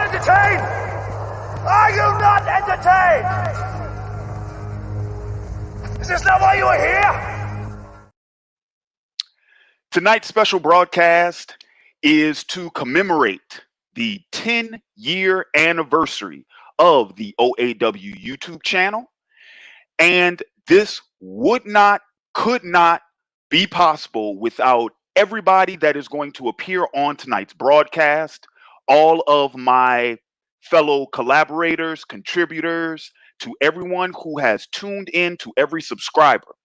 not entertained? Are you not entertained? Is this not why you are here? Tonight's special broadcast is to commemorate the 10-year anniversary of the OAW YouTube channel. And this could not be possible without everybody that is going to appear on tonight's broadcast, all of my fellow collaborators, contributors, to everyone who has tuned in, to every subscriber,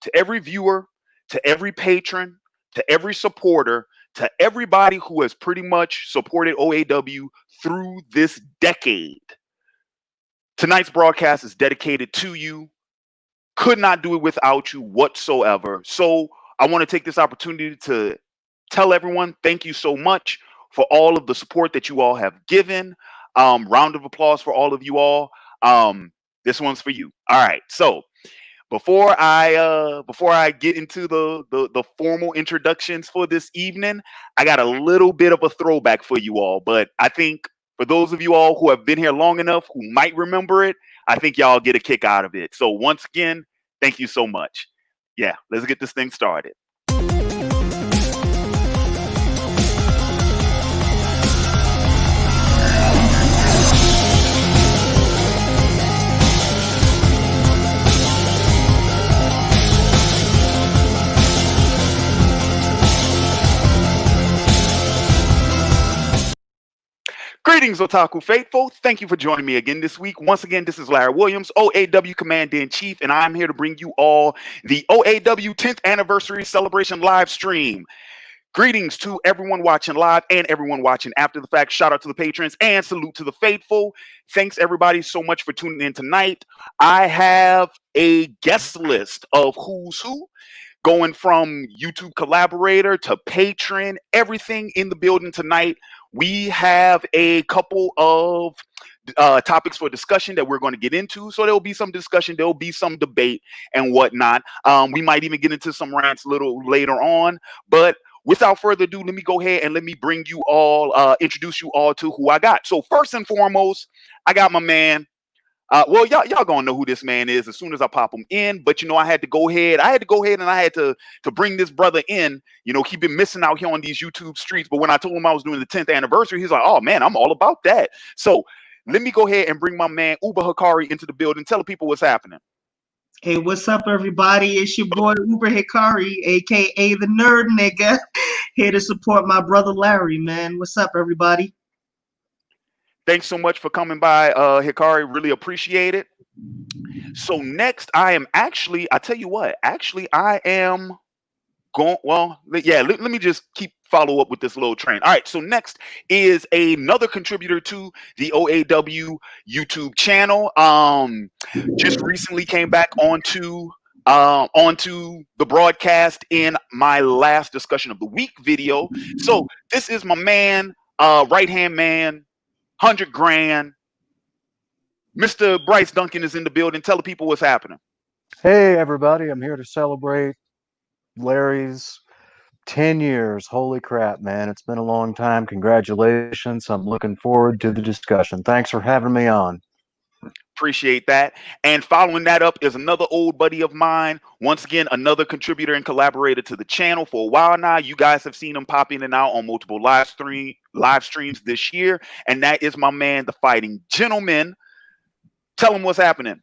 to every viewer, to every patron, to every supporter, to everybody who has pretty much supported OAW through this decade. Tonight's broadcast is dedicated to you. Could not do it without you whatsoever. So I want to take this opportunity to tell everyone thank you so much for all of the support that you all have given. Round of applause for all of you all. This one's for you. All right. So before I get into the formal introductions for this evening, I got a little bit of a throwback for you all. But I think for those of you all who have been here long enough, who might remember it, I think y'all get a kick out of it. So once again, thank you so much. Yeah, let's get this thing started. Greetings, Otaku Faithful. Thank you for joining me again this week. Once again, this is Larry Williams, OAW Commander-in-Chief, and I'm here to bring you all the OAW 10th Anniversary Celebration live stream. Greetings to everyone watching live and everyone watching after the fact. Shout out to the patrons and salute to the faithful. Thanks, everybody, so much for tuning in tonight. I have a guest list of who's who, going from YouTube collaborator to patron, everything in the building tonight. We have a couple of topics for discussion that we're going to get into. So there'll be some discussion, there'll be some debate and whatnot. We might even get into some rants a little later on. But without further ado, let me go ahead and let me bring you all, introduce you all to who I got. So first and foremost, I got my man. Well, y'all gonna know who this man is as soon as I pop him in. But you know, I had to go ahead and I had to bring this brother in. You know, he's been missing out here on these YouTube streets. But when I told him I was doing the 10th anniversary, he's like, "Oh man, I'm all about that." So let me go ahead and bring my man Uber Hikari into the building. Tell the people what's happening. Hey, what's up, everybody? It's your boy Uber Hikari, aka the Nerd Nigga, here to support my brother Larry. Man, what's up, everybody? Thanks so much for coming by, Hikari. Really appreciate it. So next, I am actually, I tell you what, actually, I am going, well, yeah, let me just follow up with this little train. All right, so next is another contributor to the OAW YouTube channel. Just recently came back onto the broadcast in my last discussion of the week video. So this is my man, right-hand man, 100 grand. Mr. Bryce Duncan is in the building. Tell the people what's happening. Hey, everybody. I'm here to celebrate Larry's 10 years. Holy crap, man. It's been a long time. Congratulations. I'm looking forward to the discussion. Thanks for having me on. Appreciate that. And following that up is another old buddy of mine. Once again, another contributor and collaborator to the channel for a while now. You guys have seen him pop in and out on multiple live streams this year. And that is my man, the Fighting Gentleman. Tell him what's happening.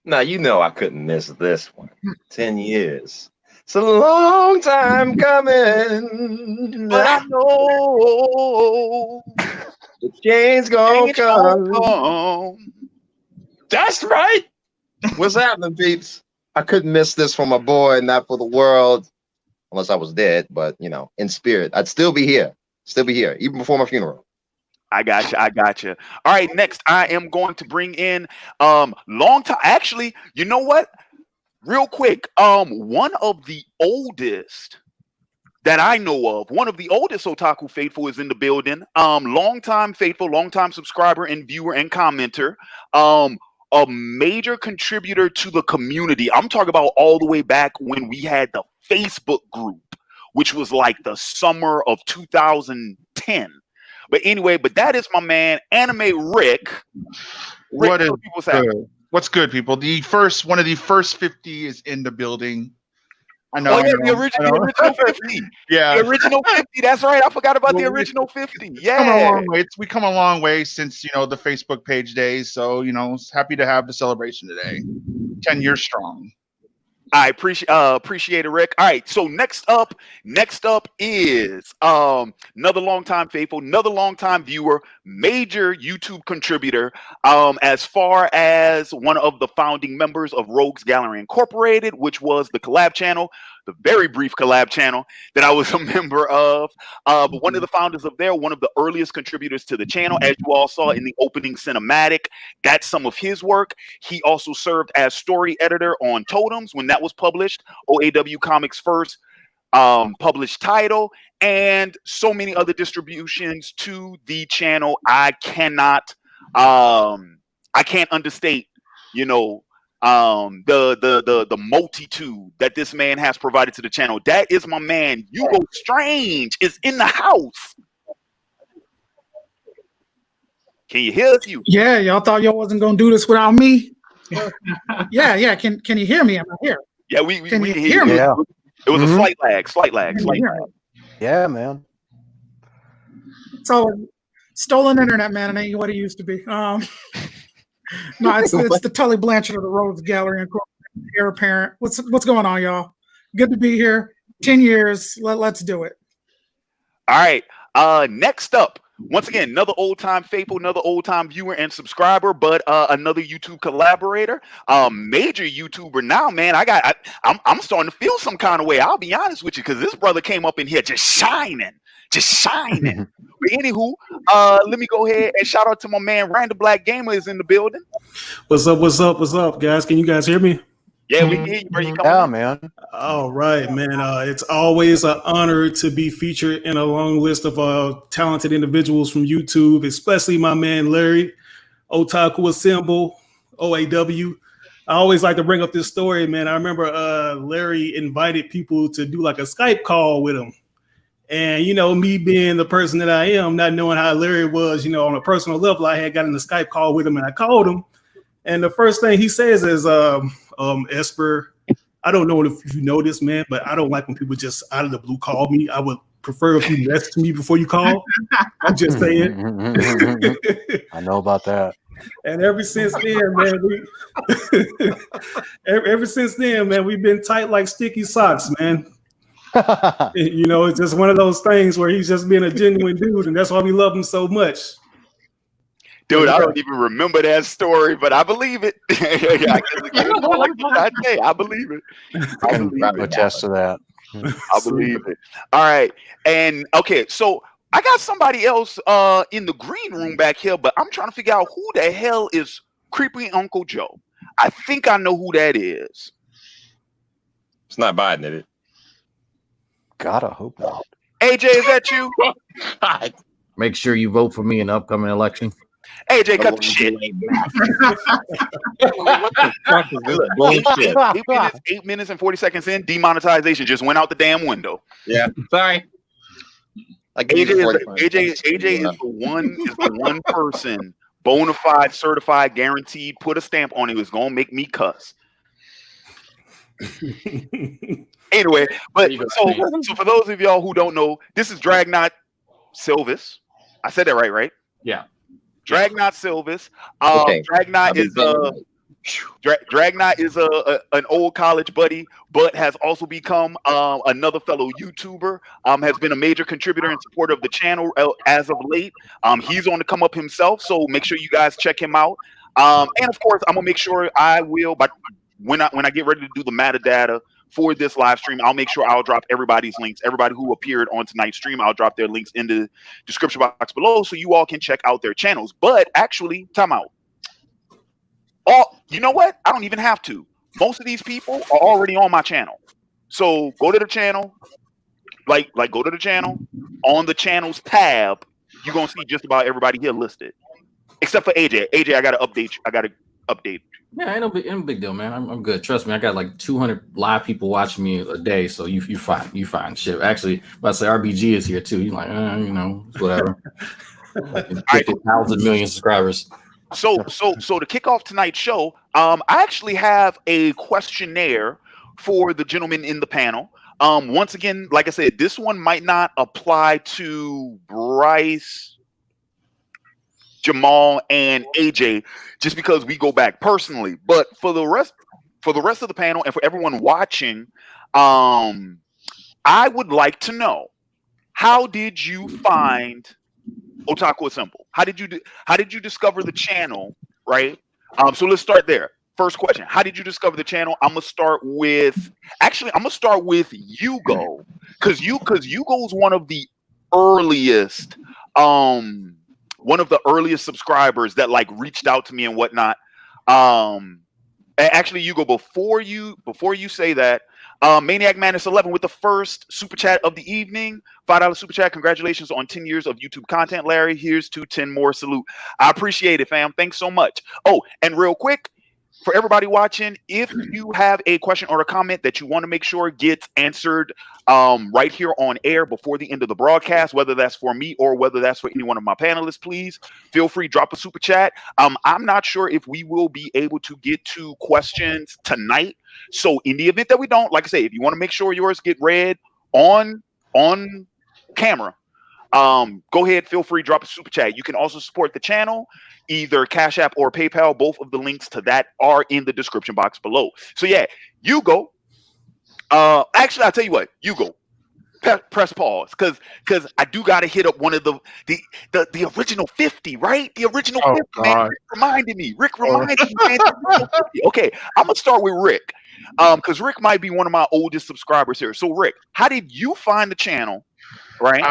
Now, you know I couldn't miss this one. 10 years. It's a long time coming. But I know the change gonna come. That's right. What's happening, peeps? I couldn't miss this from my boy, not for the world, unless I was dead, but you know, in spirit, I'd still be here, even before my funeral. I got you. All right, next I am going to bring in long time. Actually, you know what? Real quick, one of the oldest that I know of, one of the oldest Otaku Faithful is in the building. Long-time faithful, long-time subscriber and viewer and commenter. A major contributor to the community. I'm talking about all the way back when we had the Facebook group, which was like the summer of 2010. But anyway, but that is my man, Anime Rick. What is tell people what's happening. good? What's good, people? One of the first 50 is in the building. I know. Oh yeah, I know, the original 50. Yeah, The original 50. That's right. I forgot about the original 50. Yeah. We come a long way since the Facebook page days. So happy to have the celebration today. 10 years strong. I appreciate it, Rick. All right, so next up is another longtime faithful, another longtime viewer, major YouTube contributor, as far as one of the founding members of Rogues Gallery Incorporated, which was the collab channel, the very brief collab channel that I was a member of. But one of the founders of there, one of the earliest contributors to the channel, as you all saw in the opening cinematic, that's some of his work. He also served as story editor on Totems when that was published, OAW Comics' first published title, and so many other distributions to the channel. I can't understate, the multitude that this man has provided to the channel. That is my man, Hugo Strange, is in the house. Can you hear us, you? Yeah, y'all thought y'all wasn't gonna do this without me. Yeah. Can you hear me? Am I here? Yeah, we Can you can hear me? Yeah. It was a slight lag. Yeah, man. So stolen internet, man. It ain't what it used to be. No, it's the Tully Blanchard of the Rogues Gallery Incorporated, heir apparent. What's going on, y'all? Good to be here. 10 years. Let's do it. All right. Next up, once again, another old-time faithful, another old-time viewer and subscriber, but another YouTube collaborator, major YouTuber now, man. I'm starting to feel some kind of way. I'll be honest with you, because this brother came up in here just shining. But anywho, let me go ahead and shout out to my man, Random Black Gamer is in the building. What's up, guys? Can you guys hear me? Yeah, we can hear you, bro. You Yeah, man. All right, man. It's always an honor to be featured in a long list of talented individuals from YouTube, especially my man Larry, Otaku Assemble, OAW. I always like to bring up this story, man. I remember Larry invited people to do like a Skype call with him. And, me being the person that I am, not knowing how Larry was, on a personal level, I had gotten a Skype call with him and I called him. And the first thing he says is, Esper, I don't know if you know this, man, but I don't like when people just out of the blue call me. I would prefer if you message me before you call. I'm just saying. I know about that. And ever since then, man, we've been tight like sticky socks, man. It's just one of those things where he's just being a genuine dude, and that's why we love him so much. Dude, I don't even remember that story, but I believe it. I believe it. I can attest to that. I believe it. All right. And okay, so I got somebody else in the green room back here, but I'm trying to figure out who the hell is Creepy Uncle Joe. I think I know who that is. It's not Biden, is it? God, I hope not. AJ, is that you? Make sure you vote for me in the upcoming election. AJ, cut the shit. 8 minutes and 40 seconds in, demonetization just went out the damn window. Yeah, sorry. AJ is the one person, bona fide, certified, guaranteed, put a stamp on it, was gonna make me cuss. Anyway, but so for those of y'all who don't know, this is Dragnot Silvis. I said that right? Yeah. Dragnot Silvis. Okay. Dragnot is an old college buddy, but has also become another fellow YouTuber. Has been a major contributor and supporter of the channel as of late. He's on the come up himself, so make sure you guys check him out. And of course, I'm gonna make sure I will, but when I get ready to do the metadata for this live stream, I'll make sure I'll drop everybody's links. Everybody who appeared on tonight's stream, I'll drop their links in the description box below so you all can check out their channels. But actually, time out. Oh, you know what? I don't even have to. Most of these people are already on my channel. So go to the channel, like go to the channel. On the channels tab, you're gonna see just about everybody here listed. Except for AJ. AJ, I gotta update. Yeah, ain't no big deal, man. I'm good. Trust me, I got like 200 live people watching me a day, so you fine. You fine. Shit. Actually, about to say RBG is here too. You're like, whatever. 50,000 million subscribers. So to kick off tonight's show, I actually have a questionnaire for the gentlemen in the panel. Once again, like I said, this one might not apply to Bryce, Jamal, and AJ, just because we go back personally. But for the rest of the panel and for everyone watching, I would like to know, how did you find Otaku Assemble? How did you discover the channel? Right. So let's start there. First question: how did you discover the channel? I'm gonna start with Hugo, because Hugo is one of the earliest subscribers that like reached out to me and whatnot. Actually, Hugo, before you say that, Maniac Madness 11 with the first super chat of the evening, $5 super chat. Congratulations on 10 years of YouTube content, Larry. Here's to 10 more. Salute. I appreciate it, fam. Thanks so much. Oh, and real quick, for everybody watching, if you have a question or a comment that you want to make sure gets answered right here on air before the end of the broadcast, whether that's for me or whether that's for any one of my panelists, please feel free, drop a super chat. I'm not sure if we will be able to get to questions tonight. So in the event that we don't, like I say, if you want to make sure yours get read on camera, go ahead, feel free, drop a super chat. You can also support the channel, either Cash App or PayPal. Both of the links to that are in the description box below. So yeah, you go. Actually, I'll tell you what, you go. Press pause, because I do got to hit up one of the original 50, right? The original 50, man. Rick reminded me, man. Okay, I'm gonna start with Rick, because Rick might be one of my oldest subscribers here. So Rick, how did you find the channel? Right.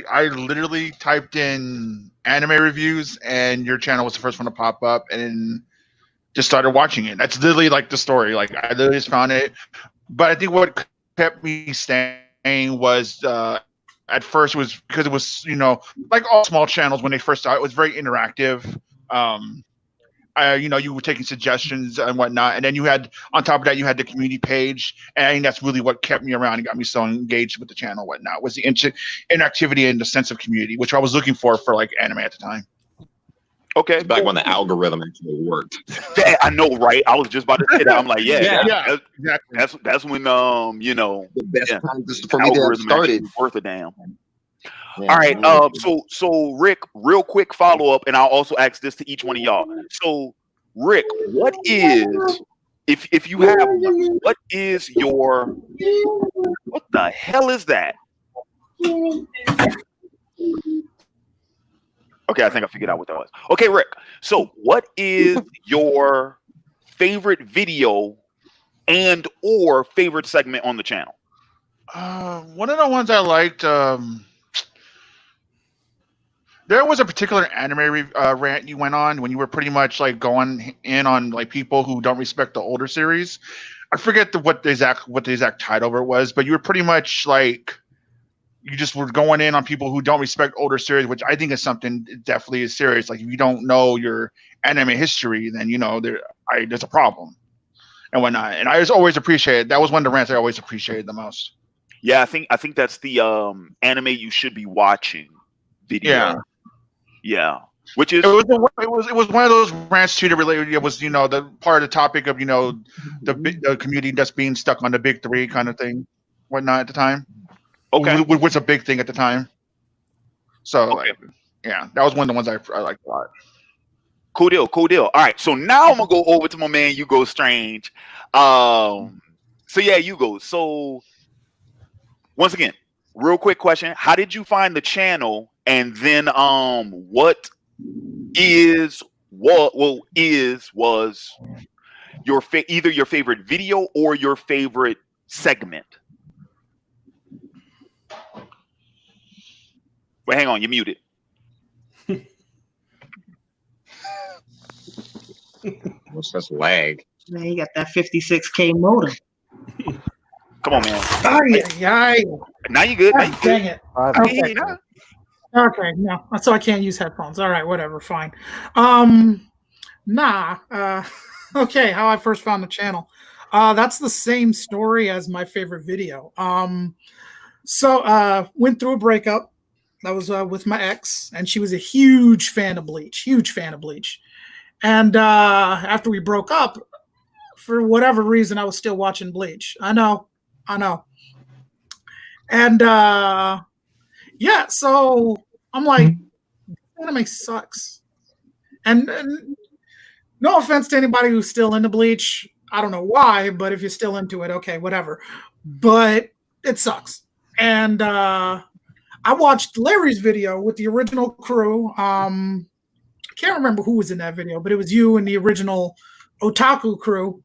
I literally typed in anime reviews, and your channel was the first one to pop up, and then just started watching it. That's literally like the story. Like I literally just found it. But I think what kept me staying was at first was because it was, like all small channels when they first started, it was very interactive. You were taking suggestions and whatnot, and then you had, on top of that, you had the community page, and I think that's really what kept me around and got me so engaged with the channel and whatnot, was the interactivity and the sense of community, which I was looking for like anime at the time. Okay, back when the algorithm actually worked. Yeah, I know, right? I was just about to say that. I'm like, exactly. That's when the best time for me to have started. Worth a damn. Yeah. All right. So Rick, real quick follow up, and I'll also ask this to each one of y'all. So, Rick, what is, if you have one, what is your, what the hell is that? Okay, I think I figured out what that was. Okay, Rick. So, what is your favorite video and or favorite segment on the channel? One of the ones I liked. There was a particular anime rant you went on when you were pretty much like going in on like people who don't respect the older series. I forget what the exact title of it was, but you were pretty much like, you just were going in on people who don't respect older series, which I think is something definitely is serious. Like if you don't know your anime history, then there's a problem and whatnot. And I just always appreciated, that was one of the rants I always appreciated the most. Yeah, I think that's the anime you should be watching video. Yeah. Which is, it was one of those rants too that related. It was the part of the topic of the community that's being stuck on the big three kind of thing, whatnot at the time. Okay, which was a big thing at the time. So that was one of the ones I liked a lot. Cool deal. All right, so now I'm gonna go over to my man Hugo Strange. So yeah, Hugo. So once again, real quick question: how did you find the channel? And then what was your either your favorite video or your favorite segment? Wait, hang on, you're muted. What's this lag? Man, you got that 56K modem. Come on, man. Now you good. Dang it. Okay. Okay, no, so I can't use headphones. All right, whatever, fine. Okay, how I first found the channel. That's the same story as my favorite video. So went through a breakup. That was with my ex, and she was a huge fan of Bleach. And after we broke up, for whatever reason, I was still watching Bleach. I know. And yeah, so I'm like, anime sucks. And no offense to anybody who's still into Bleach. I don't know why, but if you're still into it, okay, whatever. But it sucks. And I watched Larry's video with the original crew. I can't remember who was in that video, but it was you and the original Otaku crew.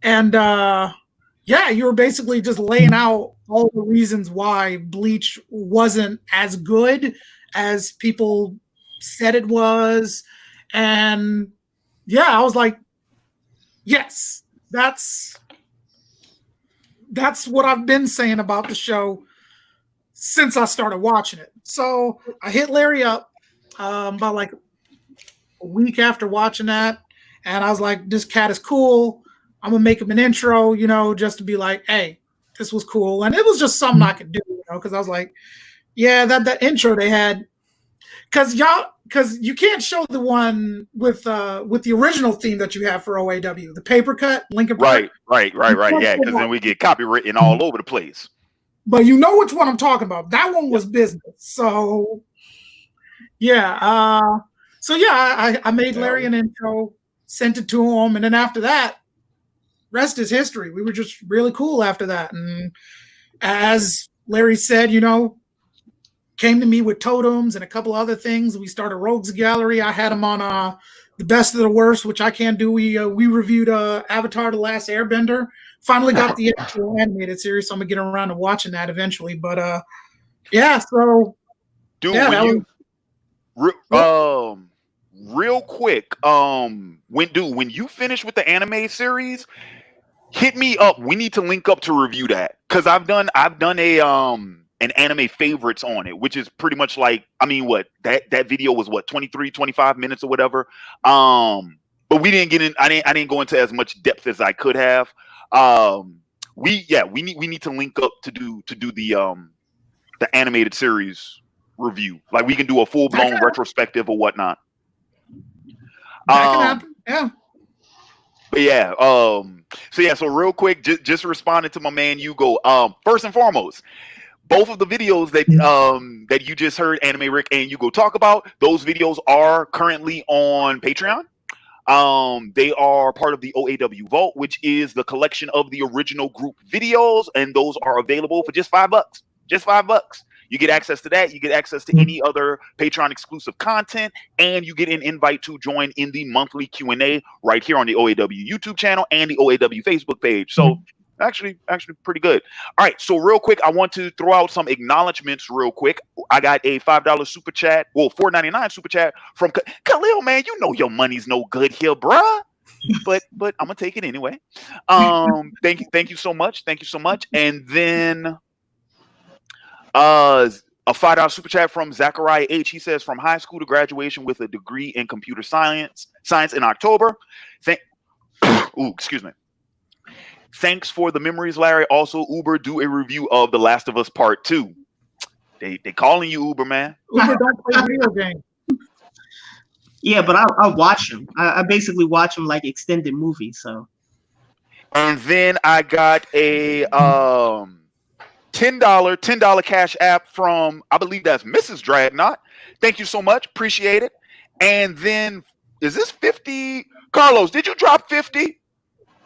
And yeah, you were basically just laying out all the reasons why Bleach wasn't as good as people said it was. And yeah, I was like, yes, that's what I've been saying about the show since I started watching it. So I hit Larry up about like a week after watching that, and I was like, this cat is cool. I'm gonna make him an intro, you know, just to be like, hey, this was cool. And it was just something I could do, you know, because I was like, yeah, that intro they had, because you can't show the one with the original theme that you have for OAW, the paper cut, Linkin Park. Right. Yeah, because then we get copywritten all over the place. But you know which one I'm talking about. That one was business. So yeah. I made Larry an intro, sent it to him, and then after that, rest is history. We were just really cool after that. And as Larry said, you know, came to me with totems and a couple other things. We started Rogues Gallery. I had him on the best of the worst, which I can't do. We reviewed Avatar: The Last Airbender. Finally got the actual animated series, so I'm gonna get around to watching that eventually. But yeah, so dude, yeah, real quick, when you finish with the anime series, hit me up. We need to link up to review that, because I've done a an anime favorites on it, which is pretty much like, I mean, what that video was, what, 25 minutes or whatever. But we didn't get in. I didn't go into as much depth as I could have. We need to link up to do the animated series review. Like, we can do a full blown retrospective or whatnot. That can happen. Yeah. But yeah, so real quick, just responding to my man Hugo. First and foremost, both of the videos that you just heard Anime Rick and Hugo talk about, those videos are currently on Patreon. They are part of the OAW Vault, which is the collection of the original group videos, and those are available for just $5. Just $5. You get access to that. You get access to any other Patreon exclusive content, and you get an invite to join in the monthly Q&A right here on the OAW YouTube channel and the OAW Facebook page. So actually pretty good. All right, so real quick, I want to throw out some acknowledgments real quick. I got a $5 super chat, well, $4.99 super chat from Khalil. Man, you know your money's no good here, bruh. But I'm gonna take it anyway. Thank you so much. And then a $5 super chat from Zachariah H. He says, from high school to graduation with a degree in computer science in October. Excuse me. Thanks for the memories, Larry. Also, Uber, do a review of The Last of Us Part 2. They calling you, Uber, man. Uber don't play video games. Yeah, but I watch them. I basically watch them like extended movies. So. And then I got a $10 cash app from, I believe that's Mrs. Dragnot. Thank you so much. Appreciate it. And then, is this 50? Carlos, did you drop 50?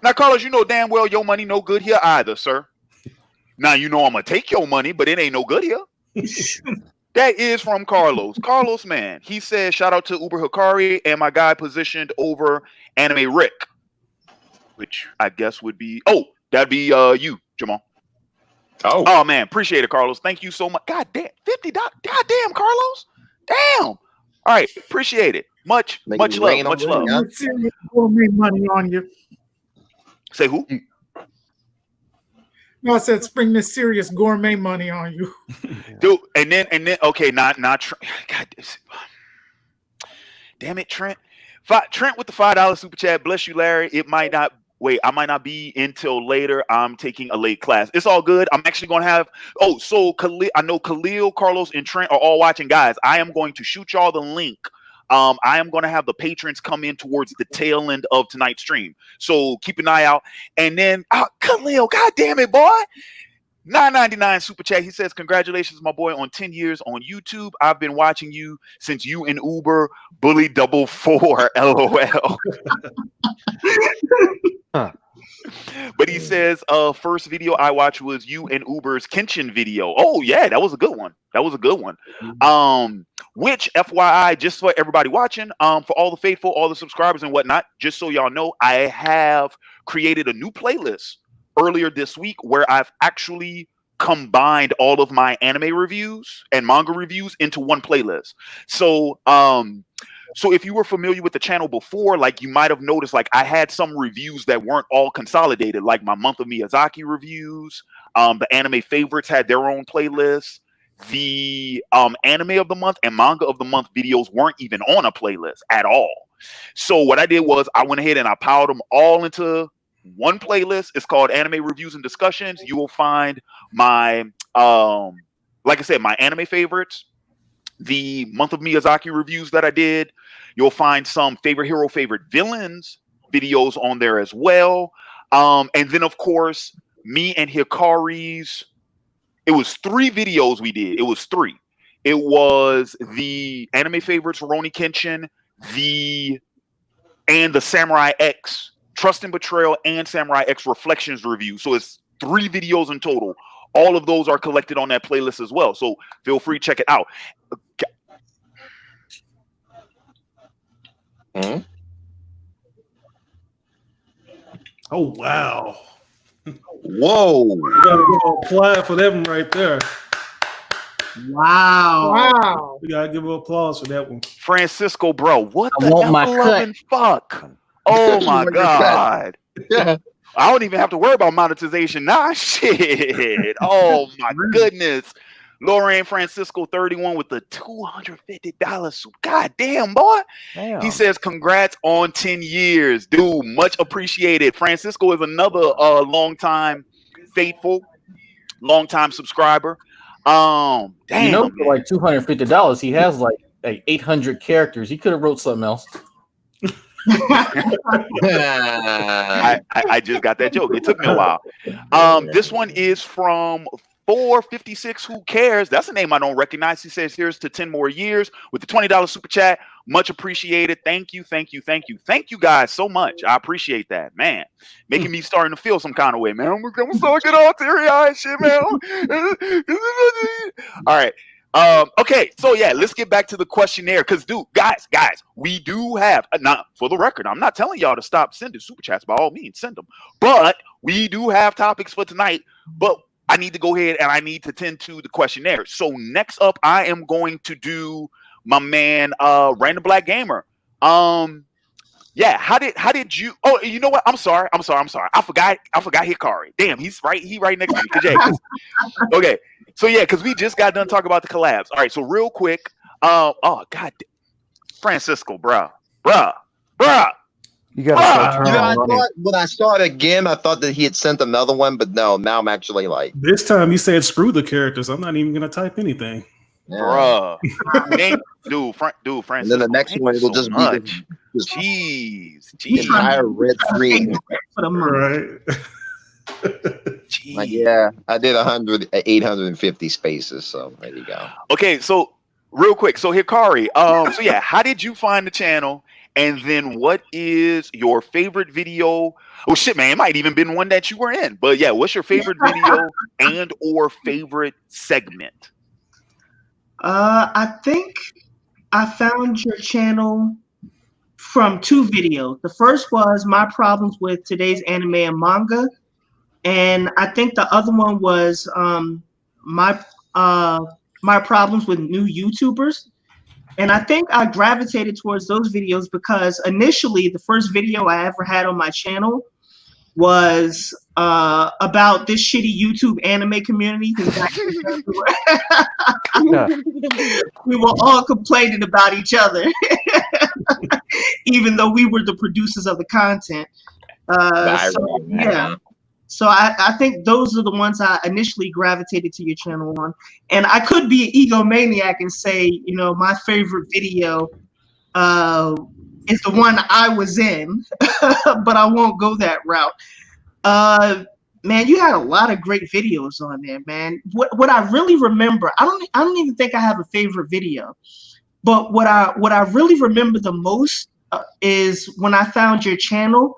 Now, Carlos, you know damn well your money no good here either, sir. Now, you know I'm going to take your money, but it ain't no good here. That is from Carlos. Carlos, man, he says, shout out to Uber Hikari and my guy positioned over Anime Rick, which I guess would be, that'd be you, Jamal. Oh, man, appreciate it, Carlos. Thank you so much. God damn, $50. God damn, Carlos. Damn. All right, appreciate it. Much love. We'll make money on you. Say who? No, I said spring this serious gourmet money on you, dude. And then okay, not God, damn it, Trent. Trent with the $5 super chat. Bless you, Larry. It might not wait, I might not be until later. I'm taking a late class. It's all good. I'm actually going to have, so Khalil, I know Khalil, Carlos, and Trent are all watching. Guys, I am going to shoot y'all the link. I am going to have the patrons come in towards the tail end of tonight's stream. So keep an eye out. And then, Khalil, God damn it, boy. $9.99 super chat. He says, congratulations, my boy, on 10 years on YouTube. I've been watching you since you and Uber bully 444. LOL. But he says, first video I watched was you and Uber's Kenshin video. Oh yeah, that was a good one. Which FYI, just for everybody watching, for all the faithful, all the subscribers and whatnot, just so y'all know, I have created a new playlist earlier this week where I've actually combined all of my anime reviews and manga reviews into one playlist. So so if you were familiar with the channel before, like you might have noticed, like I had some reviews that weren't all consolidated, like my month of Miyazaki reviews. The anime favorites had their own playlists. The anime of the month and manga of the month videos weren't even on a playlist at all. So what I did was I went ahead and I piled them all into one playlist. It's called Anime Reviews and Discussions. You will find my like I said, my anime favorites, the month of Miyazaki reviews that I did. You'll find some favorite hero, favorite villains videos on there as well. And then of course, me and Hikari's, it was 3 videos we did. It was 3. It was the anime favorites, Rurouni Kenshin, and the Samurai X Trust and Betrayal and Samurai X Reflections review. So it's 3 videos in total. All of those are collected on that playlist as well. So feel free to check it out. Hmm? Oh wow! Whoa! You gotta go apply for that one right there. Wow. Wow. We gotta give an applause for that one. Francisco, bro, what I the want my ever-loving fuck? Oh my God. Yeah. I don't even have to worry about monetization. Nah, shit. Oh my goodness. Lorraine Francisco 31 with the $250. God damn, boy. Damn. He says, congrats on 10 years. Dude, much appreciated. Francisco is another long-time faithful, long-time subscriber. Damn. You know, for like $250, he has like 800 characters. He could have wrote something else. I just got that joke. It took me a while. This one is from 456. Who cares? That's a name I don't recognize. He says, here's to 10 more years with the $20 super chat. Much appreciated. Thank you guys so much. I appreciate that, man. Making me starting to feel some kind of way, man. I'm so get all teary-eyed shit, man. All right. Okay, so yeah, let's get back to the questionnaire. Because, dude, guys, we do have, not for the record, I'm not telling y'all to stop sending super chats. By all means, send them. But we do have topics for tonight. But I need to go ahead and I need to tend to the questionnaire. So next up, I am going to do my man, Random Black Gamer. Yeah, how did you? Oh, you know what? I'm sorry. I forgot Hikari. Damn, he right next to me. Okay, so yeah, because we just got done talking about the collabs. All right, so real quick. Oh God, Francisco, bruh. You gotta start You know, I turning on. thought when I started again, I thought that he had sent another one, but no, now I'm actually like, This time you said screw the characters. I'm not even gonna type anything. yeah. Bruh. Dude, Francisco. And then the next thank one you it'll so just much. be this Jeez. entire red screen. For the month. Right. Like, yeah, I did 850 spaces, so there you go. Okay, so real quick, so Hikari, so yeah, how did you find the channel? And then what is your favorite video? Oh shit, man, it might even been one that you were in. But yeah, what's your favorite video and or favorite segment? I think I found your channel from 2 videos. The first was my problems with today's anime and manga, and I think the other one was my problems with new YouTubers. And I think I gravitated towards those videos because initially the first video I ever had on my channel was about this shitty YouTube anime community. We were all complaining about each other, even though we were the producers of the content. Yeah. So I think those are the ones I initially gravitated to your channel on. And I could be an egomaniac and say, you know, my favorite video is the one I was in, but I won't go that route. Man, you had a lot of great videos on there, man. What I really remember, I don't even think I have a favorite video, but what I really remember the most is when I found your channel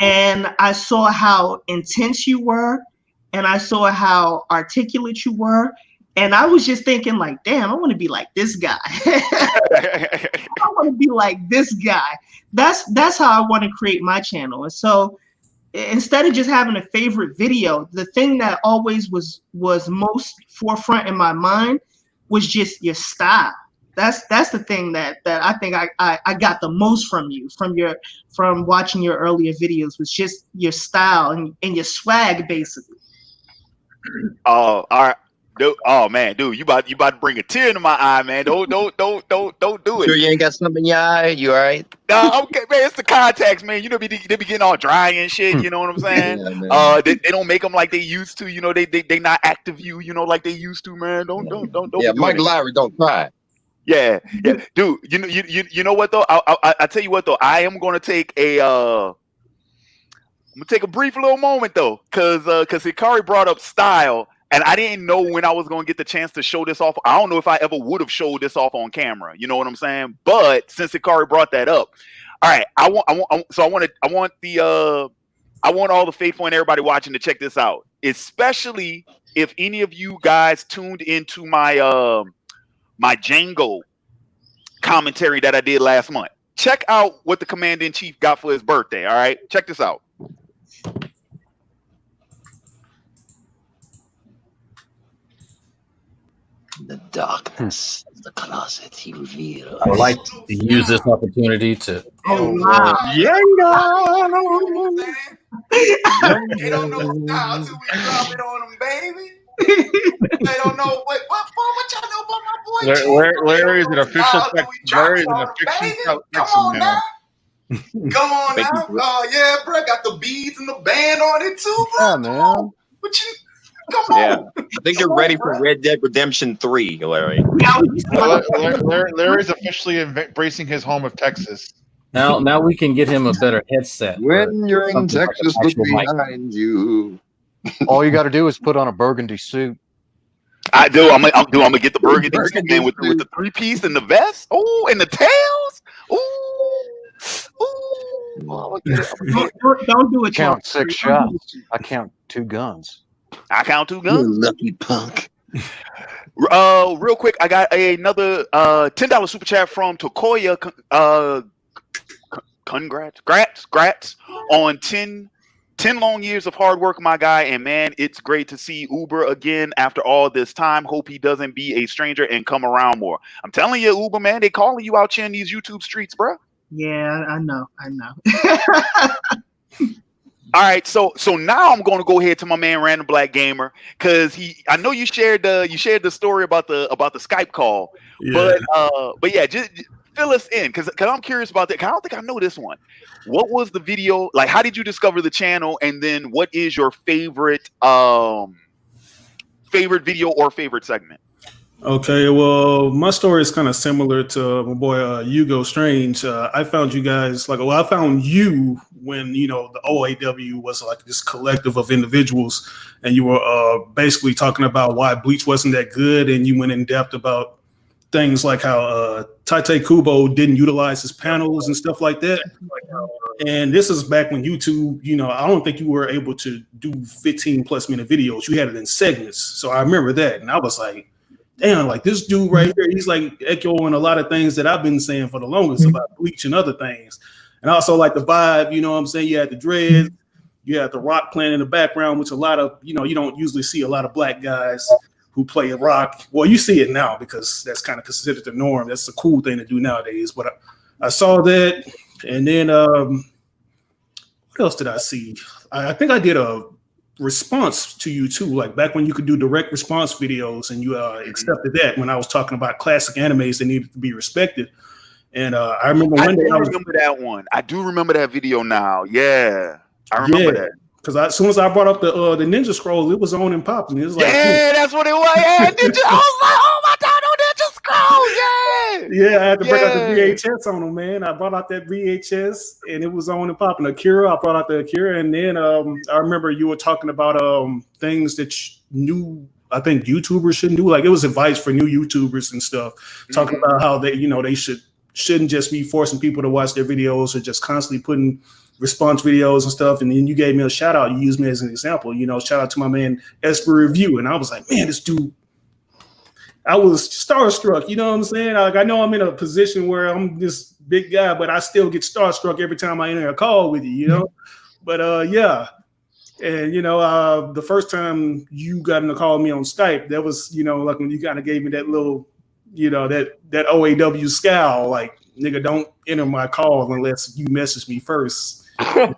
and I saw how intense you were, and I saw how articulate you were, and I was just thinking like, damn, I want to be like this guy. I want to be like this guy. That's how I want to create my channel. And so instead of just having a favorite video, the thing that always was most forefront in my mind was just your style. That's the thing that I think I got the most from you, from watching your earlier videos, was just your style and your swag, basically. Oh, all right. Dude, oh man, dude, you about to bring a tear into my eye, man. Don't do it. Sure you ain't got something in your eye? You all right? No, okay, man. It's the contacts, man. You know, they be getting all dry and shit. You know what I'm saying? Yeah, they don't make them like they used to. You know, they not active you know, like they used to, man. Don't. Yeah, Mike Lowry don't cry. Yeah, dude. You know what though? I tell you what though. I am gonna take a I'm gonna take a brief little moment though, cause Hikari brought up style, and I didn't know when I was gonna get the chance to show this off. I don't know if I ever would have showed this off on camera. You know what I'm saying? But since Hikari brought that up, all right. I want all the faithful and everybody watching to check this out, especially if any of you guys tuned into my my Django commentary that I did last month. Check out what the Commander-in-Chief got for his birthday. All right, check this out. The darkness of the closet he revealed. I would like to use this opportunity to. Oh wow! They don't know style until we drop it on them, baby. They don't know what y'all know about my boy. Larry is an official Larry is an official Come on now. Come on now. Oh yeah, bro. Got the beads and the band on it too, bro. Yeah, man. What you? Come on. Yeah, I think you're ready for Red Dead Redemption 3, Larry. Larry's officially embracing his home of Texas. Now we can get him a better headset. When you're in something like Texas, an look actual mic. behind you. All you got to do is put on a burgundy suit. I do. I'm gonna get the burgundy suit, man, with the 3-piece and the vest. Oh, and the tails. Ooh. Don't do it. Count 6 shots. I count 2 guns. I count 2 You guns. lucky punk. Real quick, I got another $10 super chat from Tokoya. Congrats on 10 long years of hard work, my guy. And man, it's great to see Uber again after all this time. Hope he doesn't be a stranger and come around more. I'm telling you, Uber, man, they calling you out here in these YouTube streets, bro. Yeah, I know. All right, so now I'm going to go ahead to my man Random Black Gamer, because I know you shared the story about the Skype call, Yeah. but yeah, just fill us in, because I'm curious about that. 'Cause I don't think I know this one. What was the video like? How did you discover the channel, and then what is your favorite video or favorite segment? Okay, well, my story is kind of similar to my boy Hugo Strange. I found you guys I found you when the OAW was like this collective of individuals, and you were basically talking about why Bleach wasn't that good, and you went in depth about things like how Tate Kubo didn't utilize his panels and stuff like that. And this is back when YouTube, I don't think you were able to do 15+ minute videos. You had it in segments, so I remember that, and I was like, damn, like this dude right here, he's like echoing a lot of things that I've been saying for the longest about Bleach and other things. And also like the vibe, you know what I'm saying? You had the dreads, you had the rock playing in the background, which a lot of, you don't usually see a lot of black guys who play rock. Well, you see it now because that's kind of considered the norm. That's a cool thing to do nowadays. But I saw that. And then what else did I see? I think I did a response to you too, like back when you could do direct response videos, and you accepted that when I was talking about classic animes that needed to be respected. And I remember one day remember that one. I do remember that video now. Yeah. I remember that. Because as soon as I brought up the Ninja Scroll, it was on and popping. It was like, yeah, that's what it was. Yeah, Ninja. I was like, oh my god, no Ninja Scroll. Yeah. Yeah, I had to bring out the VHS on them, man. I brought out that VHS, and it was on and popping. Akira, I brought out the Akira, and then I remember you were talking about things that new. I think YouTubers shouldn't do. Like it was advice for new YouTubers and stuff, talking about how they, they shouldn't just be forcing people to watch their videos or just constantly putting response videos and stuff. And then you gave me a shout out. You used me as an example. Shout out to my man Esper Review, and I was like, man, this dude. I was starstruck. You know what I'm saying? Like I know I'm in a position where I'm this big guy, but I still get starstruck every time I enter a call with you. But yeah. And the first time you got to call me on Skype, that was like when you kind of gave me that little, that OAW scowl, like nigga, don't enter my call unless you message me first. But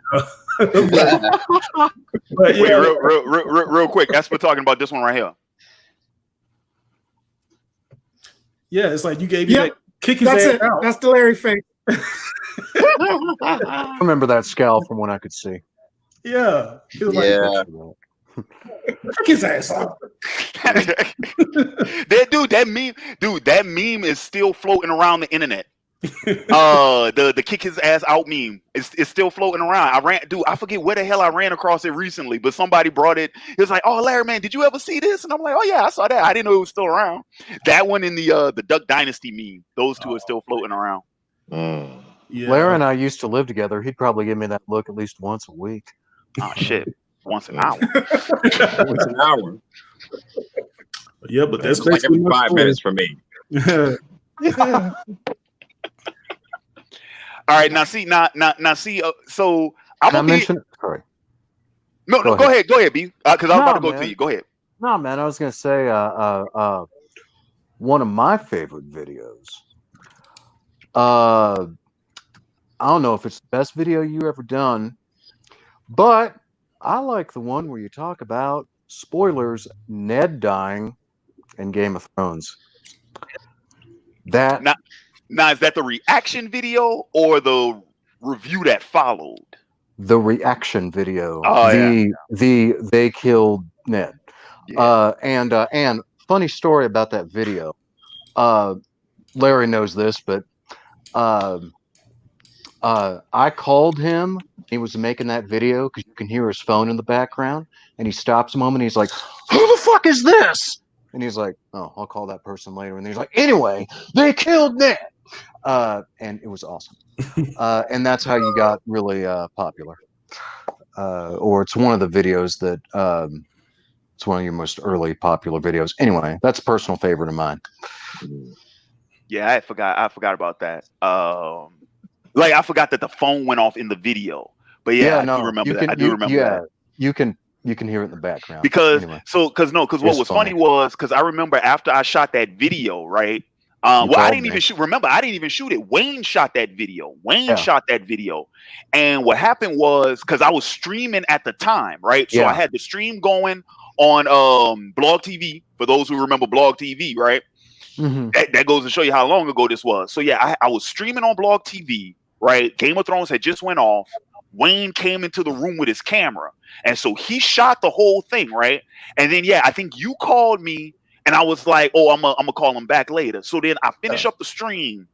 Wait, real quick. That's for talking about this one right here. Yeah, it's like you gave me that kick his ass out. That's the Larry face. I remember that scowl from when I could see. Yeah. Yeah. Kick his ass out. That meme is still floating around the internet. The kick his ass out meme is still floating around. I forget where the hell I ran across it recently, but somebody brought it. It was like, oh Larry, man, did you ever see this? And I'm like, oh yeah, I saw that. I didn't know it was still around. That one in the Duck Dynasty meme. Those two are still floating around. Yeah. Larry and I used to live together. He'd probably give me that look at least once a week. Oh shit. Once an hour. Once an hour. Yeah, but that's like every 5 minutes for me. All right, now see. So I'm gonna sorry. No, go ahead, B. Because I'm about to go to you. Go ahead. No, man, I was gonna say one of my favorite videos. I don't know if it's the best video you ever done, but I like the one where you talk about spoilers, Ned dying in Game of Thrones. That now is that the reaction video or the review that followed? The reaction video. Oh, they killed Ned. Yeah. And funny story about that video. Larry knows this, but I called him. He was making that video because you can hear his phone in the background, and he stops a moment. And he's like, "Who the fuck is this?" And he's like, "Oh, I'll call that person later." And he's like, "Anyway, they killed Ned," and it was awesome. And that's how you got really popular. Or it's one of the videos that it's one of your most early popular videos. Anyway, that's a personal favorite of mine. Yeah, I forgot about that. Like I forgot that the phone went off in the video. But yeah, I do remember that. I do remember that. You can hear it in the background. Because what was funny was because I remember after I shot that video, right? I didn't even shoot. Remember, I didn't even shoot it. Wayne shot that video. Shot that video. And what happened was because I was streaming at the time, right? So I had the stream going on Blog TV. For those who remember Blog TV, right? Mm-hmm. That goes to show you how long ago this was. So yeah, I was streaming on Blog TV, right? Game of Thrones had just went off. Wayne came into the room with his camera, and so he shot the whole thing, right? And then I think you called me, and I was like, "Oh, I'm gonna call him back later." So then I finished up the stream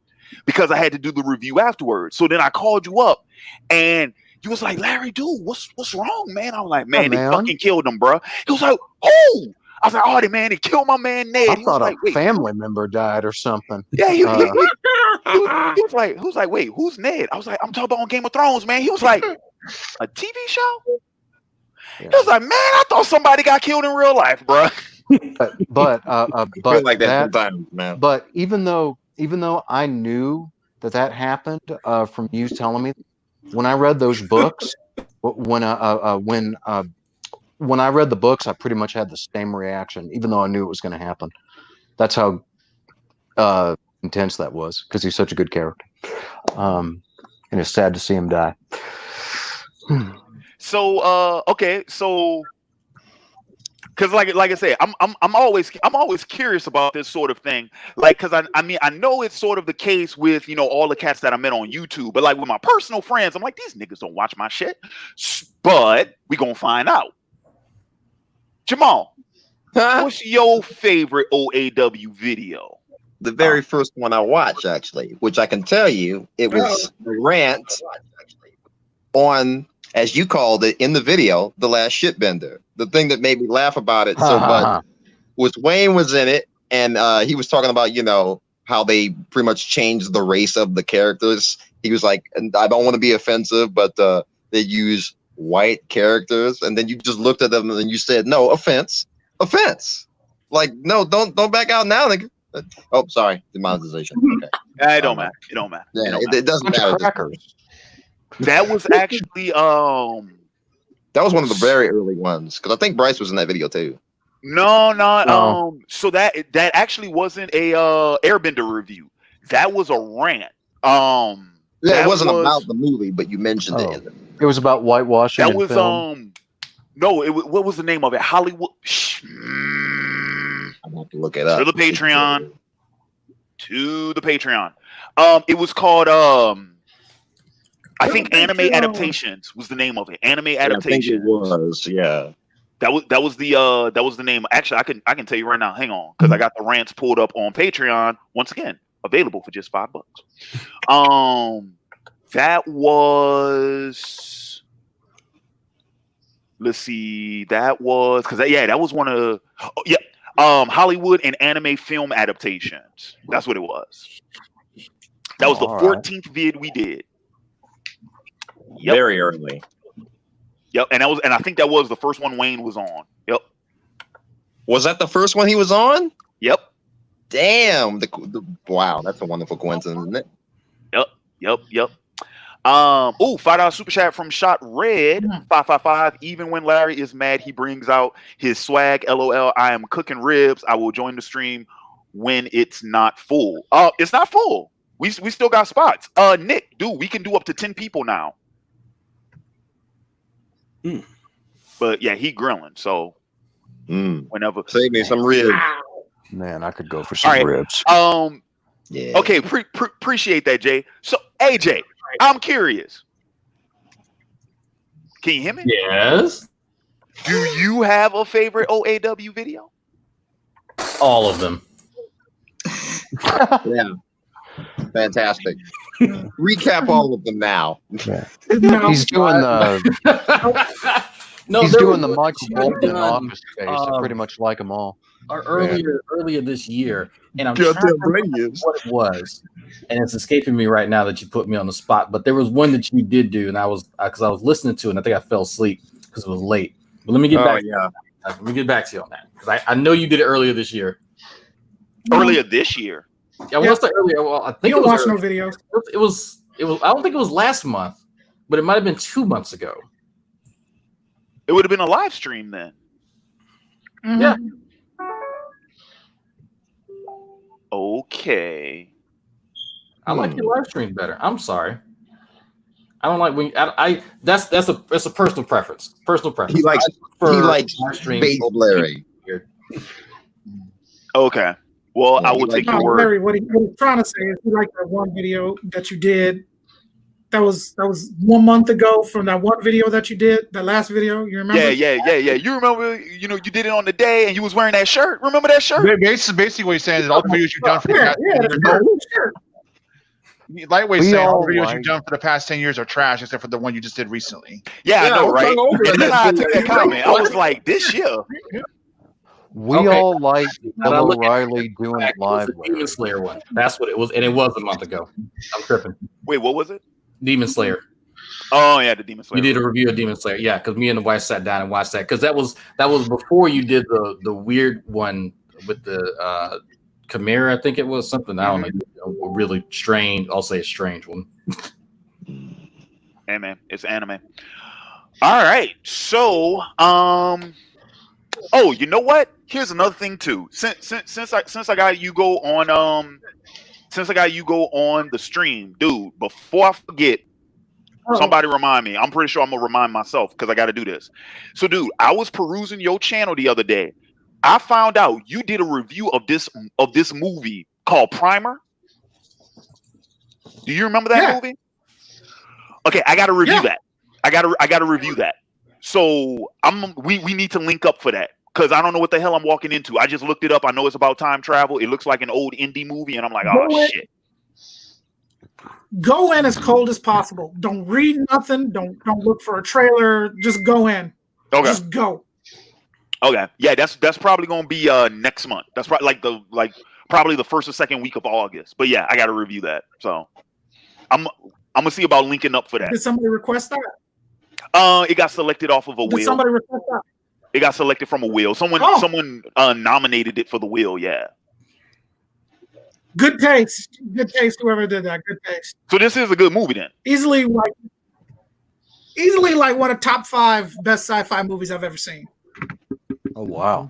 because I had to do the review afterwards. So then I called you up, and you was like, "Larry, dude, what's wrong, man?" I was like, "Man, they fucking killed him, bro." He was like, "Who?" I was like, "Oh, man, they killed my man Ned." I thought a family member died or something. Yeah, he was like, "Wait, who's Ned?" I was like, "I'm talking about on Game of Thrones, man." He was like, "A TV show?" Yeah. He was like, "Man, I thought somebody got killed in real life, bro." But feel like that sometimes, man. But even though I knew that happened from you telling me, when I read those books, when I read the books, I pretty much had the same reaction, even though I knew it was going to happen. That's how intense that was, because he's such a good character. And it's sad to see him die. So, okay. So Because like I said, I'm always curious about this sort of thing. Like, because I mean I know it's sort of the case with all the cats that I met on YouTube, but like with my personal friends, I'm like, these niggas don't watch my shit. But we gonna find out. Jamal, what's your favorite OAW video? The very first one I watched, actually, which I can tell you, it was a rant on, as you called it in the video, The Last Shitbender. The thing that made me laugh about it so much was Wayne was in it, and he was talking about, how they pretty much changed the race of the characters. He was like, and I don't want to be offensive, but they use white characters, and then you just looked at them and you said, no, offense. Like, no, don't back out now, nigga. Oh, sorry, demonetization. Okay. It don't matter. It don't matter. Yeah, it doesn't matter. That was actually that was one of the very early ones, because I think Bryce was in that video too. No. So that actually wasn't a Airbender review. That was a rant. Yeah, it wasn't about the movie, but you mentioned it. It was about whitewashing. That was film. no. What was the name of it? Hollywood. I'm have to look it up. To the Patreon. It was called I think Anime Adaptations was the name of it. Anime Adaptations. I think it was, yeah. That was the name. Actually, I can tell you right now. Hang on, because I got the rants pulled up on Patreon once again, available for just $5. That was. Let's see. That was that was one of Hollywood and anime film adaptations. That's what it was. That was the 14th vid we did. Yep. Very early. Yep, and I think that was the first one Wayne was on. Yep. Was that the first one he was on? Yep. Damn. Wow, that's a wonderful coincidence, isn't it? Yep. $5 super chat from Shot Red 555. Even when Larry is mad, he brings out his swag. LOL. I am cooking ribs. I will join the stream when it's not full. It's not full. We still got spots. Nick, dude, we can do up to 10 people now. But yeah, he grilling. So whenever, save me some ribs. Man, I could go for some ribs. Yeah. Okay, appreciate that, Jay. So AJ, I'm curious. Can you hear me? Yes. Do you have a favorite OAW video? All of them. Yeah. Fantastic. Recap all of them now. Yeah. He's doing the he's doing the Michael Bolton office space. I pretty much like them all. Earlier this year, and I'm trying to remember what it was, and it's escaping me right now that you put me on the spot. But there was one that you did do, and I was listening to it, and I think I fell asleep because it was late. But let me get back. Let me get back to you on that, because I know you did it earlier this year. Earlier this year. Yeah, what's the earlier? Well, I think you don't watch no videos. It was. I don't think it was last month, but it might have been 2 months ago. It would have been a live stream then. Mm-hmm. Yeah. Okay. I like your live stream better. I'm sorry. I don't like when that's a personal preference. He likes Space Larry. Okay. Well, I will take your word. Larry, what he's trying to say is he liked that one video that you did. That was 1 month ago from that one video that you did, that last video. You remember? Yeah. You remember? You did it on the day, and you was wearing that shirt. Remember that shirt? Basically, what he's saying is all the videos you've done for the past 10 years. Lightweight saying all the videos you've done for the past 10 years are trash, except for the one you just did recently. Yeah, I know, right? And then I took that comment. I was like, this year. We all like Bill O'Reilly doing it live. The Demon Slayer one. That's what it was, and it was a month ago. I'm tripping. Wait, what was it? Demon Slayer. Oh yeah, the Demon Slayer. You did a review of Demon Slayer, yeah, because me and the wife sat down and watched that, because that was before you did the weird one with the Chimera. I think it was something, I don't know, a really strange. I'll say a strange one. Hey man, it's anime. All right, so oh, you know what? Here's another thing too. Since I got you go on the stream, dude. Before I forget, Somebody remind me. I'm pretty sure I'm gonna remind myself because I got to do this. So, dude, I was perusing your channel the other day. I found out you did a review of this movie called Primer. Do you remember that movie? Okay, I got to review that. I got to review that. So we need to link up for that because I don't know what the hell I'm walking into. I just looked it up. I know it's about time travel. It looks like an old indie movie, and I'm like, oh shit. Go in as cold as possible. Don't read nothing. Don't look for a trailer. Just go in. Okay. Just go. Okay. Yeah, that's probably gonna be next month. That's probably probably the first or second week of August. But yeah, I got to review that. So I'm gonna see about linking up for that. Did somebody request that? It got selected off of a wheel. Did somebody request that? It got selected from a wheel. Someone nominated it for the wheel. Yeah. Good taste. Good taste. Whoever did that. Good taste. So this is a good movie then. Easily like one of top 5 best sci-fi movies I've ever seen. Oh wow,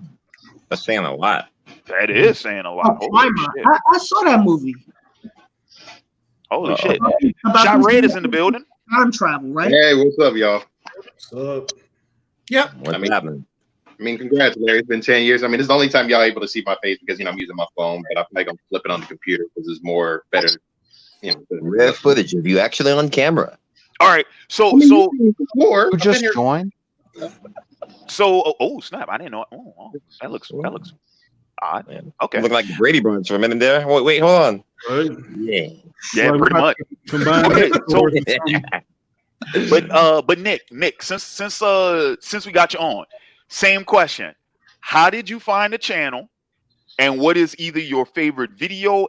that's saying a lot. That is saying a lot. I saw that movie. Holy shit! Shot Red is in the building. Time travel, right? Hey, what's up, y'all? What's up? Yep. What's happening? I mean, congrats, Larry. It's been 10 years. I mean, this is the only time y'all are able to see my face because, I'm using my phone, but I feel like I'm flipping on the computer because it's better, rare footage of you actually on camera. All right. So who just joined? So, oh snap! I didn't know. Oh, that looks odd. Man. Okay. Look like the Brady Bunch for a minute there. Wait, hold on. Right. Yeah, pretty much. Okay, so, but Nick, since we got you on, same question. How did you find the channel, and what is either your favorite video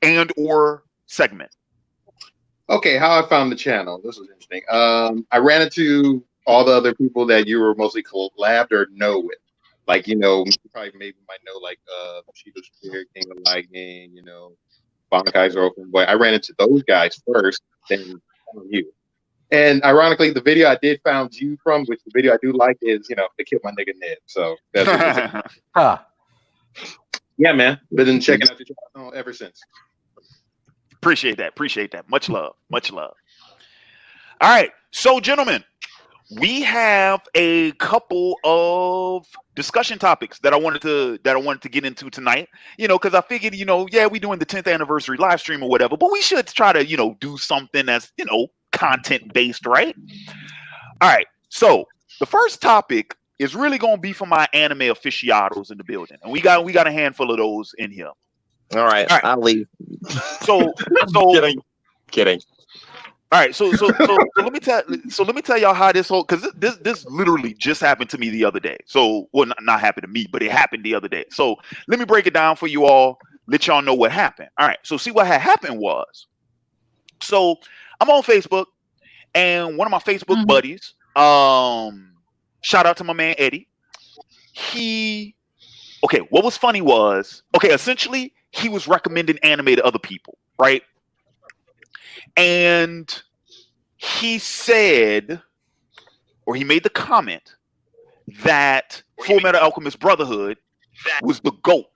and or segment? Okay, how I found the channel. This was interesting. I ran into all the other people that you were mostly collabed or know with. Like, you probably maybe might know like Cheeto Spirit, King of Lightning, Bonkai's Open Boy. I ran into those guys first, then you. And ironically, the video I did found you from, which the video I do like is, they killed my nigga Ned. So that's yeah, man. Been checking out the channel ever since. Appreciate that. Much love. All right. So, gentlemen, we have a couple of discussion topics that I wanted to get into tonight. Because I figured, we doing the 10th anniversary live stream or whatever, but we should try to, do something that's, content based, right? All right. So the first topic is really going to be for my anime aficionados in the building, and we got a handful of those in here. All right. I'll leave. So kidding. All right, so let me tell y'all how this whole, because this literally just happened to me the other day. So, well, not happened to me, but it happened the other day. So let me break it down for you all, let y'all know what happened. All right, so see what had happened was, so I'm on Facebook, and one of my Facebook buddies, shout out to my man Eddie. What was funny was, essentially he was recommending anime to other people, right? And he said, or he made the comment that Full Metal Alchemist Brotherhood was the GOAT.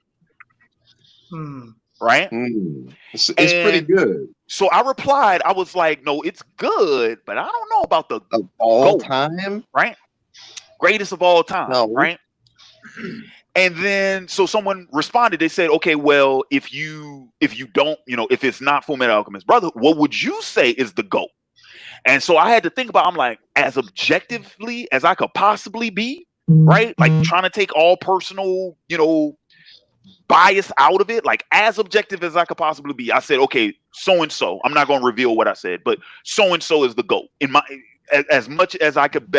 Right? It's pretty good. So I replied, I was like, no, it's good, but I don't know about the of all GOAT, time, right? Greatest of all time, no. Right? And then so someone responded, they said, okay, well, if you don't, if it's not Full Metal Alchemist Brotherhood, what would you say is the GOAT? And so I had to think about, I'm like, as objectively as I could possibly be, right? Like trying to take all personal, bias out of it, like as objective as I could possibly be. I said, okay, so-and-so, I'm not going to reveal what I said, but so-and-so is the GOAT in my, as much as I could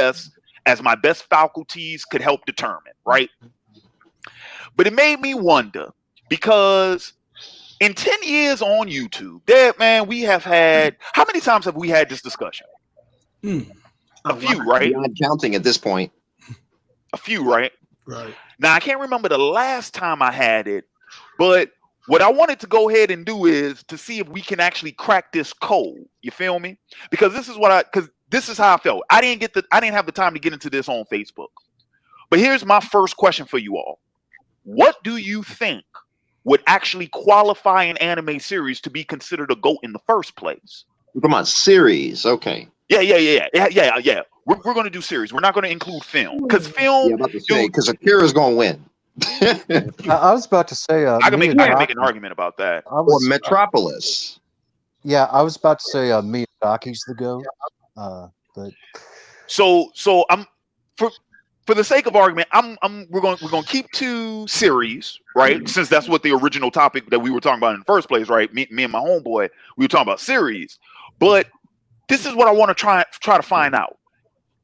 as my best faculties could help determine, right? But it made me wonder, because in 10 years on YouTube, we have had, how many times have we had this discussion? A few, right? Not counting at this point. A few, right? Right. Now, I can't remember the last time I had it, but what I wanted to go ahead and do is to see if we can actually crack this code. You feel me? Because this is how I felt. I didn't have the time to get into this on Facebook. But here's my first question for you all. What do you think would actually qualify an anime series to be considered a GOAT in the first place? We're talking about series. Okay. Yeah. We're going to do series. We're not going to include film because film. Yeah, I'm about to say because Akira's going to win. I was about to say, I can make an argument about that. Or Metropolis. Yeah, I was about to say Miyazaki's the GOAT. But so I'm for the sake of argument, we're going to keep to series, right? Since that's what the original topic that we were talking about in the first place, right? Me and my homeboy, we were talking about series. But this is what I want to try to find out.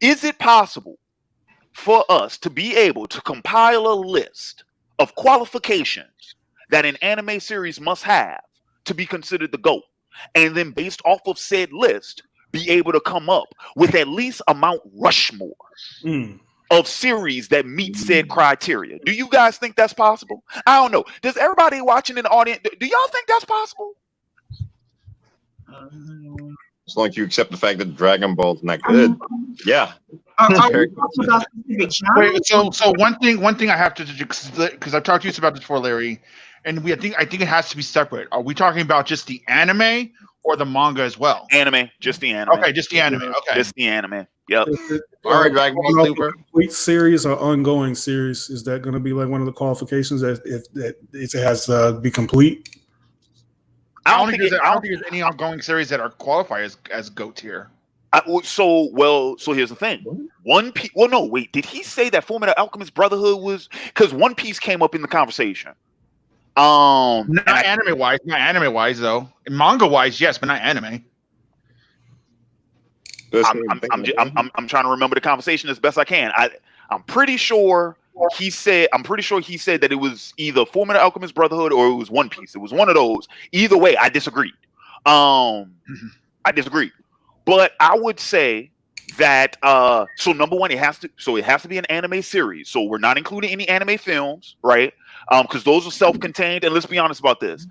Is it possible for us to be able to compile a list of qualifications that an anime series must have to be considered the GOAT, and then based off of said list, be able to come up with at least a Mount Rushmore of series that meet said criteria? Do you guys think that's possible? I don't know. Does everybody watching in the audience, do y'all think that's possible? As long as you accept the fact that Dragon Ball's not good. Yeah. Wait, so one thing I have to do, because I've talked to you about this before, Larry, and I think it has to be separate. Are we talking about just the anime or the manga as well? Anime, just the anime. Okay, just the anime. Okay, just the anime. Yep. All right, Dragon Ball Super. Complete series or ongoing series? Is that going to be like one of the qualifications that it has to be complete? I don't think there's any ongoing series that are qualified as GOAT tier. So here's the thing. One Piece. Well, no, wait. Did he say that Fullmetal Alchemist Brotherhood was? Because One Piece came up in the conversation. Not anime wise though. Manga wise, yes, but not anime. I'm trying to remember the conversation as best I can. I'm pretty sure he said that it was either Fullmetal Alchemist Brotherhood or it was One Piece. It was one of those. Either way, I disagreed. But I would say that so number one, it has to be an anime series. So we're not including any anime films, right? Because those are self-contained. And let's be honest about this.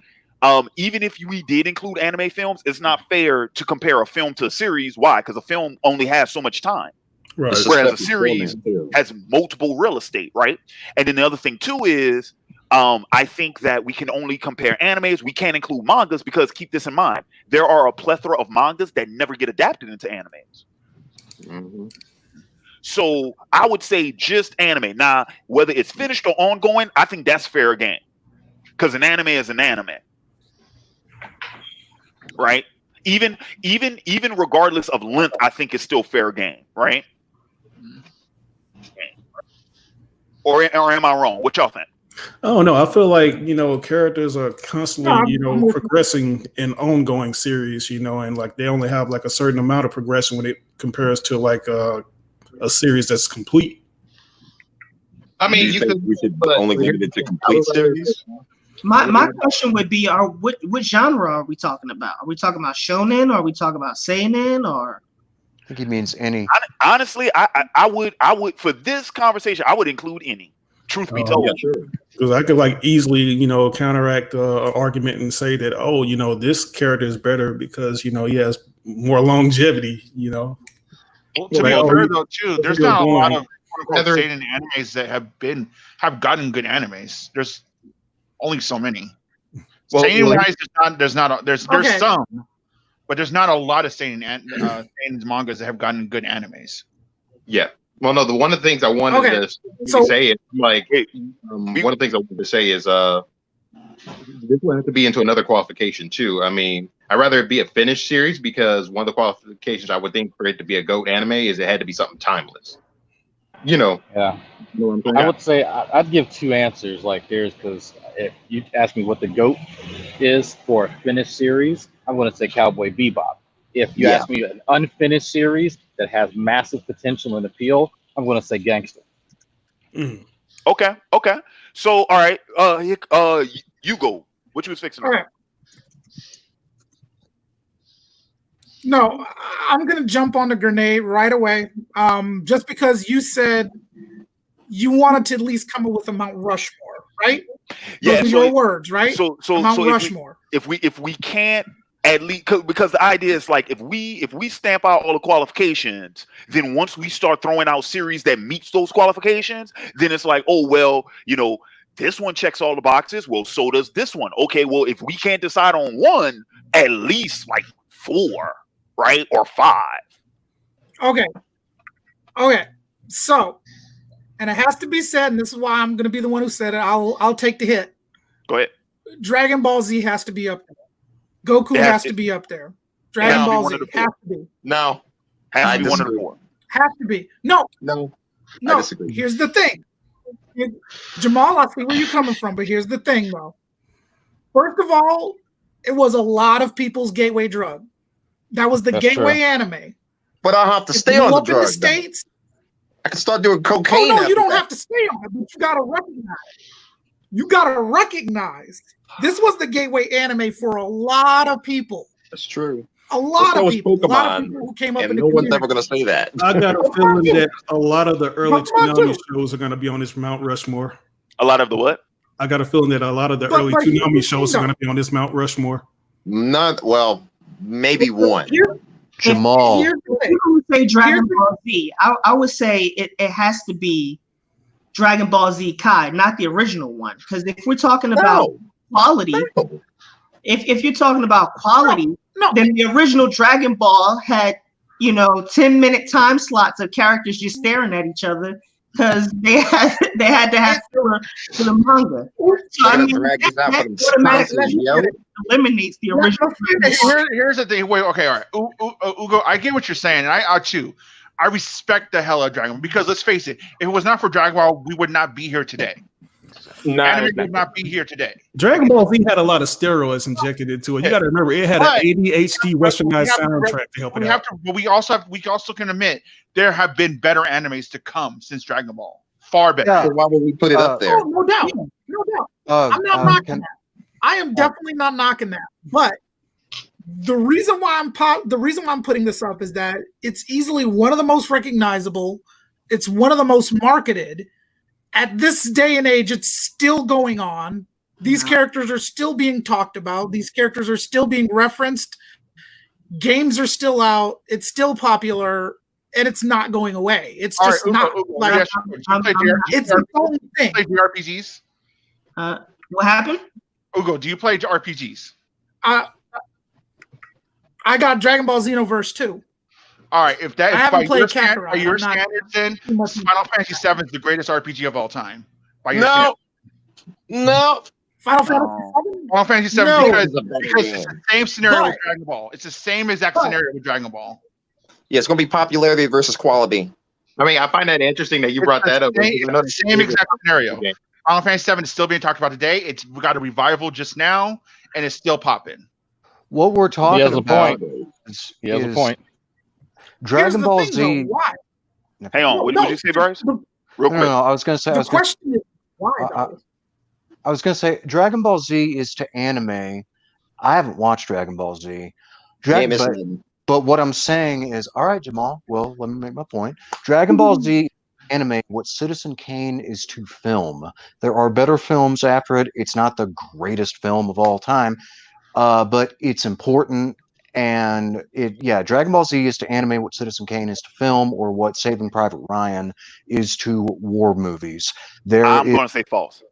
Even if we did include anime films, it's not fair to compare a film to a series. Why? Because a film only has so much time. Right. Whereas a series has multiple real estate, right? And then the other thing too is I think that we can only compare animes. We can't include mangas because keep this in mind. There are a plethora of mangas that never get adapted into animes. Mm-hmm. So I would say just anime. Now, whether it's finished or ongoing, I think that's fair game. Because an anime is an anime. Right? Even regardless of length, I think it's still fair game, right? Or am I wrong? What y'all think? Oh no, I feel like characters are constantly progressing in ongoing series, and like they only have like a certain amount of progression when it compares to like a series that's complete. I mean, we should only limit it to complete series. My question would be: what genre are we talking about? Are we talking about shonen? Or are we talking about seinen? Or I think he means any. Honestly, I would for this conversation, I would include any. Truth be told, because I could like easily, counteract an argument and say that, this character is better because he has more longevity. Well, to be fair though, too, there's not a lot of seinen animes that have gotten good animes. There's only so many. Seinen wise, there's some, but there's not a lot of seinen mangas that have gotten good animes. Yeah. Well, no. One of the things I wanted to say is one of the things I wanted to say is this will have to be into another qualification too. I mean, I'd rather it be a finished series because one of the qualifications I would think for it to be a GOAT anime is it had to be something timeless. Yeah. I would say I'd give two answers like yours because if you ask me what the GOAT is for a finished series, I'm going to say Cowboy Bebop. If you ask me an unfinished series that has massive potential and appeal, I'm going to say Gangster. Okay. So, all right. You go. What you was fixing? All right. No, I'm going to jump on the grenade right away. Just because you said you wanted to at least come up with a Mount Rushmore, right? Yeah, those are your words, right? So Mount Rushmore. If we can't at least because the idea is like if we stamp out all the qualifications, then once we start throwing out series that meets those qualifications, then it's like, oh well, this one checks all the boxes. Well, so does this one. Okay, well, if we can't decide on one, at least like 4, right, or 5. Okay. So, and it has to be said, and this is why I'm going to be the one who said it. I'll take the hit. Go ahead. Dragon Ball Z has to be up there. Goku has to be up there. Dragon Ball Z has to be. No. Has to be one of the four. Has to be. No. I disagree. Here's the thing. Jamal, I see where you're coming from, but here's the thing, though. First of all, it was a lot of people's gateway drug. That was the gateway anime. But I have to stay on the drug. In the States, I can start doing cocaine. Oh, no, you don't have to stay on it, but you got to recognize it. You got to recognize this was the gateway anime for a lot of people. That's true. A lot of people who came up in the no one's ever going to say that. I got a feeling that a lot of the early Toonami shows are going to be on this Mount Rushmore. A lot of the what? I got a feeling that a lot of the early Toonami shows are going to be on this Mount Rushmore. Maybe one. Jamal. If you would say Dragon Ball Z, I would say it has to be Dragon Ball Z Kai, not the original one. Because if we're talking about quality, if you're talking about quality, then the original Dragon Ball had 10-minute time slots of characters just staring at each other because they had to have filler for the manga. So I mean, that automatically eliminates the original. Here's the thing. Wait, okay, all right. Ugo, I get what you're saying, and I too. I respect the hell out of Dragon Ball because let's face it, if it was not for Dragon Ball, we would not be here today. Anime would not be here today. Dragon Ball Z had a lot of steroids injected into it. You got to remember, it had an ADHD westernized soundtrack to help it out. But we also can admit there have been better animes to come since Dragon Ball. Far better. Yeah. So why would we put it up there? Oh, no doubt. I'm not knocking that. I am definitely not knocking that. But the reason why I'm putting this up is that it's easily one of the most recognizable. It's one of the most marketed. At this day and age, it's still going on. These characters are still being talked about. These characters are still being referenced. Games are still out. It's still popular, and it's not going away. It's just not. It's the only thing. Do you play RPGs? What happened? Ugo, do you play RPGs? I got Dragon Ball Xenoverse 2. All right, if that is by your standards, then Final Fantasy VII is the greatest RPG of all time. No. Final Fantasy VII because it's the same scenario with Dragon Ball. It's the same exact scenario with Dragon Ball. Yeah, it's going to be popularity versus quality. I mean, I find that interesting that you brought that up. It's the same exact scenario. Okay. Final Fantasy VII is still being talked about today. We got a revival just now, and it's still popping. What we're talking about he has a point. Dragon Ball Z. Why? Hang on. What did you say, Bryce? Real quick. No, I was going to say. The question is why. I was going to say Dragon Ball Z is to anime. I haven't watched Dragon Ball Z. But what I'm saying is, all right, Jamal. Well, let me make my point. Dragon Ball Z anime. What Citizen Kane is to film. There are better films after it. It's not the greatest film of all time, but it's important. And Dragon Ball Z is to anime what Citizen Kane is to film, or what Saving Private Ryan is to war movies. I'm going to say false.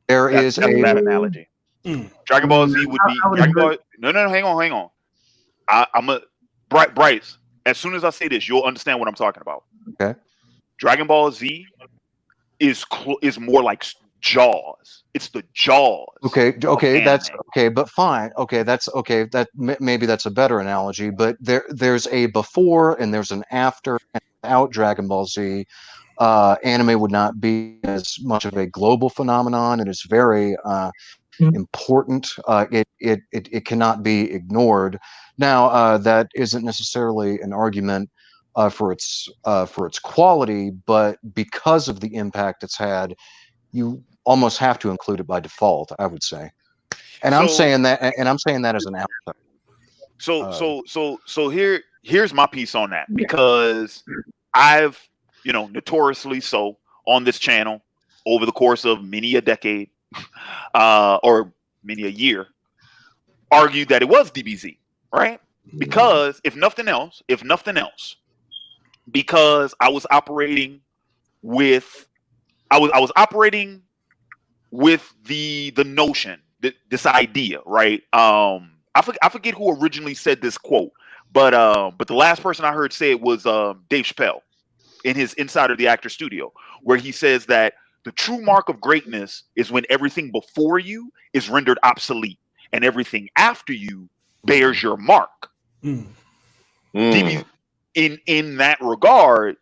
That's a bad analogy. Dragon Ball Z would be No, hang on. I'm a Bryce. As soon as I say this, you'll understand what I'm talking about. Okay. Dragon Ball Z is more like Jaws. It's the Jaws. Okay, that's okay, but fine. Okay, that's okay. That maybe that's a better analogy. But there's a before and there's an after. And without Dragon Ball Z, anime would not be as much of a global phenomenon. It is very important. It cannot be ignored. Now, that isn't necessarily an argument for its quality, but because of the impact it's had, you almost have to include it by default, I would say. And I'm saying that as an outsider. So here's my piece on that, because I've, notoriously so on this channel over the course of many a decade, or many a year, argued that it was DBZ, right? Because if nothing else, because I was operating with the notion, this idea, right? I forget who originally said this quote, But the last person I heard say it was Dave Chappelle in his Inside of the Actor Studio, where he says that the true mark of greatness is when everything before you is rendered obsolete and everything after you bears your mark. DBZ, in that regard,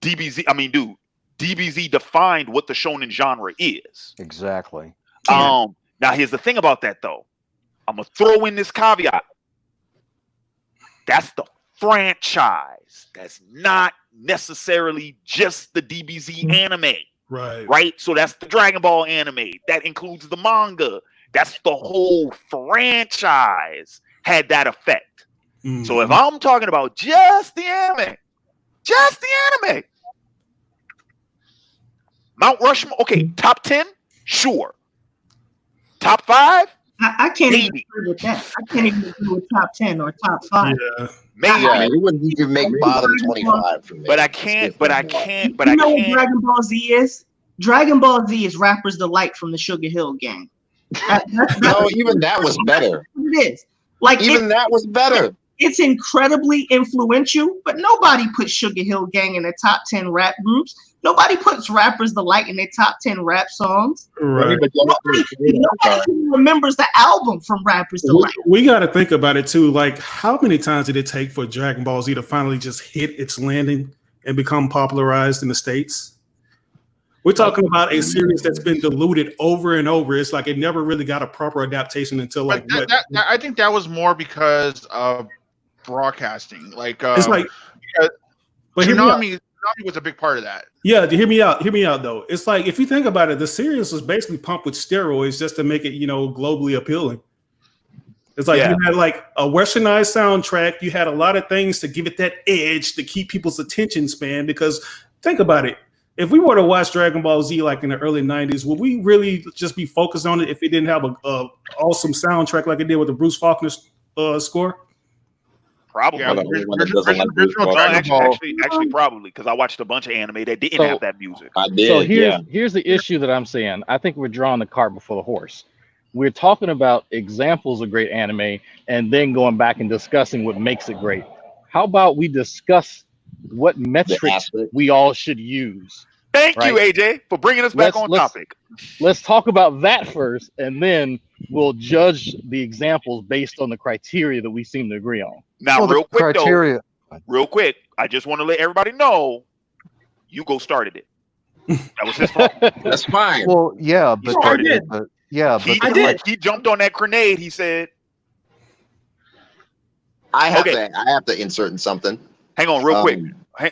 DBZ defined what the shonen genre is. Exactly. Now here's the thing about that though. I'm gonna throw in this caveat. That's the franchise. That's not necessarily just the DBZ anime. Right. So that's the Dragon Ball anime. That includes the manga. That's the whole franchise had that effect. So if I'm talking about just the anime, Mount Rushmore, okay, top 10, sure. Top 5, I can't even agree with that. I can't even agree with top 10 or top 5. Maybe. Yeah, it wouldn't even make bottom 25 for me. But I can't. You know what Dragon Ball Z is? Dragon Ball Z is Rapper's Delight from the Sugar Hill Gang. No, even that was better. It is. Like even that was better. It's incredibly influential, but nobody puts Sugar Hill Gang in the top 10 rap groups. Nobody puts Rapper's Delight in their top 10 rap songs. Right. Nobody remembers the album from Rapper's Delight. We got to think about it too. Like, how many times did it take for Dragon Ball Z to finally just hit its landing and become popularized in the States? We're talking about a series that's been diluted over and over. It's like it never really got a proper adaptation until like. I think that was more because of broadcasting. Like, it's like, but Tsunami was a big part of that. Yeah, hear me out though. It's like, if you think about it, the series was basically pumped with steroids just to make it, globally appealing. It's like you had like a westernized soundtrack. You had a lot of things to give it that edge to keep people's attention span. Because think about it. If we were to watch Dragon Ball Z like in the early 90s, would we really just be focused on it if it didn't have a awesome soundtrack like it did with the Bruce Faulkner score? Probably. Yeah, actually, probably, because I watched a bunch of anime that didn't have that music. I did. So here's the issue that I'm saying. I think we're drawing the cart before the horse. We're talking about examples of great anime and then going back and discussing what makes it great. How about we discuss what metrics we all should use? Thank you, AJ, for bringing us back on topic. Let's talk about that first, and then we'll judge the examples based on the criteria that we seem to agree on. Now, real quick, I just want to let everybody know, Hugo started it. That was his fault. That's fine. Well, yeah, but I did. He jumped on that grenade. He said, "I have to insert in something." Hang on, real quick.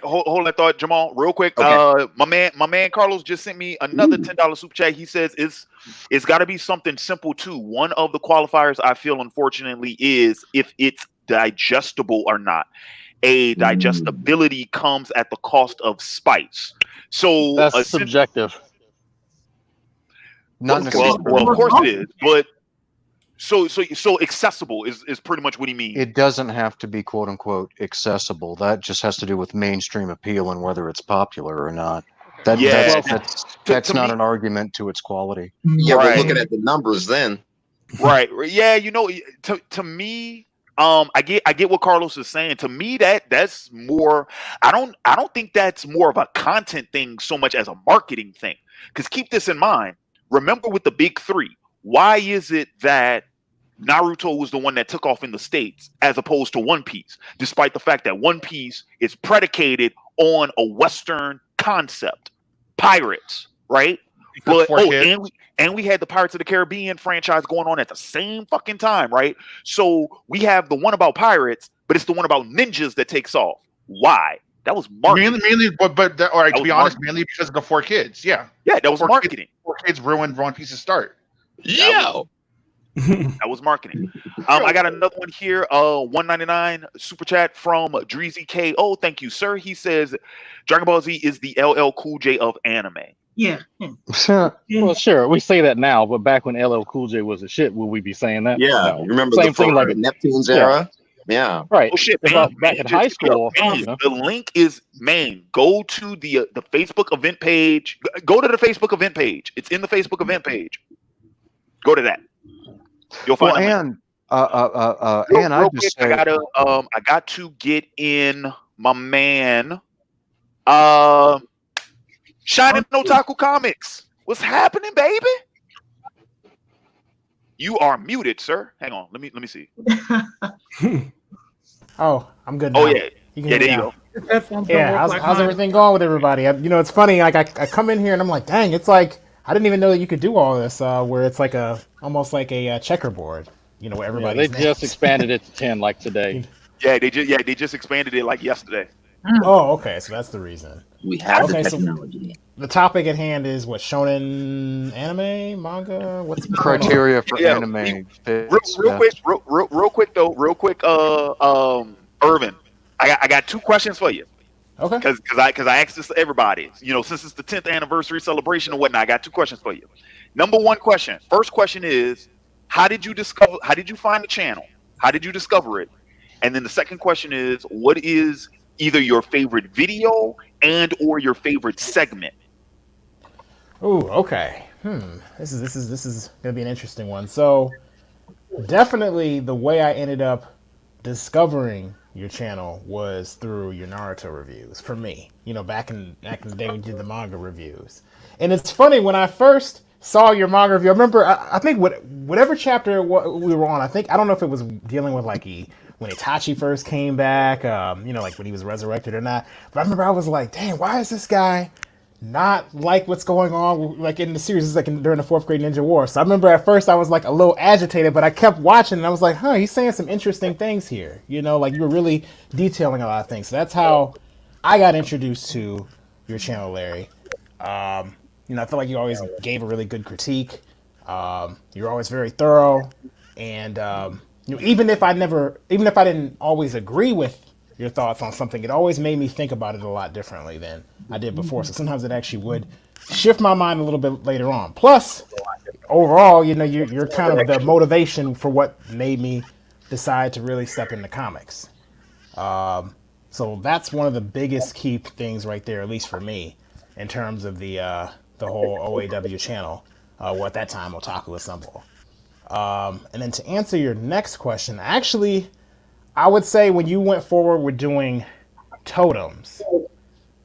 Hold that thought, Jamal. Real quick. Okay. My man Carlos just sent me another $10 super chat. He says it's got to be something simple too. One of the qualifiers I feel, unfortunately, is if it's digestible or not. A digestibility comes at the cost of spice. So that's subjective. Not necessarily. Well, of course it is, but. So accessible is pretty much what he means. It doesn't have to be quote unquote accessible. That just has to do with mainstream appeal and whether it's popular or not. That's not an argument to its quality. Yeah, we're looking at the numbers then. Right. Yeah, to me, I get what Carlos is saying. To me, that's more. I don't think that's more of a content thing so much as a marketing thing. Because keep this in mind. Remember with the big three, why is it that Naruto was the one that took off in the States as opposed to One Piece, despite the fact that One Piece is predicated on a Western concept, pirates, right? But and we had the Pirates of the Caribbean franchise going on at the same fucking time, right? So we have the one about pirates, but it's the one about ninjas that takes off. Why? That was marketing. Mainly, but all right, to be honest, mainly because of the 4 kids. Yeah, that was marketing. 4 kids ruined One Piece's start. That was marketing. I got another one here. $1.99 super chat from Dreezy KO. Thank you, sir. He says Dragon Ball Z is the LL Cool J of anime. Yeah. Well, sure. We say that now, but back when LL Cool J was a shit, would we be saying that? Yeah. No. Remember same thing like Neptune's era? Yeah. Right. Oh shit, man. Back in high school. The link is go to the Facebook event page. Go to the Facebook event page. It's in the Facebook event page. Go to that. You'll find and And I just say, I got to get in my man, Shining Otaku Comics. What's happening, baby? You are muted, sir. Hang on. Let me see. Oh, I'm good now. Oh yeah. You can there you go. Yeah, how's everything going with everybody? It's funny. Like I come in here and I'm like, dang, it's like I didn't even know that you could do all this. Where it's like almost like a checkerboard. Where everybody's they just expanded it to 10 like today. Yeah, they just expanded it like yesterday. Oh, okay. So that's the reason. We have the technology. So the topic at hand is what, shonen anime, manga? What's the criteria for anime? Real quick, Irvin, I got two questions for you. Okay. Because I asked this to everybody. Since it's the 10th anniversary celebration and whatnot, I got two questions for you. Number one question. First question is, how did you find the channel? How did you discover it? And then the second question is, what is either your favorite video and or your favorite segment? Oh, okay. This is gonna be an interesting one. So definitely the way I ended up discovering your channel was through your Naruto reviews. For me, back in the day we did the manga reviews, and it's funny when I first saw your manga review. I remember I think whatever chapter we were on. I don't know if it was dealing with like when Itachi first came back, like when he was resurrected or not. But I remember I was like, dang, why is this guy not like what's going on like in the series? It's like during the 4th grade ninja war. So I remember at first I was like a little agitated, but I kept watching and I was like, he's saying some interesting things here. Like you were really detailing a lot of things. So that's how I got introduced to your channel, Larry. I feel like you always gave a really good critique. You're always very thorough, and even if I didn't always agree with your thoughts on something, it always made me think about it a lot differently than I did before. So sometimes it actually would shift my mind a little bit later on. Plus, overall, you're kind of the motivation for what made me decide to really step into comics. So that's one of the biggest key things right there, at least for me, in terms of the whole OAW channel. At that time, Otaku Assemble. And then to answer your next question, actually, I would say when you went forward with doing totems,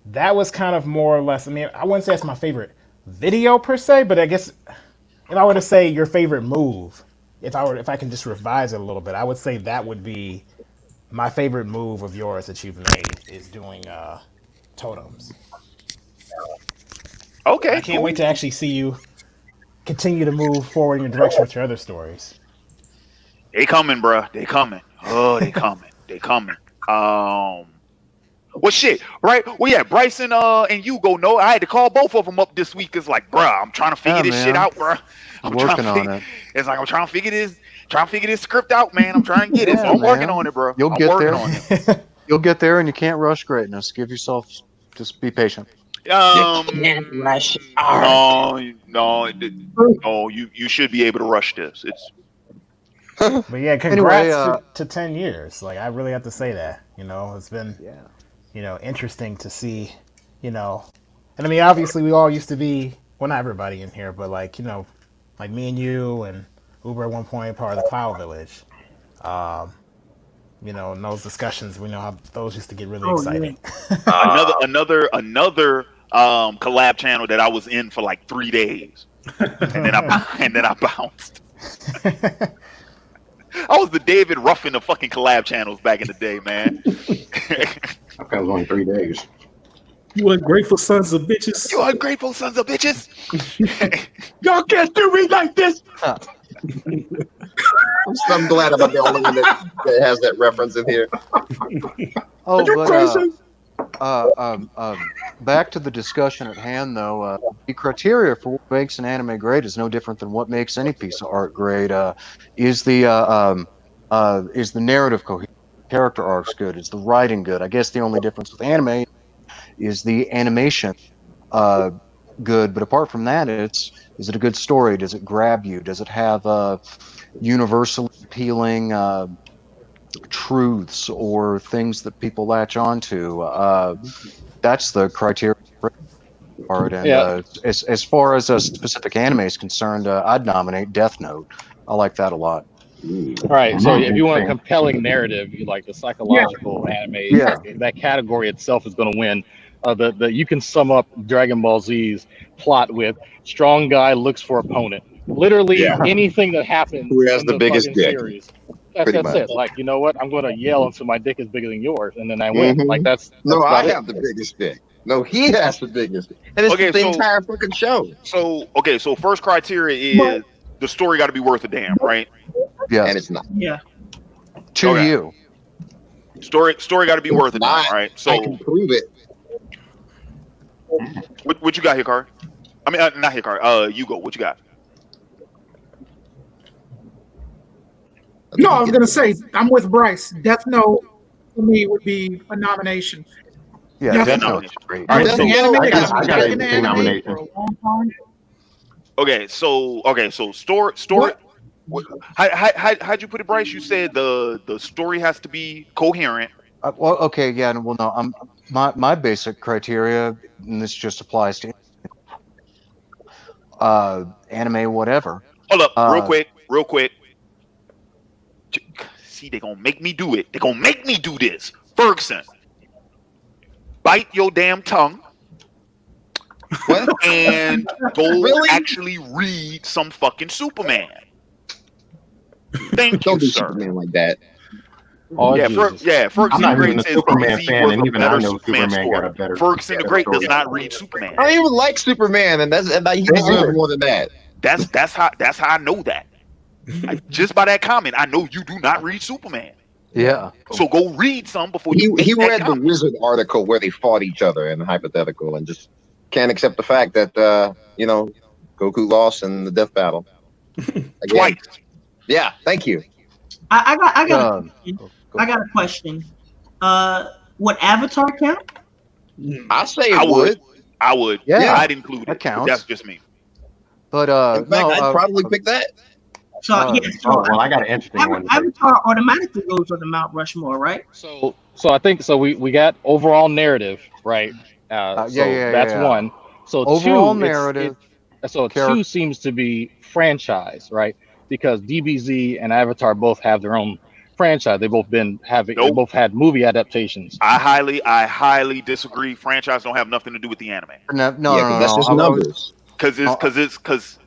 that was kind of more or less, I wouldn't say it's my favorite video per se, but I guess if I were to say your favorite move, if I can just revise it a little bit, I would say that would be my favorite move of yours that you've made is doing totems. Okay. I can't wait to actually see you continue to move forward in your direction with your other stories. They coming, bruh. They coming. Oh, they coming. They coming. Well, shit, right? Well, yeah, Bryson and Hugo. No, I had to call both of them up this week. It's like, bruh, I'm trying to figure this shit out, bruh. I'm working on it. It's like I'm trying to figure this script out, man. I'm trying to get it. So I'm working on it, bro. You'll get there. You'll get there, and you can't rush greatness. Give yourself, just be patient. No, you should be able to rush this. It's. But yeah, congrats to 10 years. Like, I really have to say that. It's been, interesting to see, and obviously we all used to be, well, not everybody in here, but like me and you and Uber at one point, part of the Cloud Village. In those discussions, we know how those used to get really exciting. Yeah. another collab channel that I was in for like 3 days, and then I bounced. I was the David Ruffin of fucking collab channels back in the day, man. I was on 3 days. You ungrateful sons of bitches. You ungrateful sons of bitches. Y'all can't do me like this. I'm glad I'm the only one that has that reference in here. Oh, are you crazy? Back to the discussion at hand, though. The criteria for what makes an anime great is no different than what makes any piece of art great. Is the narrative coherent? Character arcs good? Is the writing good? I guess the only difference with anime is the animation good. But apart from that, is it a good story? Does it grab you? Does it have universally appealing truths or things that people latch onto? That's the criteria for art. And as far as a specific anime is concerned, I'd nominate Death Note. I like that a lot. All right, so if you want a compelling narrative, you like the psychological anime, that category itself is going to win. You can sum up Dragon Ball Z's plot with strong guy looks for opponent. Literally anything that happens Who has in the biggest dick? series. That's it. Like, you know what? I'm going to yell until my dick is bigger than yours, and then I win. Like that's no, I about have the biggest dick. No, he has the biggest dick. And it's the entire fucking show. So first criteria is the story got to be worth a damn, right? Yes. And it's not. Yeah. To you. Story got to be worth a damn, right? So I can prove it. What you got, Hikari? I mean, not Hikari. You go. What you got? No, I was gonna say I'm with Bryce. Death Note for me would be a nomination. Yeah, Death Note's great. All right, I got a nomination. Okay, so story. How'd you put it, Bryce? You said the story has to be coherent. Well, okay, yeah, well, no, my basic criteria, and this just applies to anime, whatever. Hold up, real quick. See, they gonna make me do it. They gonna make me do this. Ferguson, bite your damn tongue. And go actually read some fucking Superman. Thank you, sir. Superman like that. Ferguson I'm not the even Great a says Superman DCU fan, was and a even I better know Superman Superman got a story. better. Ferguson the Great does not read Superman. I don't even like Superman, and he deserves more than that. That's how I know that. Just by that comment, I know you do not read Superman. Yeah. So go read some before he read the comment. Wizard article where they fought each other in hypothetical, and just can't accept the fact that Goku lost in the death battle. Twice. Yeah. Thank you. I got a question. Would Avatar count? I say it would. I would. Yeah, I'd include it. That counts. That's just me. But in fact, I'd probably pick that. So I got an interesting one. Avatar automatically goes on the Mount Rushmore, right? So I think so. We got overall narrative, right? That's one. So overall two, narrative. Two seems to be franchise, right? Because DBZ and Avatar both have their own franchise. They both they both had movie adaptations. I highly disagree. Franchise don't have nothing to do with the anime. No, that's just numbers. Because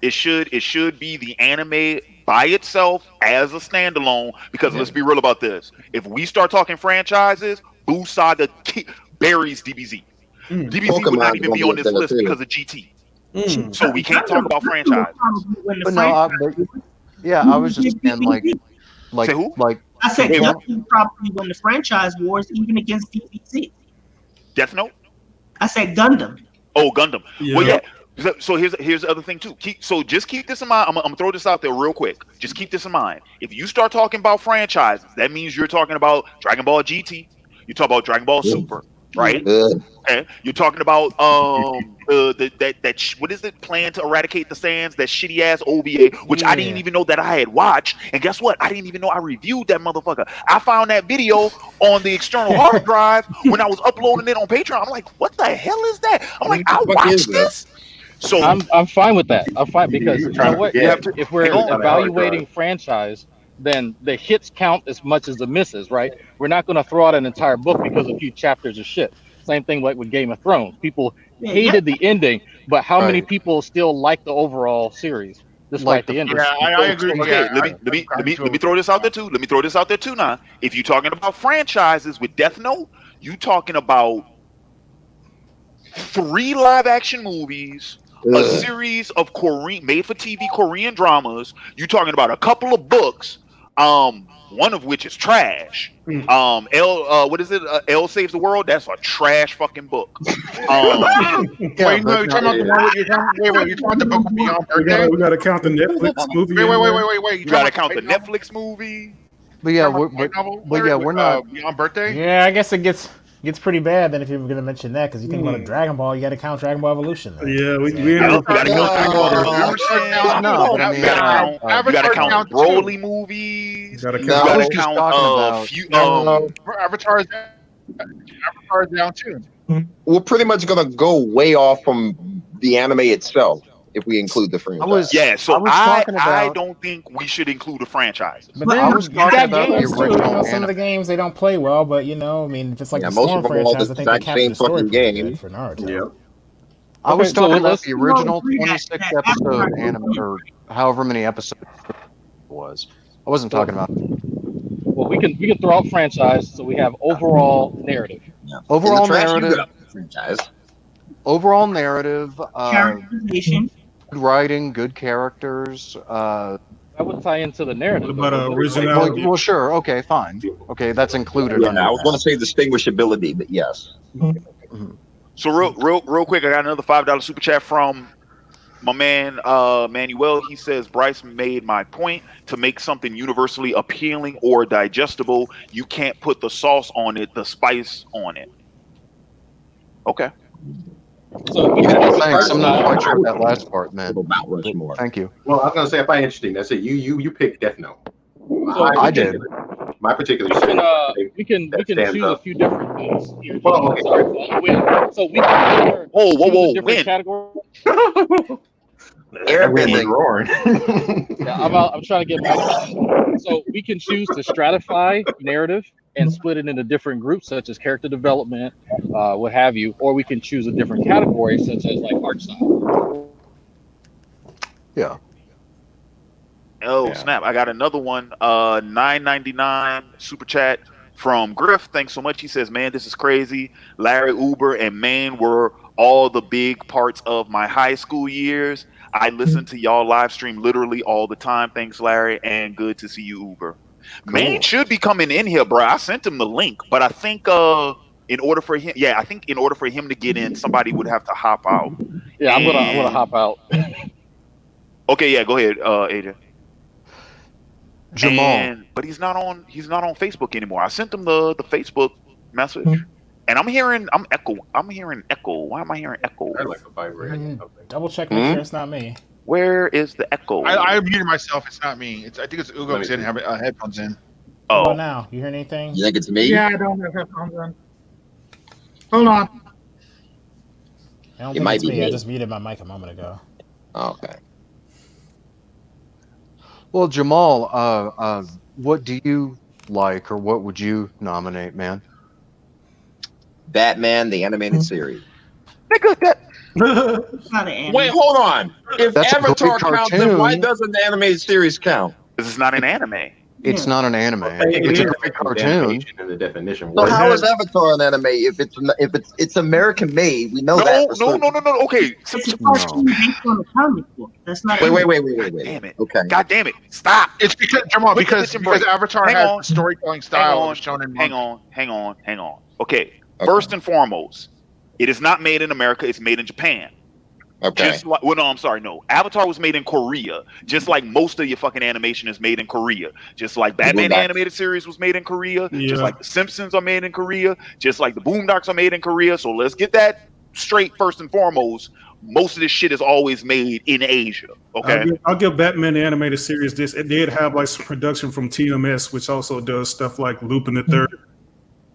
it should be the anime by itself as a standalone. Because let's be real about this. If we start talking franchises, Boo Saga buries DBZ. DBZ would not even be on this list because of GT. So we can't talk about franchise. But no, I was just saying Say who? I said Gundam probably win the franchise wars even against DBZ. Death Note? I said Gundam. Oh, Gundam. Yeah. Well, yeah. So here's the other thing too. Just keep this in mind. I'm gonna throw this out there real quick. Just keep this in mind. If you start talking about franchises, that means you're talking about Dragon Ball GT. You talk about Dragon Ball Super, right? Okay. You're talking about what is it? Plan to Eradicate the Sands, that shitty ass OVA, which I didn't even know that I had watched. And guess what? I didn't even know I reviewed that motherfucker. I found that video on the external hard drive when I was uploading it on Patreon. I'm like, what the hell is that? I'm like, I watched this. So I'm fine with that. I'm fine because you know what? If we're evaluating franchise, then the hits count as much as the misses, right? We're not going to throw out an entire book because a few chapters of shit. Same thing like with Game of Thrones. People hated the ending, but how many people still like the overall series despite the ending? Yeah, I agree. Okay, let me throw this out there too. Let me throw this out there too now. If you're talking about franchises with Death Note, you talking about 3 live action movies, a series of made for TV Korean dramas. You talking about a couple of books, one of which is trash. What is it? L Saves the World. That's a trash fucking book. You're talking about the book Beyond Birthday? We gotta count the Netflix movie. Wait. You gotta count the Netflix movie. But yeah, we're not Beyond Birthday. Yeah, I guess it gets pretty bad then if you're going to mention that, because you think about a Dragon Ball, you got to count Dragon Ball Evolution. Then. Yeah, we You got to count Broly movies. You got to count Avatar's down too. We're pretty much gonna go way off from the anime itself. if we include the franchise. I don't think we should include the franchises. But then you got games too. You know, some of the games they don't play well, but you know, I mean, if it's like the Storm franchise, I think they capture the story pretty good for Naruto. Yeah. I was talking about the original 26 episode anime, or however many episodes it was. I wasn't talking about. Well, we can throw out franchise, so we have overall narrative. Yeah. Overall narrative. Franchise. Overall narrative. Characterization. Good writing, good characters. That would tie into the narrative. What about originality? Well, sure. Okay, fine. Okay, that's included. Yeah, I was going to say distinguishability, but yes. Mm-hmm. So real quick, I got another $5 super chat from my man Manuel. He says Bryce made my point. To make something universally appealing or digestible, you can't put the sauce on it, the spice on it. Okay. So thanks. I'm not quite sure of that last part, man. About Rushmore. Thank you. Well, I was gonna say, I find it interesting. That's it. You picked Death Note. So I did. My particular. We can choose a few different things. Here. Well, okay. Sorry. So we can choose a different category. Airbending. roaring. Yeah, I'm trying to get back. So we can choose to stratify narrative and split it into different groups, such as character development, what have you, or we can choose a different category, such as like art style. Yeah. Oh snap! I got another one. $9.99 super chat from Griff. Thanks so much. He says, "Man, this is crazy. Larry, Uber, and Maine were all the big parts of my high school years. I listen to y'all live stream literally all the time. Thanks, Larry, and good to see you, Uber." Cool. Maine should be coming in here, bro. I sent him the link, but I think in order for him, to get in, somebody would have to hop out. Yeah, I'm gonna hop out. Okay, yeah, go ahead, AJ. Jamal. But he's not on Facebook anymore. I sent him the Facebook message, and I'm hearing echo. Why am I hearing echo? I like a vibrator. Double check, make sure it's not me. Where is the echo? I muted myself. It's not me. I think it's Ugo because didn't have headphones in. Oh, now you hear anything? You think it's me? Yeah, I don't have headphones in. Hold on. I don't think it's me. I just muted my mic a moment ago. Okay. Well, Jamal, what do you like, or what would you nominate, man? Batman, the animated series. Wait, hold on. If That's Avatar counts, then why doesn't the animated series count? This is not an anime. It's not an anime. It's a great cartoon. In the definition. So how is Avatar an anime if it's American made? We know that. No. Okay. It's a cartoon based on a comic book. That's not. Wait. Damn it. Okay. God damn it. Stop. It's because Jamal, because Avatar has storytelling style. Hang on. Okay. First and foremost, it is not made in America. It's made in Japan. Okay. Avatar was made in Korea, just like most of your fucking animation is made in Korea. Just like Batman animated series was made in Korea, just like The Simpsons are made in Korea, just like the Boondocks are made in Korea. So let's get that straight first and foremost. Most of this shit is always made in Asia. Okay. I'll give Batman the animated series this. It did have like some production from TMS, which also does stuff like Lupin the Third.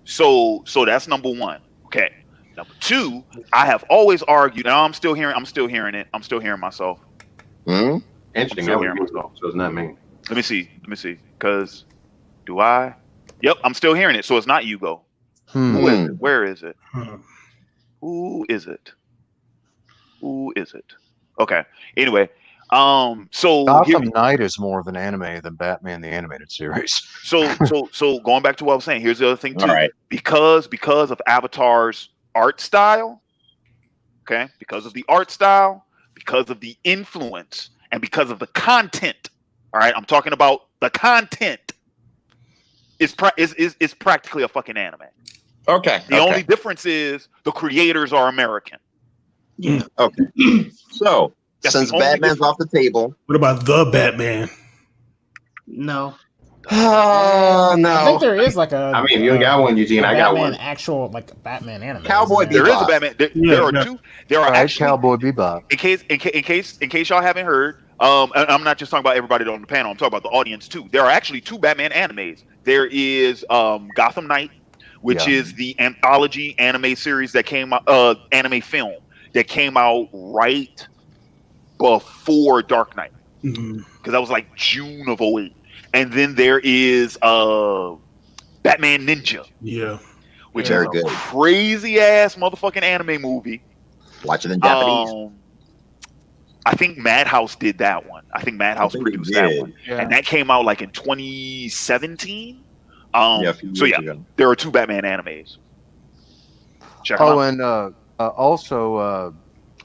So that's number one. Okay. Number two, I have always argued, and I'm still hearing it. I'm still hearing myself. Interesting. So it's not me. Let me see. Because do I? Yep, I'm still hearing it. So it's not Hugo. Who is it? Where is it? Who is it? Okay. Anyway, so Gotham Knight is more of an anime than Batman the animated series. So going back to what I was saying, here's the other thing too. All right. Because of Avatar's art style, okay, because of the art style, because of the influence, and because of the content. All right, I'm talking about the content. Is practically a fucking anime. Okay. The only difference is the creators are American. Yeah. Okay. So since Batman's off the table, what about the Batman? No. Oh no! I think there is like a. I mean, you got one, Eugene. I got one. Actual like Batman anime. Cowboy Bebop. There is a Batman. There are two. There are actually Cowboy Bebop. In case y'all haven't heard, and I'm not just talking about everybody on the panel. I'm talking about the audience too. There are actually two Batman animes. There is Gotham Knight, which is the anthology anime series that came out, anime film that came out right before Dark Knight, because that was like June of 08. And then there is Batman Ninja. Yeah. Which Very is a good. crazy ass motherfucking anime movie. Watch it in Japanese. I think Madhouse did that one. I think Madhouse produced that one. Yeah. And that came out like in 2017. So yeah, there are 2 Batman animes. Check them out. And also,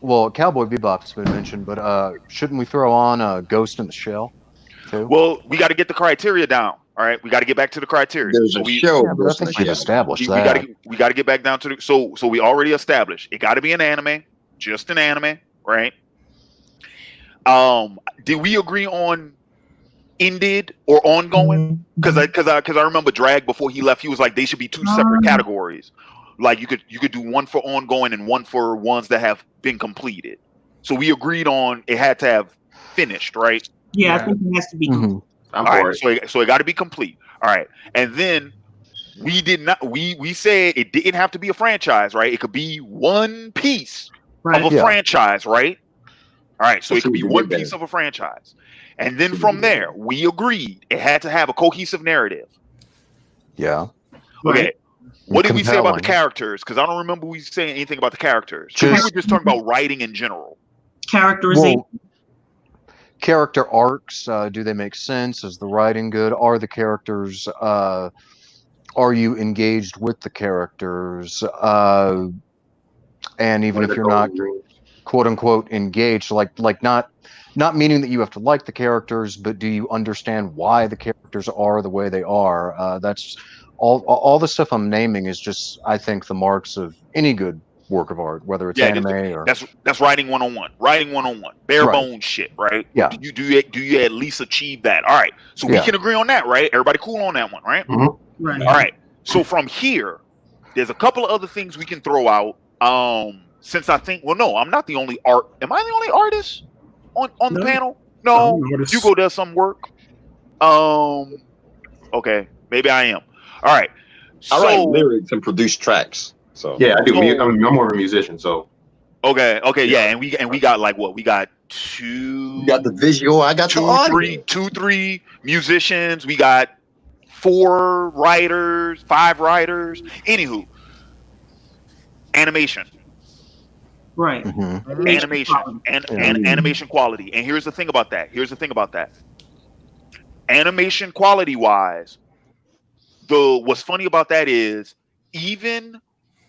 well, Cowboy Bebop's been mentioned, but shouldn't we throw on Ghost in the Shell too? Well, we got to get the criteria down. All right, we got to get back to the criteria. There's a show. Yeah, but I think we've established that. We got to get back down to the. So we already established it. Got to be an anime, just an anime, right? Did we agree on ended or ongoing? Because I remember Drag before he left, he was like they should be 2 separate categories. Like you could do one for ongoing and one for ones that have been completed. So we agreed on it had to have finished, right? Yeah, I think it has to be. I'm all for right, it. so it got to be complete. All right, and then we did not. We said it didn't have to be a franchise, right? It could be one piece of a franchise, right? All right, so it could be one piece of a franchise, and then from there we agreed it had to have a cohesive narrative. Yeah. Okay. What did we say about the Compelling. characters? Because I don't remember we saying anything about the characters. Just- We were just talking about writing in general. Characterization. Character arcs, do they make sense? Is the writing good? Are the characters, are you engaged with the characters? And even if you're not quote unquote engaged, like not meaning that you have to like the characters, but do you understand why the characters are the way they are? That's all the stuff I'm naming is just, I think, the marks of any good work of art, whether it's anime or that's writing 101. Writing 101. Bare bones shit, right? Yeah. Do you at least achieve that? All right. So we can agree on that, right? Everybody cool on that one, right? Right. All right. So from here, there's a couple of other things we can throw out. Since I think, well, no, I'm not the only am I the only artist on the panel? No, Hugo does some work. Okay, maybe I am. All right. I write lyrics and produce tracks. So yeah, I do. I'm more of a musician, so okay, yeah, and we got like what? We got 2. You got the visual. I got the audio. 3 musicians. We got 4 writers, 5 writers. Anywho, animation. Right. Animation and animation quality. And here's the thing about that. Animation quality wise, what's funny about that is even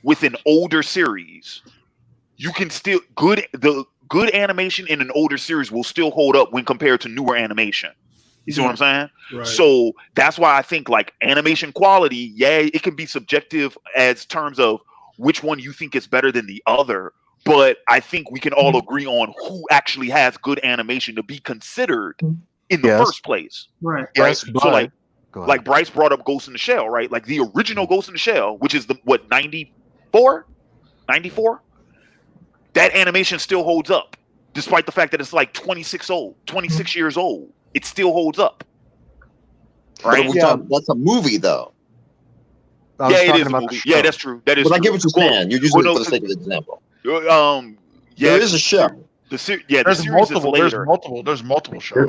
with an older series, you can still the good animation in an older series will still hold up when compared to newer animation. You see what I'm saying? Right. So that's why I think like animation quality, it can be subjective as terms of which one you think is better than the other. But I think we can all agree on who actually has good animation to be considered in the first place. Right. Yes, So like Bryce brought up Ghost in the Shell, right? Like the original Ghost in the Shell, which is 94? That animation still holds up, despite the fact that it's like 26 years old. It still holds up. Right? That's a movie, though. Yeah, it is a movie. Yeah, that's true. That is but true. I get what you're saying. You're using it for the sake of example. There is a show. There's multiple shows. There's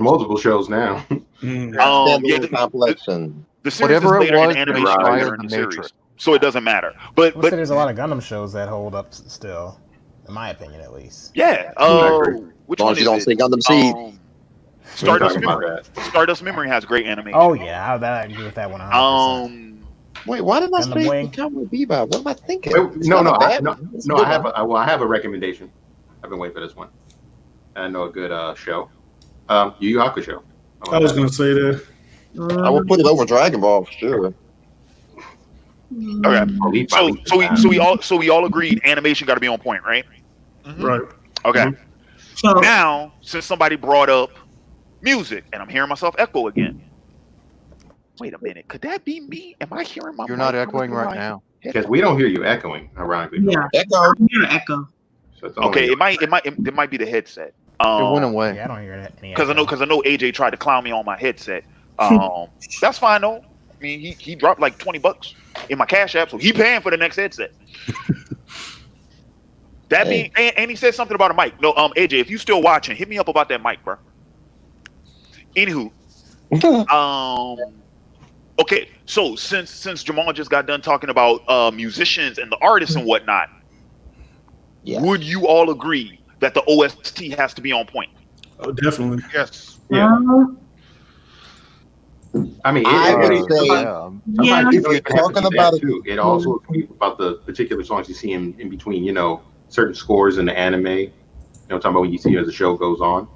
multiple shows now. Complex and the series is later in animation later in the series, so it doesn't matter. But there's a lot of Gundam shows that hold up still, in my opinion, at least. Yeah. Which as long one as you don't is say it? Gundam Seed. Stardust Memory has great animation. Oh yeah, I agree with that one. 100%. Wait, why did I Gundam say Wing? Cowboy Bebop? What am I thinking? I have a recommendation. I've been waiting for this one. I know a good show. Yu Yu Hakusho. I was going to say that. I will put it over Dragon Ball for sure. Okay. So we all agreed animation got to be on point, right? Right. Okay. Now, since somebody brought up music, and I'm hearing myself echo again. Wait a minute. Could that be me? Am I hearing my? You're not echoing right now. Because we don't hear you echoing, ironically. Yeah. Echo. Echo. So okay, it might be the headset. It went away. Yeah, I don't hear that. Because I know AJ tried to clown me on my headset. That's fine though. I mean, he dropped like $20 in my Cash App, so he paying for the next headset. That being, and he said something about a mic. No, AJ, if you still watching, hit me up about that mic, bro. Anywho, okay, so since Jamal just got done talking about musicians and the artists and whatnot, would you all agree that the OST has to be on point? Oh, definitely. Yes. Yeah. I mean, I would say, sometimes if you're talking about it, too, it also about the particular songs you see in between, you know, certain scores in the anime. You know, talking about when you see as the show goes on.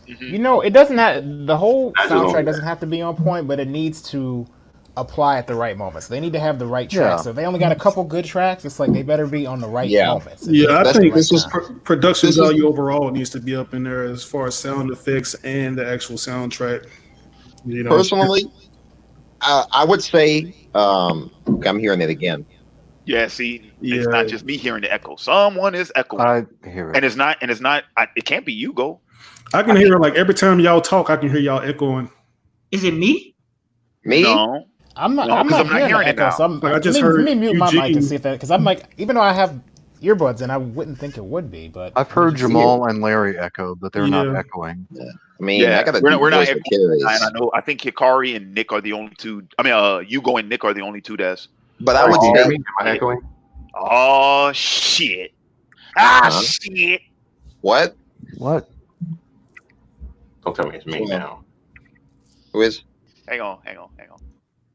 You know, it doesn't have the whole soundtrack doesn't have to be on point, but it needs to apply at the right moments. They need to have the right tracks. So if they only got a couple good tracks, it's like they better be on the right moments. Yeah, I think this is production value overall needs to be up in there as far as sound effects and the actual soundtrack. You know, personally, I would say, I'm hearing it again. Yeah, see, it's not just me hearing the echo. Someone is echoing. I hear it, and it's not. It can't be you, Go. I can hear like every time y'all talk, I can hear y'all echoing. Is it me? Me? No, I'm not hearing it now. So I just heard let me mute my Eugene. mic and see if that, because I'm like, even though I have earbuds and I wouldn't think it would be, but I've heard Jamal and Larry echo, but they're not echoing. Yeah. I mean, I got we're not echoing. I think Hikari and Nick are the only two. I mean, Hugo and Nick are the only two that's. But I would say, am I echoing? Oh shit! Shit! What? What? Don't tell me it's me now. Who is? Hang on.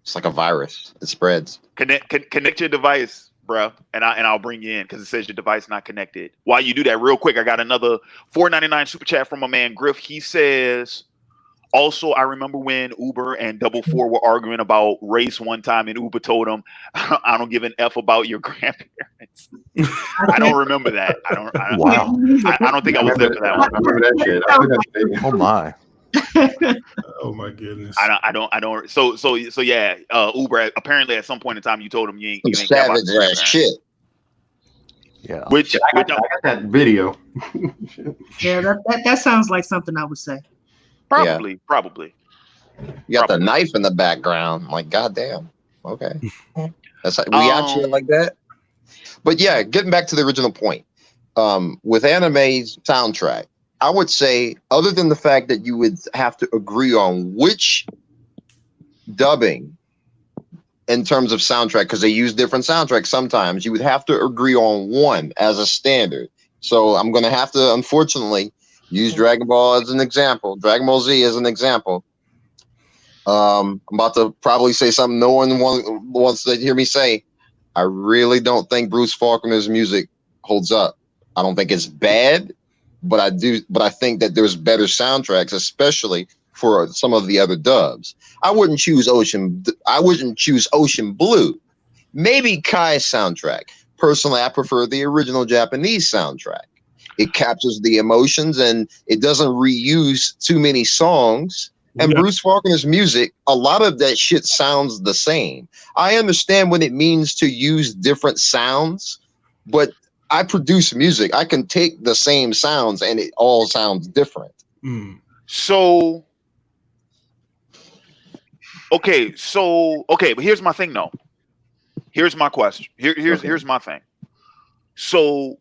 It's like a virus. It spreads. Connect your device, bro, and I'll bring you in because it says your device not connected. While you do that, real quick, I got another $4.99 super chat from my man Griff. He says, also, I remember when Uber and Double Four were arguing about race one time, and Uber told him, "I don't give an F about your grandparents." I don't remember that. I don't think I was there for that one. I remember that shit. Oh my. Oh my goodness. I don't. So yeah. Uber apparently at some point in time you told him you ain't savage ass shit. Yeah. Which I got that video. Yeah, that sounds like something I would say. Probably. You got the knife in the background. I'm like, goddamn. Okay. That's like reaction like that. But yeah, getting back to the original point. With anime's soundtrack, I would say, other than the fact that you would have to agree on which dubbing in terms of soundtrack, because they use different soundtracks sometimes, you would have to agree on one as a standard. So I'm going to have to, unfortunately, use Dragon Ball as an example, Dragon Ball Z as an example. I'm about to probably say something no one wants to hear me say. I really don't think Bruce Faulkner's music holds up. I don't think it's bad, but I think that there's better soundtracks, especially for some of the other dubs. I wouldn't choose Ocean Blue. Maybe Kai's soundtrack. Personally, I prefer the original Japanese soundtrack. It captures the emotions and it doesn't reuse too many songs. And Bruce Faulkner's music, a lot of that shit sounds the same. I understand what it means to use different sounds, but I produce music. I can take the same sounds and it all sounds different. So, okay, but here's my thing though. Here's my question. Here's my thing. So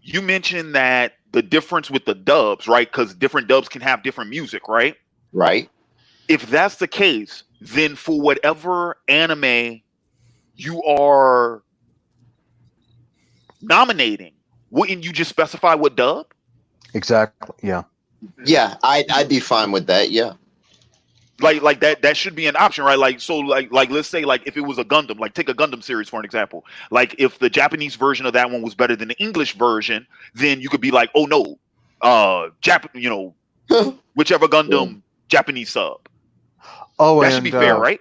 you mentioned that the difference with the dubs, right? Because different dubs can have different music, right? Right. If that's the case, then for whatever anime you are nominating, wouldn't you just specify what dub? Exactly. Yeah. Yeah, I'd be fine with that. Yeah. Like that should be an option, right? Like let's say like if it was a Gundam, like take a Gundam series for an example. Like if the Japanese version of that one was better than the English version, then you could be like, oh no, whichever Gundam Japanese sub. Oh, that should be fair, right?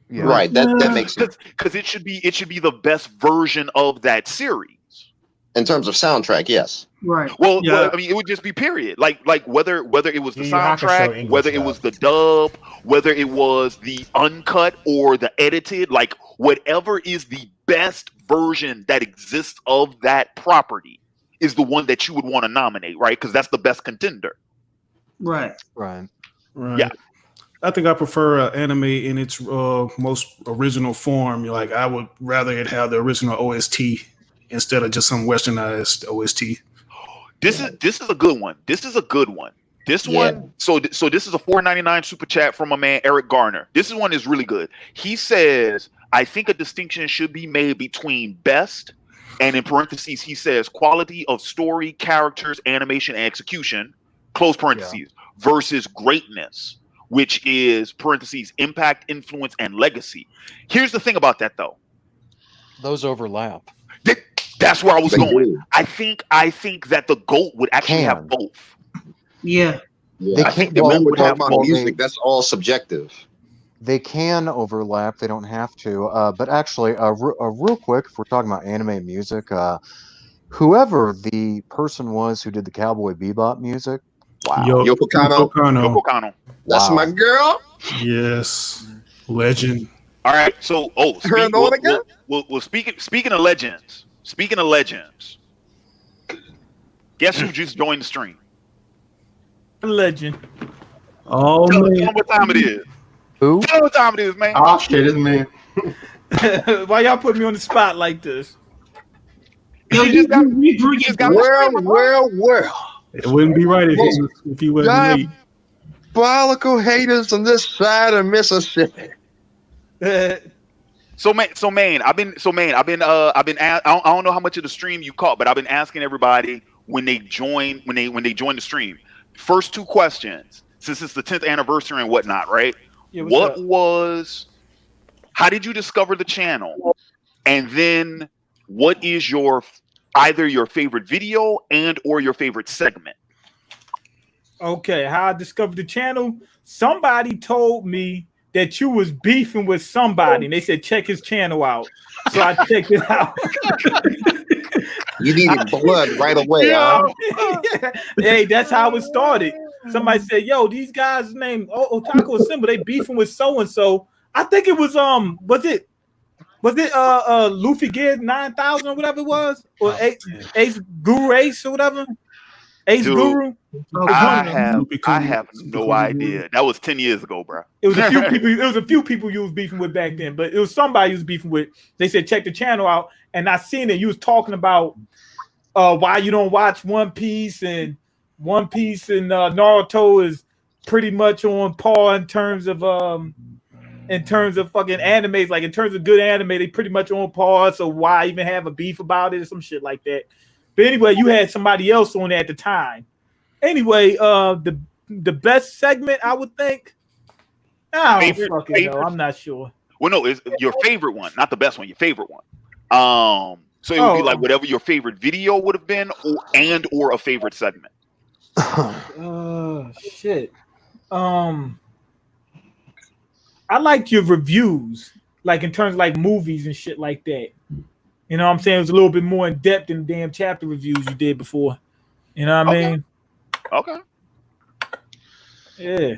Yeah. Right. That makes sense. Because it should be the best version of that series. In terms of soundtrack, yes. Right. Well, I mean, it would just be period. Like whether it was the soundtrack, whether it was the dub, whether it was the uncut or the edited, like whatever is the best version that exists of that property is the one that you would want to nominate, right? Because that's the best contender. Right. Yeah. I think I prefer anime in its most original form. Like I would rather it have the original OST. instead of just some westernized OST. This is a good one. This is a good one. This one, so this is a $4.99 super chat from my man Eric Garner. This one is really good. He says, I think a distinction should be made between best, and in parentheses, he says quality of story, characters, animation, and execution, close parentheses, versus greatness, which is parentheses, impact, influence, and legacy. Here's the thing about that though. Those overlap. That's where I was going. I think that the GOAT would actually have both. Yeah. They can't. When we're talking about music, that's all subjective. They can overlap. They don't have to. But actually, real quick, if we're talking about anime music, whoever the person was who did the Cowboy Bebop music, wow, Yoko Kanno. Yoko Kanno. That's my girl. Yes, legend. All right. So, speaking of legends. Speaking of legends, guess who just joined the stream? Legend. Oh, tell man. them what time it is. Who? Tell them what time it is, man. Oh shit, it's me. Why y'all put me on the spot like this? Yo, you just got well. It wouldn't be right if you wasn't late. Diabolical haters on this side of Mississippi. So man, I don't know how much of the stream you caught, but I've been asking everybody when they join the stream. First two questions, since it's the 10th anniversary and whatnot, right? Yeah, how did you discover the channel? And then what is either your favorite video and or your favorite segment? Okay, how I discovered the channel? Somebody told me that you was beefing with somebody, and they said check his channel out. So I checked it out. You needed blood right away. Yeah. Hey, that's how it started. Somebody said, "Yo, these guys named Otaku Assemble, they beefing with so and so." I think it was was it Luffy Gear 9000 or whatever it was, or Ace Guru Ace or whatever. Ace Guru. I have no idea. That was 10 years ago, bro. It was a few people. It was a few people you was beefing with back then, but it was somebody you was beefing with. They said check the channel out, and I seen it. You was talking about why you don't watch One Piece and Naruto is pretty much on par in terms of fucking animes. Like in terms of good anime, they pretty much on par. So why even have a beef about it or some shit like that? But anyway, you had somebody else on there at the time. Anyway, the best segment, I would think. I don't fucking know. I'm not sure. Well, no, it's your favorite one, not the best one. Your favorite one. So it would be like whatever your favorite video would have been, or a favorite segment. Shit. I like your reviews, like in terms of like movies and shit like that. You know what I'm saying? It was a little bit more in depth than the damn chapter reviews you did before. You know what I mean? Okay. Yeah.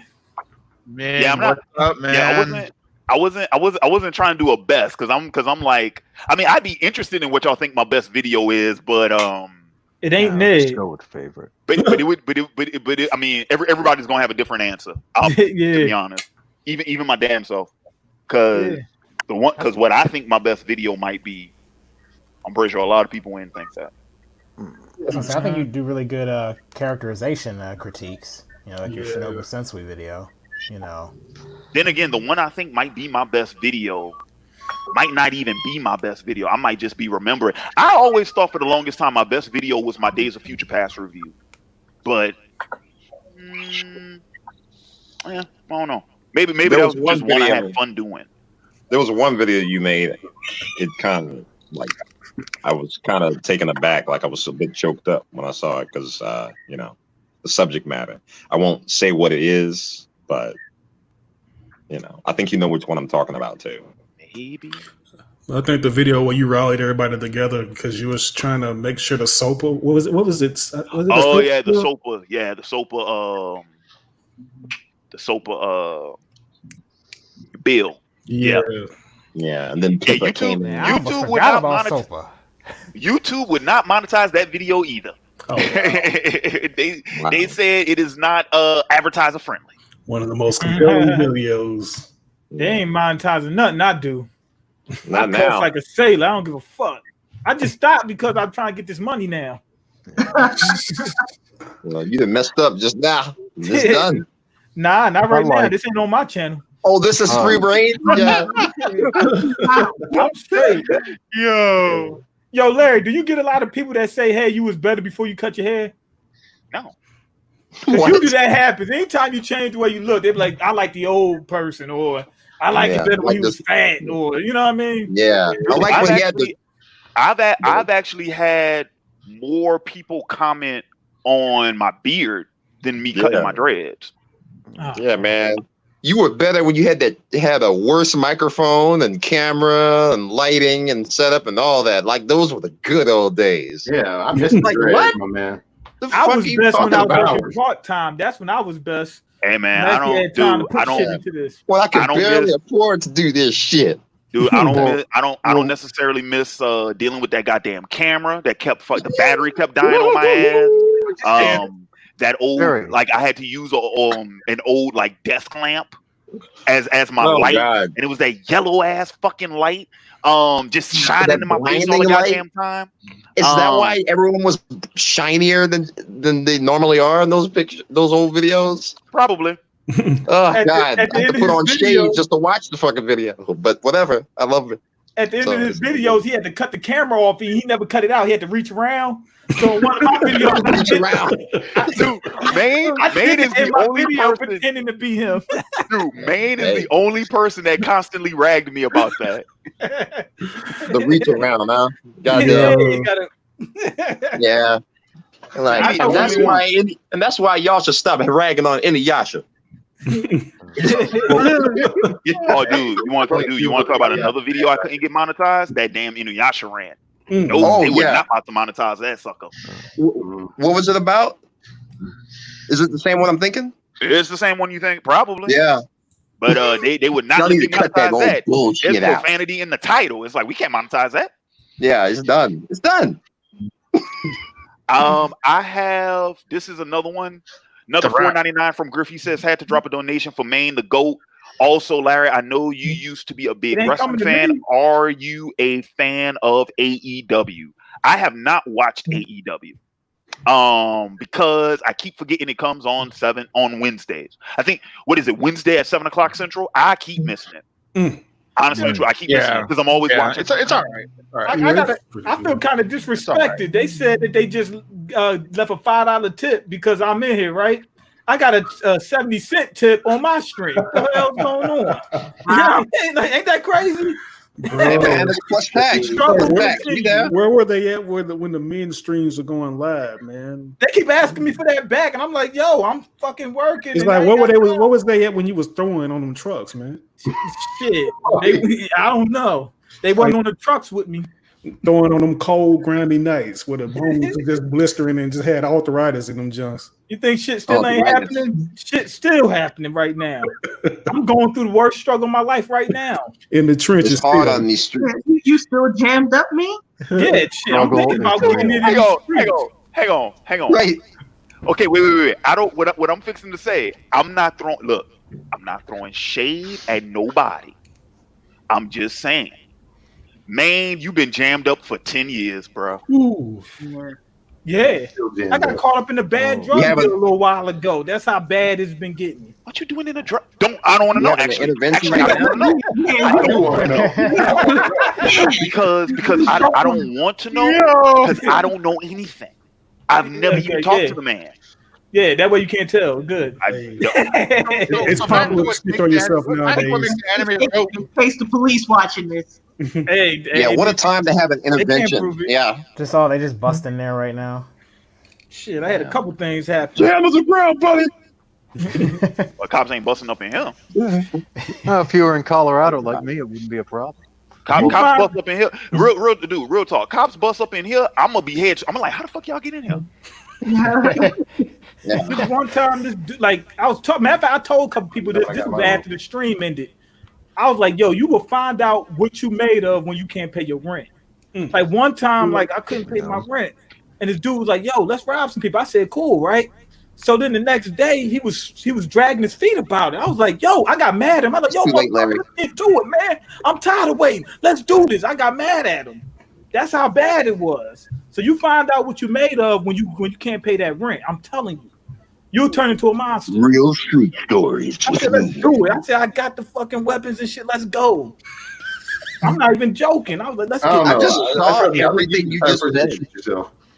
Man, yeah, I'm not up, man. Yeah, I wasn't trying to do a best because I'm like, I mean, I'd be interested in what y'all think my best video is, but it ain't Ned. Let's go with favorite. But I mean, everybody's gonna have a different answer. To be honest, even my damn self, because what I think my best video might be, I'm pretty sure a lot of people wouldn't think that. I think you do really good characterization critiques. You know, like your Shinobu Sensui video. You know. Then again, the one I think might be my best video might not even be my best video. I might just be remembering. I always thought for the longest time my best video was my Days of Future Past review. But I don't know. Maybe that was just one I had fun doing. There was one video you made. It kind of like I was kind of taken aback. Like I was a bit choked up when I saw it because you know, the subject matter. I won't say what it is, but you know, I think you know which one I'm talking about too. Maybe. I think the video where you rallied everybody together because you was trying to make sure the SOPA. What was it? The SOPA bill. Yeah, and then YouTube would not monetize that video either. Oh, they said it is not advertiser friendly. One of the most compelling videos. They ain't monetizing nothing I do. Not I cuss now. like a sailor. I don't give a fuck. I just stopped because I'm trying to get this money now. Well, you done messed up just now. It's done. Nah, not right now. This ain't on my channel. Oh, this is free reign? Yeah. I'm straight. Yo, Larry, do you get a lot of people that say, "Hey, you was better before you cut your hair"? No. You do that happens. Anytime you change the way you look, they're like, "I like the old person," or "I like it better when he was fat," or you know what I mean? Yeah. I like when he had the. I've actually had more people comment on my beard than me cutting my dreads. Yeah, man. You were better when you had a worse microphone and camera and lighting and setup and all that. Like those were the good old days. Yeah, I miss like what? My man. I was best when I was working part time. That's when I was best. Hey man, I don't Well, I can barely afford to do this shit. Dude, I don't necessarily miss dealing with that goddamn camera that the battery kept dying on my ass. That old like I had to use an old like desk lamp as my light, and it was that yellow ass fucking light just shining in my face all the goddamn time. Is that why everyone was shinier than they normally are in those pictures, those old videos? Probably. Oh God, I have to put on shades just to watch the fucking video. But whatever, I love it. At the end of his videos, he had to cut the camera off, and he never cut it out. He had to reach around. So one of my videos, reach around. Dude, Maine is the only person pretending to be him. Dude, Maine is the only person that constantly ragged me about that. The reach around, huh? Yeah. Like, and that's why y'all should stop ragging on Inuyasha. Oh, dude, you want to talk about another video I couldn't get monetized? That damn Inuyasha rant. No, they were not about to monetize that sucker. What was it about? Is it the same one I'm thinking? It's the same one you think, probably. Yeah. But they would not let me cut that monetize that. bullshit There's profanity in the title. It's like we can't monetize that. Yeah, it's done. It's done. I have. This is another one. Another $4.99 from Griffey says had to drop a donation for Maine the GOAT. Also, Larry, I know you used to be a big wrestling fan. Are you a fan of AEW? I have not watched AEW. Because I keep forgetting it comes on Wednesdays. I think Wednesday at 7:00 Central? I keep missing it. Honestly, I keep missing it because I'm always watching. It's all right. I feel kind of disrespected. They said that they just left a $5 tip because I'm in here, right? I got a 70-cent tip on my stream. What the hell's going on? You know what I mean? Like, ain't that crazy? Hey man, it's plus tax. Where were they at when the men's streams are going live, man? They keep asking me for that back, and I'm like, yo, I'm fucking working. It's like, what was they at when you was throwing on them trucks, man? Shit. I don't know. They wasn't on the trucks with me. Throwing on them cold, grimy nights where the bones was just blistering and just had arthritis in them junks. You think shit still ain't happening? Shit's still happening right now. I'm going through the worst struggle of my life right now. In the trenches. It's hard on these streets. You still jammed up me? Yeah, shit. I'm thinking about getting it. Hang on. Right. Okay, wait. I don't. What I'm fixing to say. I'm not throwing shade at nobody. I'm just saying. Man, you've been jammed up for 10 years, bro. Ooh. Yeah. I got caught up in the bad drug deal a little while ago. That's how bad it's been getting. What you doing in a drug? I don't want to know. Actually, I don't want to know. because I don't want to know because I don't know anything. I've never even talked to the man. Yeah, that way you can't tell. Good. It's possible to speak on yourself nowadays. In case the police watching this. Hey, what a time to have an intervention. Yeah. They just bust in there right now. Shit, I had a couple things happen. Jam us around, buddy. Well, cops ain't busting up in here. If you were in Colorado like me, it wouldn't be a problem. Cops bust up in here. Real talk. Cops bust up in here. I'm gonna be head. I'm like, how the fuck y'all get in here? One time, I was talking. Matter of fact, I told a couple people this was after the stream ended. I was like, yo, you will find out what you made of when you can't pay your rent. Like one time, I couldn't pay my rent. And this dude was like, yo, let's rob some people. I said, cool, right? So then the next day, he was dragging his feet about it. I was like, yo, I got mad at him. I was like, yo, let's get to it, man. I'm tired of waiting. Let's do this. I got mad at him. That's how bad it was. So you find out what you made of when you can't pay that rent. I'm telling you, you'll turn into a monster. Real street stories. I said, let's do it. I said, I got the fucking weapons and shit. Let's go. I'm not even joking. I was like, let's get. I just saw everything you just mentioned.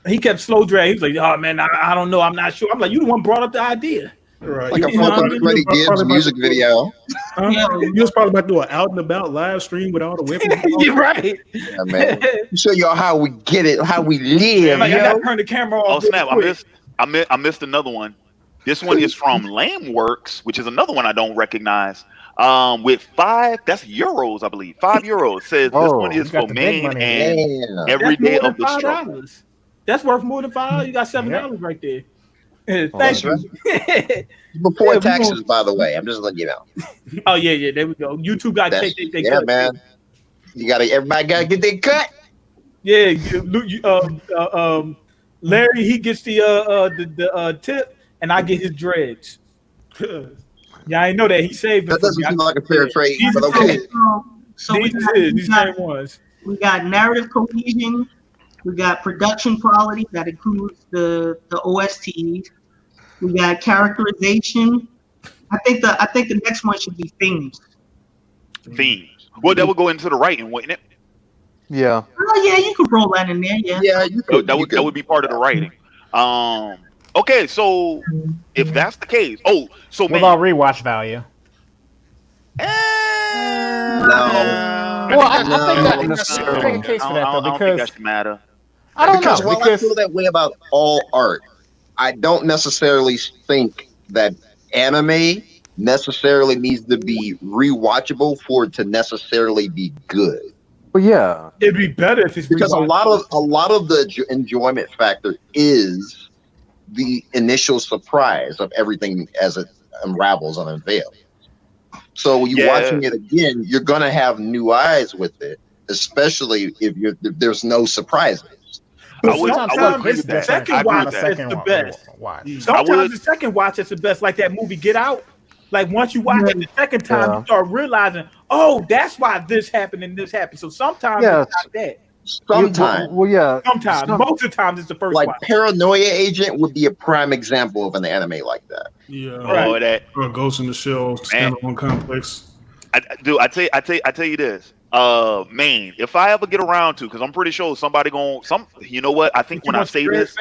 He kept slow drag. He was like, oh man, I don't know. I'm not sure. I'm like, you the one brought up the idea. Right. Like a fucking Freddie Gibbs music video. You was probably about to do an out and about live stream with all the weapons. You're right. Yeah, man. Show y'all how we get it, how we live. Like, I gotta turn the camera off. Oh snap! I missed another one. This one is from Lameworks, which is another one I don't recognize. With that's euros, I believe. €5 says this one is for main and every day of the struggle. That's worth more than $5. You got $7 right there. Thank you. Right. Before taxes, by the way. I'm just letting you know. Oh yeah, there we go. YouTube got to take their cut. Man. Everybody gotta get their cut. Yeah, Larry, he gets the tip, and I get his dreads. Yeah, I know that he saved. That doesn't seem like a fair trade, but okay. So we got narrative cohesion. We got production quality that includes the OSTs. We got characterization. I think the next one should be themes. Themes. Well, that would go into the writing, wouldn't it? Yeah. Oh yeah, you could roll that in there. Yeah. You could. That would be part of the writing. Okay, so if that's the case, what about rewatch value? No. Well, I think that's a case for that though, I don't think that should matter. I don't know. While I feel that way about all art, I don't necessarily think that anime necessarily needs to be rewatchable for it to necessarily be good. Well, yeah, it'd be better if it's because a lot of the enjoyment factor is the initial surprise of everything as it unravels and unveils. So when you're watching it again, you're gonna have new eyes with it, especially if there's no surprises. Sometimes the second watch is the best. Sometimes the second watch is the best, like that movie Get Out. Like once you watch it the second time, you start realizing, oh, that's why this happened and this happened. So sometimes it's not that. Sometimes. Sometimes. Most of the times it's the first like watch. Paranoia Agent would be a prime example of an anime like that. Yeah. Right. Or Ghost in the Shell, standalone complex. I tell you this. Man, if I ever get around to, because I'm pretty sure somebody you know what? I think when I say this,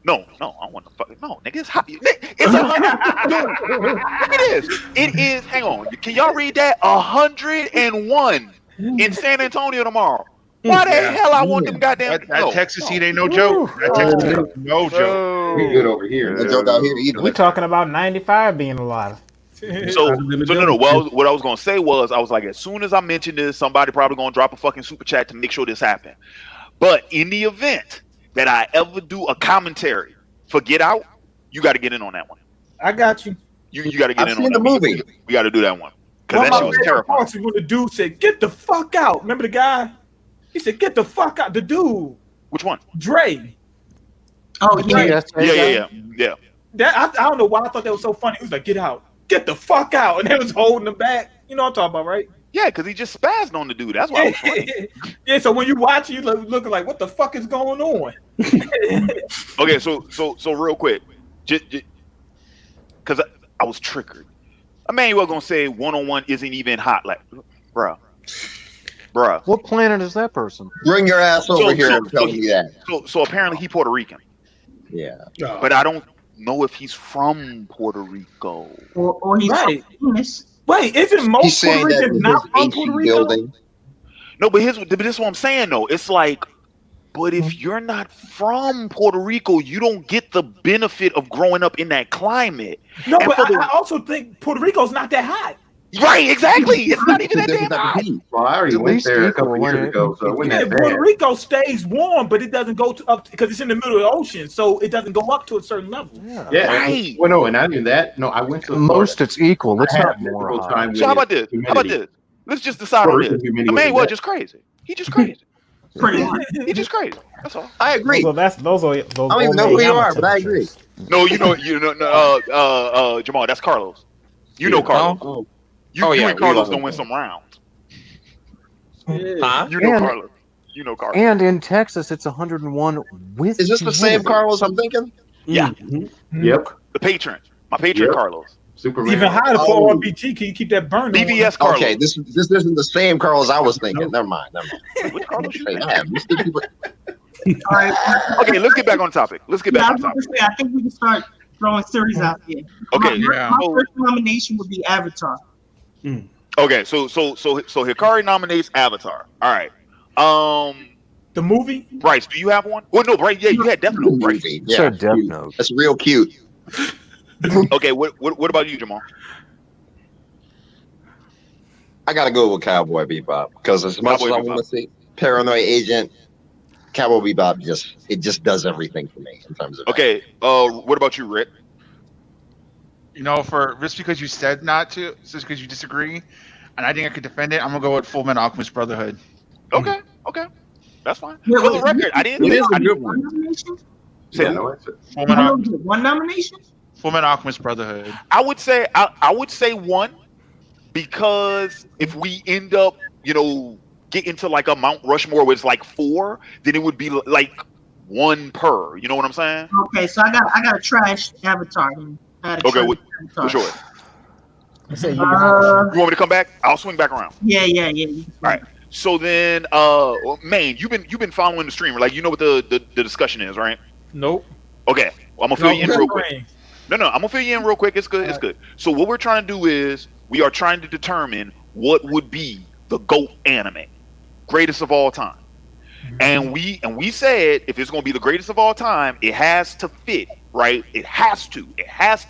no, I don't want to fucking nigga. It's hot. It's 100. Look at this. It is. Hang on. Can y'all read that? 101 in San Antonio tomorrow. Why the hell I want them goddamn? That Texas heat ain't no joke. That Texas heat ain't no joke. We good over here. No joke out here either. We're talking about 95 being alive. So no. Well, what I was gonna say was, I was like, as soon as I mention this, somebody probably gonna drop a fucking super chat to make sure this happened. But in the event that I ever do a commentary for Get Out, you got to get in on that one. I got you. You got to get in on the that movie. We got to do that one because that shit was terrifying. When the dude said, "Get the fuck out!" Remember the guy? He said, "Get the fuck out!" The dude. Which one? Dre. Oh yeah. Yeah. That I don't know why I thought that was so funny. He was like, "Get out! Get the fuck out!" And they was holding him back. You know what I'm talking about, right? Yeah, because he just spazzed on the dude. That's why. Yeah. So when you watch it, you looking like, "What the fuck is going on?" Okay, so real quick, just because I was triggered. Emmanuel gonna say 101 isn't even hot, like, bruh. What planet is that person? Bring your ass over here and tell me that. So apparently he Puerto Rican. Yeah. But I don't know if he's from Puerto Rico. Or he's right. Wait, isn't most Puerto Ricans not from Puerto Rico? No, but this is what I'm saying though. It's like, but if you're not from Puerto Rico, you don't get the benefit of growing up in that climate. No, but I also think Puerto Rico's not that hot. Right, exactly. It's not even that damn hot. Well, I already went there a couple years ago, so it wasn't that bad. Puerto Rico stays warm, but it doesn't go up because it's in the middle of the ocean, so it doesn't go up to a certain level. Yeah. Right. Well, no, and I knew that. No, I went to most. It's equal. It's not more. So how about this? Let's just decide on this. Emmanuel just crazy. He just crazy. He just crazy. That's all. I agree. So those I don't even know who you are, but I agree. No, you know, Jamal. That's Carlos. You know Carlos. You and Carlos don't win some rounds. Huh? You know Carlos. You know Carlos. And in Texas, it's 101 with. Is this the same Carlos I'm thinking? Yeah. Yep. The patron. My patron Yep. Carlos. Superman. Even higher for RPG. Can you keep that burn? BVS Carlos. Okay, this isn't the same Carlos I was thinking. Never mind. Which Carlos you All right. Okay, let's get back on topic. Let's get back on topic. I think we can start throwing series out here. Okay, My first nomination would be Avatar. Okay, so Hikari nominates Avatar. All right. The movie? Bryce, do you have one? Well, no, Bryce. Yeah, you had Death Note, right? Yeah, Death Note. That's real cute. Okay, what about you, Jamal? I gotta go with Cowboy Bebop because as much as I want to see Paranoid Agent, Cowboy Bebop just does everything for me in terms of. Okay, what about you, Rick? You know, for just because you said not to, just because you disagree, and I think I could defend it, I'm gonna go with Fullmetal Alchemist Brotherhood. Okay, that's fine. For the record, I didn't. It is a good One one. nomination? Yeah, no, it's One nomination? Fullmetal Alchemist Brotherhood. I would say one, because if we end up, get into like a Mount Rushmore where it's like 4, then it would be like 1 per. You know what I'm saying? Okay, so I got a trash Avatar. Okay, what's yours? Say you want me to come back? I'll swing back around. Yeah. All right. So then, man, you've been following the stream, like you know what the discussion is, right? Nope. Okay, well, I'm gonna fill you in real quick. No, I'm gonna fill you in real quick. It's good. It's good. So what we're trying to do is we are trying to determine what would be the GOAT anime, greatest of all time, and we said if it's gonna be the greatest of all time, it has to fit, right? It has to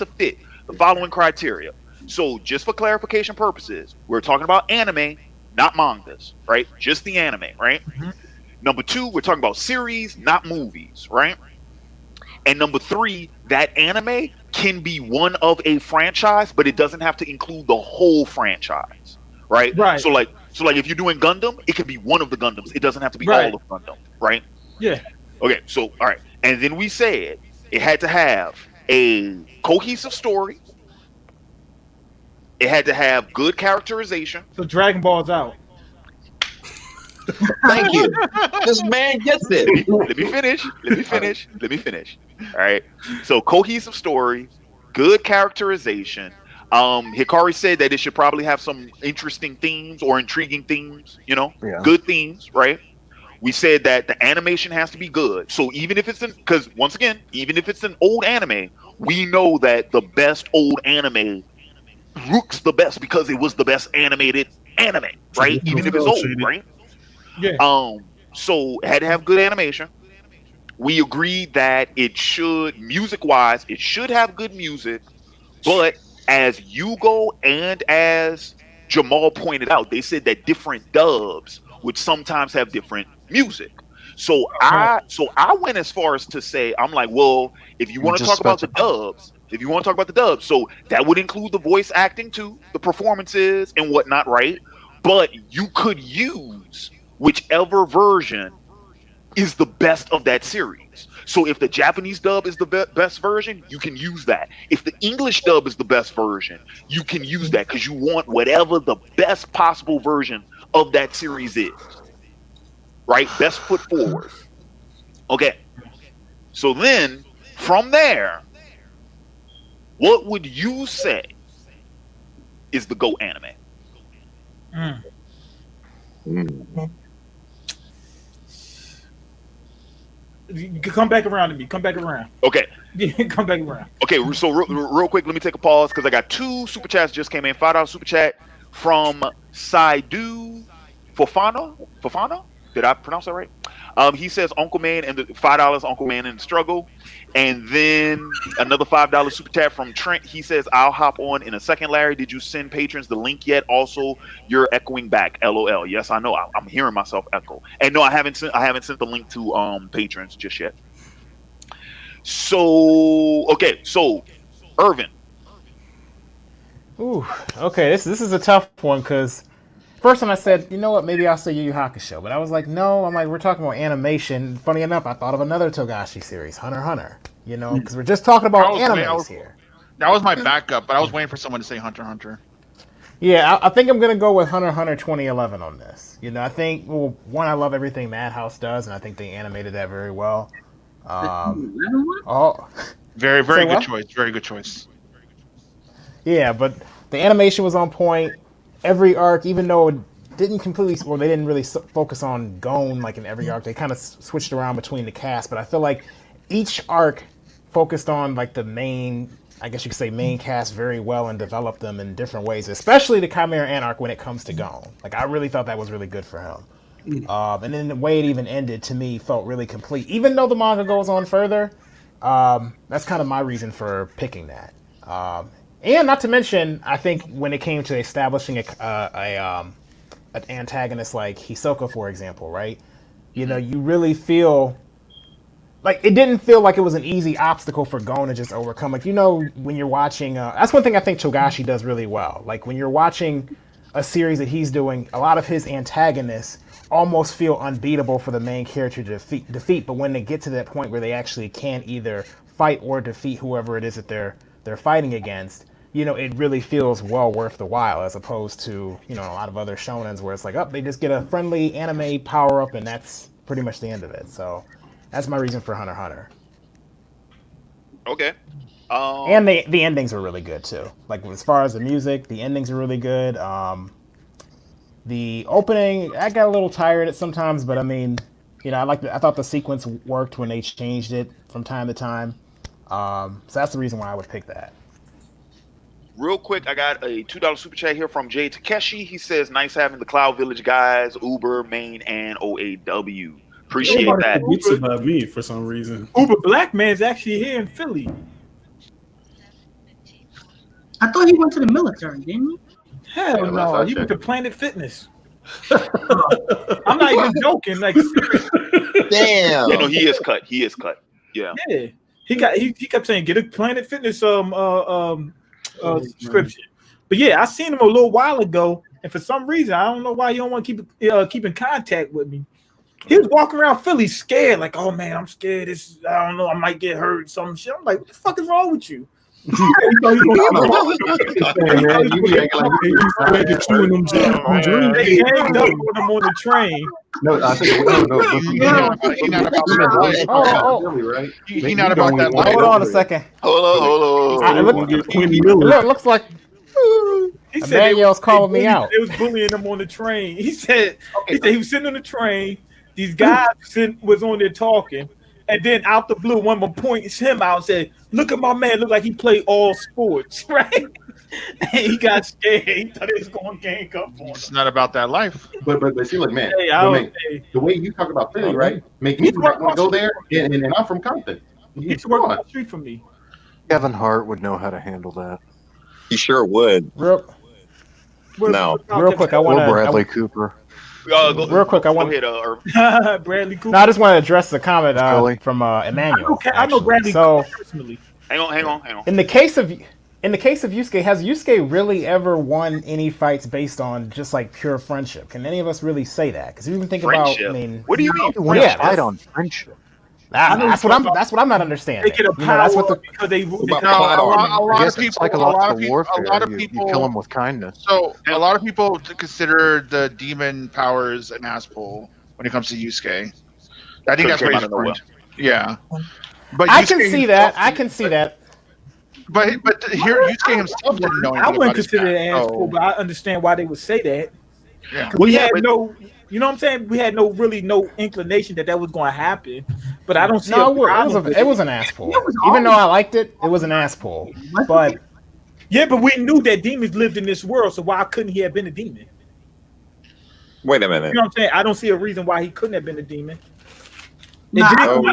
fit the following criteria. So just for clarification purposes, we're talking about anime, not mangas, right? Just the anime, right? Number 2, we're talking about series, not movies, right? And number 3, that anime can be one of a franchise, but it doesn't have to include the whole franchise, right? Right. So like if you're doing Gundam, it can be one of the Gundams. It doesn't have to be all of Gundam, right? Yeah. Okay, so all right. And then we said it had to have a cohesive story. It had to have good characterization. So Dragon Ball's out. Thank you. This man gets it. Let me finish. All right. So cohesive story, good characterization. Hikari said that it should probably have some interesting themes or intriguing themes, good themes, right? We said that the animation has to be good. So even if because once again, even if it's an old anime, we know that the best old anime looks the best because it was the best animated anime, right? Even if it's old, right? Yeah. So it had to have good animation. We agreed that it should, music-wise, it should have good music, but as Yugo and as Jamal pointed out, they said that different dubs would sometimes have different music. So I went as far as to say, I'm like, well, if you want to talk about the dubs, so that would include the voice acting too, the performances and whatnot, right? But you could use whichever version is the best of that series. So if the Japanese dub is the best version, you can use that. If the English dub is the best version, you can use that because you want whatever the best possible version of that series is. Right? Best foot forward. Okay. So then, from there, what would you say is the GOAT anime? You come back around to me. Come back around. Okay. Come back around. Okay, so real quick, let me take a pause because I got 2 super chats just came in. $5 super chat from Saidu Fofana. Did I pronounce that right? He says Uncle Man and the $5 Uncle Man in the struggle. And then another $5 super chat from Trent. He says, I'll hop on in a second, Larry. Did you send patrons the link yet? Also, you're echoing back. LOL. Yes, I know. I'm hearing myself echo. And no, I haven't sent the link to patrons just yet. So okay, so Irvin. Ooh, okay. This is a tough one because first time I said, you know what, maybe I'll say Yu Yu Hakusho, but I was like, no. I'm like, we're talking about animation. Funny enough, I thought of another Togashi series, Hunter x Hunter. Because we're just talking about animes here. That was my backup, but I was waiting for someone to say Hunter x Hunter. Yeah, I think I'm gonna go with Hunter x Hunter 2011 on this. You know, I think one, I love everything Madhouse does, and I think they animated that very well. Very good choice. Very good choice. Yeah, but the animation was on point. Every arc, even though it didn't completely, well, they didn't really focus on Gon like in every arc. They kind of switched around between the cast, but I feel like each arc focused on like the main, I guess you could say, main cast very well and developed them in different ways, especially the Chimera Ant arc when it comes to Gon. Like, I really thought that was really good for him. And then the way it even ended, to me, felt really complete. Even though the manga goes on further, that's kind of my reason for picking that. And not to mention, I think when it came to establishing an antagonist like Hisoka, for example, right? You know, you really feel like it didn't feel like it was an easy obstacle for Gon to just overcome. Like, you know, when you're watching, that's one thing I think Togashi does really well. Like, when you're watching a series that he's doing, a lot of his antagonists almost feel unbeatable for the main character to defeat. But when they get to that point where they actually can either fight or defeat whoever it is that they're fighting against, you know, it really feels well worth the while, as opposed to, you know, a lot of other shonens where it's like, oh, they just get a friendly anime power up and that's pretty much the end of it. So that's my reason for Hunter x Hunter. Okay. And the endings were really good too. Like, as far as the music, the endings are really good. The opening, I got a little tired at sometimes, but I mean, you know, I thought the sequence worked when they changed it from time to time. So that's the reason why I would pick that. Real quick, I got a $2 super chat here from Jay Takeshi. He says, nice having the Cloud Village guys, Uber, Main, and OAW. Appreciate that. It's about me for some reason. Uber Black Man's actually here in Philly. I thought he went to the military, didn't he? Hell no, he went to Planet Fitness. I'm not even joking. Like, damn. Yeah, no, he is cut. He is cut. Yeah. Yeah. He kept saying get a Planet Fitness subscription. But yeah, I seen him a little while ago, and for some reason I don't know why you don't want to keep in contact with me. He was walking around Philly scared, like, oh man, I'm scared. I don't know, I might get hurt. Some shit. I'm like, what the fuck is wrong with you? You be acting like They ganged up on him on the train. No, I think he's not about that life. He's not about that life. Hold on a second. Hold on. It looks like Emmanuel's calling me out. They was bullying him on the train. He said he was sitting on the train. These guys was on there talking. And then out the blue, one of them points him out and said, look at my man, look like he played all sports, right? And he got scared. He thought he was going to gang up on him. It's not about that life. But see, look, man, the way you talk about Philly, right, make me want to go there, and I'm from Compton. He's working on the street for me. Kevin Hart would know how to handle that. He sure would. Real quick, I want to Bradley Cooper. Real quick, I want to Bradley Cooper. No, I just want to address the comment from Emmanuel. I know Bradley Cooper personally. Hang on. In the case of Yusuke, has Yusuke really ever won any fights based on just like pure friendship? Can any of us really say that? Because you even think about, I mean, what do you mean? Yeah, fight on friendship. That's what I'm not understanding. They get a power because they a lot of people you kill them with kindness. So a lot of people consider the demon powers an ass pull when it comes to Yusuke. I think that's what he's referring to. Yeah, but I can see that. I can see that. But here Yusuke himself didn't know. I wouldn't consider it an ass pull, but I understand why they would say that. Yeah. We had no. You know what I'm saying? We had no inclination that was going to happen, but I don't see. It was an ass pull. Even though I liked it, it was an ass pull. But but we knew that demons lived in this world, so why couldn't he have been a demon? Wait a minute. You know what I'm saying? I don't see a reason why he couldn't have been a demon. I don't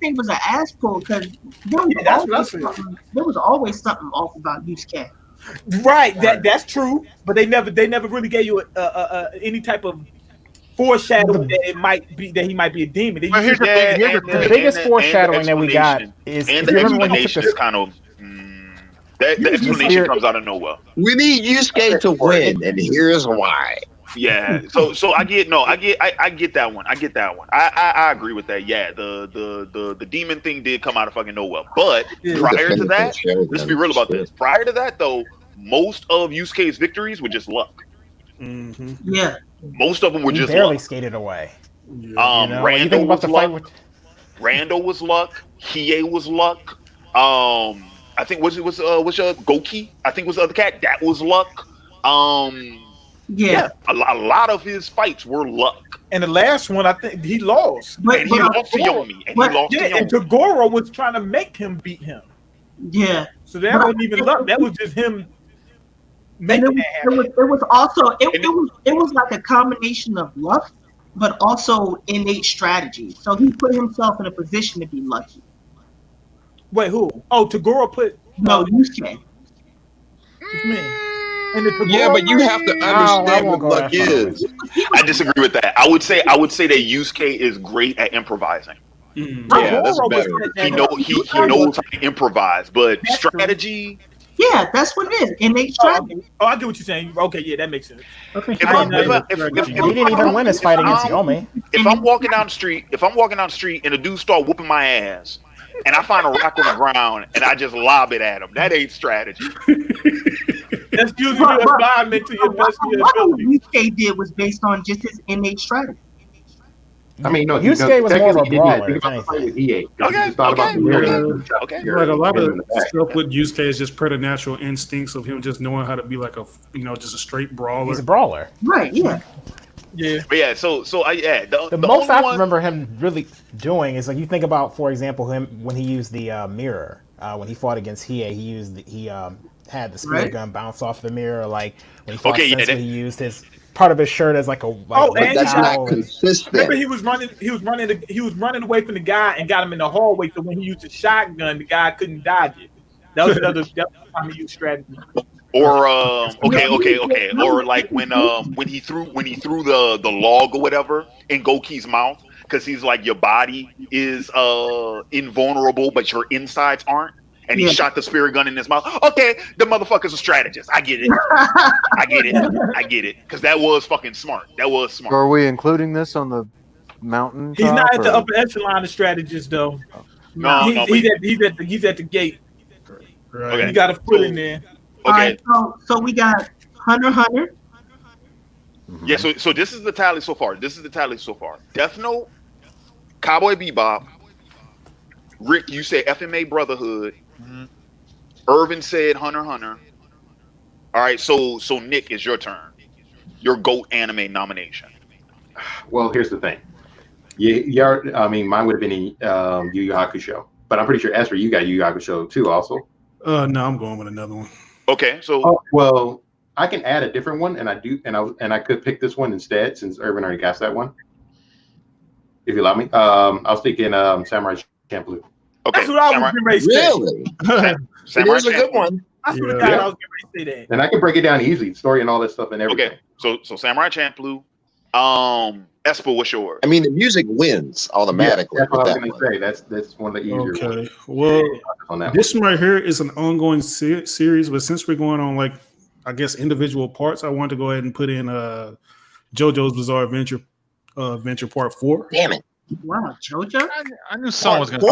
think it was an ass pull because there was always something off about Yusuke. Right, that's true, but they never really gave you any type of foreshadowing that he might be a demon. The biggest foreshadowing that we got is and the explanation is kind of the explanation comes out of nowhere. We need Yusuke to win, and here's why. Yeah, so I get that one. I agree with that. Yeah, the demon thing did come out of fucking nowhere. But prior to that, let's be real about this. Prior to that, though, most of Yusuke's victories were just luck. Yeah. Most of them were He just barely luck. skated away. Randall you think about was the fight luck. with Randall was luck. Hiei was luck. I think was Goki? I think was the other cat. That was luck. Yeah. A lot of his fights were luck. And the last one, I think he lost. And he lost to Yomi. And he lost to Yomi. And Tagoro was trying to make him beat him. Yeah. So that wasn't even luck. That was just him making that happen. It was also it was like a combination of luck, but also innate strategy. So he put himself in a position to be lucky. Wait, who? Oh, Tagoro put Yusuke. Yeah, but you have to understand what luck is. I disagree with that. I would say that Yusuke is great at improvising. Yeah, that's better. He knows how to improvise, but strategy. Yeah, that's what it is. Innate strategy. Oh, I get what you're saying. Okay, yeah, that makes sense. he didn't even win his fight against Yomi. If I'm walking down the street and a dude start whooping my ass, and I find a rock on the ground and I just lob it at him, that ain't strategy. That's usually your environment to your best of your ability. What Yusuke did was based on just his innate strategy. I mean, no, Yusuke was more of a brawler. Think about the fight with EA. Okay, Like a lot of stuff with Yusuke is just preternatural instincts of him just knowing how to be like just a straight brawler. He's a brawler. Right, yeah. Yeah. But yeah, The most I remember him really doing is like you think about, for example, him when he used the mirror when he fought against Hiei. He had the spear gun bounce off the mirror. Like when he fought Sensei, he used his part of his shirt as like a and that's not consistent. Remember, he was running away from the guy and got him in the hallway. So when he used the shotgun, the guy couldn't dodge it. That was another time he used strategy. Or or like when he threw the log or whatever in Goki's mouth, because he's like, your body is invulnerable, but your insides aren't. And he shot the spirit gun in his mouth. Okay, the motherfucker's a strategist. I get it. Because that was fucking smart. That was smart. Are we including this on the mountain? He's not at the upper echelon of strategists, though. He's at the gate. Right. Okay. He got a foot in there. Okay. All right, so we got Hunter. Yeah, so this is the tally so far. Death Note, Cowboy Bebop, Rick, you said FMA Brotherhood. Irvin said Hunter. All right, so Nick, it's your turn. Your GOAT anime nomination. Well, here's the thing. I mean, mine would have been Yu Yu Hakusho, but I'm pretty sure Esther, you got Yu Yu Hakusho too, also. No, I'm going with another one. Okay, so well, I can add a different one, and I could pick this one instead since Irvin already cast that one. If you allow me, I was thinking Samurai Champloo. Okay, that's what I was getting ready to say. Really? It is a good one. That's what I was getting ready to say. And I can break it down easy, story and all that stuff and everything. Okay, so Samurai Champloo. Espo, what's yours? I mean, the music wins automatically. Yeah, that's what I was going to say. That's one of the easier ones. Well, this one right here is an ongoing series, but since we're going on, like, I guess, individual parts, I wanted to go ahead and put in JoJo's Bizarre Adventure Part 4. Damn it. Wow, JoJo? I knew someone was going to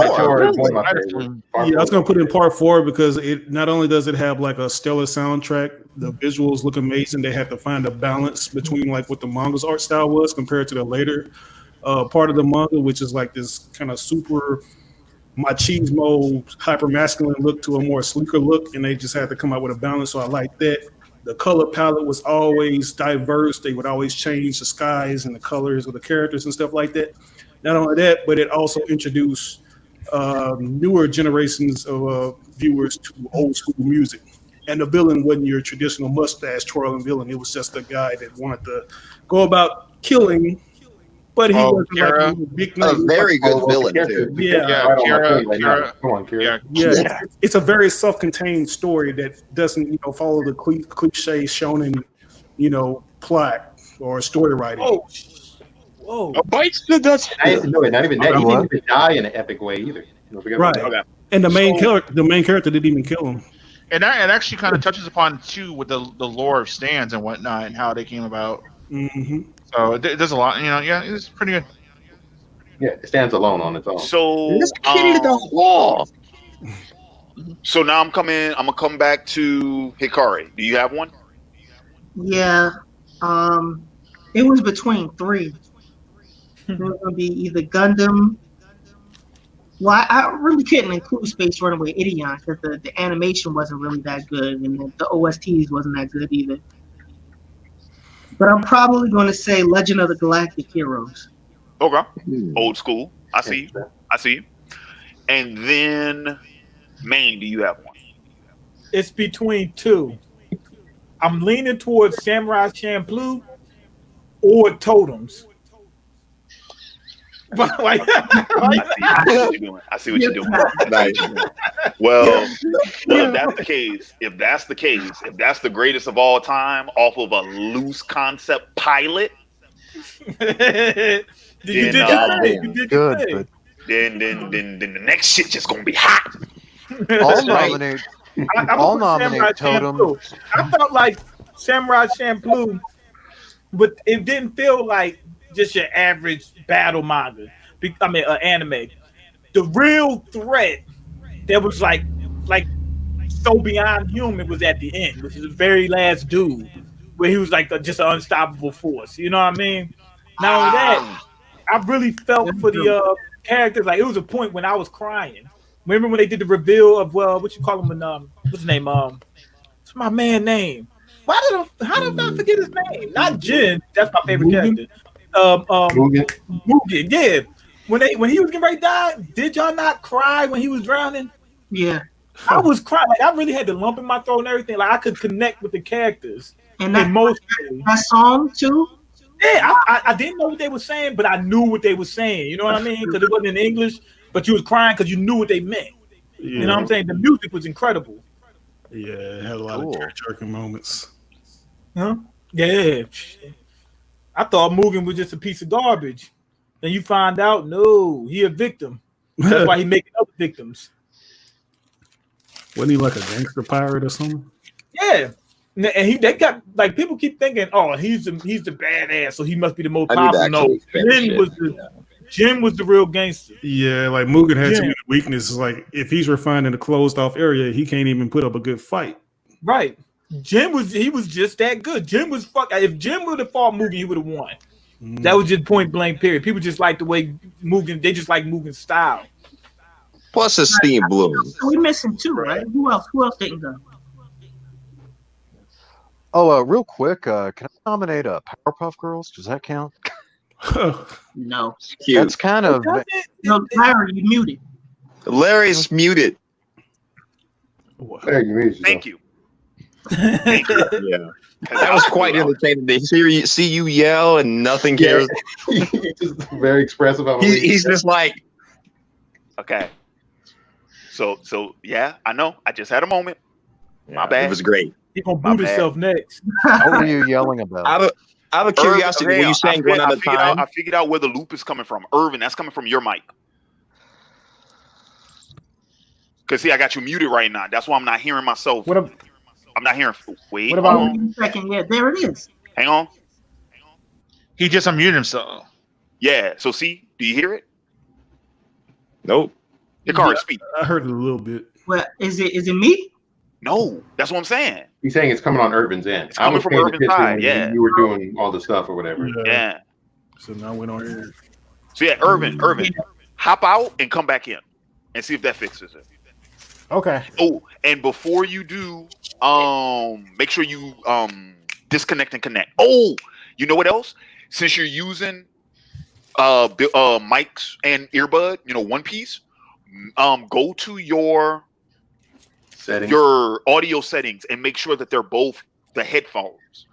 I was going to put in Part 4 because it not only does it have like a stellar soundtrack, the visuals look amazing. They had to find a balance between like what the manga's art style was compared to the later part of the manga, which is like this kind of super machismo, hyper masculine look to a more sleeker look, and they just had to come out with a balance. So I like that. The color palette was always diverse. They would always change the skies and the colors of the characters and stuff like that. Not only that, but it also introduced newer generations of viewers to old school music. And the villain wasn't your traditional mustache twirling villain. It was just a guy that wanted to go about killing, but he wasn't like a big name. A very good villain, too. Yeah, it's a very self-contained story that doesn't, follow the cliche shonen, plot or story writing. Whoa! A bite to the dust. Not even that. He didn't even die in an epic way either. Right. And the main character didn't even kill him. And that actually kind of touches upon too with the lore of stands and whatnot and how they came about. Mm-hmm. So there's a lot. It's pretty good. Yeah, it stands alone on its own. So let's get into the wall. So now I'm gonna come back to Hikari. Do you have one? Yeah. It was between three. It was gonna be either Gundam. Well, I really couldn't include Space Runaway Idion because the animation wasn't really that good, and the OSTs wasn't that good either. But I'm probably going to say Legend of the Galactic Heroes. Okay. Old school. I see you. I see you. And then, Maine, do you have one? It's between two. I'm leaning towards Samurai Champloo or Totems. I see what you're doing. Nice. Well, if that's the case, if that's the greatest of all time off of a loose concept pilot, then the next shit just gonna be hot. I'll nominate Totem. I felt like Samurai Champloo, but it didn't feel like just your average battle manga. I mean, anime. The real threat that was like so beyond human was at the end, which is the very last dude, where he was like just an unstoppable force. You know what I mean? Not only that, I really felt for the characters. Like it was a point when I was crying. Remember when they did the reveal of what you call him? What's his name? What's my man name? How did I forget his name? Not Jin. That's my favorite character. Mugen. Yeah. When he was getting ready to die, did y'all not cry when he was drowning? Yeah. I was crying. Like I really had the lump in my throat and everything. Like I could connect with the characters. And that song too? Yeah, I didn't know what they were saying, but I knew what they were saying. You know what I mean? Because it wasn't in English, but you was crying because you knew what they meant. Yeah. You know what I'm saying? The music was incredible. Yeah, it had a lot of tear-jerking moments. Huh? Yeah. I thought Mugen was just a piece of garbage. Then you find out, no, he a victim. That's why he making other victims. Wasn't he like a gangster pirate or something? Yeah. And they got like people keep thinking, oh, he's the badass, so he must be the most powerful. No, Jin was the real gangster. Yeah, like Mugen had too many weaknesses. Like if he's refined in a closed off area, he can't even put up a good fight. Right. Jin was just that good. Jin was if Jin would have fought Mugen, he would have won. That was just point blank period. People just like the way Mugen, they just like Mugen's style. Plus his steam bloom. So we missing two, right? Who else didn't go? Oh, real quick, can I nominate Powerpuff Girls? Does that count? No. Cute. That's kind of no. Larry, you muted. Larry's muted. Thank you. Thank you. Yeah. That was quite entertaining to see you yell and nothing cares. He's just very expressive. He's just like, okay. So yeah, I know. I just had a moment. My bad. It was great. He's gonna boot himself next. What were you yelling about? Out of curiosity, were you saying one at a time? I figured out where the loop is coming from. Irvin, that's coming from your mic. Because see, I got you muted right now. That's why I'm not hearing myself. I'm not hearing. Wait. What about second? Yeah, there it is. Hang on. He just unmuted himself. Yeah. So see, do you hear it? Nope. Hikari, speak. I heard it a little bit. Well, is it me? No, that's what I'm saying. He's saying it's coming on Irvin's end. It's coming from Irvin's side. Yeah. You were doing all the stuff or whatever. Yeah. So now we're on here. So yeah, Irvin, hop out and come back in and see if that fixes it. Okay. Oh, and before you do, make sure you disconnect and connect. Oh, you know what else? Since you're using mics and earbud, one piece, go to your audio settings and make sure that they're both the headphones.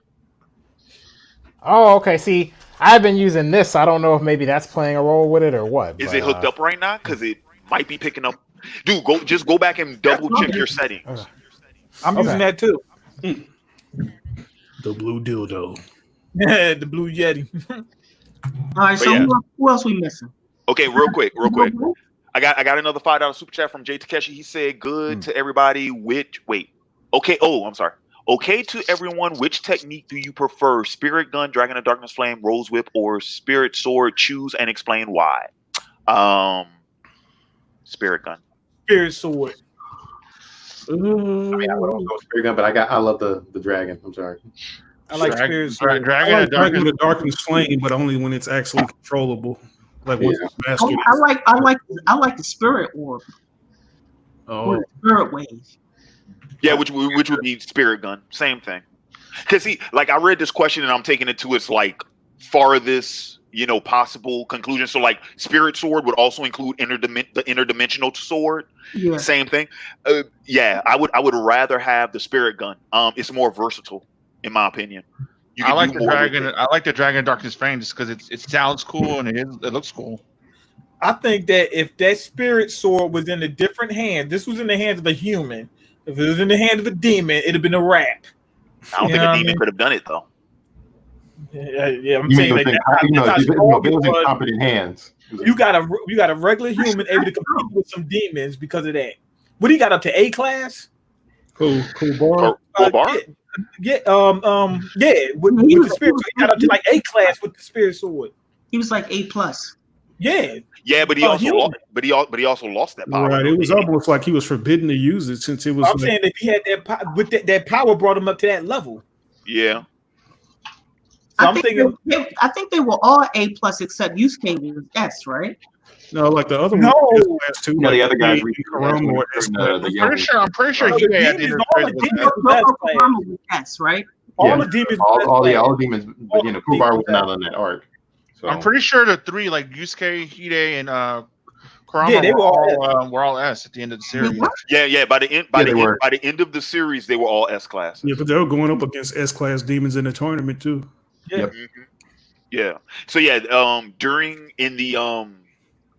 Oh, okay. See, I've been using this. I don't know if maybe that's playing a role with it or what. Is it hooked up right now? Because it might be picking up. Dude, go back and double check your settings. Okay. I'm using that too. The blue dildo. Yeah, the blue Yeti. All right, so who else we missing? Okay, real quick. I got another $5 super chat from Jay Takeshi. He said, "Good to everybody." I'm sorry. Okay to everyone. Which technique do you prefer? Spirit gun, Dragon of Darkness Flame, Rose Whip, or Spirit Sword? Choose and explain why. Spirit gun. Spirit Sword. I mean, I would also go Spirit Gun, but I love the dragon. I'm sorry. I like Dragon, Spirit. Dragon, I like Dragon Dragon. the Darkness Flame, but only when it's actually controllable. Like once it's mastered. I like the Spirit Orb. Or the Spirit Wave. Yeah, which would be Spirit Gun. Same thing. Because like I read this question and I'm taking it to its like farthest, possible conclusion. So like Spirit Sword would also include the interdimensional sword. Yeah. Same thing. I would rather have the Spirit Gun. It's more versatile, in my opinion. I like the Dragon. I like the Dragon Darkness Flame just because it sounds cool and it looks cool. I think that if that Spirit Sword was in a different hand, this was in the hands of a human. If it was in the hands of a demon, it'd have been a rat. I don't think a demon could have done it though. Yeah, I'm saying like competent hands. You got a regular human able to compete with some demons because of that. What he got up to A class? Cool bar. Yeah. With the Spirit Sword, he got up to like A class with the Spirit Sword. He was like A+. Yeah, but he also lost that power. Right, it was almost like he was forbidden to use it since it was. I'm saying if he had that power brought him up to that level. Yeah. So I think they were all A+ except Yusuke was S, right? No, like the other one. S too. No, the other guys. I'm pretty sure he had S, right? All the demons. All the demons. But Kubar was not on that arc. So. I'm pretty sure the three, like Yusuke, Hide, and Kurama, they were all S at the end of the series. Yeah. By the end of the series, they were all S class. Yeah, but they were going up against S class demons in the tournament too. Yeah. Mm-hmm. Yeah. So yeah,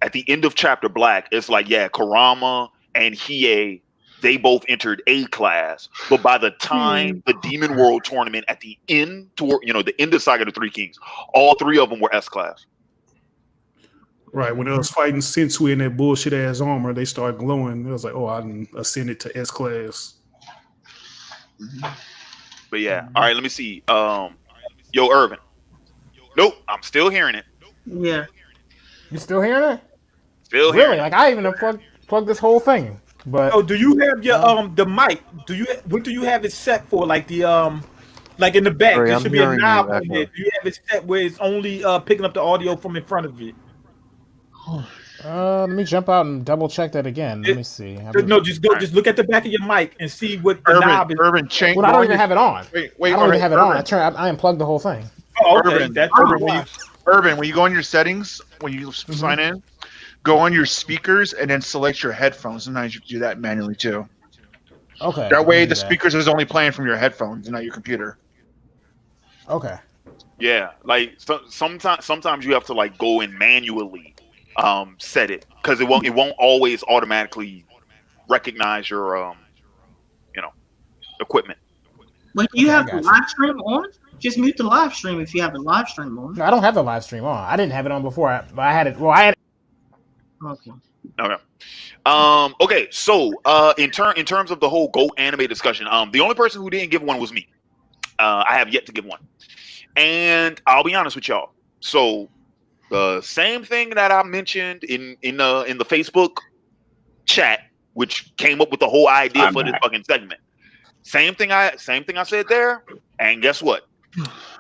at the end of Chapter Black, it's like Kurama and Hiei, they both entered A class, but by the time the Demon World tournament at the end, the end of Saga of the Three Kings, all three of them were S class. Right, when I was fighting Sensui in that bullshit ass armor, they started glowing. It was like, I ascended to S class. But yeah, all right, let me see. Yo, Irvin. Nope, I'm still hearing it. Yeah. You still hearing it? Still really? Hearing Like I even unplugged this whole thing. But do you have your the mic? What do you have it set for? Like the like in the back, there should be a knob on it. Do you have it set where it's only picking up the audio from in front of it? Let me jump out and double check that again. Let me see. Just look at the back of your mic and see what the knob is. Urban change. Well, I don't even have it on. Wait, I don't even have it on. I unplugged the whole thing. Oh, okay. Urban, when you go in your settings, when you sign in, go on your speakers and then select your headphones. Sometimes you can do that manually too. Okay. That way, the speakers is only playing from your headphones and not your computer. Okay. Yeah, like sometimes you have to like go in manually, set it because it won't always automatically recognize your equipment. Wait, do you have the live stream on? Just mute the live stream if you have the live stream on. No, I don't have the live stream on. I didn't have it on before. I had it. Well, I had it. Okay. Okay. So, in terms of the whole GOAT anime discussion, the only person who didn't give one was me. I have yet to give one, and I'll be honest with y'all. So, the same thing that I mentioned in the Facebook chat, which came up with the whole idea for this fucking segment. Same thing I said there, and guess what?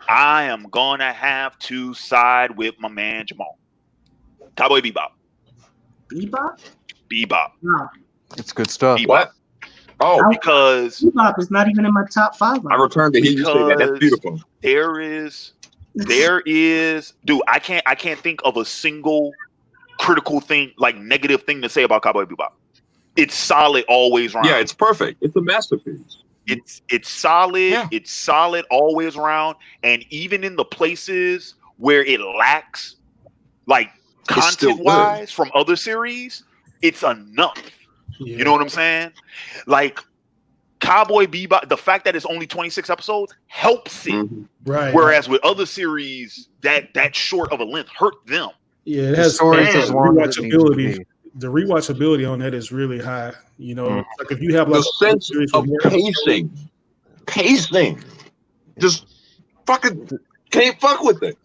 I am gonna have to side with my man Jamal. Cowboy Bebop. Bebop. No. It's good stuff. Bebop. What? Oh, because Bebop is not even in my top 5. I returned to hear you say that. That's beautiful. There is, dude. I can't think of a single critical thing, like negative thing to say about Cowboy Bebop. It's solid always around. Yeah, it's perfect. It's a masterpiece. It's solid. Yeah. It's solid always around, and even in the places where it lacks, like content wise from other series, it's enough. Yeah. You know what I'm saying? Like Cowboy Bebop, the fact that it's only 26 episodes helps it. Mm-hmm. Right. Whereas with other series, that short of a length hurt them. Yeah, it has rewatchability. The rewatchability on that is really high. You know, like if you have like the sense of pacing, just fucking can't fuck with it.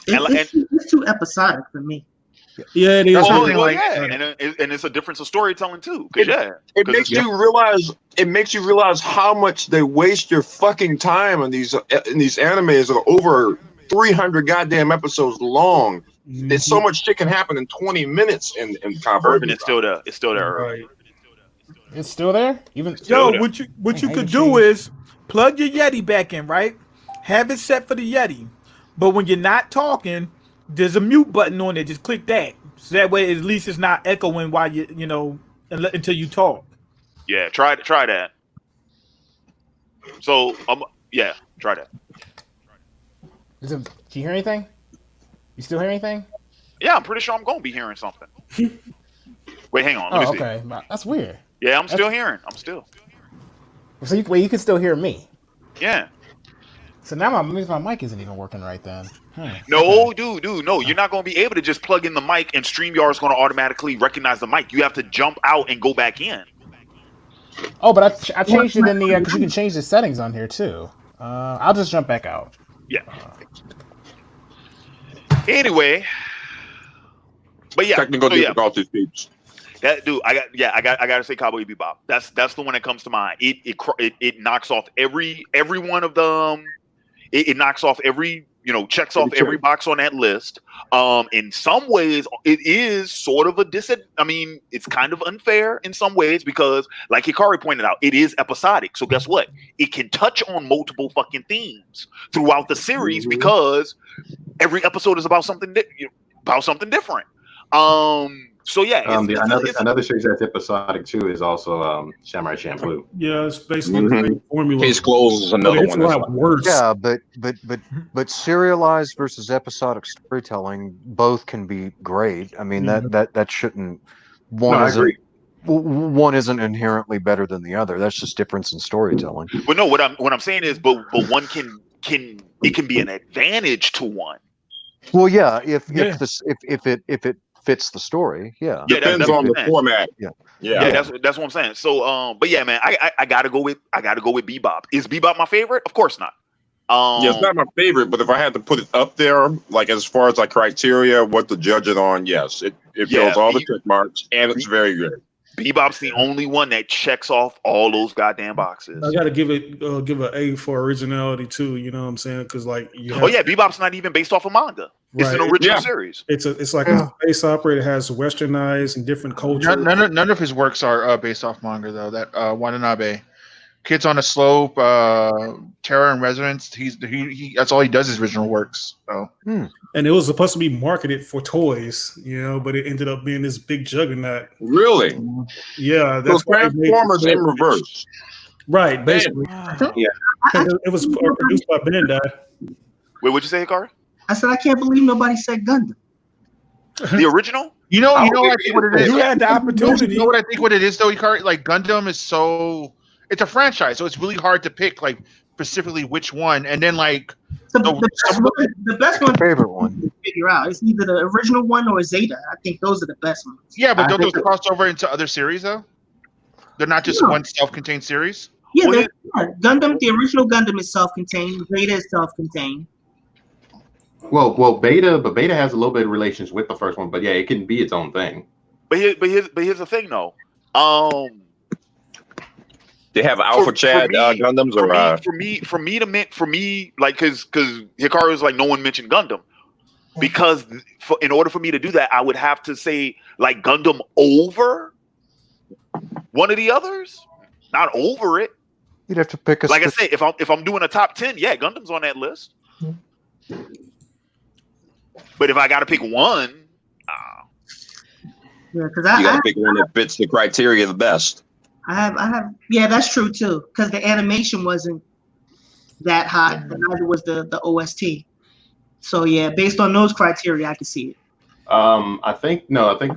It's too episodic for me. Yeah, it is. And it's a difference of storytelling too. It makes you realize. It makes you realize how much they waste your fucking time in these animes that are over 300 goddamn episodes long. There's so much shit can happen in 20 minutes in Cowboy Urban is still there. It's still there. Right. It's still there. What you could do is plug your Yeti back in, right? Have it set for the Yeti, but when you're not talking, there's a mute button on there. Just click that, so that way at least it's not echoing while until you talk. Yeah, try that. So try that. Do you hear anything? You still hear anything? Yeah, I'm pretty sure I'm gonna be hearing something. Wait, hang on. Let me see. Okay, that's weird. Yeah, I'm still hearing. I'm still. So you can still hear me. Yeah. So now my mic isn't even working right then. No, dude, no. You're not gonna be able to just plug in the mic and StreamYard's gonna automatically recognize the mic. You have to jump out and go back in. Oh, but I changed it in the because you can change the settings on here too. I'll just jump back out. Yeah. Anyway, but yeah, technical difficulties, peeps. That dude, I gotta say, Cowboy Bebop. That's the one that comes to mind. It knocks off every one of them. It knocks off every checks off every box on that list. In some ways, it is sort of it's kind of unfair in some ways because, like Hikari pointed out, it is episodic. So guess what? It can touch on multiple fucking themes throughout the series because every episode is about something different. So yeah, another series that's episodic too is also Samurai Champloo. Yeah, it's based on the same formula. Case Closed is another one. A lot worse. Yeah, but serialized versus episodic storytelling both can be great. I mean that shouldn't one isn't inherently better than the other. That's just difference in storytelling. But no, what I'm saying is, but one can be an advantage to one. Well, yeah, if it fits the story, yeah. Depends on the format. Yeah, that's what I'm saying. So, but yeah, man, I gotta go with Bebop. Is Bebop my favorite? Of course not. It's not my favorite, but if I had to put it up there, like as far as like criteria, what to judge it on, yes, it fills all the check marks, and it's very good. Bebop's the only one that checks off all those goddamn boxes. I gotta give an A for originality too. You know what I'm saying? Because Bebop's not even based off a manga. It's an original series. It's like a space opera. It has westernized and different culture. None of his works are based off manga though. That Watanabe, Kids on a Slope, Terror and Resonance. He that's all he does is original works. So. And it was supposed to be marketed for toys, but it ended up being this big juggernaut. Really? Yeah, that's Transformers in reverse. Right, basically. Yeah, it was produced by Bandai. Wait, what'd you say, Hikari? I said I can't believe nobody said Gundam. The original? You know what I think what it is. You had the opportunity. You know what I think what it is though, Hikari? Like Gundam is it's a franchise, so it's really hard to pick like specifically which one, and then like the best one, favorite one to figure out. It's either the original one or Zeta. I think those are the best ones. Yeah, but don't those cross over into other series though? They're not just one self-contained series. Yeah, Gundam. The original Gundam is self-contained. Zeta is self-contained. Well, Beta has a little bit of relations with the first one, but yeah, it can be its own thing. But here's the thing though. They have Alpha Chad Gundams, for me, like, because Hikari was like, no one mentioned Gundam, because in order for me to do that, I would have to say like Gundam over one of the others, not over it. You'd have to pick a. Like I say, if I'm doing a top 10, yeah, Gundam's on that list. But if I got to pick one, because you got to pick one that fits the criteria the best. I have. Yeah, that's true too. Because the animation wasn't that hot, and neither was the OST. So yeah, based on those criteria, I can see it. I think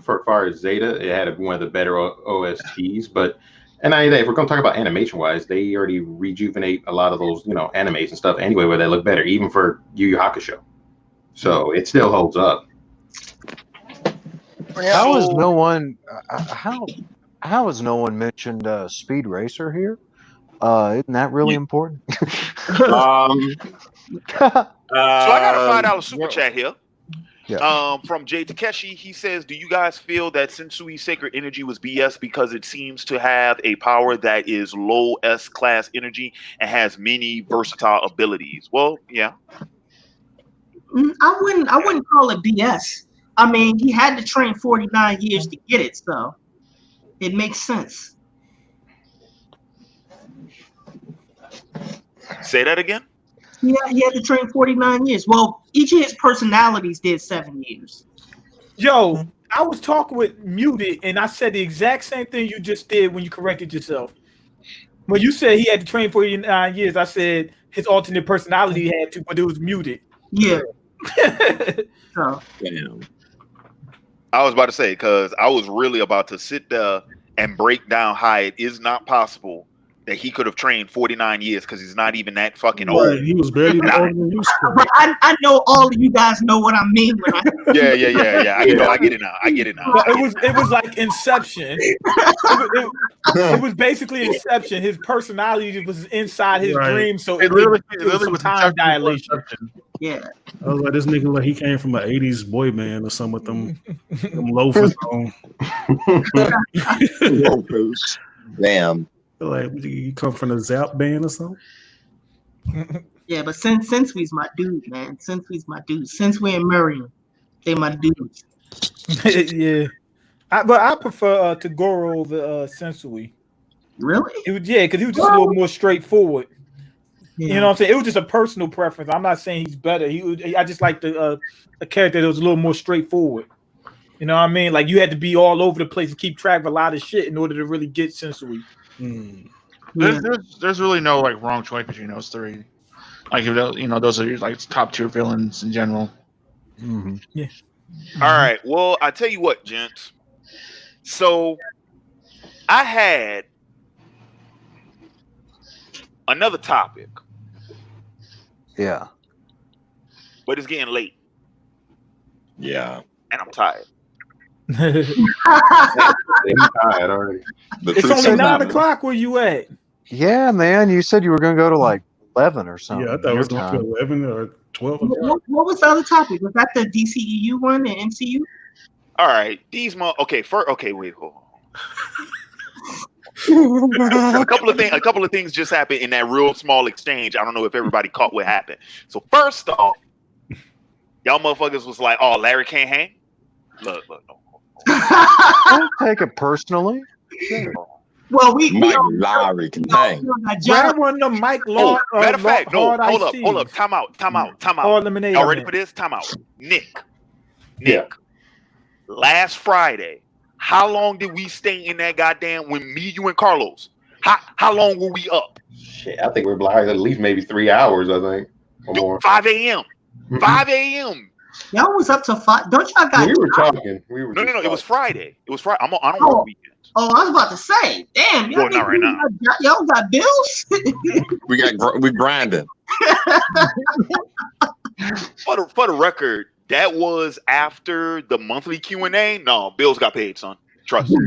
for far as Zeta, it had one of the better OSTs. But if we're going to talk about animation wise, they already rejuvenate a lot of those animes and stuff anyway, where they look better, even for Yu Yu Hakusho. So it still holds up. How has no one? How has no one mentioned Speed Racer here? Isn't that really important? So I got a $5 super chat here. From Jay Takeshi, he says, do you guys feel that Sensui's sacred energy was BS because it seems to have a power that is low S class energy and has many versatile abilities? Well, yeah. I wouldn't call it BS. I mean, he had to train 49 years to get it, so it makes sense. Say that again? Yeah, he had to train 49 years. Well, each of his personalities did 7 years. Yo, I was talking with Muted, and I said the exact same thing you just did when you corrected yourself. When you said he had to train 49 years, I said his alternate personality had to, but it was Muted. Yeah. Damn. I was about to say, because I was really about to sit there and break down how it is not possible that he could have trained 49 years because he's not even that fucking old. He was barely older than you. I know all of you guys know what I mean when I Yeah. I get it now. But it was like Inception. It was basically Inception. His personality was inside his dream, so it literally was time dilation. Yeah. I was like, this nigga like he came from an 80s boy band or something with them loafers on. Loafers. Damn. Like you come from a Zap band or something? Yeah, but Sensui's my dude, man. Sensui's my dude. Sensui and Miriam, they my dudes. Yeah. But I prefer Tagoro over Sensui. Really? Because he was just a little more straightforward. Yeah. You know what I'm saying? It was just a personal preference. I'm not saying he's better. I just like a character that was a little more straightforward. You know what I mean? Like you had to be all over the place and keep track of a lot of shit in order to really get Sensui. There's really no like wrong choice between those three. Like those are like top tier villains in general. Mm-hmm. Yeah. All right. Well, I tell you what, gents. So I had another topic. Yeah. But it's getting late. Yeah. And I'm tired. He's tired already. It's only 9 o'clock where you at. Yeah, man. You said you were going to go to like 11 or something. Yeah, I thought it was going to 11 or 12. What was the other topic? Was that the DCEU one and MCU? All right. Okay, wait, hold on. a couple of things just happened in that real small exchange. I don't know if everybody caught what happened. So first off, y'all motherfuckers was like, "Oh, Larry can't hang." Look. Don't take it personally. Well, Larry can hang. Grab one of the Mike Law. Matter of fact, no. Hold up. Time out. Y'all ready for this? Time out. Nick. Yeah. Last Friday, how long did we stay in that goddamn when me, you, and Carlos? How long were we up? Shit, I think we're like at least maybe 3 hours, I think. Or more. 5 a.m. 5 a.m. Y'all was up to 5. Don't y'all got? We were talking. No. It was Friday. It was Friday. I don't work weekends. Oh, I was about to say, damn. Well, not right now. Y'all got bills. we grinding. For the record, that was after the monthly Q&A. No, bills got paid, son. Trust me.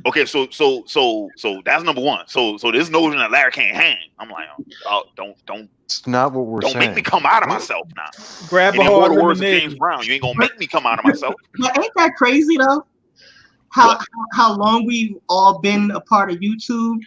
Okay, so that's number one. So this notion that Larry can't hang. I'm like, oh, don't. It's not what we're saying. Don't make me come out of myself now. Grab and a hold the words of James Brown. You ain't gonna make me come out of myself. But ain't that crazy though? How long we've all been a part of YouTube,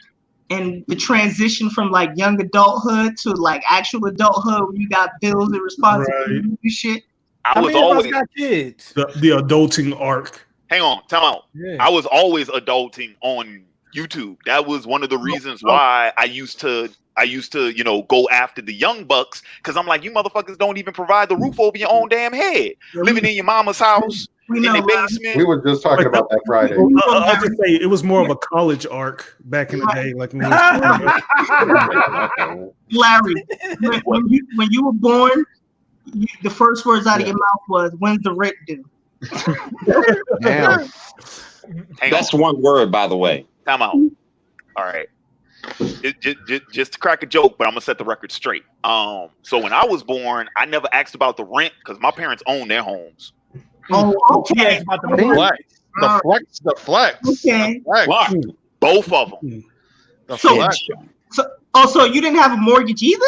and the transition from like young adulthood to like actual adulthood, where you got bills and responsibilities and shit. I was always got kids. The adulting arc. Hang on, time out. Yeah. I was always adulting on YouTube. That was one of the reasons why I used to, go after the young bucks, because I'm like, you motherfuckers don't even provide the roof over your own damn head. Living in your mama's house, in the basement. We were just talking about that Friday. I'll just say it was more of a college arc back in the day. Like when Larry, when you were born, the first words out of your mouth was, "When's the rent due?" Damn. That's one word, by the way. Time out. All right. Just to crack a joke, but I'm gonna set the record straight. So when I was born, I never asked about the rent because my parents own their homes. Oh, okay. About the flex. Okay. Both of them. So you didn't have a mortgage either?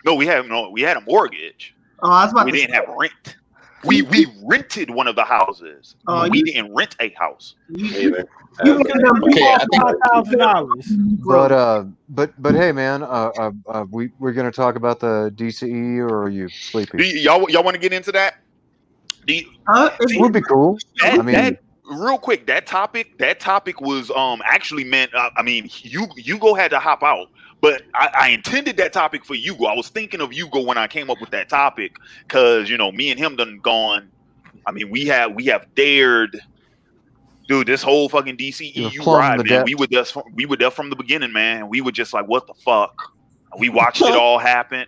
No, we had a mortgage. Oh, I was about We to didn't say, have rent. We rented one of the houses. Oh, We you- didn't rent a house. you Either. Okay, I think $5,000. But hey, man, we're gonna talk about the DCE, or are you sleepy? Y'all want to get into that? It would be cool. I mean, real quick, that topic was actually meant. I mean, Hugo had to hop out, but I intended that topic for Hugo. I was thinking of Hugo when I came up with that topic because me and him done gone. I mean, we have dared. Dude, this whole fucking DCEU ride, man. We were there from the beginning, man. We were just like, what the fuck? We watched it all happen.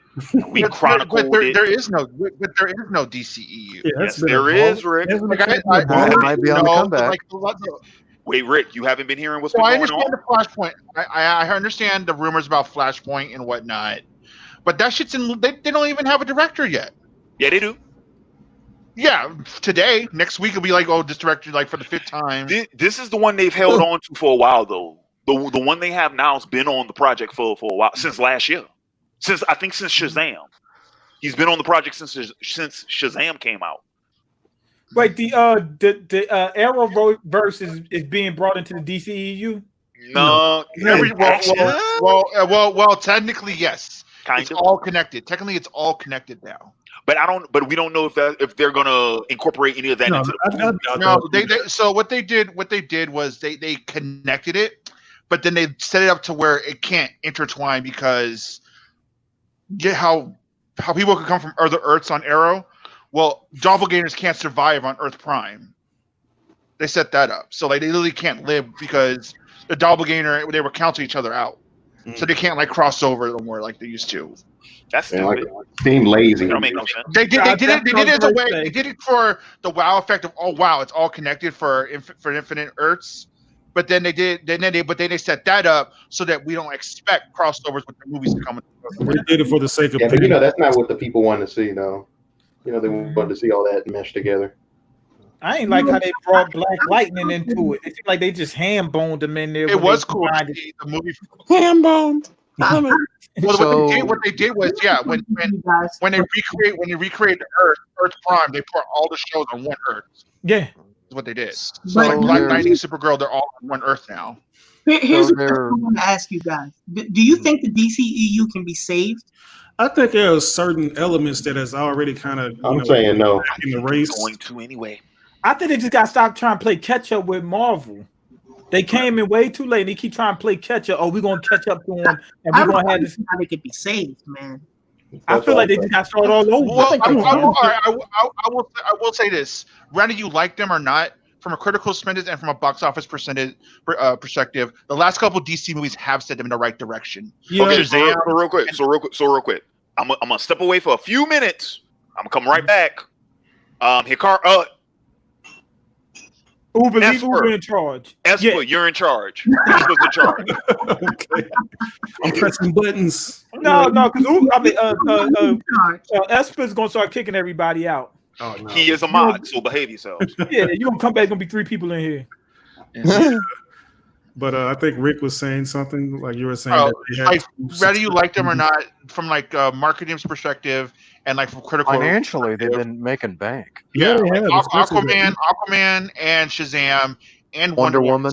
We chronicled it. There is no DCEU. Yes, there is, Rick. might be on the comeback. Wait, Rick, you haven't been hearing what's So been I going understand on? the Flashpoint. I understand the rumors about Flashpoint and whatnot, but that shit's in. They don't even have a director yet. Yeah, they do. Yeah, today, next week it'll be like, oh, this director like for the 5th time. This is the one they've held on to for a while, though. The one they have now has been on the project for a while, since last year. Since Shazam. He's been on the project since Shazam came out. Wait, the Arrowverse is being brought into the DCEU? No. Well, technically yes. It's all connected. Technically, it's all connected now. But we don't know if they're gonna incorporate any of that into the So what they did was they connected it, but then they set it up to where it can't intertwine because how people can come from other Earths on Arrow. Well, doppelgangers can't survive on Earth Prime. They set that up, so like they literally can't live because the doppelganger they were counting each other out, so they can't like cross over no more like they used to. That's stupid. Being lazy. That don't make no sense. They did it the way they did it for the wow effect of wow, it's all connected for infinite Earths. But then they set that up so that we don't expect crossovers with the movies coming. They did it for the sake of. Yeah, but that's not what the people want to see, though. They want to see all that meshed together. I ain't like how they brought Black Lightning into it. It seemed like they just ham boned him in there. It was cool. The movie ham boned. What they did was when they recreate the Earth Prime, they put all the shows on one Earth. Yeah, that's what they did. So like Black Lightning, Supergirl, they're all on one Earth now. Here's a question I want to ask you guys: do you think the DCEU can be saved? I think there are certain elements that has already kind of. I'm saying no. In the race, going to anyway. I think they just got to stop trying to play catch up with Marvel. They came in way too late. And they keep trying to play catch up. Oh, we're gonna catch up to them, and we're gonna have this. How they could be saved, man. I feel like they just got to start all over. Well, I will say this: whether you like them or not, from a critical perspective and from a box office perspective, the last couple DC movies have set them in the right direction. Yeah. Okay, so real quick. I'm gonna step away for a few minutes. I'm gonna come right back. Uber in charge. Esper, you're in charge. Esper's in charge. Okay. I'm pressing buttons. No, because Esper's gonna start kicking everybody out. Oh, no. He is a mod, so behave yourselves. Yeah, you're gonna come back. Gonna be 3 people in here. But I think Rick was saying something like you were saying. Whether you like them or not, from like marketing's perspective and like from critical financially, they've been making bank. Yeah, Aquaman and Shazam and Wonder Woman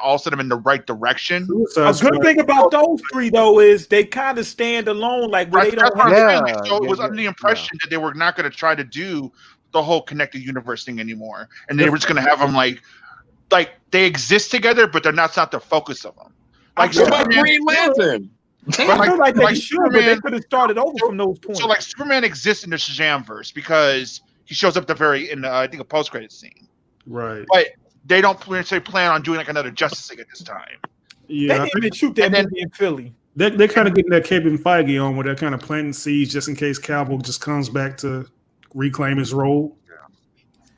all set them in the right direction. A good thing about those 3 though is they kind of stand alone. Like where they don't. So it was under the impression that they were not going to try to do the whole connected universe thing anymore, and they were just going to have them like they exist together, but they're not the focus of them. Like Green Lantern. I feel like they should, but they could have started over from those points. So like Superman exists in the Shazam verse because he shows up I think a post-credit scene. Right. But they don't plan on doing like another Justice League at this time. Yeah, they didn't even shoot that movie in Philly. They're kind of getting that Kevin Feige on where they're kind of planting seeds just in case Cavill just comes back to reclaim his role.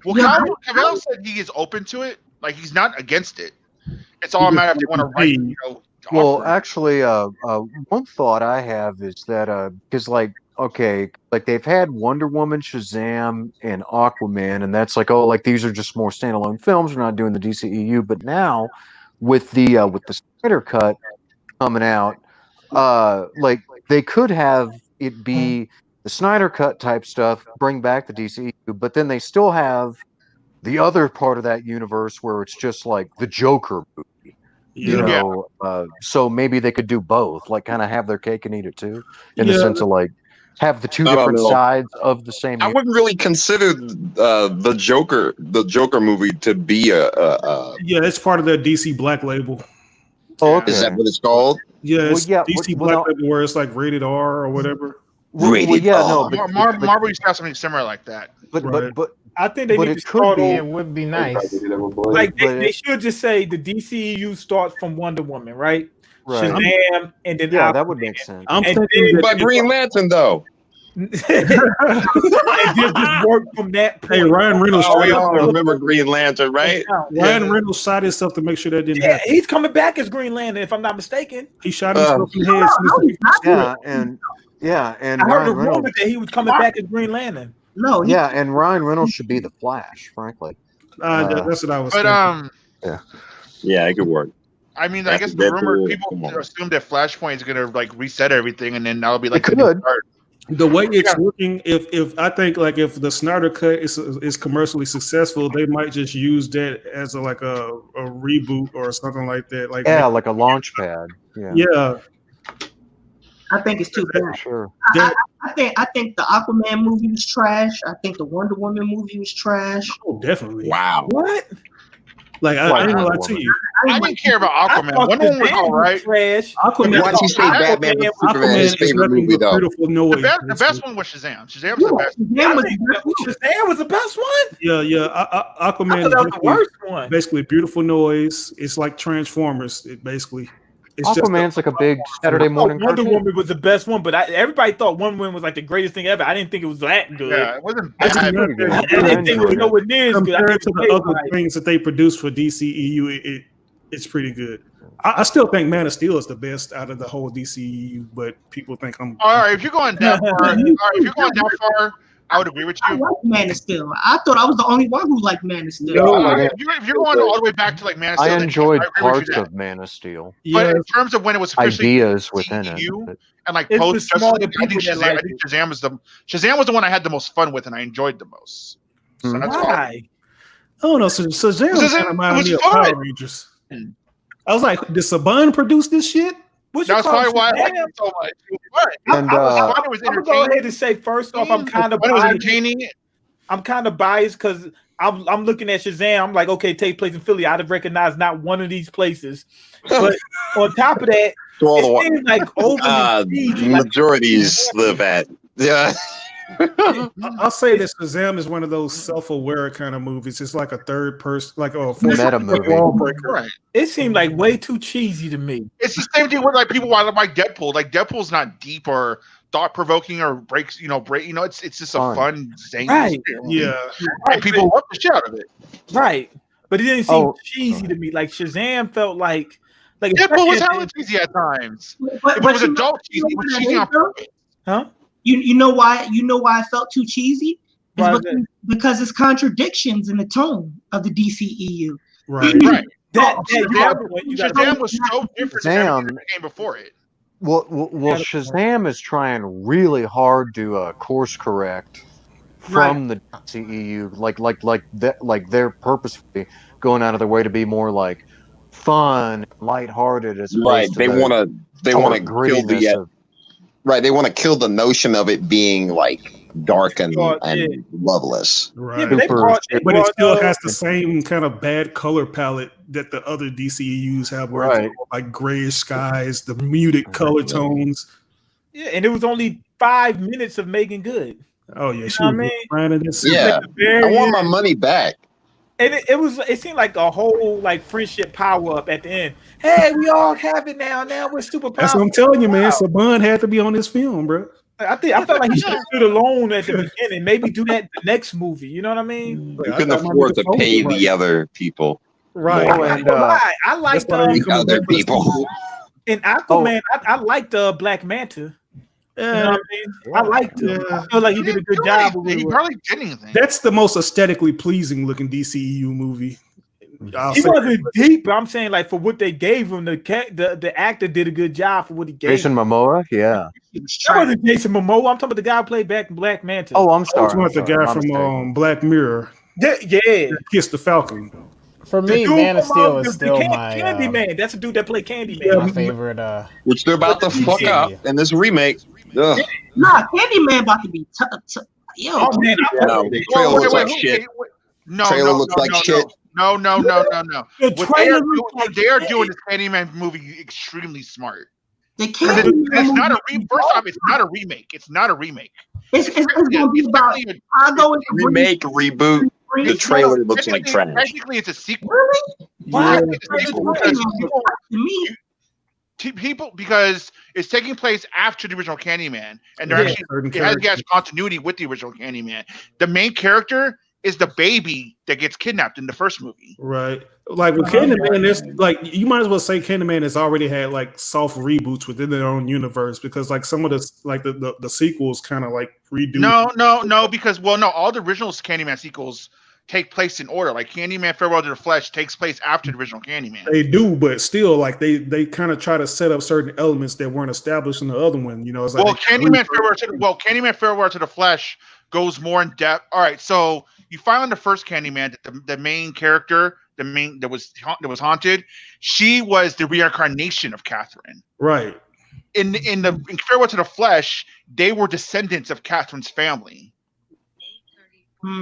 Well, Cavill said he is open to it. Like he's not against it. It's all a matter if they want to write. Well, actually, one thought I have is that because like they've had Wonder Woman, Shazam, and Aquaman, and that's like these are just more standalone films. We're not doing the DCEU, but now with the Snyder Cut coming out, like they could have it be the Snyder Cut type stuff, bring back the DCU, but then they still have the other part of that universe where it's just like the Joker movie. You know, so maybe they could do both, like kind of have their cake and eat it too, in the sense of like have the two I don't different know. sides of the same. I wouldn't really consider the Joker movie to be a yeah, it's part of their DC Black Label. Oh, okay. Is that what it's called? Yeah, it's DC Black Label where it's like rated R or whatever. Rated R. No, Marvel used to have something similar like that. But I think they but need it to could start be. on. It would be nice. Like they should just say the DCEU starts from Wonder Woman, right? Right. Shazam, and then Yeah, that would make sense. I'm and thinking But Green Lantern though. and just work from that point. Hey, Ryan Reynolds. We all remember Green Lantern, right? Ryan Reynolds shot himself to make sure that didn't happen. He's coming back as Green Lantern, if I'm not mistaken. He shot himself in the head. And I heard the Ryan rumor Reynolds. that he was coming back as Green Lantern. No, And Ryan Reynolds should be the Flash, frankly. That's what I was But thinking. Yeah, it could work. I mean, I guess the rumor people assume that Flashpoint is gonna like reset everything, and then that'll be like the new start. The way it's working, if I think like if the Snyder Cut is commercially successful, they might just use that as a reboot or something like that. Like like a launch pad. Yeah. I think it's too bad. Sure. I think the Aquaman movie was trash. I think the Wonder Woman movie was trash. Oh, definitely. Wow. What? Like I didn't lie to you. I didn't care about Aquaman. Wonder Woman was all right. Trash. Aquaman. Why'd you say Batman was Superman his favorite movie though? Beautiful noise. The best one was Shazam. Shazam was the best. Shazam was the best one. Yeah. Aquaman. I thought that was the worst one. Basically, beautiful noise. It's like Transformers. It's Aquaman's like a big Saturday morning Wonder cartoon. Woman was the best one, but everybody thought Wonder Woman was like the greatest thing ever. I didn't think it was that good. Yeah, it wasn't I bad. didn't think it was nowhere near as good. Compared to the other things that they produce for DCEU, it's pretty good. I still think Man of Steel is the best out of the whole DCEU, but people think I'm. All right, if you're going that far, I would agree with you. I like Man of Steel. I thought I was the only one who liked Man of Steel. If you're going all the way back to like Man of Steel, I enjoyed I agree with parts you that. of Man of Steel. But in terms of when it was officially Ideas within it. DCEU and like It's the post Justice smaller League, I think people that like Shazam was the one I had the most fun with and I enjoyed the most. So that's why. Oh no, Shazam kind of reminded me of Power Rangers. I was like, did Saban produce this shit? That's probably why I liked it so much. And I'm gonna go ahead and say first off, I'm kind of entertaining. I'm kind of biased because I'm looking at Shazam. I'm like, okay, take place in Philly. I'd have recognized not one of these places. But on top of that, it seems like over majorities live at. Yeah. I'll say that Shazam is one of those self-aware kind of movies. It's like a third person, like a meta movie. Right. It seemed like way too cheesy to me. It's the same thing with like people want to like Deadpool. Like Deadpool's not deep or thought-provoking or breaks. It's just a fun zany experience. Yeah. And people love the shit out of it. Right. But it didn't seem cheesy to me. Like Shazam felt like Deadpool was hella cheesy at times. But it was adult cheesy. It was cheesy on purpose. Huh? You know why I felt too cheesy? Because it's contradictions in the tone of the DCEU. Right. Shazam was so different than everything that came before it. Well, Shazam is trying really hard to course correct from the DCEU, like they're purposefully going out of their way to be more like fun, lighthearted. As opposed to They want to kill the they want to kill the notion of it being like dark and loveless. Right. But it still has the same kind of bad color palette that the other DCEUs have, where it's like grayish skies, the muted color tones. Yeah, and it was only 5 minutes of making good. Oh yeah, I mean, I want my money back. And it seemed like a whole like friendship power up at the end. Hey, we all have it now. Now we're super powerful. That's what I'm telling you, man. Saban had to be on this film, bro. I felt like he should have stood alone at the beginning. Maybe do that the next movie. You know what I mean? You couldn't afford to pay the other people. Right. I like the other people. In Aquaman, I liked Black Manta. You know what I mean? I liked him. I feel like he did a good job. He hardly did anything. That's the most aesthetically pleasing looking DCEU movie. He wasn't deep. I'm saying like for what they gave him, the actor did a good job for what he gave. Jason Momoa, yeah. That wasn't Jason Momoa. I'm talking about the guy who played Black Manta. Oh, I'm sorry. I was the guy from Black Mirror. Yeah. Kissed the Falcon. For me, Man of Steel is still my Candyman. That's the dude that played Candyman. My favorite. Which they're about to fuck up in this remake. Ugh. Nah, Candyman about to be yo. Oh man, the trailer looks like shit. No, trailer looks like shit. No. The What they are doing this Candyman movie extremely smart. It's not a first off, it's not a remake. It's not a remake. It's gonna be about remake, reboot. The trailer looks like trash. Technically, it's a sequel. Really? Why? Me. People, because it's taking place after the original Candyman, and they're it has continuity with the original Candyman. The main character is the baby that gets kidnapped in the first movie. Right. Like with Candyman, there's like you might as well say Candyman has already had like soft reboots within their own universe because like some of the sequels kind of like redo. No, because all the original Candyman sequels take place in order. Like Candyman Farewell to the Flesh takes place after the original Candyman. They do, but still, like they kind of try to set up certain elements that weren't established in the other one. You know, it's like Candyman Farewell to the Flesh goes more in depth. All right, so you find on the first Candyman that the main character, that was haunted, she was the reincarnation of Catherine. Right. In Farewell to the Flesh, they were descendants of Catherine's family.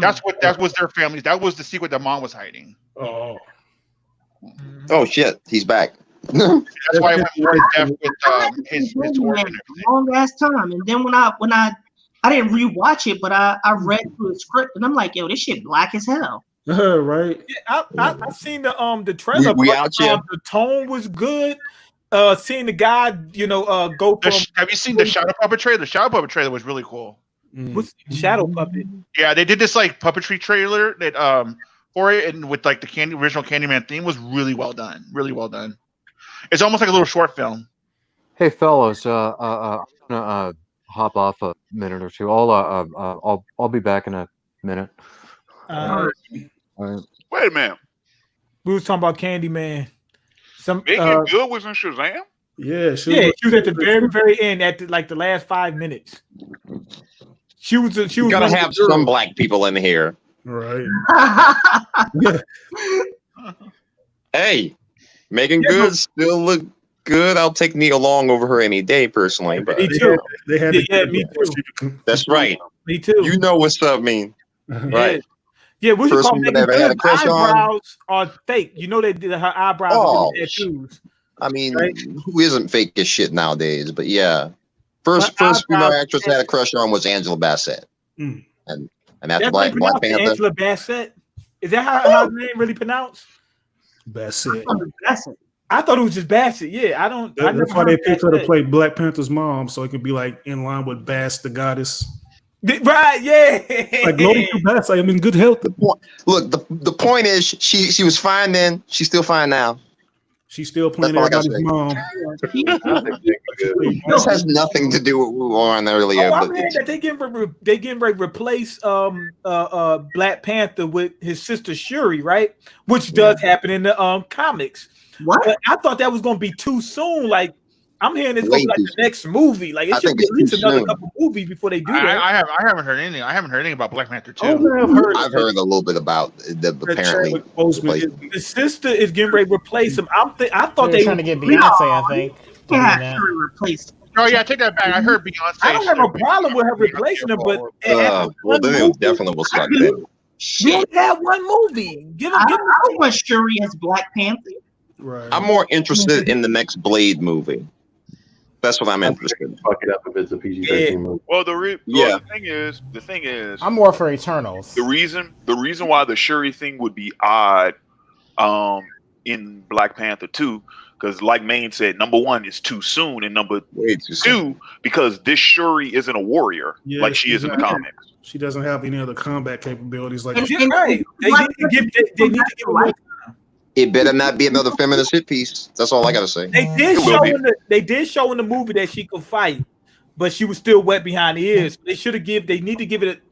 That was their family. That was the secret that Mom was hiding. Oh shit, he's back. That's why I went more in depth with his origin. Long ass time, and then when I didn't rewatch it, but I read through the script, and I'm like, yo, this shit black as hell. Right. Yeah, I seen the trailer. The tone was good. Seeing the guy, go from. Have you seen the Shadow Puppet trailer? The Shadow Puppet trailer was really cool. What's Shadow Puppet? Yeah, they did this like puppetry trailer that for it, and with like the original Candyman theme was really well done. Really well done. It's almost like a little short film. Hey fellas, I'm gonna hop off a minute or two. I'll be back in a minute. All right. Wait a minute. We was talking about Candyman. Megan Good was in Shazam? Yeah, she was at the very end at the last 5 minutes. She was gotta have some black people in here. Right. Hey, Megan Good still look good. I'll take Nia Long over her any day, personally. But me too. Me too. That's right. Me too. You know what's up, mean. Right. Yeah, what you call Megan Good's eyebrows on. are fake. You know they did her eyebrows are tattoos. I mean, who isn't fake as shit nowadays? But yeah. First female actress I had a crush on was Angela Bassett. And after Black Panther. Angela Bassett? Is that how her name really pronounced? Bassett. I thought it was just Bassett. Yeah, I don't. That's why they picked her to play Black Panther's mom, so it could be like in line with Bass the goddess. Right? Yeah. Like glory to Bass. I am in good health. Look, the point is, she was fine then. She's still fine now. She's still playing everybody's mom. This has nothing to do with what we were on earlier. I'm hearing that they getting ready to replace Black Panther with his sister Shuri, right? Which does happen in the comics. What? But I thought that was going to be too soon. Like I'm hearing it's going to be like the next movie. Like it should be at least another couple movies before they do that. I haven't heard anything. I haven't heard anything about Black Panther 2. I've heard a little bit about apparently. The sister is getting ready to replace him. I thought they were trying to get Beyonce. I think. Yeah, replaced. Oh yeah, take that back. I heard Beyonce. I don't have a problem with her replacing him, but well, then it definitely will start then. We only had one movie. I don't want Shuri as Black Panther. Right. I'm more interested in the next Blade movie. That's what I'm interested in. Fuck it up if it's a PG-13 movie. Well, the thing is, I'm more for Eternals. The reason why the Shuri thing would be odd, in Black Panther 2, because like Maine said, number one, it's too soon, and number two, because this Shuri isn't a warrior like she is in the comics. She doesn't have any other combat capabilities like They need to give her. It better not be another feminist hit piece. That's all I gotta say. They did show in the movie that she could fight, but she was still wet behind the ears. They need to give it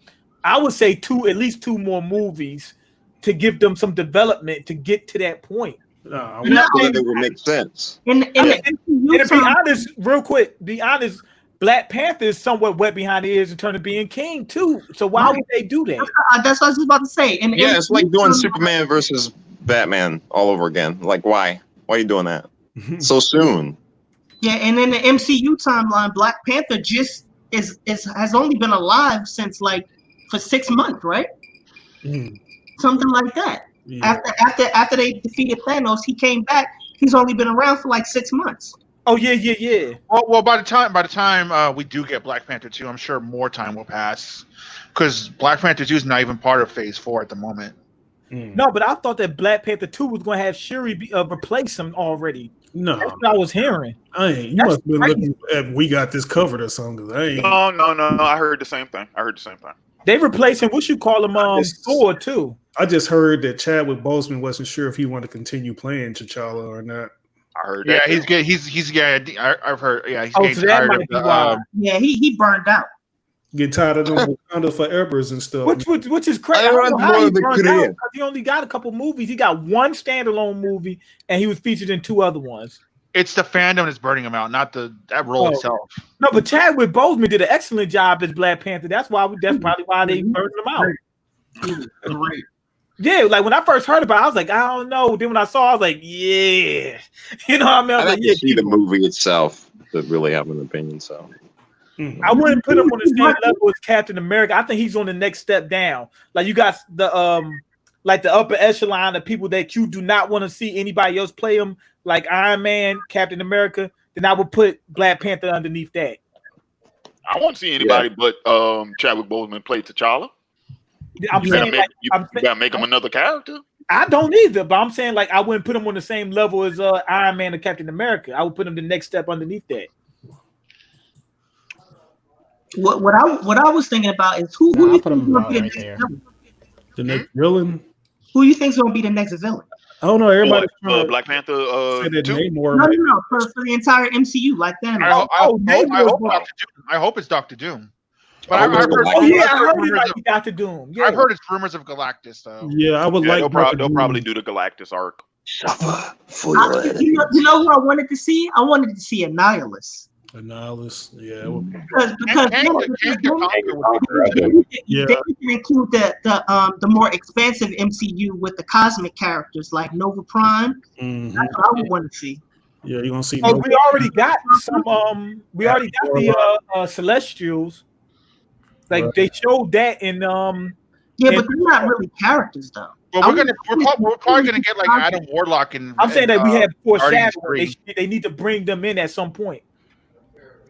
I would say at least two more movies to give them some development to get to that point. So that it would make sense. And to be honest, real quick, be honest, Black Panther is somewhat wet behind the ears in terms of being king too. So why would they do that? That's what I was about to say. And Yeah, it's like doing Superman versus Batman all over again. Like, why? Why are you doing that so soon? Yeah, and in the MCU timeline, Black Panther just has only been alive since like for 6 months, right? Something like that. Yeah. After they defeated Thanos, he came back. He's only been around for like 6 months. Oh yeah. Well, by the time we do get Black Panther 2, I'm sure more time will pass, because Black Panther 2 is not even part of Phase 4 at the moment. No, but I thought that Black Panther 2 was going to have Shuri replace him already. No, that's what I was hearing. You must have been looking at We Got This covered or something. No. I heard the same thing. They replaced him. What you call him? Thor too. I just heard that Chadwick Boseman wasn't sure if he wanted to continue playing T'Challa or not. I heard that. Yeah, he's good. He's I've heard. Yeah, he's so getting tired of the. Yeah, he burned out. Get tired of them Wakanda Forevers and stuff. Which is crazy. I don't know how he burned out, because he only got a couple movies. He got one standalone movie, and he was featured in 2 other ones. It's the fandom that's burning him out, not that role itself. No, but Chadwick Boseman did an excellent job as Black Panther. That's probably why they burned him out. Yeah, like when I first heard about it, I was like, I don't know. Then when I saw it, I was like, yeah. You know what I mean? I was like, yeah, see the movie itself to really have an opinion, so. I wouldn't put him on the same level as Captain America. I think he's on the next step down. Like you got the upper echelon of people that you do not want to see anybody else play him, like Iron Man, Captain America. Then I would put Black Panther underneath that. I won't see anybody but Chadwick Boseman play T'Challa. You gotta make him another character. I don't either, but I'm saying like I wouldn't put him on the same level as Iron Man or Captain America. I would put him the next step underneath that. What I was thinking about is who you think is going to be the next villain? The next villain? Who you think is going to be the next villain? I don't know. Everybody Black Panther. No, for the entire MCU, like that. I hope it's Dr. Doom. But I heard it might be Dr. Doom. Yeah. I've heard it's rumors of Galactus, though. Yeah, I would like. They'll probably do the Galactus arc. Suffer for your enemy. You know who I wanted to see? I wanted to see Annihilus. Yeah. Because they can include the more expansive MCU with the cosmic characters like Nova Prime. That's what I would want to see. Yeah, you're gonna see. Oh, we already got some. We already got the Celestials. Like they showed that in Yeah, but they're not really characters though. Well, we're probably gonna get like Adam Warlock and. I'm saying that we have foreshadowing. They need to bring them in at some point.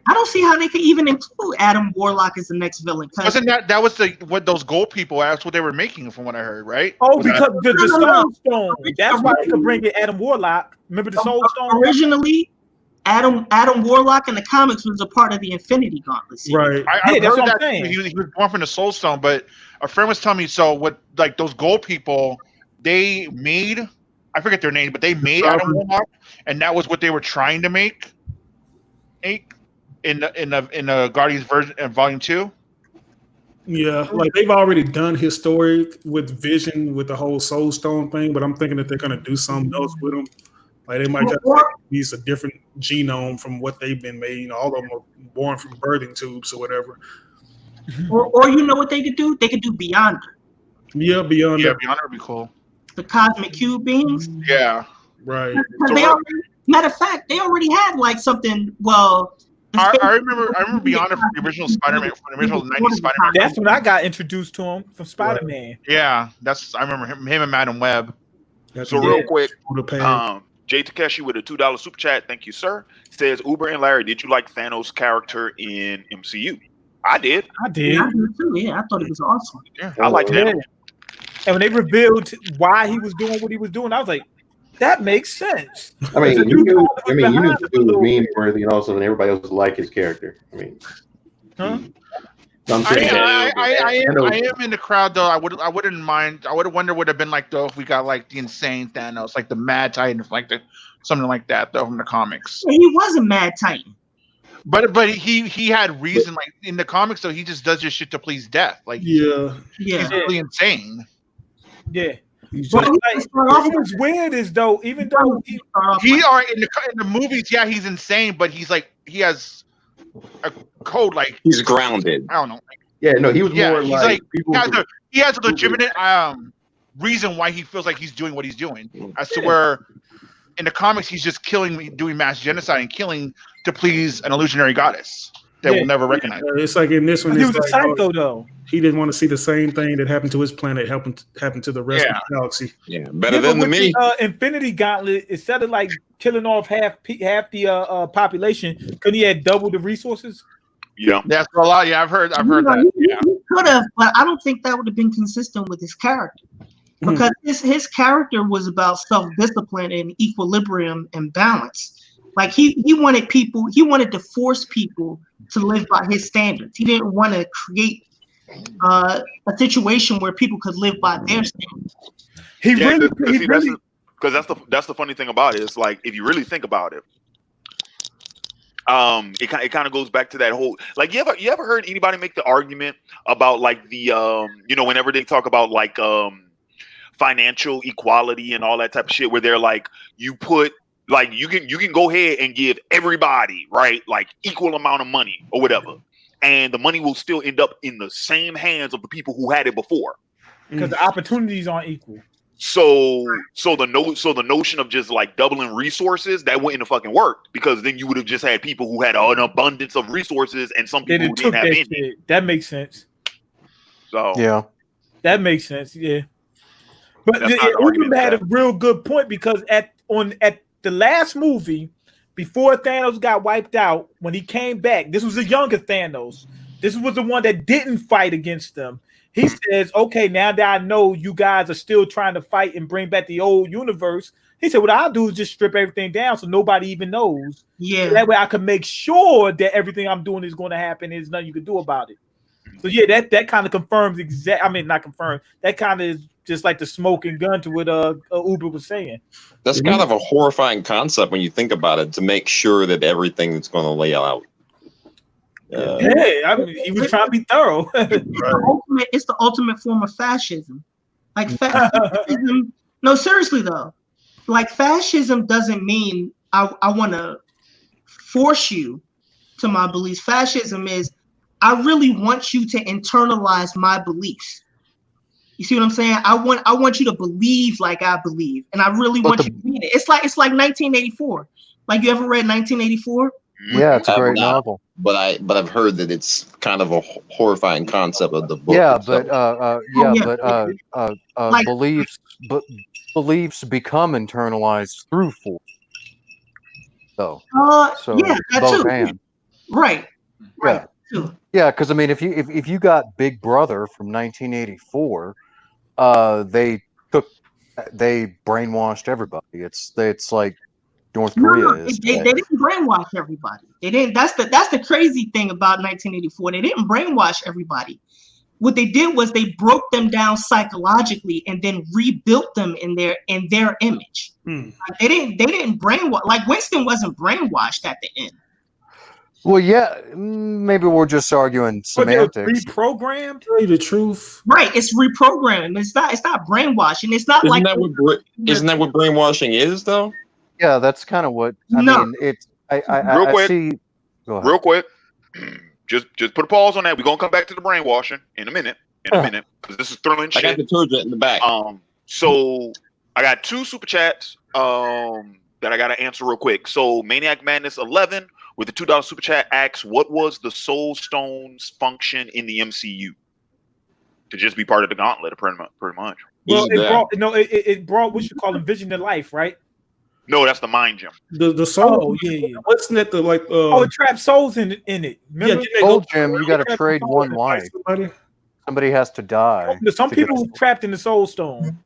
I don't see how they could even include Adam Warlock as the next villain. Wasn't that was what those gold people asked what they were making from what I heard, right? Oh, because the Soul Stone. That's why they could bring in Adam Warlock. Remember the Soul Stone? Originally, Adam Warlock in the comics was a part of the Infinity Gauntlet series. Right. I heard that's what I'm saying. He was born from the Soul Stone, but a friend was telling me what like those gold people they made. I forget their name, but they made Adam Warlock, and that was what they were trying to make. In the Guardians version Volume 2. Yeah, like they've already done historic with Vision with the whole Soul Stone thing, but I'm thinking that they're gonna do something else with them. Like they might just use a different genome from what they've been made. You know, all of them are born from birthing tubes or whatever. Or you know what they could do? They could do Beyonder. Yeah, Beyonder. Yeah, Beyonder would be cool. The cosmic cube beings. Yeah, right. Matter of fact, they already had like something. Well. I remember Beyonder from the original Spider-Man, from the original 90s Spider-Man. That's when I got introduced to him from Spider-Man. Yeah, I remember him and Madam Web. So real quick, Jay Takeshi with a $2 super chat. Thank you, sir. Says Uber and Larry, did you like Thanos' character in MCU? I did. I did. Yeah, I did too. Yeah, I thought it was awesome. Yeah, I liked Thanos. And when they revealed why he was doing what he was doing, I was like, that makes sense. I mean, you knew it was meme worthy, and also, and everybody else liked his character. I mean, I am in the crowd though. I wouldn't mind. I would wonder would have been like though if we got like the insane Thanos, like the Mad Titan, like something like that though from the comics. He was a Mad Titan. But he had reason, like in the comics though. He just does this shit to please death. Like he's really insane. Yeah. But like, what's weird is though, even though he are in the movies, yeah, he's insane, but he's like he has a code like he's grounded. I don't know. Yeah, no, he was more he's like he has a legitimate reason why he feels like he's doing what he's doing, as to where in the comics he's just doing mass genocide and killing to please an illusionary goddess that will never recognize. It's like in this one, he was a psycho though. He didn't want to see the same thing that happened to his planet happen to the rest of the galaxy. Yeah, better than me. Infinity Gauntlet, instead of like killing off half the population, couldn't he have double the resources? Yeah, that's a lot. Yeah, I've heard that. He could have, but I don't think that would have been consistent with his character, because his character was about self-discipline and equilibrium and balance. Like he wanted to force people to live by his standards. He didn't want to create a situation where people could live by their standards. Because that's the funny thing about it. It's like, if you really think about it, it kind of goes back to that whole, like, you ever heard anybody make the argument about like the whenever they talk about like financial equality and all that type of shit, where they're like, you put like you can go ahead and give everybody, right, like equal amount of money or whatever, and the money will still end up in the same hands of the people who had it before, because the opportunities aren't equal. So the notion of just like doubling resources, that wouldn't have fucking worked, because then you would have just had people who had an abundance of resources and some people who didn't have any. That makes sense. So yeah, that makes sense. Yeah, but Uber had a real good point, because at the last movie, before Thanos got wiped out, when he came back, this was the younger Thanos. This was the one that didn't fight against them. He says, okay, now that I know you guys are still trying to fight and bring back the old universe, he said, what I'll do is just strip everything down so nobody even knows. Yeah. So that way I can make sure that everything I'm doing is going to happen. There's nothing you can do about it. So yeah, that kind of confirms not confirmed. That kind of is just like the smoking gun to what Uber was saying. That's kind of a horrifying concept when you think about it, to make sure that everything that's going to lay out. I mean, he was trying to be thorough. It's the ultimate form of fascism. Like fascism. No, seriously though. Like fascism doesn't mean I want to force you to my beliefs. Fascism is, I really want you to internalize my beliefs. You see what I'm saying? I want you to believe like I believe, and I really want you to read it. It's like 1984. Like, you ever read 1984? Yeah, it's a great novel. But I've heard that it's kind of a horrifying concept of the book. Yeah, like, beliefs become internalized through force. So yeah, that both too. hands. Right. Yeah, because I mean, if you got Big Brother from 1984, they brainwashed everybody. It's like North Korea is. They didn't brainwash everybody. They didn't. That's the crazy thing about 1984. They didn't brainwash everybody. What they did was they broke them down psychologically and then rebuilt them in their image. Like, they didn't brainwash. Like, Winston wasn't brainwashed at the end. Well, yeah, maybe we're just arguing semantics. Reprogrammed? Tell you the truth. Right, it's reprogramming. It's not brainwashing. It's not isn't that what brainwashing is, though? Yeah, that's kind of what I mean. It's real quick. See, go ahead. Real quick. Just put a pause on that. We're gonna come back to the brainwashing in a minute. Because this is thrilling shit. I got detergent in the back. So I got 2 super chats that I gotta answer real quick. So Maniac Madness 11 with the $2 super chat asks, what was the Soul Stone's function in the MCU? To just be part of the gauntlet, pretty much. Well, it brought what you call a vision to life, right? No, that's the mind gem. The soul. Oh, yeah. Wasn't that the like? It traps souls in it. Remember? Yeah, soul gem. You got to trade one life. Somebody has to die. Some people were trapped in the Soul Stone.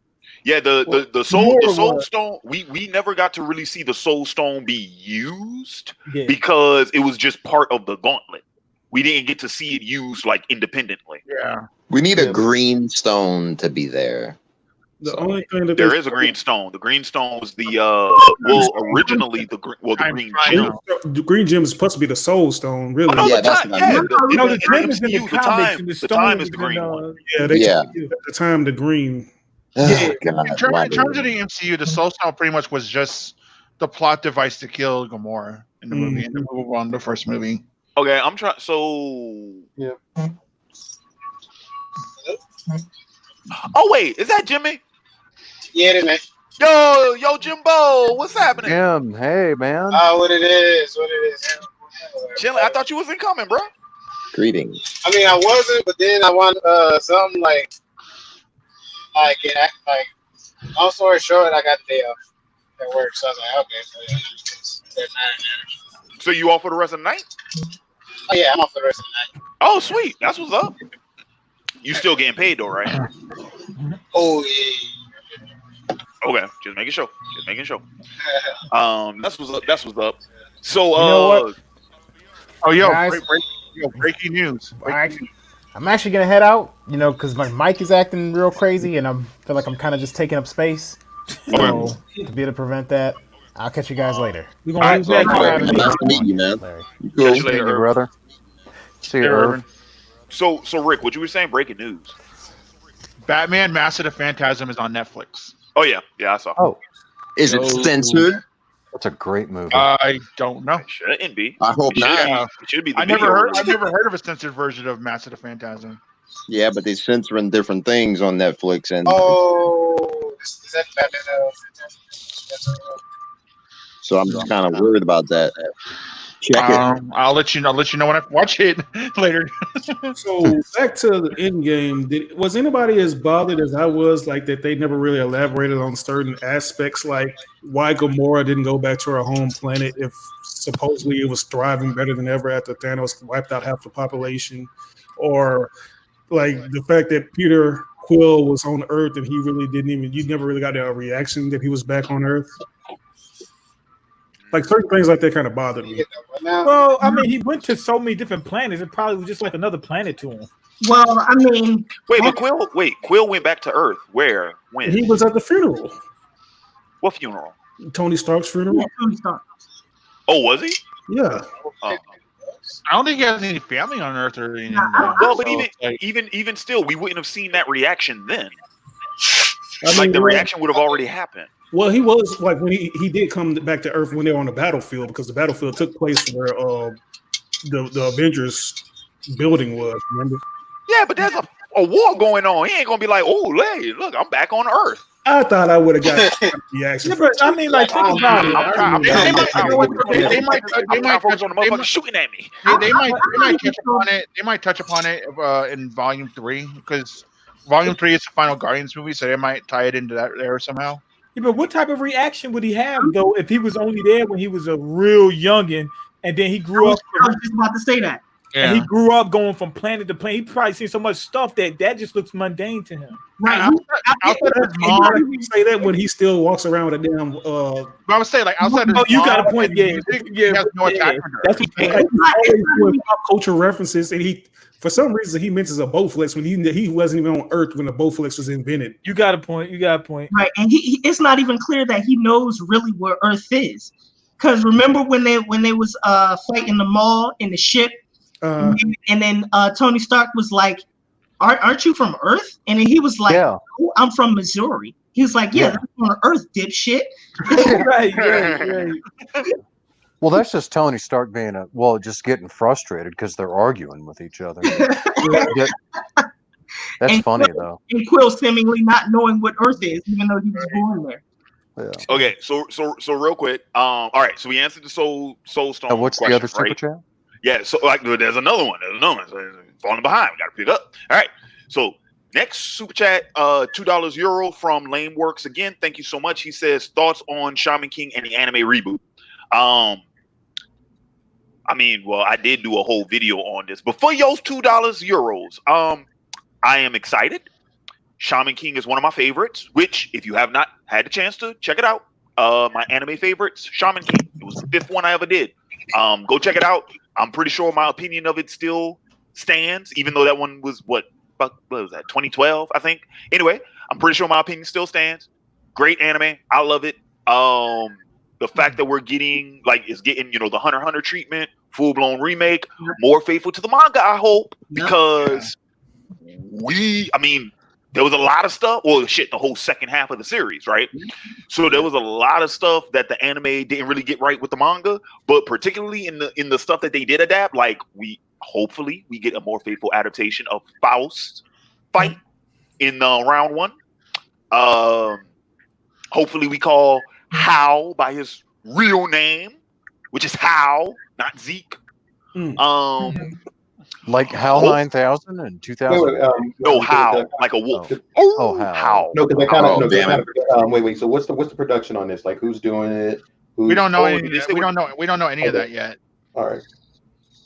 Yeah, the soul stone. We never got to really see the Soul Stone be used because it was just part of the gauntlet. We didn't get to see it used like independently. Yeah, we need a green stone to be there. The only thing that there is a green stone. The green stone was the originally the green gem. The green gem is supposed to be the Soul Stone, really. Oh, yeah, that's the gem is in the the time is the green one. Yeah, at the time the green Oh, God, in terms of the MCU, the Soul Stone pretty much was just the plot device to kill Gamora in the movie, in the first movie. Okay, I'm trying. So, yeah. Oh wait, is that Jimmy? Yeah, it is, man. Yo, Jimbo, what's happening? Jim, hey man. What it is. Chilling. I thought you wasn't coming, bro. Greetings. I mean, I wasn't, but then I want something like long story short, I got the day off at work, so I was like, okay, so yeah, it's So you off for the rest of the night? Oh yeah, I'm off for the rest of the night. Oh, sweet. That's what's up. You still getting paid though, right? Oh yeah. Okay, just making sure. That's what's up. That's what's up. So, You know what? Oh, yo, Guys. breaking news. I'm actually gonna head out, because my mic is acting real crazy, and I feel like I'm kind of just taking up space. So to be able to prevent that, I'll catch you guys later. We're gonna Nice to meet you, man. You cool? Catch you later, brother. See you, Irv. So Rick, what you were saying? Breaking news. Batman: Mask of the Phantasm is on Netflix. Oh yeah, I saw. Oh, is it censored? That's a great movie. I don't know. Shouldn't be. I hope not. It should be. I never heard of a censored version of Mask of the Phantasm. Yeah, but they're censoring different things on Netflix, and Is that Batman? so I'm just kind of worried about that. Check it. I'll let you know when I watch it later. So back to the end game. Was anybody as bothered as I was, like that they never really elaborated on certain aspects, like why Gamora didn't go back to her home planet if supposedly it was thriving better than ever after Thanos wiped out half the population, or like the fact that Peter Quill was on Earth and you never really got a reaction that he was back on Earth. Like certain things like that kind of bothered me. Well, I mean, he went to so many different planets. It probably was just like another planet to him. Well, I mean, Quill went back to Earth. Where? When? He was at the funeral. What funeral? Tony Stark's funeral. Tony Stark. Oh, was he? Yeah. I don't think he has any family on Earth or anything. Well, but even still, we wouldn't have seen that reaction then. The reaction would have already happened. Well, he was like when he did come back to Earth when they were on the battlefield, because the battlefield took place where the Avengers building was. Remember? Yeah, but there's a war going on. He ain't gonna be like, oh, hey, look, I'm back on Earth. I thought I would have got the reaction. Yeah, but I mean, like, think about it. They might shooting at me. They might touch upon it in Volume 3, because Volume 3 is the final Guardians movie, so they might tie it into that there somehow. Yeah, but what type of reaction would he have though if he was only there when he was a real youngin, and then he grew up? I was just about to say that. Yeah. And he grew up going from planet to planet. He probably seen so much stuff that just looks mundane to him. Right. Outside of his mom, you say that when he still walks around with a damn. But I would say, like, outside of you got a point. Yeah, he has no attachment. That's what always doing pop culture references, and he, for some reason, he mentions a Bowflex when he wasn't even on Earth when the Bowflex was invented. You got a point. Right, and it's not even clear that he knows really where Earth is, because remember when they was fighting the Maul in the ship. And then Tony Stark was like, aren't you from Earth? And then he was like, oh, I'm from Missouri. He was like, yeah. That's on Earth, dipshit. right. Well, that's just Tony Stark being just getting frustrated because they're arguing with each other. That's funny, though. And Quill seemingly not knowing what Earth is, even though he was born there. Yeah. Okay, so real quick. All right, so we answered the Soul Stone. What's question, the other super right? chat? Yeah, so there's another one. So falling behind. We got to pick up. All right. So next super chat, $2 Euro from Lame Works again. Thank you so much. He says thoughts on Shaman King and the anime reboot. I did do a whole video on this, but for those $2 Euros, I am excited. Shaman King is one of my favorites. Which, if you have not had the chance to check it out, my anime favorites, Shaman King. It was the 5th one I ever did. Go check it out. I'm pretty sure my opinion of it still stands, even though that one was what was that, 2012, I think. Anyway, I'm pretty sure my opinion still stands. Great anime. I love it. The fact that we're getting the Hunter x Hunter treatment, full-blown remake, more faithful to the manga, I hope, because there was a lot of stuff. Well, shit, the whole second half of the series, right? So there was a lot of stuff that the anime didn't really get right with the manga, but particularly in the stuff that they did adapt, like hopefully we get a more faithful adaptation of Faust's fight in round 1. Hopefully we call Hal by his real name, which is Hal, not Zeke. Like HAL 9000 and 2000. No, Hal, like a wolf. Oh, Hal. Hal. No, because they kind of. damn it. Wait. So what's the production on this? Like, who's doing it? We don't know. Oh, We don't know any of that yet. All right.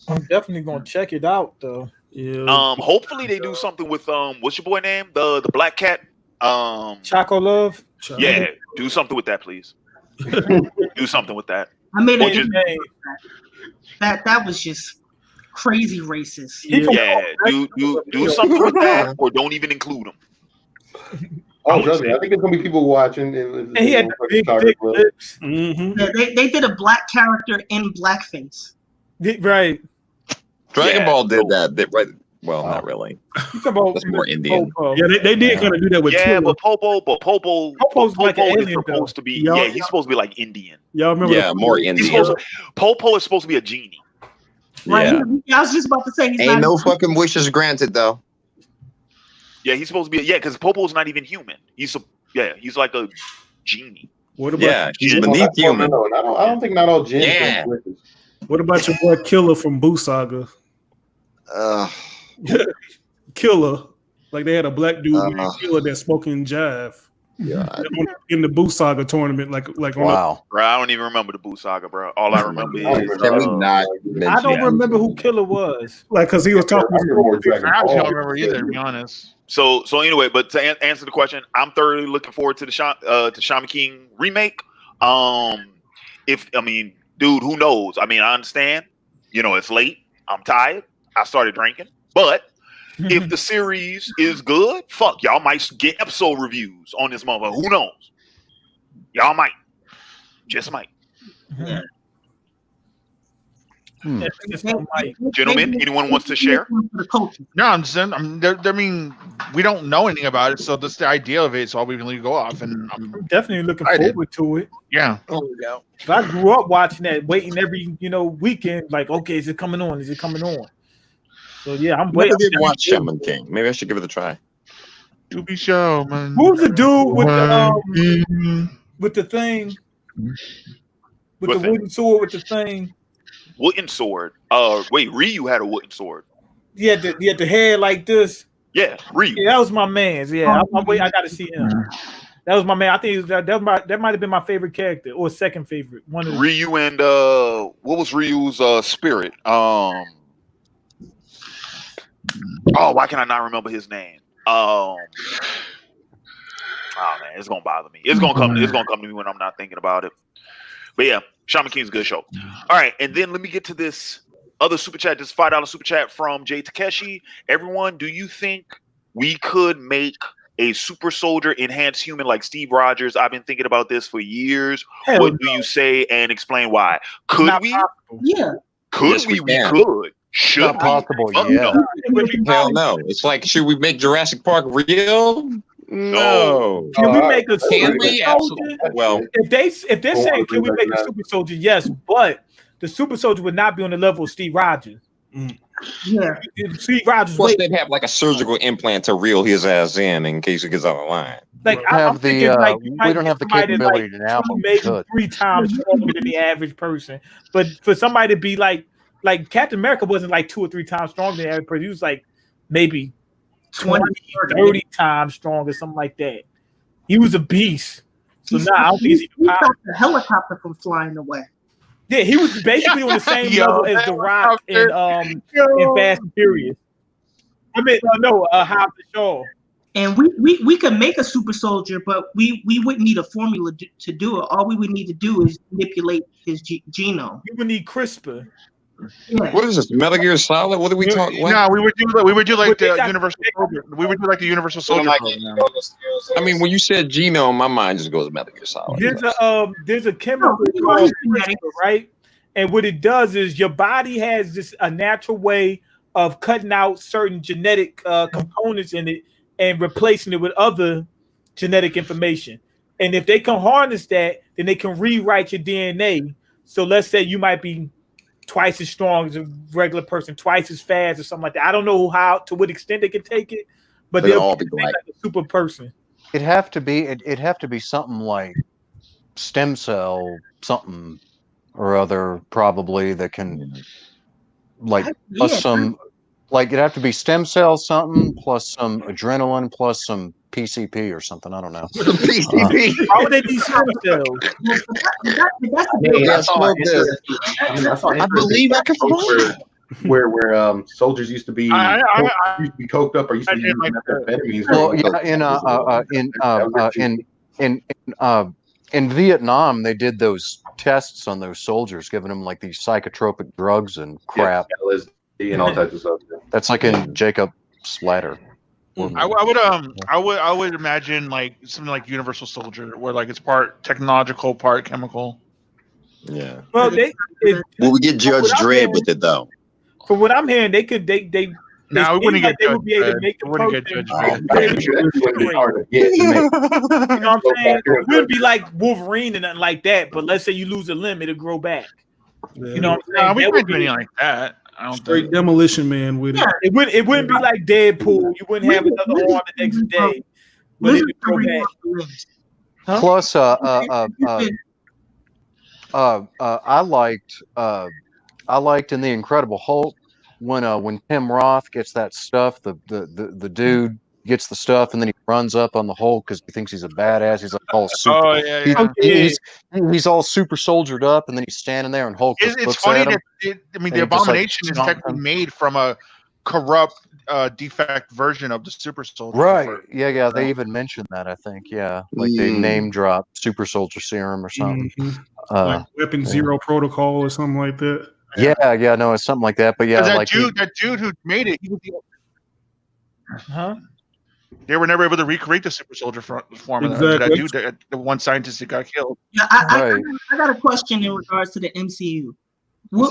I'm definitely gonna check it out though. Yeah. Hopefully they do something with what's your boy name? The black cat. Choco Love. Yeah, do something with that, please. Do something with that. I made Or a just- that was just crazy racist. Yeah, do something with that, or don't even include them. Oh, trust me. I think there's gonna be people watching. And he had the big thick lips. Yeah, they did a black character in blackface. Right. Dragon Ball did that, right? Well, not really. You about That's more Indian. Popo. Yeah, they did kind of do that with Yeah, Killer. but Popo's like an is alien, supposed to be. Y'all- Yeah, he's supposed to be like Indian. Y'all remember? Yeah, more He's Indian. supposed to, Popo is supposed to be a genie. Right? Yeah. I was just about to say he's Ain't not no fucking wishes granted though. Yeah, he's supposed to be. Because Popo's not even human. He's like a genie. What about? Yeah, he's beneath human. No, I don't think not all Jins. Yeah. What about your boy Killer from Boo Saga? Killer, like they had a black dude named Killer that spoke in jive. In the Boo Saga tournament, like on Bro, I don't even remember the Boo Saga, bro. All I remember is Can we not I don't remember who Killer was. like because he was talking. I actually don't remember either, to be honest. So anyway, but to answer the question, I'm thoroughly looking forward to the Shaman King remake. Dude, who knows? I mean, I understand. It's late. I'm tired. I started drinking, but if the series is good, fuck, y'all might get episode reviews on this motherfucker. Who knows? Y'all might. Just might. Gentlemen, anyone wants to share? No, I mean, we don't know anything about it, so that's the idea of it. It's all we can go off, and I'm Definitely looking excited. forward to it. Yeah. I grew up watching that, waiting every weekend. Like, okay, is it coming on? Is it coming on? So yeah, I'm Never waiting. did watch Shaman King. Maybe I should give it a try. To be show, man. Who's the dude with the thing? With the wooden sword with the thing? Wooden sword. Wait, Ryu had a wooden sword. He had the hair like this. Yeah, Ryu. Yeah, that was my man's. Yeah, I got to see him. That was my man. I think that might have been my favorite character or second favorite. One of Ryu and what was Ryu's spirit? Why can I not remember his name? Oh man, it's gonna bother me. It's gonna come to me when I'm not thinking about it. But yeah, Shaman King's a good show. All right, and then let me get to this other super chat, this $5 super chat from Jay Takeshi. Everyone, do you think we could make a super soldier enhanced human like Steve Rogers? I've been thinking about this for years. Hell what no. do you say, and explain why? Could Not we? possible. Yeah. Could Yes, we? we We can. could. Should Not we? possible Fuck yet. no. Hell no. It's like, should we make Jurassic Park real? No. Can we make a Can super we? soldier? Absolutely. Well, If they're saying can we make a super soldier, yes, but the super soldier would not be on the level of Steve Rogers. Yeah. Steve Rogers, plus they'd have like a surgical implant to reel his ass in case he gets out of line. like We I'm have the, thinking like we you might don't get have the somebody that's, capability to now, but we maybe should. 3 times stronger than the average person. But for somebody to be like Captain America wasn't like 2 or 3 times stronger than the average person. He was like maybe 20, 30 times stronger, something like that. He was a beast. So now I don't think He he's stopped the helicopter from flying away. Yeah, he was basically on the same level as The Rock in Fast and Furious. I mean, Hobbs and Shaw. And we could make a super soldier, but we wouldn't need a formula to do it. All we would need to do is manipulate his genome. We would need CRISPR. Yeah. What is this? Metal Gear Solid? What are we talking? No, we would do like the Universal Soldier. We would do like the Universal Soldier program. I mean, when you said genome, my mind just goes Metal Gear Solid. There's a chemical called CRISPR, right? And what it does is your body has a natural way of cutting out certain genetic components in it and replacing it with other genetic information. And if they can harness that, then they can rewrite your DNA. So let's say you might be twice as strong as a regular person, twice as fast or something like that. I don't know how, to what extent they can take it, but they'll all be like a super person. It'd have to be something like stem cell something or other, probably, that can plus some, like, it'd have to be stem cell something plus some adrenaline plus some PCP or something. I don't know. PCP. How would they be stem cells? I believe I can find where soldiers used to be coked up or used to use methamphetamines. Well, in Vietnam, they did those tests on those soldiers, giving them like these psychotropic drugs and crap. Yeah, LSD and all types of stuff. That's like in Jacob Slatter. I would imagine like something like Universal Soldier, where like it's part technological, part chemical. Yeah. Well, we get Judge Dredd with it though. From what I'm hearing, they No, we wouldn't get they would be able to make the protein. You know what I'm saying? It wouldn't be like Wolverine and nothing like that. But let's say you lose a limb, it'll grow back. You know what I'm saying? We wouldn't do anything like that. I don't Straight Demolition Man with it. It wouldn't be like Deadpool. You wouldn't have another arm the next day. But it would grow back. Huh? Plus, I liked in the Incredible Hulk when Tim Roth gets that stuff. The dude gets the stuff and then he runs up on the Hulk because he thinks he's a badass. He's like all super. He's all super soldiered up, and then he's standing there and Hulk. It's funny that the Abomination is technically made from a corrupt, defect version of the Super Soldier. Right? Yeah. They even mentioned that. I think. Yeah, like they name drop Super Soldier Serum or something. Like Weapon Zero Protocol or something like that. Yeah, no, it's something like that. But yeah, that dude who made it, he was the they were never able to recreate the Super Soldier form. Exactly. That dude, the one scientist that got killed. Yeah, I got a question in regards to the MCU. What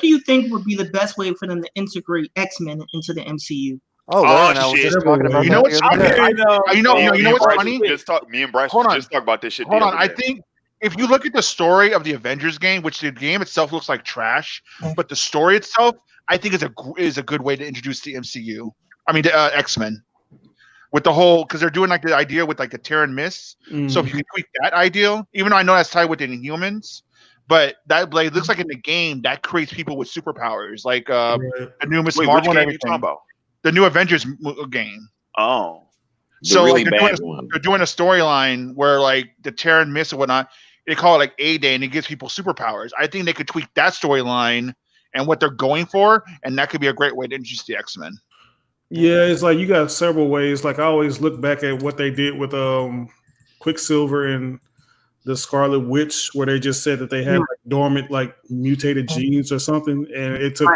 do you think would be the best way for them to integrate X-Men into the MCU? I was just talking about. You know what's funny? Me and Bryce just talk about this shit. Hold on, I think if you look at the story of the Avengers game, which the game itself looks like trash, but the story itself, I think is a good way to introduce the MCU. I mean, the X-Men. With the whole, because they're doing like the idea with like the Terran Mist. So if you can tweak that idea, even though I know that's tied with the Inhumans, but that like looks like in the game that creates people with superpowers, like the new Miss Marvel. What are you talking about? The new Avengers game. Oh, so really like, they're doing a storyline where like the Terran Mist or whatnot, they call it like A-Day, and it gives people superpowers. I think they could tweak that storyline and what they're going for, and that could be a great way to introduce the X-Men. Yeah, it's like you got several ways. Like I always look back at what they did with Quicksilver and the Scarlet Witch, where they just said that they had like dormant, like mutated genes or something, and it took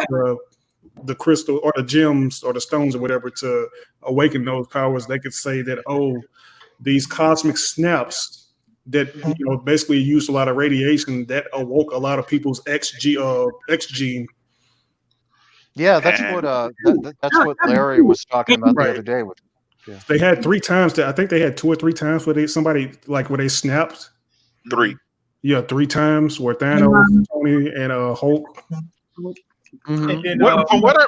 the crystal or the gems or the stones or whatever to awaken those powers. They could say that these cosmic snaps that basically used a lot of radiation that awoke a lot of people's X gene. Yeah, that's what Larry was talking about the other day. They had 3 times I think they had 2 or 3 times where they snapped. 3. Yeah, 3 times where Thanos, Tony, and Hulk. And then, from what I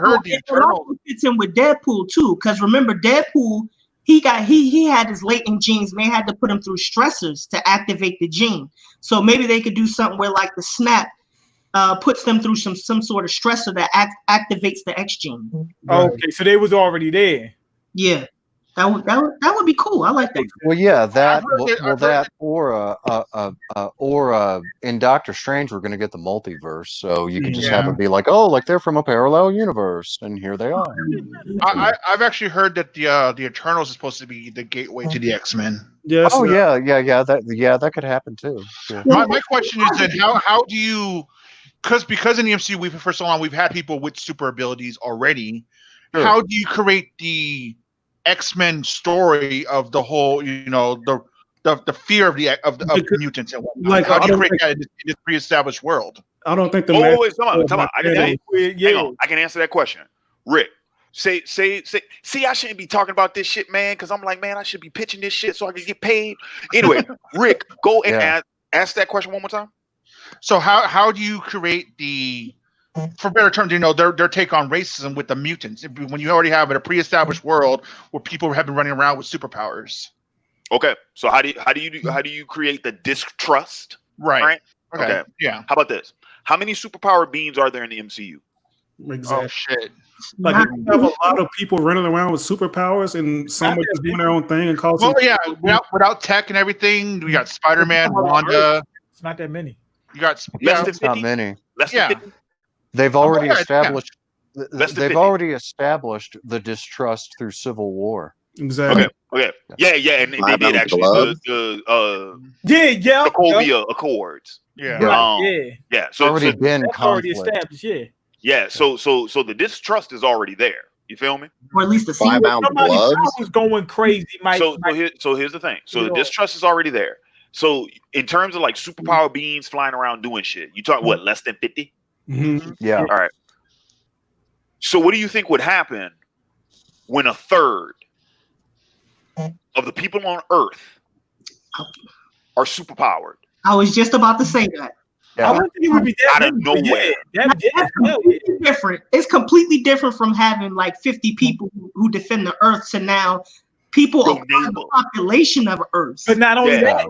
heard, the Eternal fits in with Deadpool too. Because remember, Deadpool, he had his latent genes, and they had to put him through stressors to activate the gene. So maybe they could do something where like the snap puts them through some sort of stressor that activates the X gene. Okay, so they was already there. Yeah, that would be cool. I like that. Well, yeah, that or in Doctor Strange, we're going to get the multiverse, so you can just have it be like, like they're from a parallel universe, and here they are. I've actually heard that the Eternals is supposed to be the gateway to the X-Men. Yes. Oh yeah. That could happen too. Yeah. My question is that how do you? Because in the MCU for so long we've had people with super abilities already. Sure. How do you create the X-Men story of the whole, the fear of the mutants and whatnot? Like, how do you create that in this pre-established world? I don't think I can answer that question. Rick, say. See, I shouldn't be talking about this shit, man, because I'm like, man, I should be pitching this shit so I can get paid. Anyway, Rick, go and ask that question one more time. So how do you create the, for better terms, their take on racism with the mutants when you already have a pre-established world where people have been running around with superpowers? Okay, so how do you create the distrust? Right. Okay. Yeah. How about this? How many superpower beings are there in the MCU? Exactly. Oh shit! Like you have a lot of people running around with superpowers, and some are just doing their own thing and causing. Well, yeah, without tech and everything, we got Spider-Man, Wanda. It's not that many. You got not many. Less than 50? They've already established. They've already established the distrust through Civil War. Exactly. Okay. Yeah, and they did actually the Sokovia Accords. Yeah. So already been already established. Yeah. So the distrust is already there. You feel me? Or at least the Five-ounce gloves was going crazy. So here's the thing. So the distrust is already there. So in terms of like superpower beings flying around doing shit, you talk what, less than 50? Mm-hmm. Yeah. All right. So what do you think would happen when a third of the people on Earth are superpowered? I was just about to say that. I wouldn't think it would be that out of nowhere. That's completely different. It's completely different from having like 50 people who defend the Earth to now people of the population of Earth. But not only that,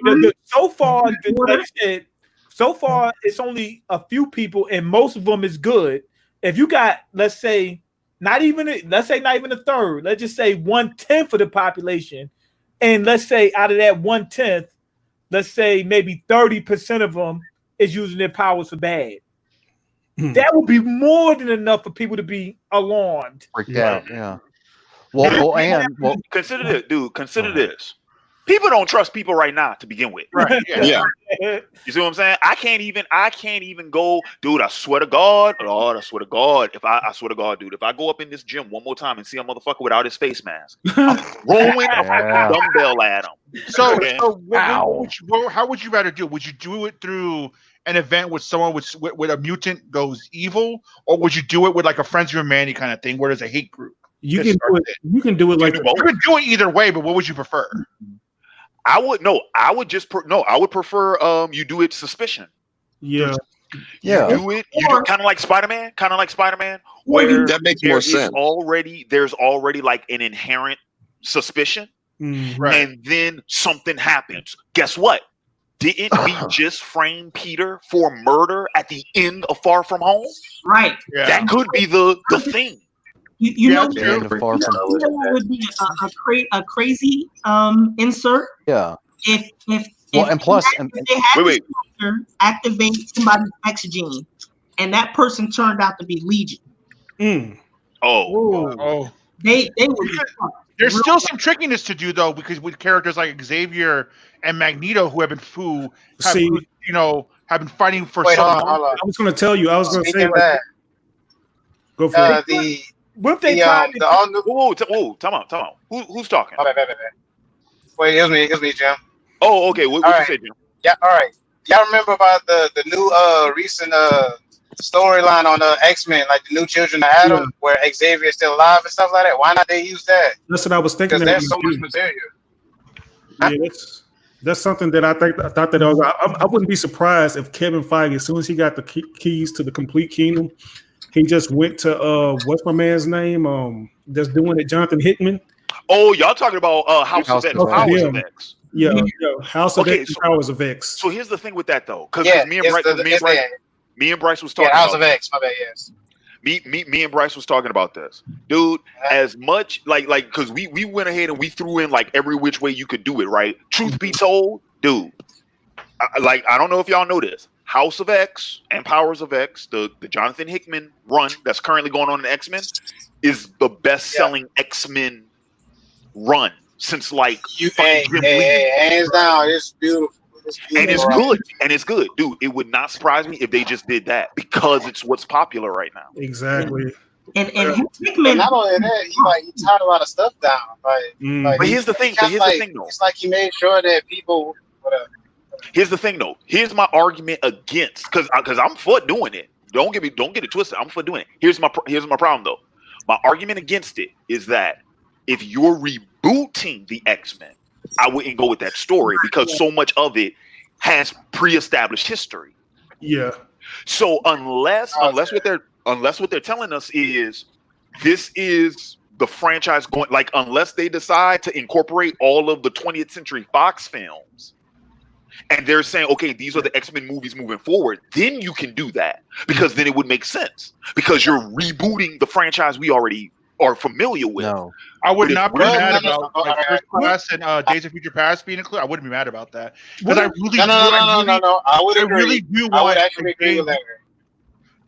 remember, so far, like I said, it's only a few people, and most of them is good. If you got, let's say not even a third, let's just say 1/10 of the population, and let's say out of that 1/10, let's say maybe 30% of them is using their powers for bad. That would be more than enough for people to be alarmed. Freaked out, yeah. Well, consider this, dude. Consider this. People don't trust people right now to begin with. Right. Yeah. You see what I'm saying? I can't even go, dude. I swear to God, Lord, I swear to God. I swear to God, dude, if I go up in this gym one more time and see a motherfucker without his face mask, I'm throwing a dumbbell at him. So how would you rather do it? Would you do it through an event with someone with a mutant goes evil, or would you do it with like a Friends of Humanity kind of thing where there's a hate group? You can do it like you could do it either way, but what would you prefer? I would prefer you do it suspicion. Yeah. You do it kind of like Spider-Man, where that makes more sense. There's already like an inherent suspicion, and then something happens. Guess what? Didn't we just frame Peter for murder at the end of Far From Home? Right. Yeah. That could be the thing. You know what would be a crazy insert? Yeah. If and plus, they had activate somebody's X gene, and that person turned out to be Legion. Oh. They would be fucked. There's still some trickiness to do though, because with characters like Xavier and Magneto have been fighting for so long. I was going to tell you. I was going to say go for it. What they time out. Who's talking? Wait, it was me, Jim. Oh, okay. What you say, Jim? Yeah, all right. Y'all remember about the new recent storyline on X-Men, like the new Children of Adam, where Xavier is still alive and stuff like that? Why not they use that? That's what I was thinking. Because there's so much material. Yeah, that's something that I thought that I wouldn't be surprised if Kevin Feige, as soon as he got the keys to the complete kingdom, he just went to what's my man's name? That's doing it, Jonathan Hickman. Oh, y'all talking about House of X, Powers of X. Yeah, House of X, Powers of X. So here's the thing with that though, because me and Bryce was talking. House of X. My bad. Yes. Me and Bryce was talking about this, dude. As much like because we went ahead and we threw in like every which way you could do it, right? Truth be told, dude, I don't know if y'all know this. House of X and Powers of X, the Jonathan Hickman run that's currently going on in X-Men, is the best-selling X-Men run since like hands down. It's beautiful. And it's good, dude. It would not surprise me if they just did that because it's what's popular right now. Exactly. And Hickman, not only that, he tied a lot of stuff down. But here's the thing. Though. It's like he made sure that people. Whatever. Here's the thing, though. Here's my argument against, because I'm for doing it. Don't get it twisted. I'm for doing it. Here's my problem, though. My argument against it is that if you're rebooting the X-Men, I wouldn't go with that story because so much of it has pre-established history. Yeah. So unless what they're telling us is this is the franchise going, like, unless they decide to incorporate all of the 20th Century Fox films, and they're saying, okay, these are the X-Men movies moving forward, then you can do that, because then it would make sense, because you're rebooting the franchise we already are familiar with. No. I would not be mad about First Class and Days of Future Past being included. I wouldn't be mad about that, because I really no. I would agree. I really do I would want actually agree with that.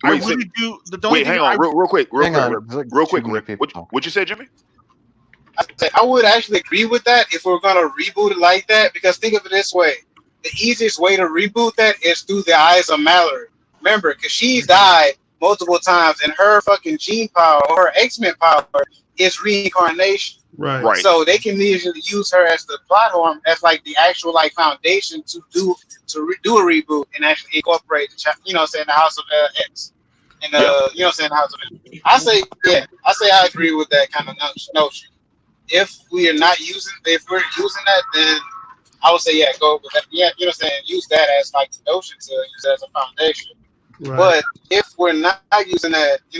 I really do. Wait, hang on, real quick. What you say, Jimmy? I would actually agree with that if we're gonna reboot it like that, because think of it this way: the easiest way to reboot that is through the eyes of Mallory. Remember, because she's died multiple times, and her fucking gene power or her X-Men power is reincarnation. Right. So they can easily use her as the platform, as like the actual like foundation to do a reboot and actually incorporate the the House of X and the House of X. I say I agree with that kind of notion. If we're using that, then I would say go with that. Yeah, use that as like the notion to use as a foundation. Right. But if we're not using that, I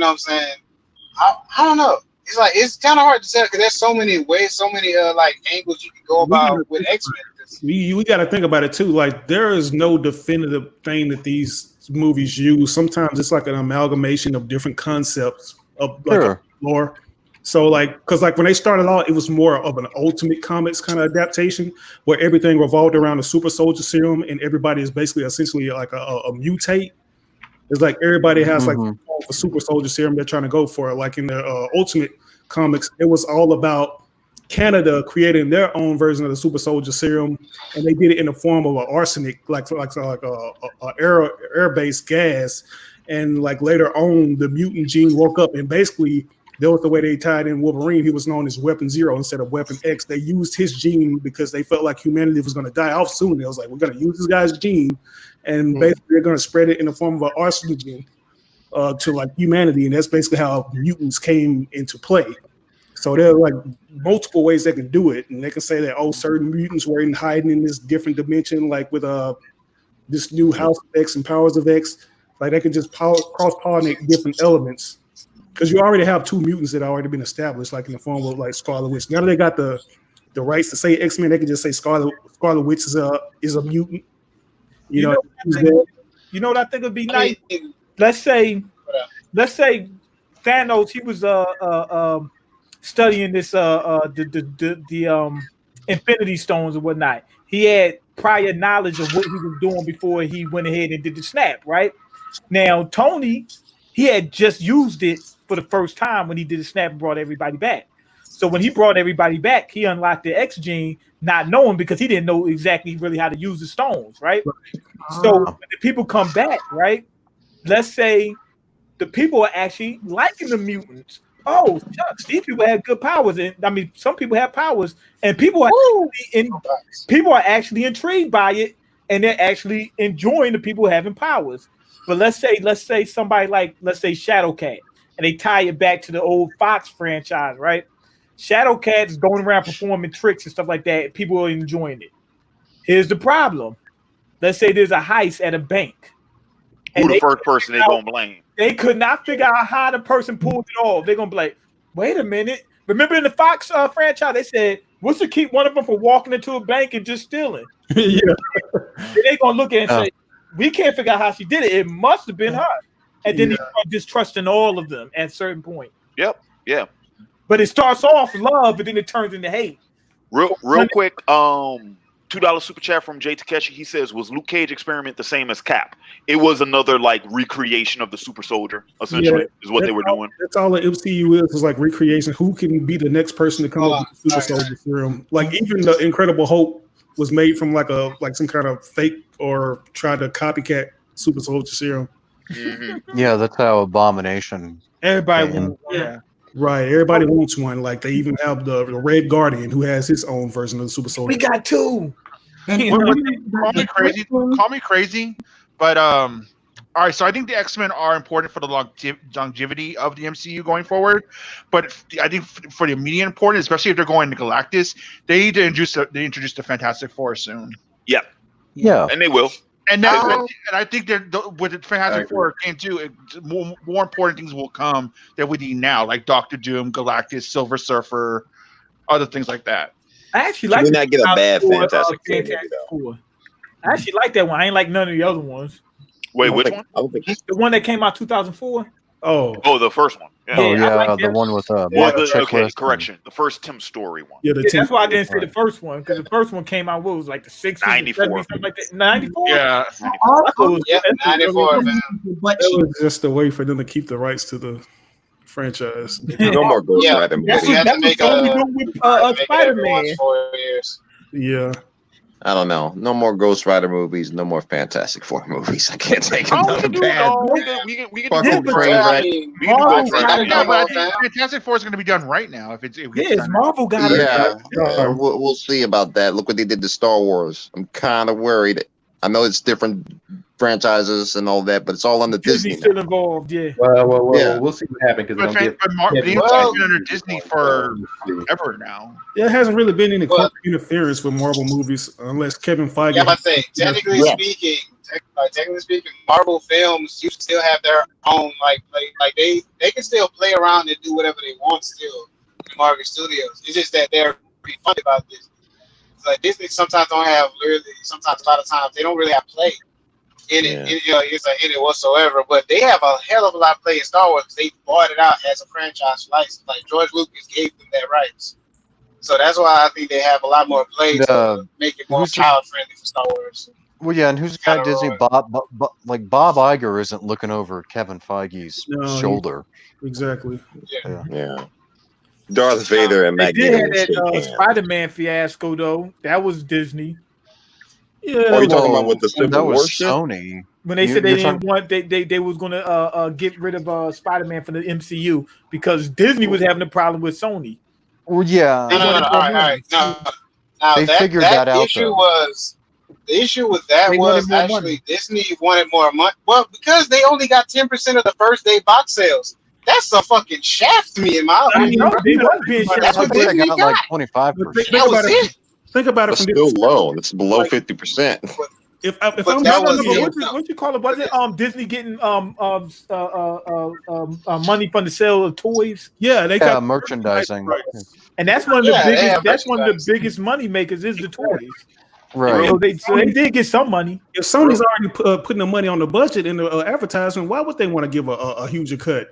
don't know. It's kind of hard to tell because there's so many ways, so many like angles you can go about with X-Men. We got to think about it too. Like, there is no definitive thing that these movies use. Sometimes it's like an amalgamation of different concepts of like a lore. So because when they started out, it was more of an Ultimate Comics kind of adaptation where everything revolved around the super soldier serum and everybody is basically essentially like a mutate. It's like everybody has like a super soldier serum they're trying to go for. Like in the Ultimate Comics, it was all about Canada creating their own version of the super soldier serum, and they did it in the form of an arsenic, like a air-based gas. And like later on, the mutant gene woke up, and basically that was the way they tied in Wolverine. He was known as Weapon Zero instead of Weapon X. They used his gene because they felt like humanity was going to die off soon. They was like, we're going to use this guy's gene, and basically they're going to spread it in the form of an arsenic to like humanity, and that's basically how mutants came into play. So there are like multiple ways they can do it, and they can say that certain mutants were hiding in this different dimension, like with this new House of X and Powers of X. Like they can just cross-pollinate different elements. Because you already have two mutants that have already been established, like in the form of like Scarlet Witch. Now that they got the rights to say X-Men, they can just say Scarlet Witch is a mutant. You know what I think would be nice? Let's say Thanos, he was studying this the Infinity Stones and whatnot. He had prior knowledge of what he was doing before he went ahead and did the snap, right? Now Tony, he had just used it for the first time when he did the snap and brought everybody back. So when he brought everybody back, he unlocked the X gene, not knowing, because he didn't know exactly really how to use the stones, right? So when the people come back, right? Let's say the people are actually liking the mutants. Oh, shucks, these people have good powers. And I mean, some people have powers, and people are actually intrigued by it, and they're actually enjoying the people having powers. But let's say somebody like, let's say Shadowcat, and they tie it back to the old Fox franchise, right? Shadowcat's going around performing tricks and stuff like that, and people are enjoying it. Here's the problem. Let's say there's a heist at a bank. Who the first person they're going to blame? They could not figure out how the person pulled it off. They're going to be like, wait a minute. Remember in the Fox franchise, they said, what's to keep one of them from walking into a bank and just stealing? Yeah. They're going to look at it and say, we can't figure out how she did it. It must have been her. And then they start distrusting all of them at a certain point. Yep. Yeah. But it starts off love, but then it turns into hate. Real quick, $2 super chat from Jay Takeshi. He says, was Luke Cage experiment the same as Cap? It was another like recreation of the super soldier, essentially, is what they were doing. That's all the MCU is like recreation. Who can be the next person to come up with the super soldier serum? Like even the Incredible Hulk was made from like some kind of fake or try to copycat super soldier serum. Mm-hmm. Yeah, that's how Abomination. Everybody wants one. Right. Everybody wants one. Like they even have the Red Guardian who has his own version of the super soldier. We got two. Call me crazy, but All right, so I think the X-Men are important for the longevity of the MCU going forward, but I think for the immediate important, especially if they're going to Galactus, they need to introduce the Fantastic Four soon. Yeah, Yeah. and they will. And I think that with the Fantastic Four came too, more important things will come that we need now, like Doctor Doom, Galactus, Silver Surfer, other things like that. I actually Can like we not get a bad Fantastic Four movie, Four. I actually like that one. I ain't like none of the other ones. Wait, which one? The one that came out 2004. Oh, the first one. Yeah. Oh yeah, like the that. one with okay, correction. The first Tim Story one. Yeah, that's why I didn't say the first one, because the first one came out, what was like the 60s, 94. 70s, something like that. 94? Yeah. 94, man. But That was just a way for them to keep the rights to the franchise. No more Ghost Rider movies. That's what Sony doing with Spider-Man. 4 years. Yeah. I don't know. No more Ghost Rider movies. No more Fantastic Four movies. I can't take another bad. We can Fucking do train wreck. Fantastic Four is going to be done right now. If it's Marvel got it. Yeah, we'll see about that. Look what they did to Star Wars. I'm kind of worried. I know it's different franchises and all that, but it's all under Disney. Disney's still involved, yeah. Well, Yeah. we'll see what happens because Marvel's been under Disney for ever now. There hasn't really been any corporate interference with Marvel movies unless Kevin Feige. Yeah, I say technically speaking, Marvel films you still have their own like they can still play around and do whatever they want still in Marvel Studios. It's just that they're pretty funny about this. It's like Disney sometimes don't have sometimes a lot of times they don't really have play in it. It's like in it whatsoever. But they have a hell of a lot of play in Star Wars. They bought it out as a franchise license. Like George Lucas gave them that rights. So that's why I think they have a lot more play to make it more child friendly for Star Wars. Well, yeah, and who's got Disney? Bob Iger isn't looking over Kevin Feige's shoulder. Exactly. Yeah. Darth Vader and Matt They did have Gibbons. that Spider-Man fiasco though. That was Disney. Yeah. Are you talking about with the Civil that War was shit? Sony. When they said they didn't want, they was gonna get rid of Spider-Man from the MCU because Disney was having a problem with Sony. Well, yeah. No. All right. Now They figured that out, issue though. was the issue with that They was wanted more actually money. Disney wanted more money. Well, because they only got 10% of the first day box sales. That's a fucking shaft to me in my opinion. They was being That's what I think I Disney got got. like 25%. That was it. Think about it That's from still this. low. It's below 50%. If But I'm that was what you call it? Was it Disney getting money from the sale of toys? Yeah, they got merchandising. And that's one of the Yeah, they biggest. have That's one of the merchandising. biggest money makers is the toys. Right. So they did get some money. If Sony's already putting the money on the budget in the advertisement, why would they want to give a huger cut?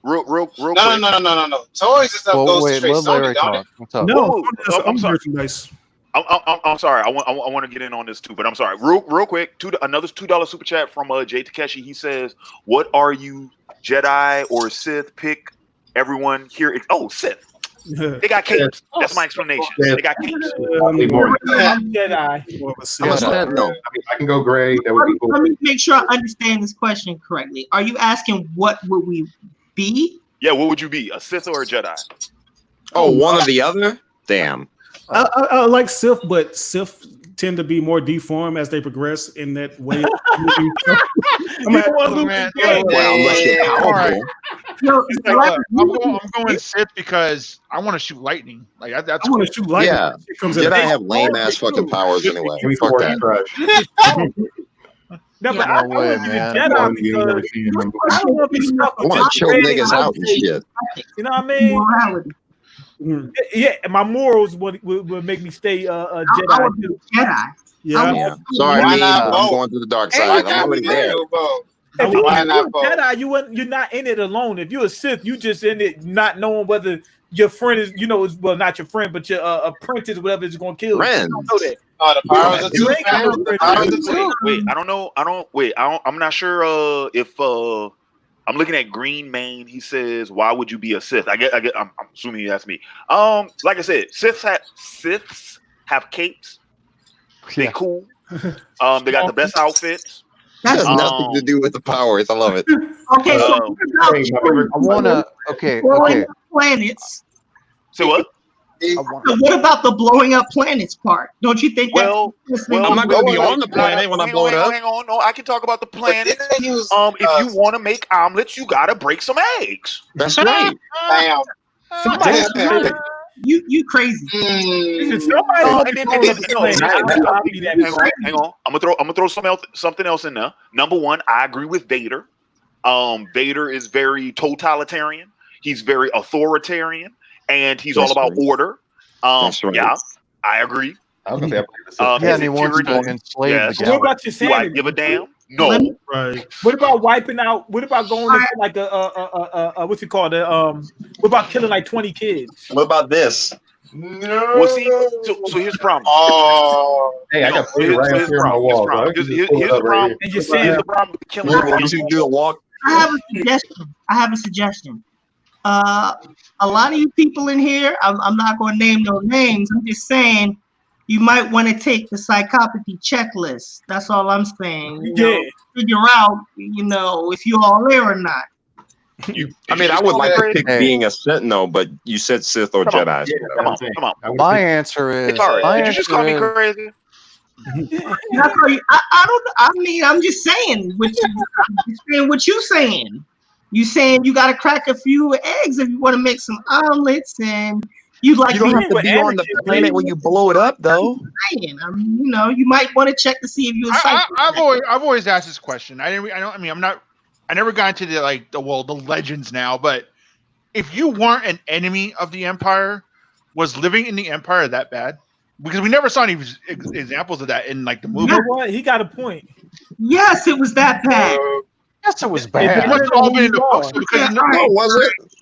Real quick. No. Toys and stuff goes wait, straight let Sony, Larry don't it? talk. What's up? No, I'm sorry. merchandise. I'm sorry. I want to get in on this too, but I'm sorry. Real quick. Another $2 super chat from Jay Takeshi. He says, "What are you, Jedi or Sith? Pick everyone here." Oh, Sith. They got capes. That's my explanation. They got capes. Jedi. I'm a Sith, no. I can go gray. That would be cool. Let me make sure I understand this question correctly. Are you asking what would we be? Yeah, what would you be, a Sith or a Jedi? Oh, one or the other? Damn. I like Sith, but Sith tend to be more deformed as they progress in that way. I'm going Sith because I want to shoot lightning. Like that's I want to shoot lightning. Yeah. Jedi have lame ass fucking powers anyway. Fuck that. No, but I want to be the Jedi because I don't want to be stuck I with want to just chill red niggas out and shit. You know what I mean? Morality. Yeah, my morals would make me stay a Jedi. I would be a Jedi. Yeah. Sorry, Why me. not I'm vote? going to the dark Hey, side. you I'm already there. If you're Why a not vote? Jedi, you're not in it alone. If you're a Sith, you just in it not knowing whether your friend is, well, not your friend, but your apprentice, whatever, is going to kill you. Friends. You don't know that. Oh, the powers of You two, ain't got man. no The powers of friends. two. Wait, I don't know. I'm not sure if I'm looking at Green Mane. He says, "Why would you be a Sith?" I'm assuming he asked me. Like I said, Siths have capes. They cool. They got the best outfits. That has nothing to do with the powers. I love it. Okay, so I want to. Okay. planets. Say what? what about the blowing up planets part? Don't you think well, I'm not going to be on the planet when I blow it up. Hang on. No, I can talk about the planet. If you want to make omelets, you got to break some eggs. That's right. Damn. You crazy. Hang on. I'm gonna throw something else in there. Number one, I agree with Vader. Vader is very totalitarian. He's very authoritarian, and he's all about order. Yeah, I agree. I was gonna say, and he wants to enslave the What about your Do I sanity? give a damn? No. Right. What about wiping out? What about going into like what's it called? What about killing like 20 kids? What about this? No. Well, see, so here's the problem. Oh. Hey, I got food right up here on my wall. Here's the problem. And you're saying the problem with killing. You do a walk. I have a suggestion. A lot of you people in here, I'm not going to name no names. I'm just saying you might want to take the psychopathy checklist. That's all I'm saying. You know, figure out, if you're all there or not. I mean, I would like to pick being a Sentinel, but you said Sith or Jedi. Come on. My answer is. Did you just call me crazy? I'm just saying what you saying. You saying you got to crack a few eggs if you want to make some omelets, and you don't have to be on the planet when you blow it up, though. You might want to check to see if you're. I've always asked this question. I never got into the legends now, but if you weren't an enemy of the Empire, was living in the Empire that bad? Because we never saw any examples of that in the movie. You know what? He got a point. Yes, it was that bad. Yes, it was bad. It must have all been in the books.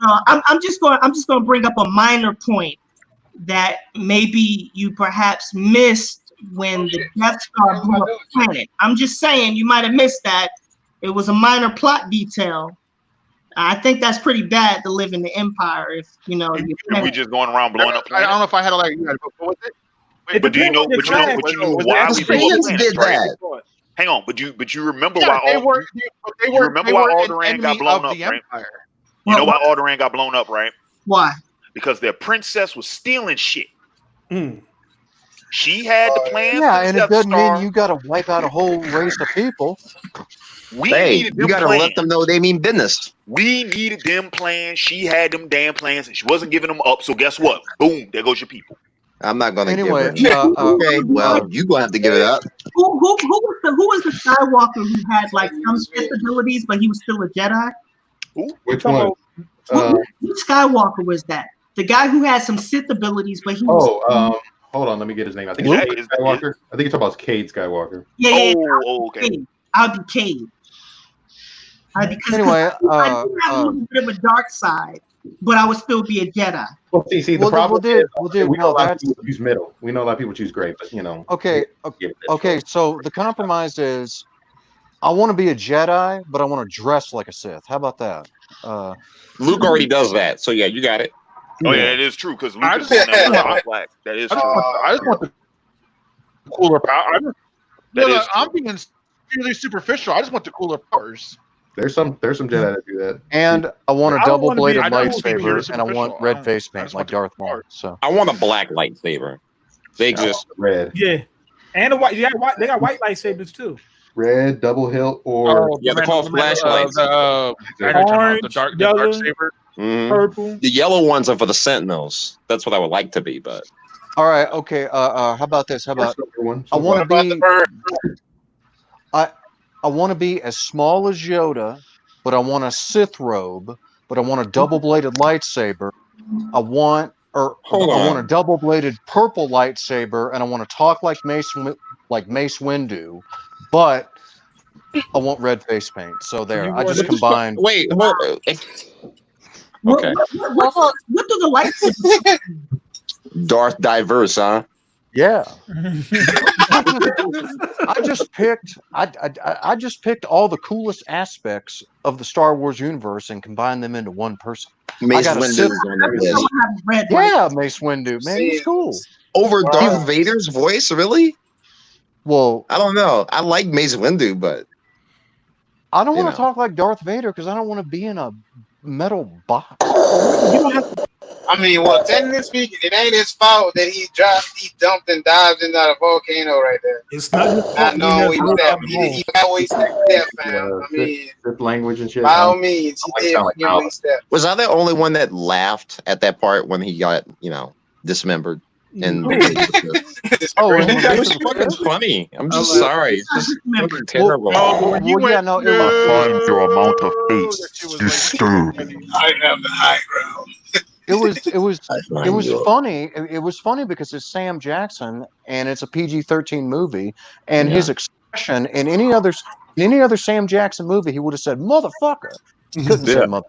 I'm just going to bring up a minor point that maybe you perhaps missed when the Death Star blew up the planet. I'm just saying you might have missed that. It was a minor plot detail. I think that's pretty bad to live in the Empire if we just going around blowing up planets. I don't know if I had what was it? But do you know why we blew up planets, right? Hang on, but you remember why Alderaan got blown up, right? You know why Alderaan got blown up, right? Why? Because their princess was stealing shit. She had the plans. Yeah, and it doesn't mean you got to wipe out a whole race of people. You got to let them know they mean business. We needed them plans. She had them damn plans, and she wasn't giving them up. So guess what? Boom, there goes your people. I'm not going to give it. Okay, well, you're going to have to give it up. Who was the Skywalker who had some disabilities, but he was still a Jedi? Which one? Which Skywalker was that? The guy who had some Sith abilities, but he was... hold on, let me get his name. I think it's Skywalker. I think you're talking about Cade Skywalker. Yeah. Okay. I'll be Cade. Anyway, I do have a little bit of a dark side, but I would still be a Jedi. Well, see, the problem is we know a lot of people choose middle. We know a lot of people choose gray, but Okay. So the compromise is, I want to be a Jedi, but I want to dress like a Sith. How about that? Luke already does that, so yeah, you got it. Oh yeah, it is true because Luke is black. That is true. I just want the cooler power. I'm being really superficial. I just want the cooler powers. There's some Jedi that do that. And I want a double-bladed lightsaber, and I want red face paint like Darth Maul. So I want a black lightsaber. They exist. Red. Yeah, and a white. They got white lightsabers too. Red, double hilt, or they're called flashlights. Orange, the dark yellow, saber. Purple. The yellow ones are for the Sentinels. That's what I would like to be, but all right, okay. How about this? How about I want to be? I want to be as small as Yoda, but I want a Sith robe, but I want a double-bladed lightsaber. I want a double-bladed purple lightsaber, and I want to talk like Mace Windu, but I want red face paint. So there, I just combined. Wait. Okay. What do the lightsabers? Darth diverse, huh? Yeah. I just picked all the coolest aspects of the Star Wars universe and combined them into one person. Mace Windu is on that list. Yeah, Mace Windu, man, he's cool. Over Darth Vader's voice, really? Well, I don't know. I like Mace Windu, but I don't want to talk like Darth Vader because I don't want to be in a metal box. You don't have to. I mean, well, technically speaking, it ain't his fault that he dumped and dived into a volcano right there. It's not his fault. Not knowing he got where he stepped there, fam. I mean, language and shit. by all means, he did get where he stepped. Was I the only one that laughed at that part when he got, dismembered? And it was fucking funny. I'm just sorry. It's just fucking terrible. Your amount of face disturbing. I have the high ground. It was funny. It was funny because it's Sam Jackson and it's a PG-13 movie, and his expression in any other Sam Jackson movie, he would have said "motherfucker." He couldn't say "motherfucker"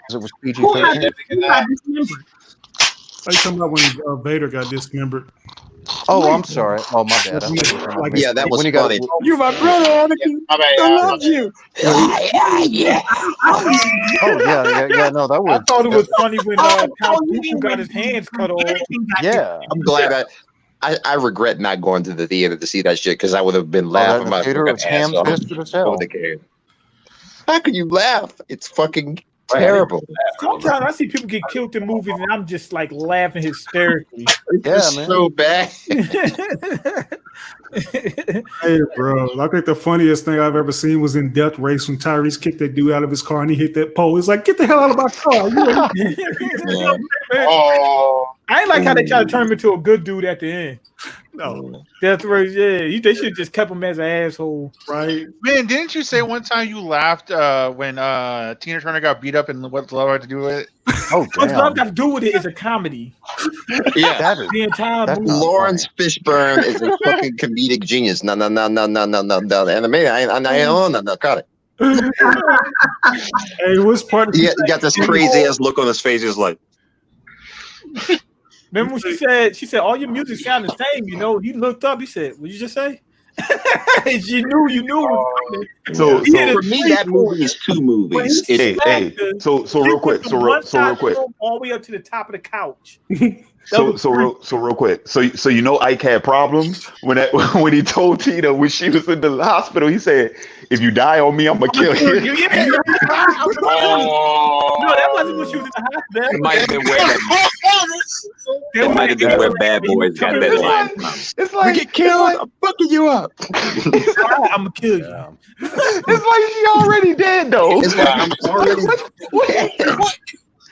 because it was PG-13. Are you talking about when Vader got dismembered? Oh, I'm sorry. Oh, my bad. That was funny. You're my brother, Anakin. I love you. Yeah. No, that was. I thought it was funny when Count Dooku got his hands cut off. Yeah, I'm glad I regret not going to the theater to see that shit because I would have been laughing my ass off. How can you laugh? It's fucking terrible. Sometimes I see people get killed in movies and I'm just like laughing hysterically. It's so bad. Hey, bro. I think the funniest thing I've ever seen was in Death Race when Tyrese kicked that dude out of his car and he hit that pole. It's like, get the hell out of my car. I ain't like how they try to turn him into a good dude at the end. No. Death Race, yeah. They should have just kept him as an asshole. Right. Man, didn't you say one time you laughed when Tina Turner got beat up and what's love had to do with it? Oh, what's love got to do with it is a comedy. Yeah. The entire movie. Lawrence Fishburne is a fucking comedic genius. No. Anime, I got it. Hey, what's part of he got this crazy ass look on his face. He's like, remember when she said, all your music sound the same, He looked up, he said, what'd you just say? You knew it was coming. So for me, that movie is two movies. So real quick. All the way up to the top of the couch. So real quick. So Ike had problems when he told Tina when she was in the hospital. He said, "If you die on me, I'm gonna kill you." No, that wasn't when she was in the hospital. It might have been where Bad Boys got that line from. It's like, we get killed. I'm fucking you up. I'm gonna kill you. It's like she already dead though. It's like I'm already.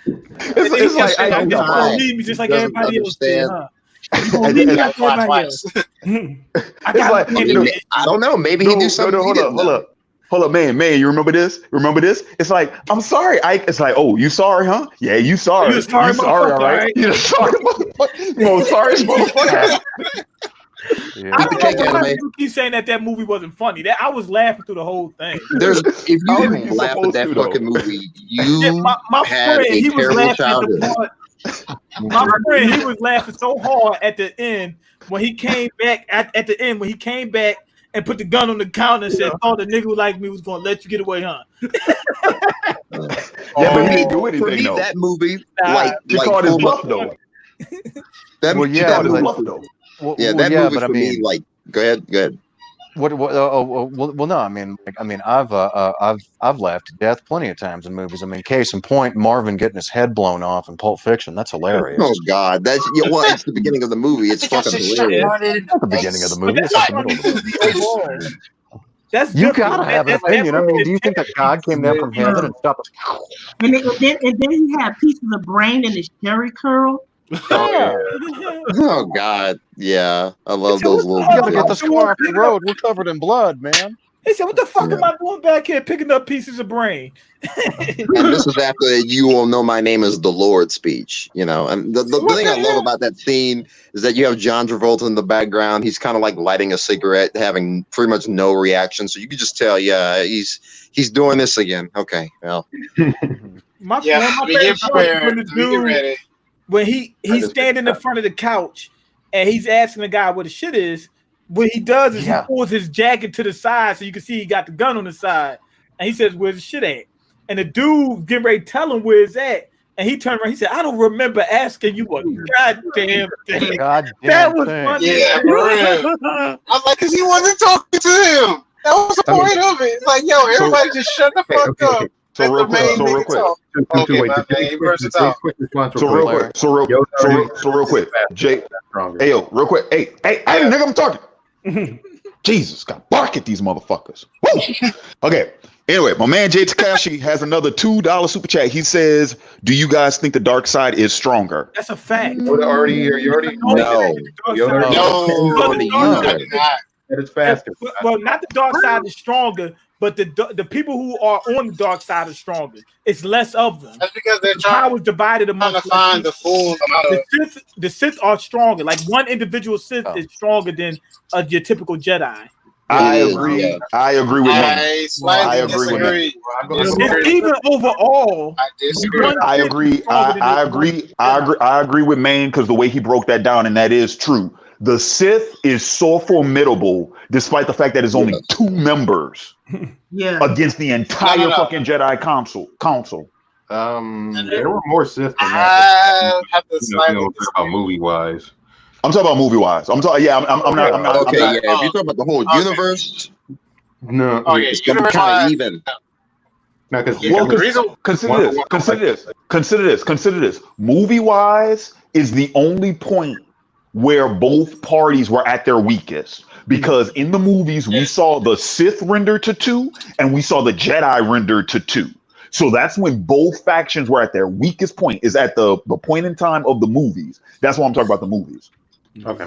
It's like I don't leave me just like everybody else did, huh? I don't know. Maybe he knew something. Hold up, man, you remember this? It's like, I'm sorry, Ike. It's like, oh, you sorry, huh? Yeah, you sorry. You sorry, all right? You're sorry, motherfucker. You sorry, motherfucker. I don't know why people keep saying that movie wasn't funny. That I was laughing through the whole thing. If you didn't laugh at that fucking movie, you my had friend, a terrible childhood. My friend, he was laughing so hard at the end when he came back. At the end, when he came back and put the gun on the counter and said, "Oh, the nigga like me was gonna let you get away, huh?" Yeah, but he didn't do anything. For me, though. that movie, You called his bluff though. That movie for me, like, go ahead. Well, no, I mean, I've laughed to death plenty of times in movies. I mean, case in point, Marvin getting his head blown off in Pulp Fiction. That's hilarious. Oh God, it's the beginning of the movie. It's fucking hilarious. It's not the beginning of the movie. It's not the middle of the movie. You gotta have an opinion. I mean, do you think that God came down from heaven and stopped? And then he had pieces of brain in his Jerry curl. Oh God, yeah, I love those little. You gotta get this car off the road. We're covered in blood, man. He said, "What the fuck am I doing back here picking up pieces of brain?" And this is after the "You will know my name is the Lord" speech, And the thing I love about that scene is that you have John Travolta in the background. He's kind of like lighting a cigarette, having pretty much no reaction. So you can just tell, yeah, he's doing this again. Okay, well. My favorite dude, when he's standing in front of the couch and he's asking the guy what the shit is, what he does is he pulls his jacket to the side so you can see he got the gun on the side. And he says, "Where's the shit at?" And the dude getting ready to tell him where it's at. And he turned around, he said, "I don't remember asking you a goddamn thing." That was funny. Yeah, for real. I was like, because he wasn't talking to him. That was the point of it. It's like, yo, everybody just shut the fuck up. So real quick. So real quick. So real quick. Jay. Hey yo, real quick. Hey, nigga, I'm talking. Jesus, gotta bark at these motherfuckers. Woo! Okay. Anyway, my man Jay Takashi has another $2 super chat. He says, "Do you guys think the dark side is stronger?" That's a fact. You already No. It's faster. Well, not the dark side is stronger, but the people who are on the dark side are stronger. It's less of them. That's because they're the power is divided among to find the full amount of the Sith are stronger. Like one individual Sith is stronger than your typical Jedi. I agree. Yeah. I agree with him. I slightly disagree. Even overall, I disagree. I agree. I agree with Maine because the way he broke that down, and that is true. The Sith is so formidable, despite the fact that it's only 2 members against the entire fucking Jedi council. There were more Sith than that. I have to slightly about movie wise. I'm talking about movie wise. I'm talking. Yeah, I'm not. Okay, yeah. If you're talking about the whole universe, no. Okay, it's gonna be kind of even. No, because consider this. Movie wise is the only point where both parties were at their weakest. Because in the movies we saw the Sith render to 2, and we saw the Jedi render to 2. So that's when both factions were at their weakest point. Is at the point in time of the movies. That's why I'm talking about the movies. Okay.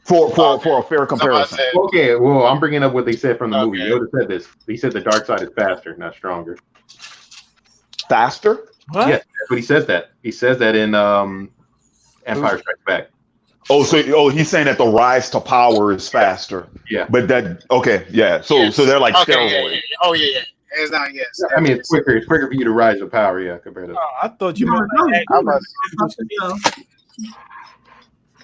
For a fair comparison. Okay, well, I'm bringing up what they said from the movie. Yoda said this. He said the dark side is faster, not stronger. Faster? What? Yeah, but he says that. He says that in Empire Strikes Back. So he's saying that the rise to power is faster. Yeah. But that So they're like steroids. Yeah. Oh yeah. It's not yes. I mean, it's quicker. It's quicker for you to rise to power, compared to. I thought you meant.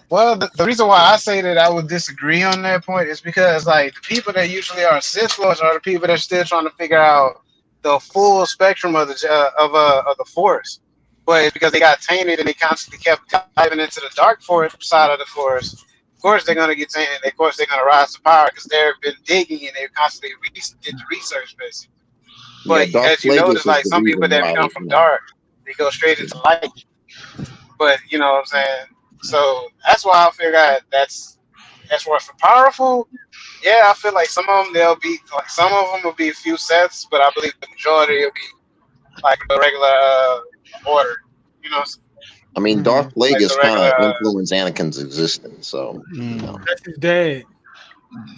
Well, the reason why I say that I would disagree on that point is because, like, the people that usually are Sith Lords are the people that are still trying to figure out the full spectrum of the Force. But it's because they got tainted and they constantly kept diving into the dark force side of the Force. Of course, they're going to get tainted. Of course, they're going to rise to power because they've been digging and they're constantly did the research, basically. But as you notice, like, some people that come from dark, they go straight into light. But you know what I'm saying? So that's why I figure out that's what's for powerful. Yeah, I feel like some of them will be a few Seths, but I believe the majority will be like a regular order. You know. I mean, Darth Plagueis kind of influenced Anakin's existence, so you know. That's his dad.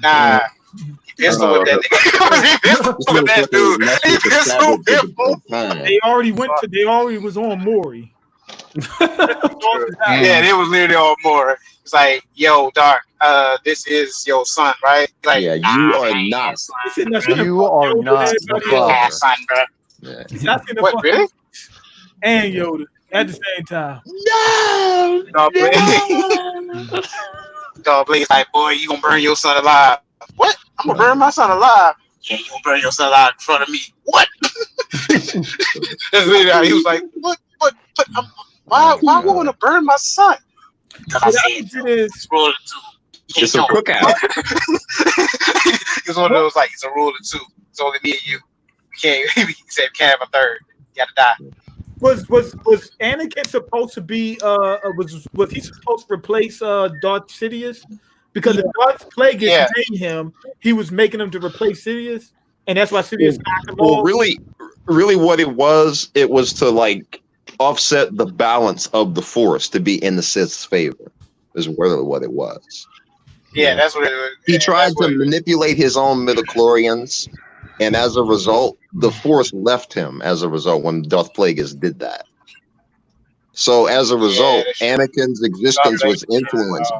Nah. He pistol with that dude. He pistol with him. They already was on Maury. Yeah, they was literally on Maury. It's like, yo, Dark, this is your son, right? Like, yeah, you are not. You are not the father. Son, bro. Yeah. What, really? And Yoda at the same time. No. Dog, please, like, boy, you gonna burn your son alive? What? I'm gonna burn my son alive? Yeah, you gonna burn your son alive in front of me? What? That's literally how he was like, what? Why would I want to burn my son? Because I said it's rule of 2. It's a cookout. It's one of those, like, it's a rule of 2. It's only me and you. We can't. He said we can't have a third. You gotta die. Was Anakin supposed to be was he supposed to replace Darth Sidious? Because if Darth Plagueis made him, he was making him to replace Sidious, and that's why Sidious knocked him off. Really what it was to like offset the balance of the Force to be in the Sith's favor. Is really what it was. Yeah, that's what it was. He tried to manipulate his own midichlorians, and as a result, the Force left him as a result when Darth Plagueis did that. So as a result, Anakin's existence was influenced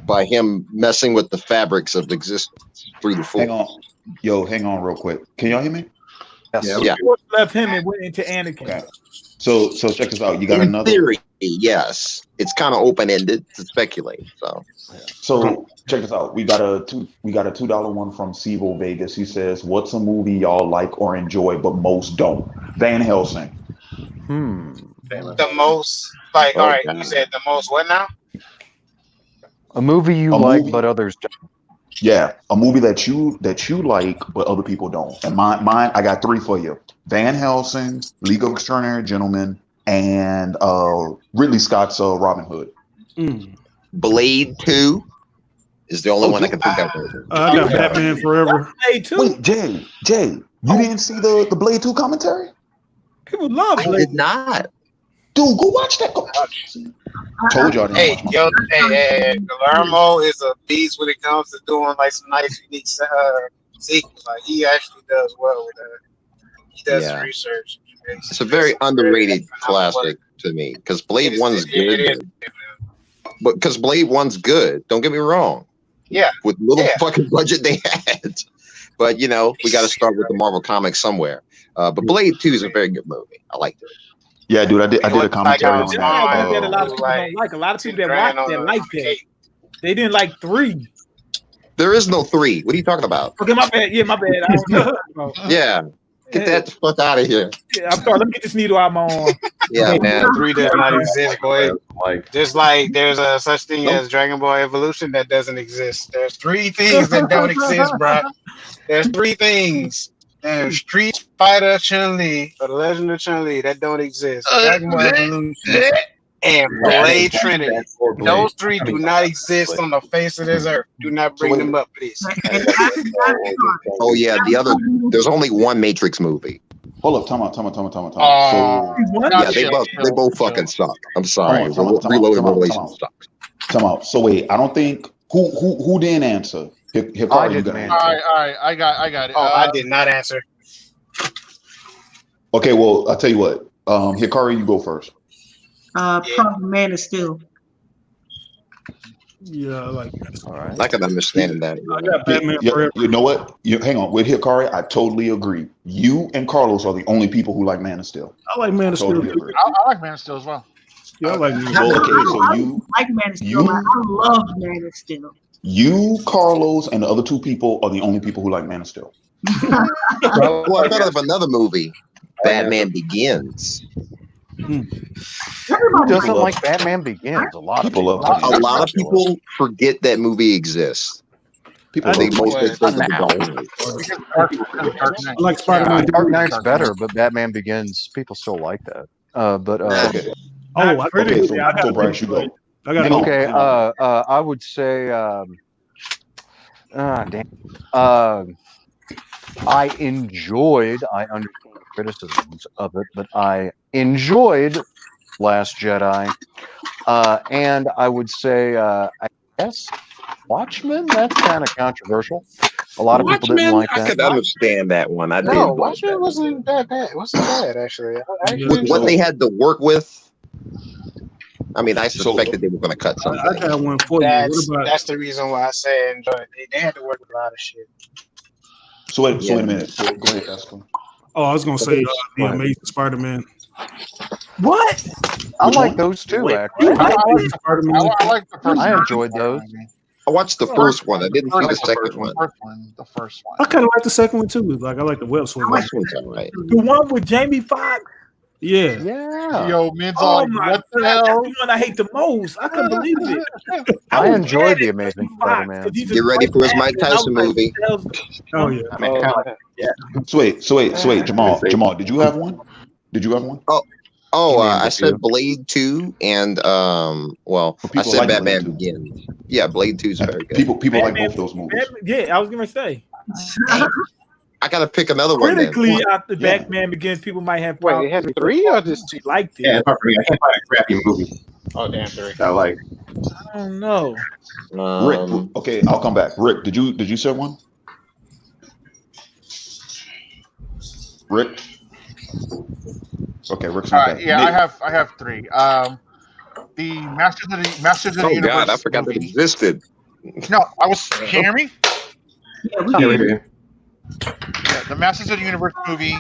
by him messing with the fabrics of existence through the Force. Hang on real quick. Can y'all hear me? Yes. Yeah. The Force left him and went into Anakin. Okay. So check this out. You got In another theory, yes. It's kind of open-ended to speculate. So check this out. We got a $2 one from Sivo Vegas. He says, "What's a movie y'all like or enjoy but most don't?" Van Helsing. The most, like, all right, you said the most what now? A movie you like but others don't. Yeah, a movie that you like, but other people don't. And mine, I got 3 for you: Van Helsing, League of Extraordinary Gentlemen, and Ridley Scott's Robin Hood. Blade 2 is the only one I can think of. I got Batman Forever. Blade 2. Wait, Jay, you didn't see the Blade 2 commentary? People love Blade. I did not. Dude, go watch that. Told y'all. Hey, Guillermo is a beast when it comes to doing like some nice, unique sequels. Like he actually does well with that. He does his research. It's a very underrated classic to me because Blade 1's good. But because Blade 1's good, don't get me wrong. Yeah. With little fucking budget they had. But we got to start with the Marvel comics somewhere. But Blade 2 is a very good movie. I liked it. Yeah, dude, I did a commentary on that. A lot of people don't like. A lot of people that watch that like that. They didn't like 3. There is no 3. What are you talking about? Okay, my bad. Yeah, my bad. I don't know. Yeah. Get that the fuck out of here. Yeah, I'm sorry. Let me get this needle out my arm. Yeah, man. 3 does not exist, boy. Just like there's a such thing as Dragon Ball Evolution that doesn't exist. There's 3 things that don't exist, bro. There's 3 things. There's Street Fighter Chun-Li, or The Legend of Chun-Li, that don't exist. Dragon Ball Evolution and Blade Trinity. Those 3 do not exist on the face of this earth. Do not bring them up, please. Oh yeah, there's only one Matrix movie. Hold up, time out. They both fucking suck. I'm sorry. Reloaded Revelation sucks. Time out. So wait, I don't think who didn't answer. All right, I got it. I did not answer. Okay, well, I'll tell you what. Hikari, you go first. Probably Man of Steel. Yeah, I like that. All right. I can understand that. I got Batman Forever. You know what? Hang on. With Hikari, I totally agree. You and Carlos are the only people who like Man of Steel. I like Man of Steel. I like Man of Steel as well. Yeah, I like Man of Steel. Okay, so you like Man of Steel. I love Man of Steel. You, Carlos, and the other 2 people are the only people who like Man of Steel. Well, I thought of another movie, Batman Begins. Who doesn't like Batman Begins? A lot of people. A lot of people forget that movie exists. People think most of it I like Spider-Man. Dark Knight's better, but Batman Begins, people still like that. I would say I understand criticisms of it, but I enjoyed Last Jedi. And I would say I guess Watchmen, that's kind of controversial. A lot of people didn't like that. I could understand that one. Watchmen wasn't that bad. It wasn't bad, actually. With what they had to work with, I mean, I suspected they were going to cut something. I got one for you. That's the reason why I say I enjoyed it. They had to work with a lot of shit. So wait a minute. Go ahead, Esco. Oh, I was going to say the Amazing Spider-Man. What? I like those too, actually. I enjoyed those. I watched the first one. I didn't see the second one. The first one. I kind of like the second one too. Like I like the web swing. The one with Jamie Foxx. Yeah. Yo, Mid's oh on. my What the God, hell? that's the one I hate the most. I couldn't believe it. I enjoyed the Amazing Spider-Man. Get ready for his Mike Tyson movie. Oh yeah. I mean, kind of like, yeah. So wait, Jamal, did you have one? I said Blade 2 and I said Batman Begins. Yeah, Blade 2 is very good. People like both those movies. Yeah, I was gonna say. I gotta pick another one. Critically, after Batman Begins, people might have. Wait, it has 3 or just 2? Liked it. Yeah, it's hard for me. I can't find a crappy movie. Oh damn, 3. I like. I don't know. Rick, okay, I'll come back. Rick, did you say one? Rick. Okay, Rick's not back. Yeah, Nick. I have 3. The Masters of the Universe. God, I forgot that existed. No, I was. Can you hear me? Yeah, we can hear you. Yeah, the Masters of the Universe movie,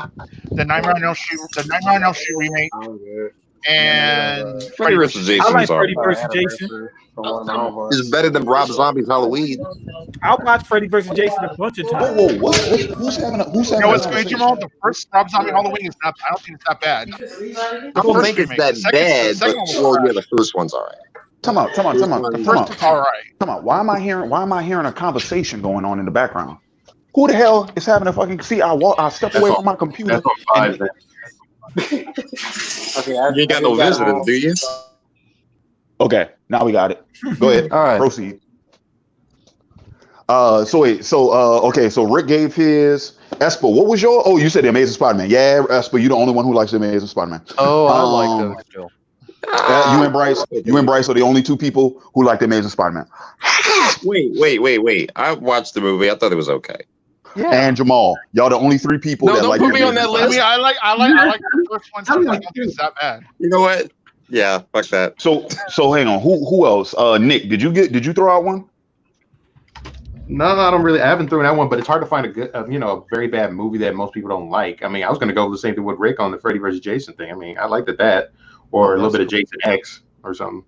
the Nightmare on Elm Street remake, and Freddy vs. Jason. I like Freddy vs. Jason. It's better than Rob Zombie's Halloween. I'll watch Freddy vs. Jason a bunch of times. Whoa, who's having? You know what's great, Jamal? The first Rob Zombie Halloween is not. I don't think it's that bad. I don't think it's that bad, but the first one's all right. Come on. All right. Come on. Why am I hearing a conversation going on in the background? Who the hell is having a fucking see? I step away from my computer. That's on Okay, you ain't got no visitors, do you? Okay, now we got it. Go ahead. All right. Proceed. So Rick gave his. Espo, what was your? Oh, you said the Amazing Spider-Man. Yeah, Espo, you're the only one who likes the Amazing Spider-Man. Oh, I like those still. You and Bryce are the only two people who like the Amazing Spider-Man. Wait. I watched the movie. I thought it was okay. Yeah. And Jamal, y'all the only three people that don't like. Put me on that list. I mean, I like the first one too. I don't think it's that bad. You know what? Yeah, fuck that. So hang on. Who else? Nick, did you throw out one? No, I don't really. I haven't thrown out one, but it's hard to find a good, a very bad movie that most people don't like. I mean, I was going to go the same thing with Rick on the Freddy versus Jason thing. I mean, I liked that, or a little bit of Jason X or something.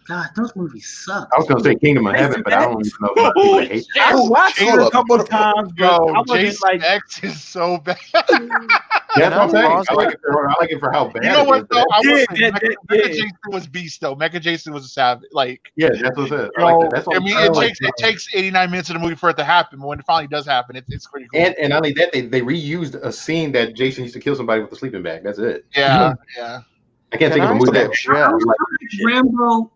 God, those movies suck. I was going to say Kingdom of Heaven, but I don't even know if people hate it. I watched it a couple of times, bro. I wasn't Jason like X is so bad. Yeah, that's what I'm saying. I like it for how bad. You know what though? I was Yeah. Mecha Jason was beast though. Mecha Jason was a savage. Like, yeah, that's what it is. You know, I mean, it takes 89 minutes of the movie for it to happen, but when it finally does happen, it's pretty cool. And not only that, they reused a scene that Jason used to kill somebody with a sleeping bag. That's it. Yeah. I can't think of a movie that. Rambo.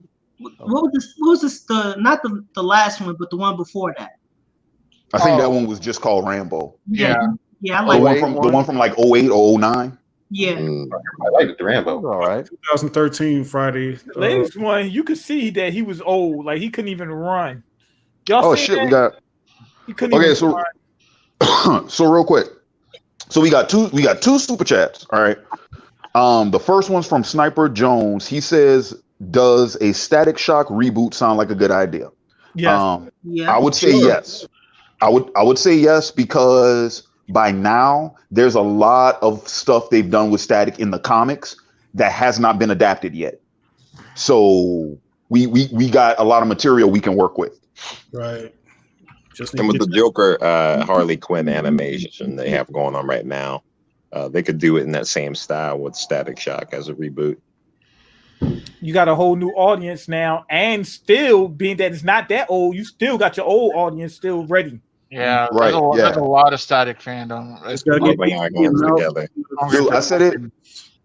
What was this? Not the last one, but the one before that. I think that one was just called Rambo. Yeah, I like the one from like 08 or 09. Yeah, I like the Rambo. All right. 2013 Friday. The latest one, you could see that he was old, like he couldn't even run. Y'all see that? We got. He couldn't even run. So real quick, so we got two super chats. All right. The first one's from Sniper Jones. He says, "Does a Static Shock reboot sound like a good idea?" Yeah. I would say yes. I would say yes because by now there's a lot of stuff they've done with Static in the comics that has not been adapted yet. So we got a lot of material we can work with. Right. And with the Joker Harley Quinn animation they have going on right now, they could do it in that same style with Static Shock as a reboot. You got a whole new audience now, and still being that it's not that old, you still got your old audience still ready. Yeah, right. There's a lot of Static fandom. It's gotta get together. Dude, I said it.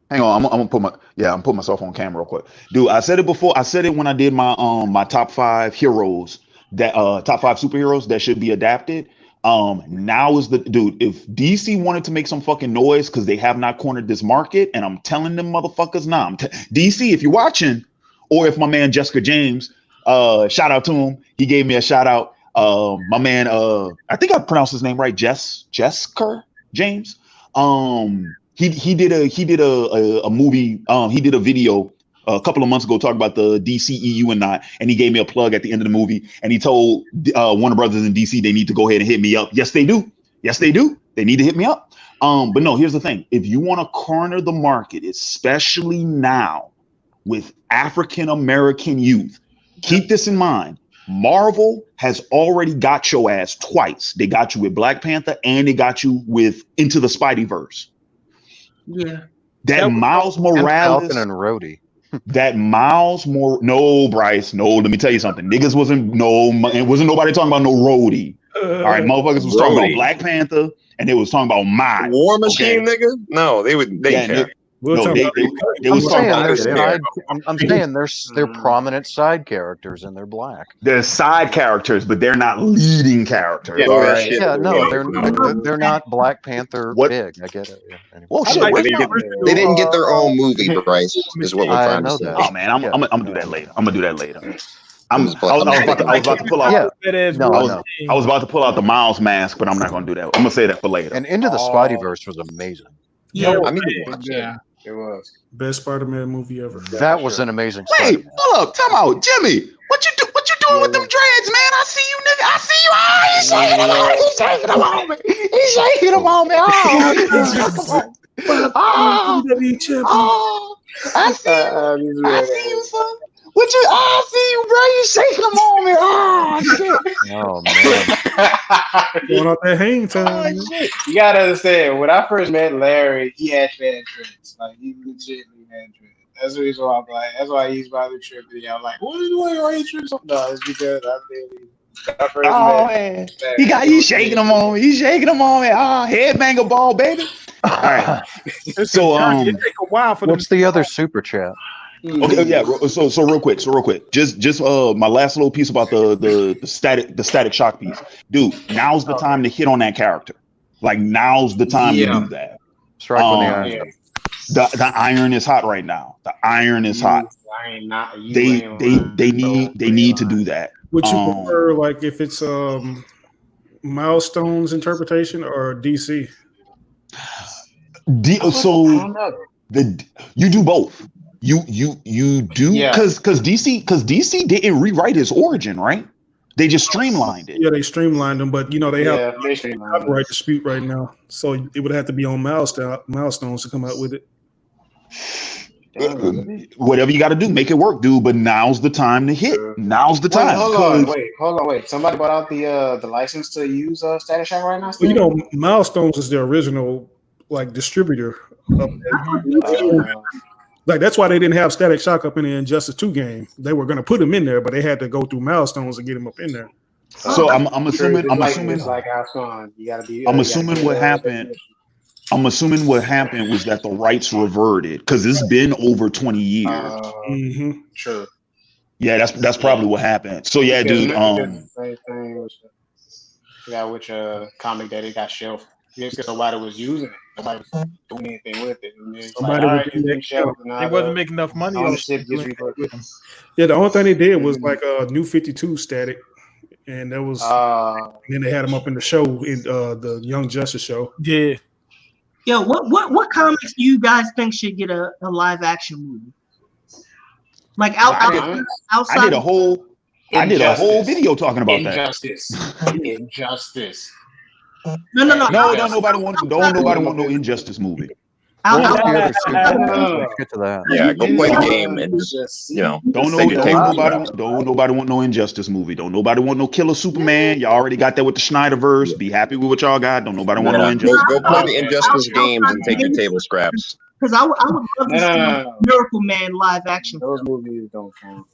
Hang on, I'm gonna put myself on camera real quick. Dude, I said it before. I said it when I did my my top 5 heroes that top 5 superheroes that should be adapted. Now is the dude. If DC wanted to make some fucking noise because they have not cornered this market, and I'm telling them motherfuckers now, DC, if you're watching, or if my man Jessica James, shout out to him, he gave me a shout out. My man, I think I pronounced his name right, Jessica James. He did a movie. He did a video a couple of months ago talking about the DCEU and he gave me a plug at the end of the movie, and he told Warner Brothers in DC they need to go ahead and hit me up. Yes, they do. They need to hit me up. But no, here's the thing: if you want to corner the market, especially now with African American youth, keep this in mind. Marvel has already got your ass twice. They got you with Black Panther, and they got you with Into the Spideyverse. Yeah. That Miles Morales and Rhodey. No, Bryce. No, let me tell you something. Niggas wasn't nobody talking about no Rhodey. All right, motherfuckers was talking about Black Panther, and they was talking about mine. War Machine, nigga? No, they care. They was talking about I'm saying they're prominent side characters and they're black. They're side characters, but they're not leading characters. They're not Black Panther big. I get it. Yeah. Anyway. Well, shit, they didn't get their own movie, Bryce. Is what we're trying to say. That. Oh man, I'm gonna do that later. I was about to pull out. I was about to pull out the Miles mask, but I'm not gonna do that. I'm gonna say that for later. And Into the Spideyverse was amazing. Yeah, I mean, it was best Spider-Man movie ever. That was an amazing. Wait, hold up, time out, Jimmy. What you doing with them dreads, man? I see you, nigga. I see you. Oh, he's shaking them on. He's shaking them on me. He's shaking them on me. I see you, son. I see you, bro. You shaking them on me. Oh shit. Oh man. Going out that hang time. You gotta understand, when I first met Larry, he actually had dreads. Like he legitimately had dreads. That's the reason why I'm like. That's why he's by the trip video. I'm like, what is the way trip? No, it's because I really. Oh man, he's shaking them on me. He's shaking them on me. Ah, headbanger ball, baby. All right. So it take a while for what's the other super chat? Okay, yeah. So real quick. Just my last little piece about the static shock piece, dude. Now's the time to hit on that character. Like now's the time to do that. Strike when the iron. The iron is hot right now. The iron is hot. They need to do that. Would you prefer like if it's Milestone's interpretation or DC? You do both. You do because DC didn't rewrite his origin, right? They just streamlined it. Yeah, they streamlined them, but you know they have a copyright dispute right now, so it would have to be on Milestones to come out with it. Whatever you got to do, make it work, dude. But now's the time to hit. Now's the time. Hold on, wait. Somebody bought out the license to use Static Shock right now. Well, you know, Milestones is the original like distributor. Like that's why they didn't have Static Shock up in the Injustice 2 game. They were going to put him in there, but they had to go through Milestones to get him up in there. So I'm assuming what happened. I'm assuming what happened was that the rights reverted because it's been over 20 years. Sure. Yeah, that's probably what happened. So yeah, dude. Same thing. I forgot which comic that it got shelved. Just because nobody was using it. Nobody was doing anything with it. They wasn't making enough money. Yeah, the only thing they did was like New 52 Static. And that was then they had him up in the show in the Young Justice show. Yeah. Yo, what comics do you guys think should get a live action movie? Like outside. I did a whole video talking about that. Injustice. No. Don't nobody want no Injustice movie. Get to that. Yeah, go play the game and just don't nobody want no Injustice movie. Don't nobody want no Killer Superman. Y'all already got that with the Snyderverse. Be happy with what y'all got. Don't nobody want no Injustice. Go play the Injustice games and take your table scraps. Because I would love to see Miracle Man live action. Those movies don't count.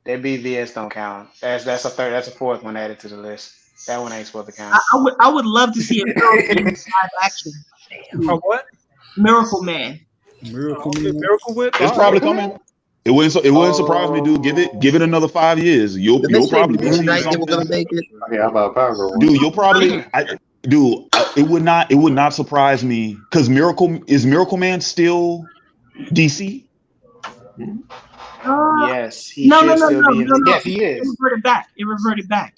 That BVS don't count. That's a fourth one added to the list. That one ain't supposed to count. I would love to see a Miracle Man live action. What? Miracle Man. Miracle Whip. It's probably coming. It wouldn't surprise me, dude. Give it another 5 years. You'll probably be seeing something. Yeah, about Power Girl. Dude, you'll probably. It would not surprise me because Miracle Man still DC? Yes, he should still be. Yes, he is. It reverted back.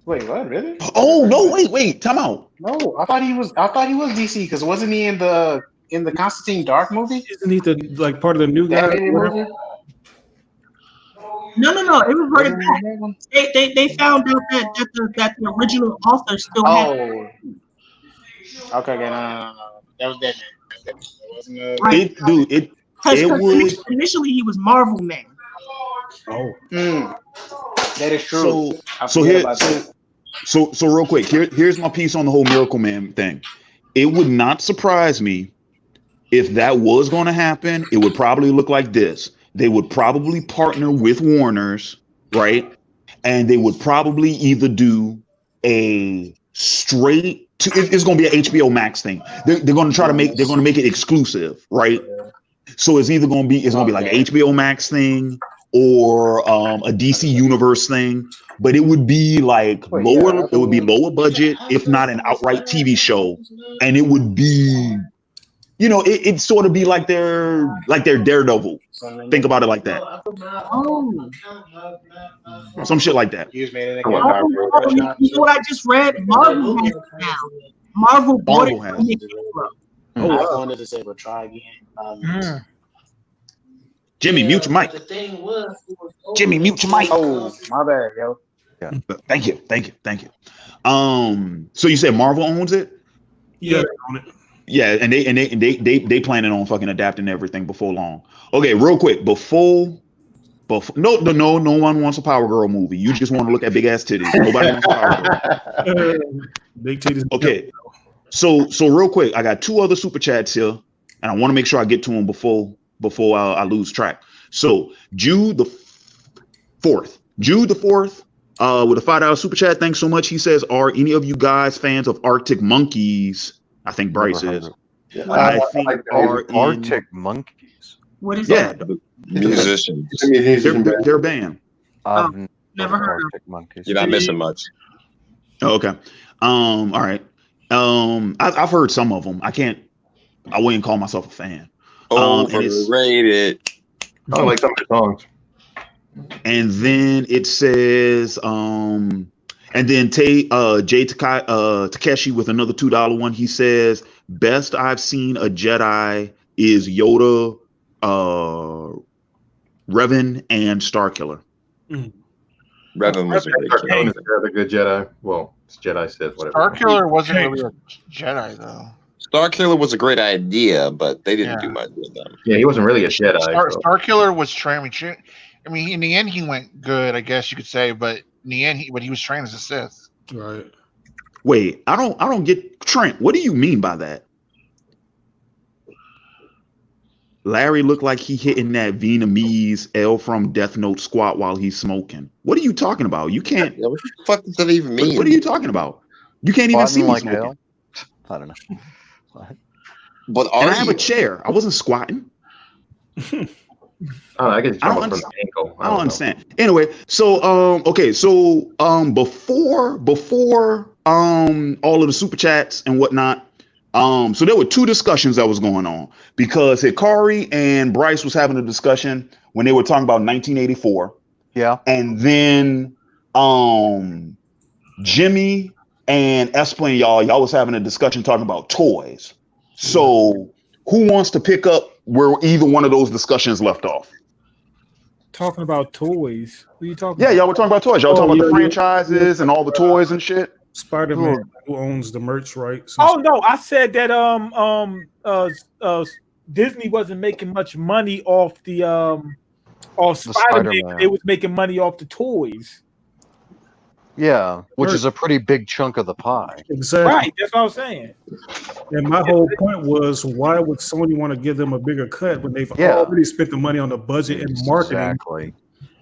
Wait, what? Really? Oh no! Wait! Time out. No, I thought he was DC because wasn't he in the Constantine Dark movie? Isn't he the part of the new guy? No. It reverted back. They found out that the original author still had. Okay, no. That was that. Because initially he was Marvel Man. Oh. That is true. So real quick, here's my piece on the whole Miracle Man thing. It would not surprise me if that was going to happen. It would probably look like this. They would probably partner with Warner's, right? And they would probably either do a straight to. It's going to be an HBO Max thing. They're going to try to make. They're going to make it exclusive, right? So it's either going to be like an HBO Max thing or a DC Universe thing. But it would be like lower. It would be lower budget, if not an outright TV show, and it would be, it'd sort of be like their Daredevil. Think about it like that. Some shit like that. You know what I just read? Marvel has it now. Marvel bought it from Nick Hero. I wanted to say, but try again. Jimmy, mute your mic. Jimmy, mute your mic. Oh, my bad, yo. Yeah. Thank you. So you said Marvel owns it? Yeah, they own it. Yeah, and they planning on fucking adapting everything before long. Okay, real quick, before no one wants a Power Girl movie. You just want to look at big ass titties. Nobody wants a Power Girl. Big titties. Okay. So real quick, I got 2 other super chats here, and I want to make sure I get to them before before I lose track. So Jude the 4th, with a $5 super chat. Thanks so much. He says, "Are any of you guys fans of Arctic Monkeys?" I think Bryce is. I think Arctic Monkeys. What is Yeah, that? Musicians. they're a band. I've Never heard of Arctic Monkeys. You're not missing much. Oh, okay. All right. I've heard some of them. I wouldn't call myself a fan. Overrated. I don't like some of the songs. And then it says, and then Jay Takeshi with another $2 one. He says, "Best I've seen a Jedi is Yoda, Revan, and Starkiller." Revan was a good Jedi. Well, it's Jedi Sith, whatever. Starkiller wasn't really a Jedi though. Starkiller was a great idea, but they didn't do much with them. Yeah, he wasn't really a Jedi. Starkiller was training. I mean, in the end, he went good, I guess you could say. But in the end, he was trained as a Sith. Right. Wait, I don't get Trent. What do you mean by that? Larry looked like he hitting that Vietnamese L from Death Note squat while he's smoking. What are you talking about? You can't. Yeah, what the fuck does that even mean? What are you talking about? You can't even see me like smoking. hell? I don't know. But I have a chair. I wasn't squatting. I get I don't understand. Anyway, so okay, so before all of the super chats and whatnot, so there were two discussions that was going on because Hikari and Bryce was having a discussion when they were talking about 1984. Yeah. And then Jimmy and Esplin, y'all was having a discussion talking about toys. So who wants to pick up where either one of those discussions left off? Talking about toys. What are you talking Yeah, about? y'all were talking about toys. Y'all talking about the franchises and all the toys and shit. Spider-Man, who owns the merch rights. Oh no, I said that Disney wasn't making much money off the Spider-Man. Spider-Man. They was making money off the toys. Yeah, which is a pretty big chunk of the pie. Exactly. Right, that's what I was saying. And my whole point was, why would Sony want to give them a bigger cut when they've already spent the money on the budget and marketing? Exactly.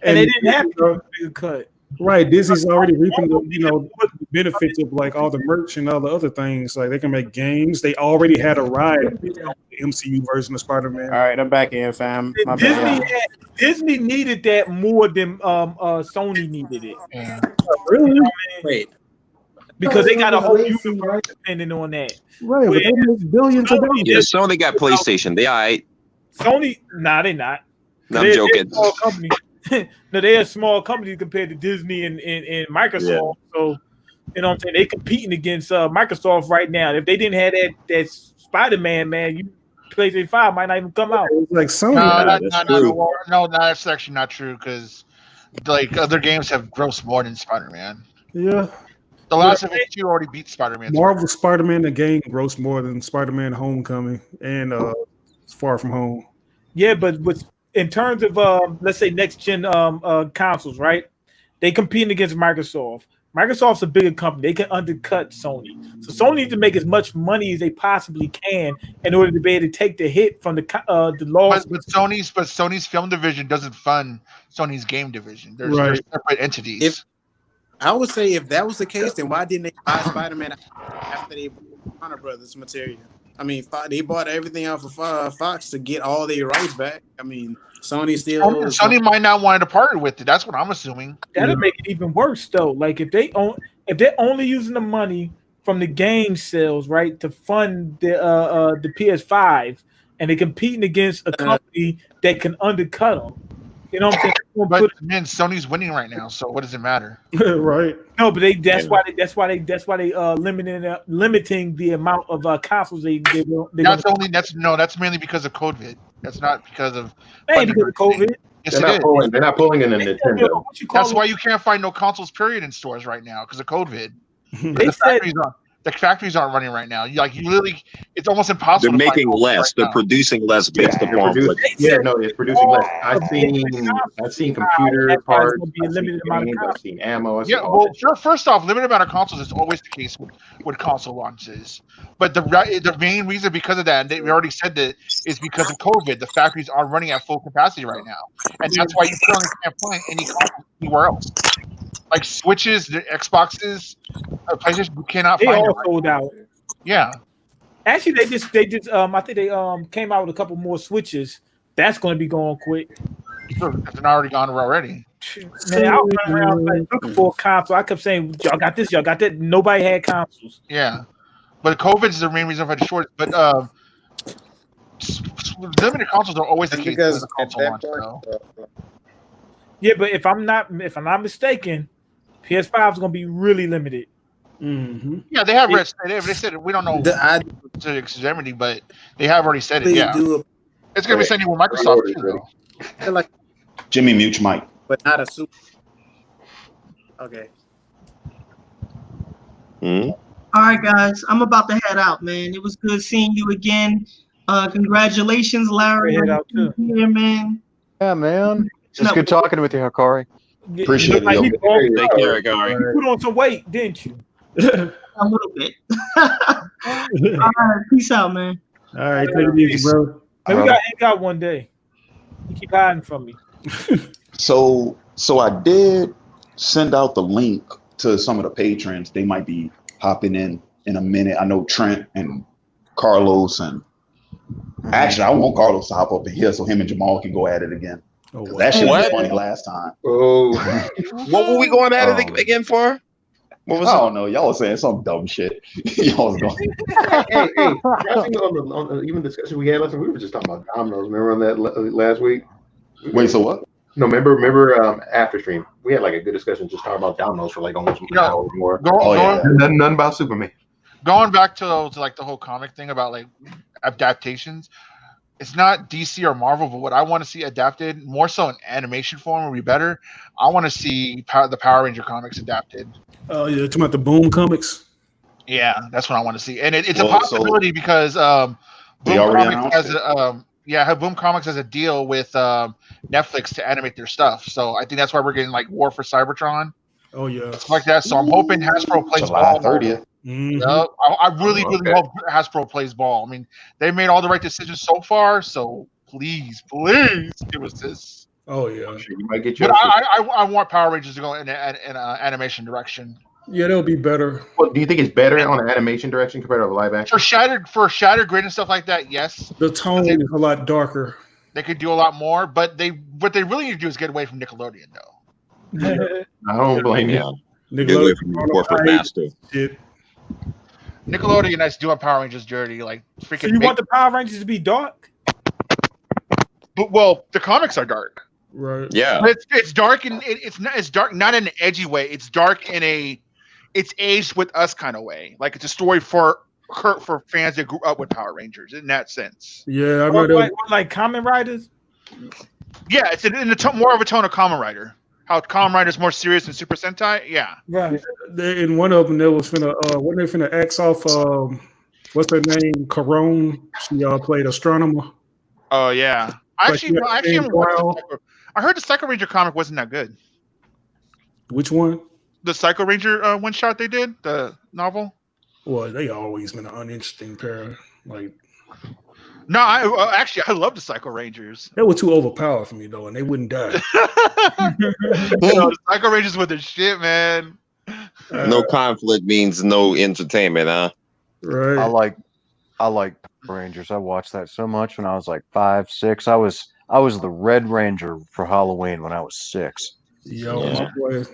And they didn't have to give a bigger cut. Right, Disney's already reaping the benefits of like all the merch and all the other things. Like they can make games. They already had a ride, the MCU version of Spider-Man. All right, I'm back in, fam. My bad. Disney needed that more than Sony needed it. Yeah. Really? Wait. Because they got a whole universe depending on that. Right, but they make billions of dollars. Yeah, Sony got PlayStation. They all right. Sony, nah, they not. No, I'm joking. They're a small company. No, they're a small company compared to Disney and Microsoft. Yeah. So, you know what I'm saying? They competing against Microsoft right now. If they didn't have that Spider-Man, man, PlayStation 5 might not even come out. Like Sony. No, that's actually not true because like other games have grossed more than Spider-Man. Yeah. The Last of Us 2 already beat Spider-Man. Marvel Spider-Man the game grossed more than Spider-Man Homecoming and Far From Home. Yeah, but in terms of let's say next gen consoles, right? They competing against Microsoft. Microsoft's a bigger company. They can undercut Sony. So Sony needs to make as much money as they possibly can in order to be able to take the hit from the loss. But Sony's film division doesn't fund Sony's game division. They're separate entities. I would say if that was the case, then why didn't they buy Spider-Man after they bought Warner Brothers material? I mean, they bought everything off of Fox to get all their rights back. I mean, Sony still. Sony might not want to partner with it. That's what I'm assuming. That'll make it even worse, though. Like if they're only using the money from the game sales, right, to fund the PS5, and they're competing against a company that can undercut them. You know what I'm saying? But man, Sony's winning right now, so what does it matter? Right. No, but that's why they limiting the amount of consoles that's mainly because of COVID. That's not because of COVID. Yes, they're not pulling in a Nintendo. That's why you can't find no consoles period in stores right now because of COVID. They said The factories aren't running right now. You literally, it's almost impossible. They're to find making consoles less. right They're now. producing less based upon what. It's producing less. I've seen computer parts. I've seen games. I've seen ammo. I've seen all Well, that shit. first off, limited amount of consoles is always the case with console launches. But the main reason because of that, and we already said that, is because of COVID. The factories are running at full capacity right now, and that's why you currently can't find any console anywhere else. Like Switches, the Xboxes, PlayStation, you cannot They find all it. sold out. Yeah. Actually, they just I think they came out with a couple more Switches. That's going to be going quick. Sure, they're already gone already. Man, I was running around like, looking for a console. I kept saying, "Y'all got this, y'all got that." Nobody had consoles. Yeah, but COVID is the main reason for the shortage. But limited consoles are always the case with the console launch, though. Yeah, but if I'm not mistaken, PS5 is going to be really limited. Mm-hmm. Yeah, they have they said we don't know to extremity, but they have already said it. Yeah, it's going to be sending with Microsoft too, though. Like Jimmy, mute your mic. but not a super. Okay. All right, guys, I'm about to head out, man. It was good seeing you again. Congratulations, Larry. Head out too. Here, man. Yeah, man. It's good talking with you, Hikari. Appreciate it. Take care, Gary. You put on some weight, didn't you? A little bit. All right, peace out, man. All right, take it easy, bro. Man, we got to hang out one day. You keep hiding from me. So I did send out the link to some of the patrons. They might be hopping in a minute. I know Trent and Carlos, and actually I want Carlos to hop up in here so him and Jamal can go at it again. That shit was funny last time. Oh, what were we going at it again for? What was I don't know. Y'all was saying some dumb shit. Y'all was going. Hey, I think on the even discussion we had last week, we were just talking about dominoes. Remember on that last week? Wait, so what? No, remember after stream, we had like a good discussion just talking about dominoes for like almost an hour or more. Nothing about Superman. Going back to like the whole comic thing about like adaptations, it's not DC or Marvel, but what I want to see adapted more so in animation form would be better. I want to see the Power Ranger comics adapted. Oh yeah, talking about the Boom comics. Yeah, that's what I want to see, and it's a possibility because Boom Comics has Boom Comics has a deal with Netflix to animate their stuff. So I think that's why we're getting like War for Cybertron. Oh yeah, stuff like that. So I'm hoping Hasbro plays July ball. 30th. Mm-hmm. I really hope Hasbro plays ball. I mean, they made all the right decisions so far. So please give us this. Oh yeah, sure you might get your. But I want Power Rangers to go in an animation direction. Yeah, that'll be better. Well, do you think it's better on an animation direction compared to live action? For Shattered Grid and stuff like that, yes. The tone is a lot darker. They could do a lot more, but what they really need to do is get away from Nickelodeon, though. I don't blame you. Get away from the corporate master. Nickelodeon is doing Power Rangers dirty, like freaking. So you want the Power Rangers to be dark? But well, the comics are dark. Right. Yeah. But it's dark and it's dark not in an edgy way. It's dark in it's aged with us kind of way. Like it's a story for fans that grew up with Power Rangers in that sense. Yeah, I remember like Kamen Riders. Yeah, it's in more of a tone of Kamen Rider. How Kamen Rider's more serious than Super Sentai. Yeah, right. In one of them, there was wasn't they finna X off? What's her name? Corone. She played astronomer. Oh yeah. I heard the Psycho Ranger comic wasn't that good. Which one? The Psycho Ranger one shot they did, the novel. Well, they always been an uninteresting pair. Like, no, I love the Psycho Rangers. They were too overpowered for me though, and they wouldn't die. The Psycho Rangers were the shit, man. No conflict means no entertainment, huh? Right. I like Power Rangers. I watched that so much when I was like 5, 6. I was the Red Ranger for Halloween when I was 6. Yo,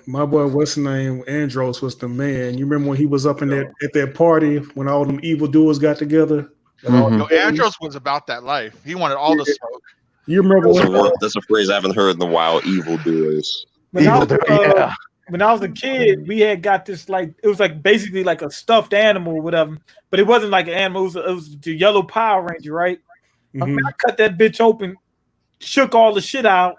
my boy, what's his name? Andros was the man. You remember when he was up in at that party when all them evildoers got together? Mm-hmm. Andros was about that life. He wanted all the smoke. You remember that's a phrase I haven't heard in a while. Evildoers. When I was a kid, we had got this it was like basically like a stuffed animal or whatever, but it wasn't like an animal. It was the yellow Power Ranger, right? Mm-hmm. I mean, I cut that bitch open, shook all the shit out,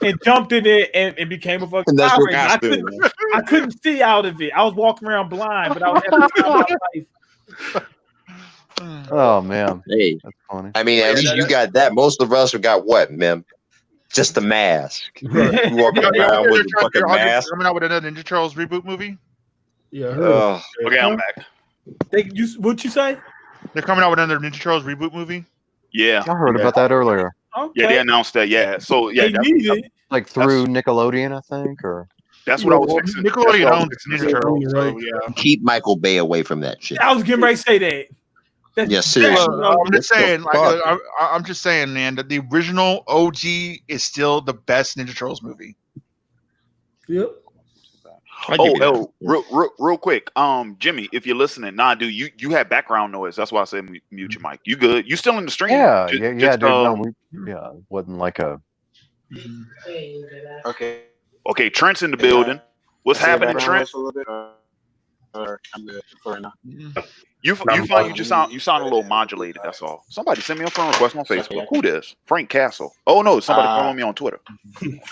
and jumped in it and became a fucking And that's Power your Ranger. costume. I couldn't see out of it. I was walking around blind, but I was having the time of my life. Oh man, Hey, that's funny. I mean, at least you got that. Most of us have got what, man? Just the mask. You walking around with a fucking mask. Coming out with another Ninja Turtles reboot movie. Yeah. Okay, I'm back. What'd you say? They're coming out with another Ninja Turtles reboot movie. Yeah, I heard about that earlier. Okay. Yeah, they announced that. Yeah, so yeah, Like through Nickelodeon, I think, or that's what I was fixing. Nickelodeon owns Ninja Turtles, so yeah. Keep Michael Bay away from that shit. I was getting ready to say that. Yeah, seriously. I'm just saying, I'm just saying, man, that the original OG is still the best Ninja Turtles movie. Yep. Real quick, Jimmy, if you're listening, dude, you had background noise. That's why I said mute your mic. You good? You still in the stream? yeah, Just, dude, it wasn't like a. Okay, Trent's in the building. What's happening, Trent? I'm good for now. You find you sound a little modulated. That's all. Somebody send me a friend request on Facebook. Who this? Frank Castle. Oh no, somebody follow me on Twitter. Frank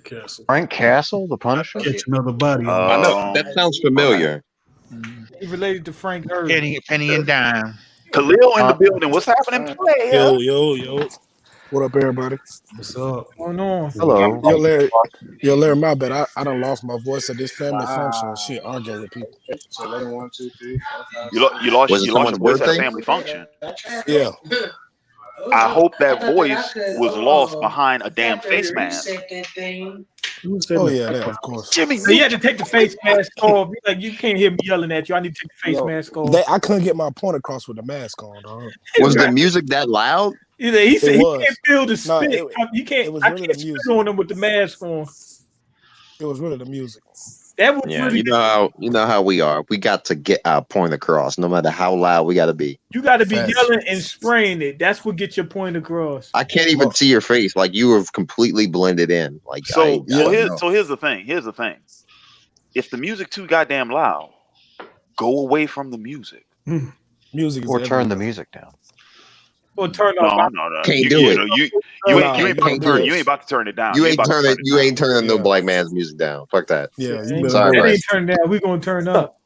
Castle. Frank Castle, the Punisher. Catch another body. I know that sounds familiar. He related to Frank Earth. Penny and dime. Khalil in the building. What's happening? Yo. What up, everybody? What's up? Oh no. Hello. Yo, Larry, my bad. I done lost my voice at this family function and shit, arguing with people. So 1, 2, 3, 4, 5. You lost your voice at a family function. Yeah. I hope that voice was lost behind a damn face mask. Oh yeah, that of course. Jimmy, so you had to take the face mask off. Like, you can't hear me yelling at you. I need to take the face mask off. I couldn't get my point across with the mask on, dog. Was the music that loud? He said he can't feel the spit. You can't. It was I really can't the spit music. on him with the mask on. It was really the music. That was Yeah, really you know how we are. We got to get our point across, no matter how loud we got to be. You got to be Facts. yelling and spraying it. That's what gets your point across. I can't even see your face. Like you were completely blended in. Like Here's the thing. Here's the thing. If the music too goddamn loud, go away from the music. Music is Or turn everywhere. the music down. Or turn off. No. Can't do it. You ain't about to turn it down. You ain't turning no black man's music down. Fuck that. Yeah, sorry. It ain't turned down. We're gonna turn up.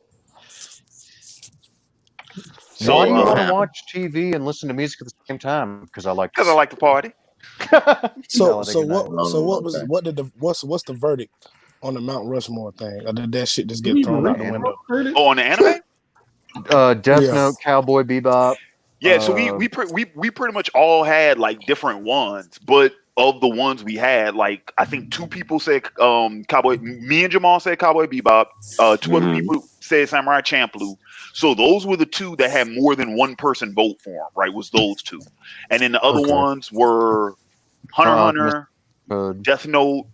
So why do you want to watch TV and listen to music at the same time? Because I like the party. What's the verdict on the Mount Rushmore thing? Or did that shit just get thrown out the window? Oh, on the anime? Death Yeah. Note, Cowboy Bebop. Yeah, so we pretty much all had like different ones, but of the ones we had, like I think 2 people said Cowboy. Me and Jamal said Cowboy Bebop. 2 other people said Samurai Champloo. So those were the 2 that had more than one person vote for them. Right, was those 2, and then the other ones were Hunter Hunter, Death Note.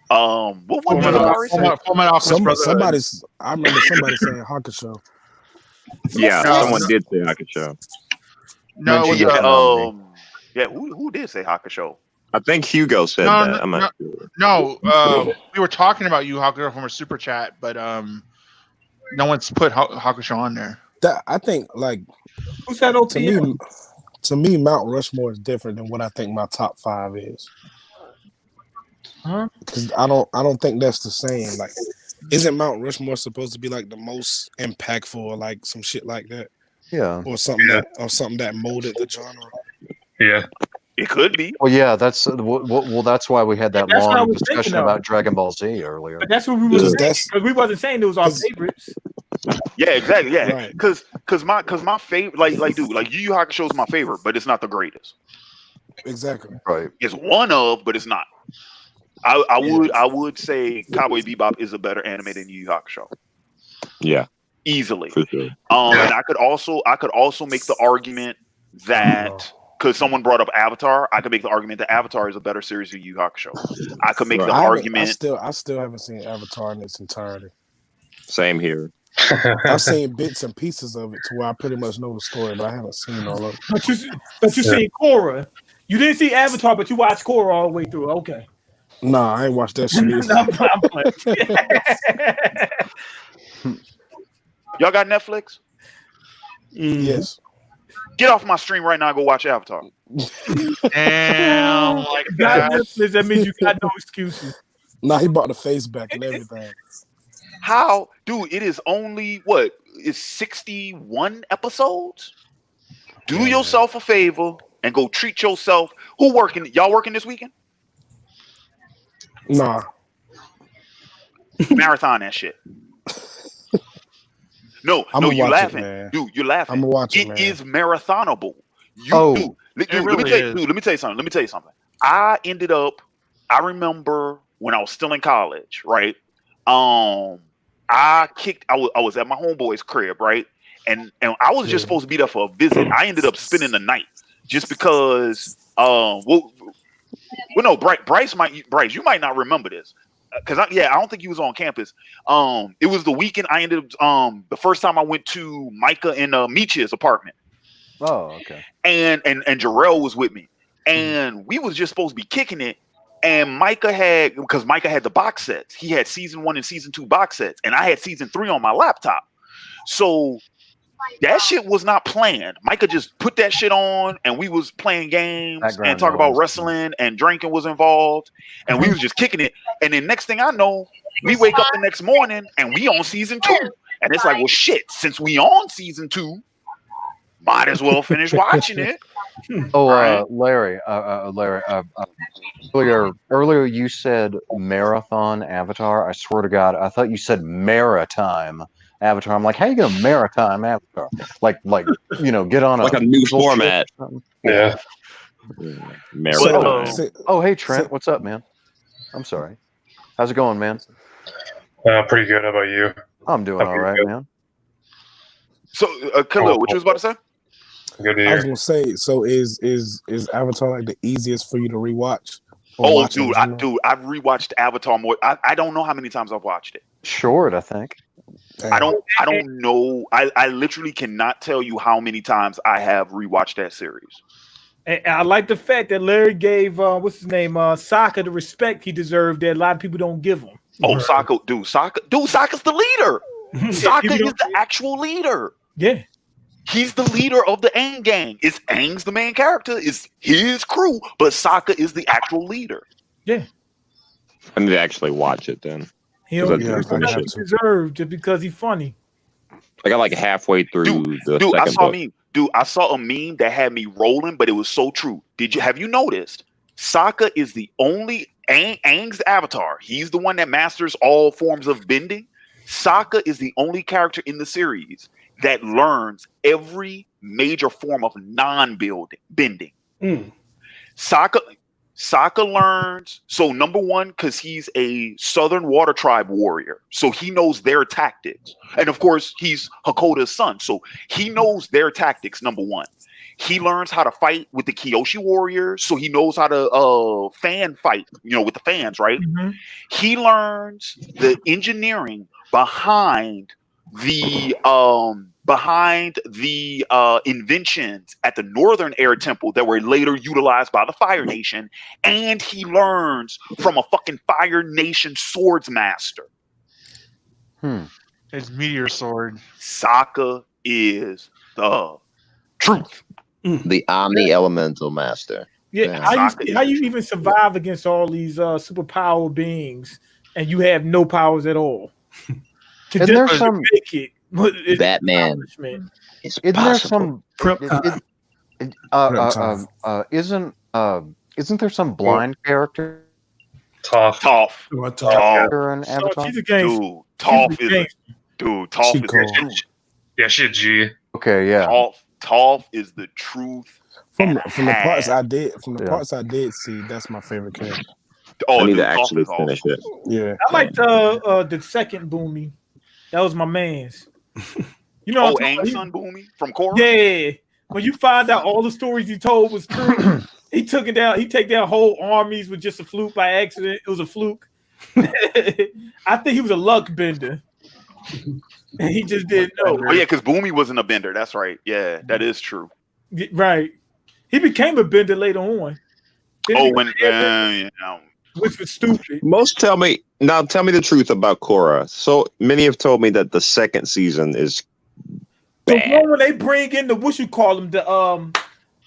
What one did I already say? I remember somebody saying Hakusho. Yeah, someone did say Hakusho. No, who did say Hakusho? I think Hugo said that. I'm not sure. No, we were talking about Yu Hakusho from a super chat, but no one's put Hakusho on there. I think like who's that OPM? To me, Mount Rushmore is different than what I think my top 5 is. Because I don't think that's the same. Like, isn't Mount Rushmore supposed to be like the most impactful or like some shit like that? Yeah. Or something that molded the genre. Yeah. It could be. Well, yeah, that's that's why we had that That's what I long was discussion thinking of. about Dragon Ball Z earlier. But that's what we were saying. Because we wasn't saying it was our favorites. Yeah, exactly. Yeah, Right. because my favorite, dude, like Yu Yu Hakusho is my favorite, but it's not the greatest. Exactly. Right. It's one of, but it's not. I would say Cowboy Bebop is a better anime than Yu Yu Hakusho. Yeah, easily. For sure. And I could also make the argument that because someone brought up Avatar, I could make the argument that Avatar is a better series than Yu Yu Hakusho. I could make the argument. I still haven't seen Avatar in its entirety. Same here. I've seen bits and pieces of it to where I pretty much know the story, but I haven't seen all of it. But you seen Korra. You didn't see Avatar, but you watched Korra all the way through. Okay. Nah, I ain't watched that shit either. Y'all got Netflix? Yes. Get off my stream right now and go watch Avatar. Damn, like got that. Netflix, that means you got no excuses. Nah, he brought the face back and everything. How, dude? It is only what? It's 61 episodes. Do yourself a favor and go treat yourself. Who working? Y'all working this weekend? Nah. Marathon that shit. No, I'ma you watch it, laughing, man. dude. You're laughing. I'ma watch it, It man. is marathonable. Oh. Let me tell you something. I remember when I was still in college, right? I was at my homeboy's crib, right? And I was just supposed to be there for a visit. I ended up spending the night just because no, Bryce, you might not remember this. Because I don't think he was on campus. It was the weekend I ended up the first time I went to Micah and Michia's apartment. Oh, okay. And Jarrell was with me. And we was just supposed to be kicking it. And Micah had the box sets. He had season 1 and season 2 box sets. And I had season 3 on my laptop. So that shit was not planned. Micah just put that shit on and we was playing games and talk about wrestling, and drinking was involved. And we was just kicking it. And then next thing I know, we wake up the next morning and we on season 2. And it's like, well, shit, since we on season 2, might as well finish watching it. Oh, Larry, earlier you said marathon Avatar. I swear to God, I thought you said maritime Avatar. I'm like, how you gonna maritime Avatar? Like get on like a new format. Yeah. Maritime. Hey Trent, what's up, man? I'm sorry. How's it going, man? Pretty good. How about you? I'm doing all right, man. So, Khalil, what you was about to say? Good to I was hear. gonna say, so is Avatar like the easiest for you to rewatch? Oh, dude, I've rewatched Avatar more. I don't know how many times I've watched it. Short, I think. I don't know. I literally cannot tell you how many times I have rewatched that series. And I like the fact that Larry gave what's his name, Sokka, the respect he deserved that a lot of people don't give him. Oh, Sokka's the leader. Sokka is the actual leader. Yeah. He's the leader of the Aang gang. Aang's the main character. It's his crew, but Sokka is the actual leader. Yeah. I need to actually watch it then. He deserved just because he's funny. I got like halfway through the second book. I saw a meme that had me rolling, but it was so true. Have you noticed? Sokka is the only Aang's avatar. He's the one that masters all forms of bending. Sokka is the only character in the series that learns every major form of non-bending. Sokka learns, so number one, because he's a Southern Water Tribe warrior, so he knows their tactics. And of course, he's Hakoda's son, so he knows their tactics, number one. He learns how to fight with the Kyoshi warriors, so he knows how to fan fight, with the fans, right? Mm-hmm. He learns the engineering behind the inventions at the Northern Air Temple that were later utilized by the Fire Nation, and he learns from a fucking Fire Nation swords master. His meteor sword. Sokka is the truth. The Omni Elemental Master. Yeah, how you even survive against all these superpower beings and you have no powers at all? And there's some make it. Batman. Isn't there some? Isn't there some blind character? Toph. In Avatar? She's a gangster. Dude, Toph is the truth. Yeah, she's a G. Okay, yeah. Toph is the truth. From the parts I did see, that's my favorite character. I need to actually finish it. Yeah, I liked the second Boomy. That was my man's. Aang's son Boomy from Korra? Yeah. When you find out all the stories he told was true, he take down whole armies with just a fluke by accident. It was a fluke. I think he was a luck bender. And he just didn't know. Oh yeah, because Boomy wasn't a bender. That's right. Yeah, that is true. Right. He became a bender later on. Which was stupid. Tell me the truth about Korra. So many have told me that the second season is bad. one when they bring in the what you call him, the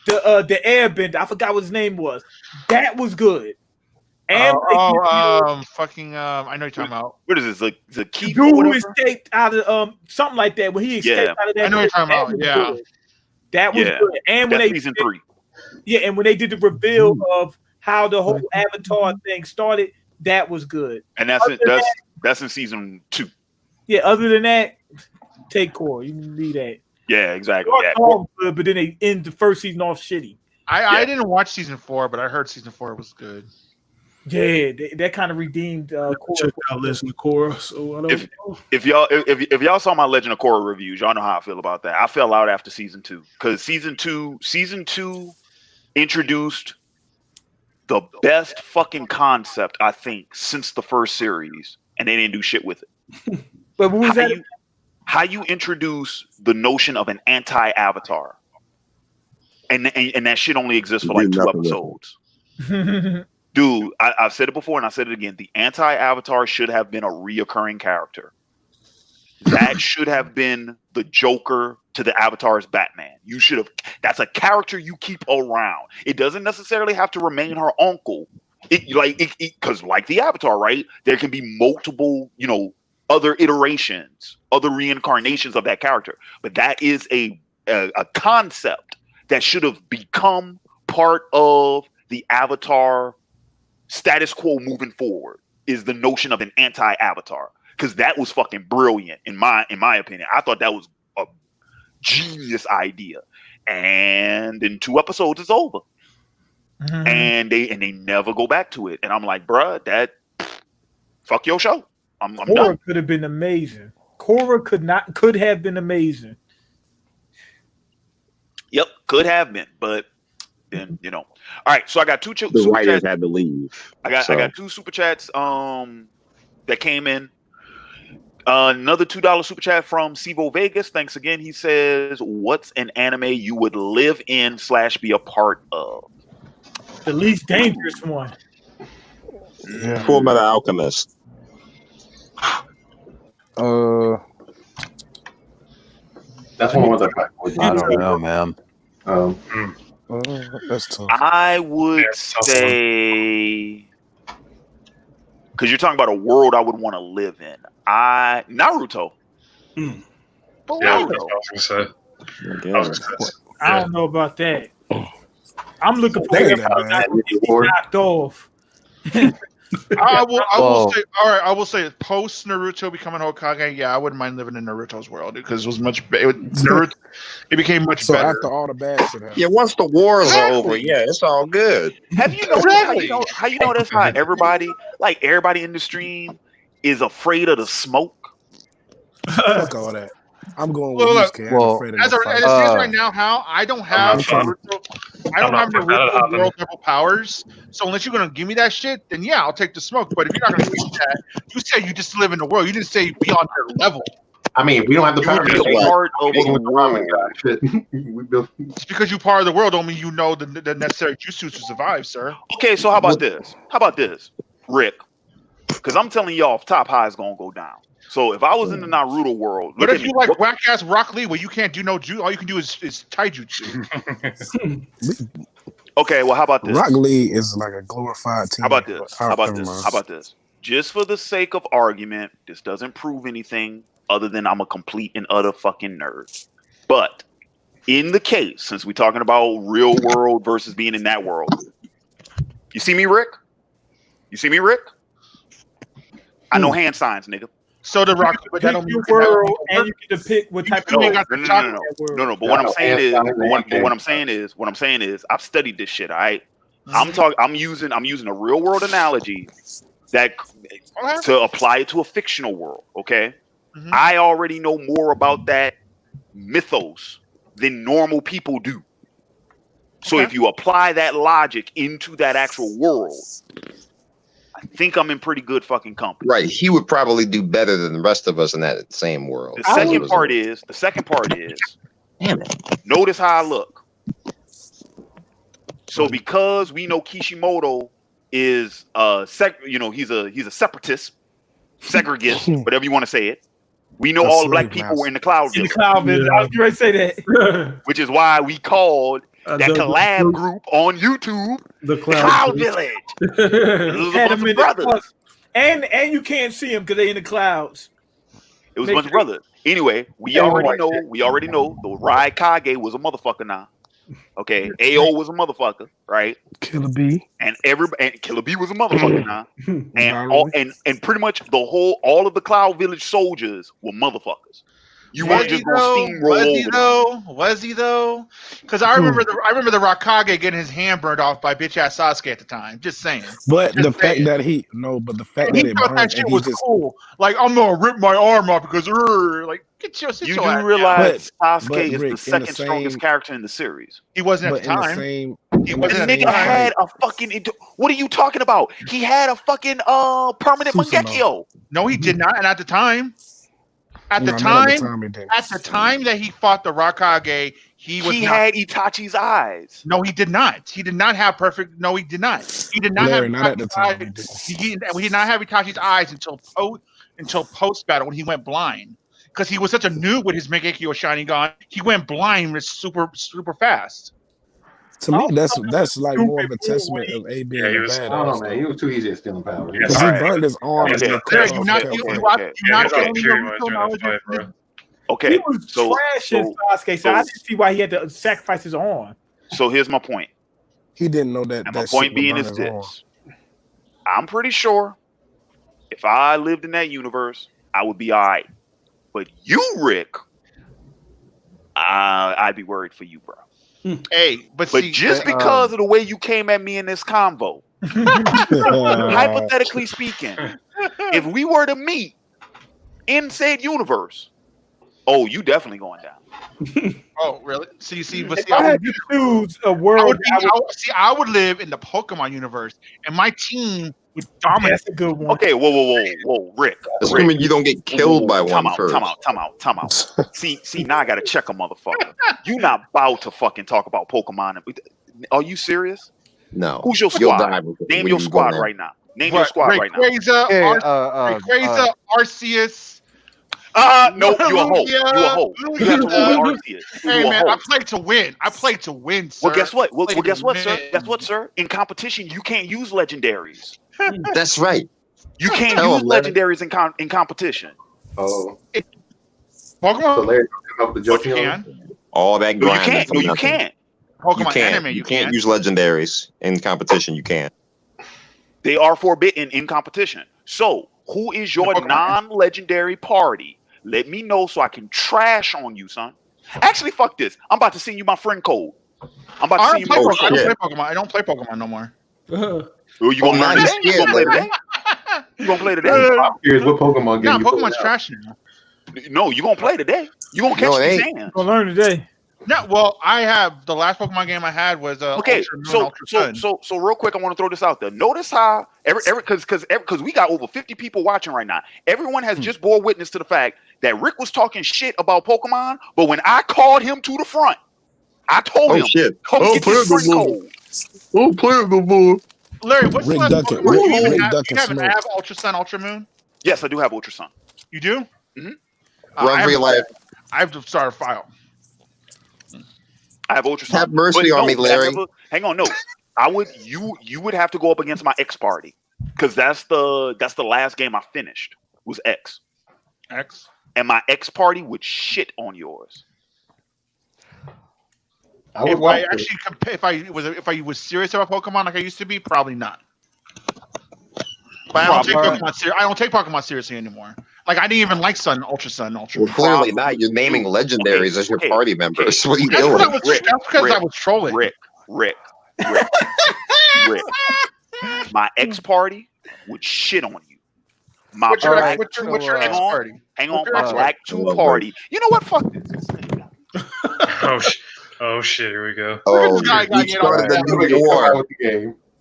airbender. I forgot what his name was. That was good. And fucking I know you're talking about. What is this? The key dude who escaped out of something like that. When he escaped out of that, I know what you're talking about. Yeah, that was good. And when that's season 3. Yeah, and when they did the reveal of how the whole Avatar thing started, that was good. And that's in season 2. Yeah, other than that, take Korra. You can leave that. Yeah, exactly. Yeah. Good, but then they end the first season off shitty. I didn't watch season 4, but I heard season 4 was good. Yeah, that kind of redeemed Korra. Check out Legend of Korra. So I don't know. If y'all saw my Legend of Korra reviews, y'all know how I feel about that. I fell out after season 2 because season two introduced the best fucking concept I think since the first series, and they didn't do shit with it. But what was that? How you introduce the notion of an anti-Avatar, and that shit only exists for like 2 episodes. Dude, I've said it before and I said it again. The anti-Avatar should have been a reoccurring character. That should have been the Joker to the Avatar's Batman. You should have. That's a character you keep around. It doesn't necessarily have to remain her uncle. Because like the Avatar, right? There can be multiple, other iterations, other reincarnations of that character. But that is a concept that should have become part of the Avatar status quo moving forward, is the notion of an anti-Avatar, because that was fucking brilliant in my opinion. I thought that was a genius idea, and in 2 episodes it's over, and they never go back to it. And I'm like, bruh, that fuck your show. I'm Korra done. could have been amazing. Korra could have been amazing. Yep, could have been, but then All right, so I got 2 The writers had to leave. I got 2 super chats that came in. Another $2 super chat from Sivo Vegas. Thanks again. He says, "What's an anime you would live in / be a part of?" The least dangerous one. Yeah. Full Metal Alchemist. That's one of the. I don't know, man. That's tough. I would say, because you're talking about a world I would want to live in. Naruto. Yeah, I was gonna say. I don't know about that. I'm looking for everybody not to be knocked off. I will say post Naruto becoming Hokage, yeah, I wouldn't mind living in Naruto's world because it was much better. It became much So better. after all the bad shit happened. Yeah, once the wars are over, yeah, it's all good. Have you noticed how you know that's how everybody in the stream is afraid of the smoke? Fuck all that. I'm going with Well, you, look, Cam. I'm afraid of as the it fight. stands right now, how I don't have Naruto world level powers. So unless you're gonna give me that shit, then yeah, I'll take the smoke. But if you're not gonna give me that, you say you just live in the world. You didn't say be on their level. I mean, we don't have the power to be part of the world. Just because you're part of the world don't mean you know the necessary jutsu to survive, sir. Okay, so how about this, Rick? Because I'm telling you off top how it's gonna go down. So if I was in the Naruto world, But if you like whack ass Rock Lee, where you can't do no jutsu, all you can do is taijutsu. Okay, well, how about this? Rock Lee is like a glorified team. How about this? Just for the sake of argument, this doesn't prove anything other than I'm a complete and utter fucking nerd. But in the case, since we're talking about real world versus being in that world, you see me, Rick? I know hand signs, nigga. So the Rock, but that don't mean world, and you get to pick what type of No. But what I'm saying is, I've studied this shit. All right, I'm using a real world analogy that to apply it to a fictional world. Okay, I already know more about that mythos than normal people do. So if you apply that logic into that actual world, I think I'm in pretty good fucking company. Right. He would probably do better than the rest of us in that same world. The second part is, damn it. Notice how I look. So because we know Kishimoto is he's a separatist, segregist, whatever you want to say it. We know all the black people were in the Cloud Village. I was going to say that. Which is why we called that collab group on YouTube the Cloud Village. It was a bunch of brothers. And you can't see them because they're in the clouds. It was a bunch of brothers. Anyway, we already know the Rai Kage was a motherfucker now. Okay, AO was a motherfucker, right? Killer B. And Killer B was a motherfucker now. And pretty much all of the Cloud Village soldiers were motherfuckers. You weren't just going to steamroll over. Was he though? Because I remember the Raikage getting his hand burned off by bitch ass Sasuke at the time. Just saying. But the fact that he thought that shit was cool. Like, I'm gonna rip my arm off because like get your. You do realize Sasuke is the second strongest character in the series. He wasn't at the time. He wasn't. The nigga had a fucking. What are you talking about? He had a fucking permanent Mangekyo. No, he did not. And at the time. At the time that he fought the Raikage, he had Itachi's eyes. No, he did not. He did not have perfect. No, he did not. He did not have Itachi's eyes. He did not have Itachi's eyes until post battle when he went blind. Because he was such a noob with his Mangekyo Sharingan, he went blind super fast. To me, that's like more of a testament of A being a badass. I don't know, man. He was too easy at stealing power. Because he burned his arm. Okay. He was trash in Sasuke, so I didn't see why he had to sacrifice his arm. So here's my point. He didn't know that. And my point being is this. I'm pretty sure if I lived in that universe, I would be all right. But you, Rick, I'd be worried for you, bro. Hey, but see, just because of the way you came at me in this convo, hypothetically speaking, if we were to meet in said universe, you definitely going down. Oh, really? See, but if I had to choose a world, I would live in the Pokemon universe, and my team would dominate. That's a good one. Okay, whoa, Rick. Assuming you don't get killed by one first. Time out. See, now I gotta check a motherfucker. You not about to fucking talk about Pokemon? Are you serious? No. Who's your squad? Name your squad right now. Name your squad right now. Rayquaza, Arceus. No, you a hoe. You a hoe. You have to roll Arceus. Hey man, I play to win, sir. Well, guess what? Guess what, sir? Guess what, sir? In competition, you can't use legendaries. That's right. You can't use legendaries in competition. Oh. Pokemon. So Larry up the joke can. All that grind. You can't. Pokemon anime, you can't use legendaries in competition. You can't. They are forbidden in competition. So, who is your non-legendary party? Let me know so I can trash on you, son. Actually, fuck this. I'm about to send you my friend code. I don't play Pokemon no more. You gonna play today? You gonna play today? Here's what Pokemon game. Pokemon's trash now. No, you gonna play today. You gonna catch these hands. Gonna learn today. No, well, I have the last Pokemon game I had was okay. So real quick, I want to throw this out there. Notice how because we got over 50 people watching right now. Everyone has just bore witness to the fact that Rick was talking shit about Pokemon, but when I called him to the front, I told him, shit. "Come get this friend code." Oh, play the boy. Larry, what's the last Pokemon you have Ultra Sun, Ultra Moon? Yes, I do have Ultra Sun. You do? Mm-hmm. Run for your life. I have to start a file. I have Ultra Sun. Have mercy on me, Larry. Hang on, no. You would have to go up against my X party because that's the last game I finished was X. And my X party would shit on yours. If I was serious about Pokemon like I used to be, probably not. But I don't take Pokemon seriously anymore. Like I didn't even like Ultra Sun. Well, clearly not. You're naming legendaries as your party members. What are you doing? That's because I was trolling. Rick. My X party would shit on you. What's your X party? Hang on, my Black 2 party. You know what? Fuck this. Oh shit! Here we go. Oh, you started the new war.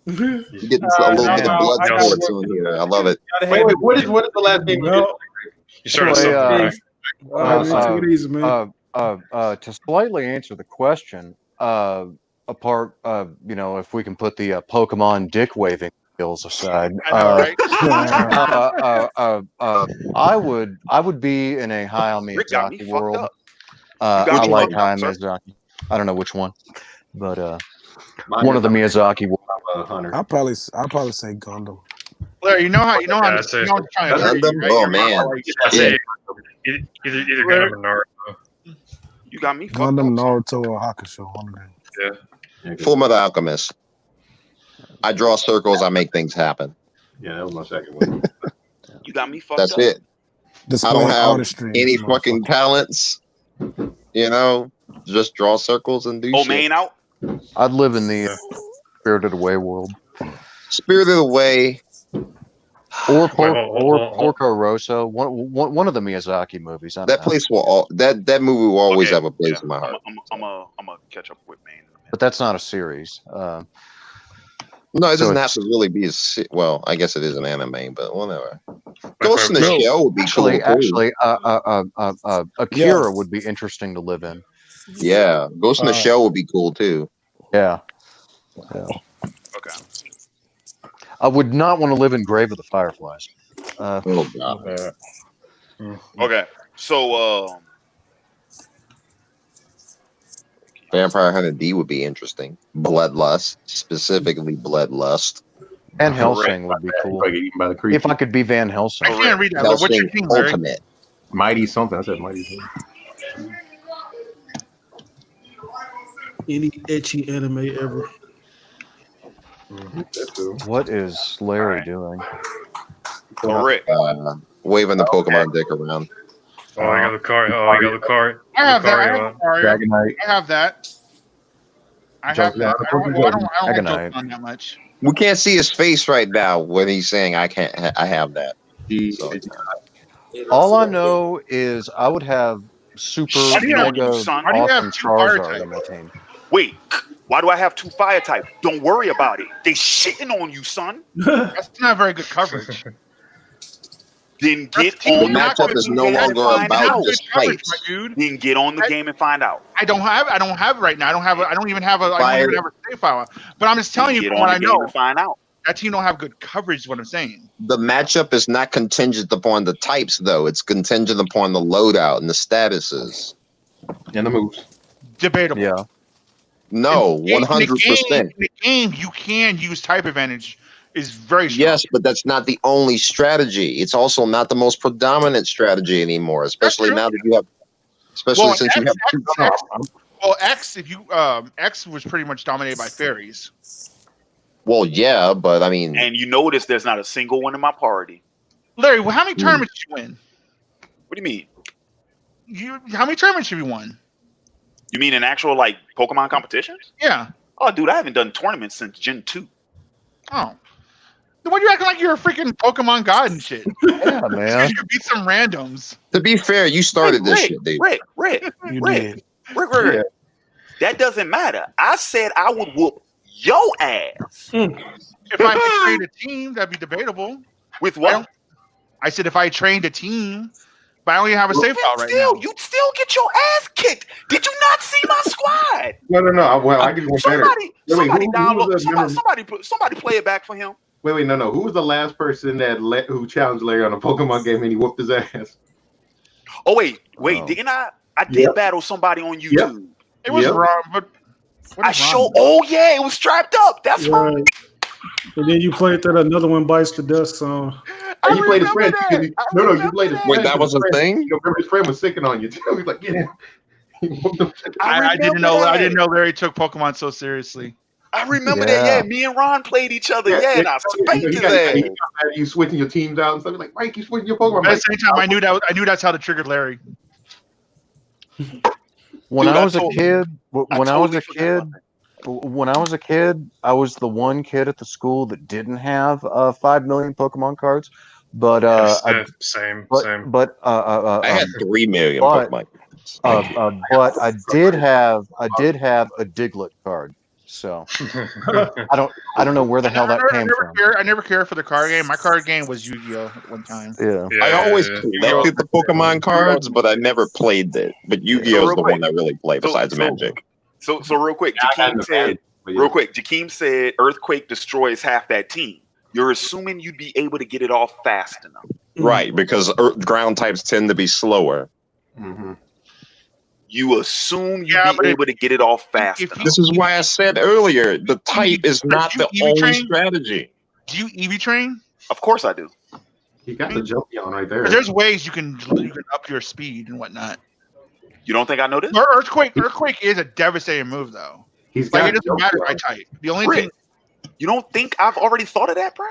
You're getting a little bit of blood sports in here. I love it. Wait, what is the last game you did? You started something. To slightly answer the question, apart, if we can put the Pokemon dick waving skills aside. I know, right? I would be in a Hayao Rick got me Miyazaki fucked world. up. I like fucked up, Hayao sir? Miyazaki. I don't know which one, but Mine one is of the Miyazaki world. Hunter. I'll probably say Gundam. Larry, you know I'm trying to trick you, right? Oh man, I say either Gundam or Naruto. You got me fucked Gundam, up. Naruto, or Hakusho. One of them. Yeah. Full Metal Alchemist. I draw circles. I make things happen. Yeah, that was my second one. You got me fucked That's up. it. I Display don't have artistry, any this fucking talents. You know, just draw circles and do Oh, shit. main out. I'd live in the Spirited Away world. Spirited Away. Or Porco Rosso, one of the Miyazaki movies. I don't That know. place will that movie will always have a place in my heart. I'm gonna catch up with main. But that's not a series. No, it doesn't have to really be well. I guess it is an anime, but whatever. Ghost in the Shell would be cool. Actually, Akira would be interesting to live in. Yeah, Ghost in the Shell would be cool too. Yeah. Okay. I would not want to live in Grave of the Fireflies. Oh god. Okay. So Vampire Hunter D would be interesting. Bloodlust, specifically Bloodlust. Van Helsing would be cool. If I could be Van Helsing. I can't read that. What's your team, Larry? Ultimate. Mighty something. I said Mighty something. Any etchy anime ever. What is Larry doing? Correct. Waving the Pokemon dick around. Oh, I got the card. Oh, I got the card. I have that. I have Dragonite. I have that. I have that. I don't like Pokemon that much. We can't see his face right now when he's saying I can't. I have that. So, All I know is I would have super mega awesome Charizard on my team. Wait, why do I have 2 fire types? Don't worry about it. They shitting on you, son. That's not very good coverage. Then get on the matchup is no longer about the types. Then get on the game and find out. I don't have it right now. I don't even have a save file. But I'm just telling you from what I know. Find out. That team don't have good coverage is what I'm saying. The matchup is not contingent upon the types, though. It's contingent upon the loadout and the statuses. And the moves. Debatable. Yeah. No, 100%. In the game, you can use type advantage. Is very strong. Yes, but that's not the only strategy. It's also not the most predominant strategy anymore, especially now that you have, since you have two. Well, X, if you X was pretty much dominated by fairies. Well, yeah, but I mean, and you notice there's not a single one in my party. Larry, how many tournaments did you win? What do you mean? How many tournaments have you won? You mean in actual like Pokemon competitions? Yeah. Oh, dude, I haven't done tournaments since Gen 2. Oh. Then why are you acting like you're a freaking Pokemon god and shit? Yeah, man. You beat some randoms. To be fair, you started this shit, dude. Rick. That doesn't matter. I said I would whoop your ass. If I trained a team, that'd be debatable. With what? I said if I trained a team, but I only have a save file right now. You'd still get your ass kicked. Did you not see my squad? No. Well, I give you one better. Somebody play it back for him. Wait, no. Who was the last person who challenged Larry on a Pokemon game and he whooped his ass? Oh wait, didn't I? I did battle somebody on YouTube. Yep. It was wrong, but it was strapped up. That's right. And then you played that another one bites the dust song. And you played his friend. No, you played his friend. Wait, that was a thing? You remember his friend was sicking on you too. He's like, get him. I didn't know Larry took Pokemon so seriously. I remember that. Yeah, me and Ron played each other. Yeah, and I spanked his ass. You switching your teams out and stuff. Like, why you keep switching your Pokemon? At the same time, I knew that's how to trigger Larry. When I was a kid, I was the one kid at the school that didn't have 5 million Pokemon cards. But same. But I had 3 million Pokemon. But I did have a Diglett card. So I don't know where the hell that came from. I never cared for the card game. My card game was Yu-Gi-Oh! At one time. Yeah. I always collected the Pokemon cards, but I never played it. But Yu-Gi-Oh! Is the one I really play besides Magic. So real quick, Jakeem said Earthquake destroys half that team. you're assuming you'd be able to get it off fast enough. Right, because ground types tend to be slower. Mm-hmm. You assume you'd be able to get it off fast enough. This is why I said earlier, the type is not the only strategy. Do you EV train? Of course I do. You got the jumpy on right there. There's ways you can up your speed and whatnot. You don't think I know this? Earthquake is a devastating move, though. He's like got it doesn't matter by type. The only thing you don't think I've already thought of that, bro?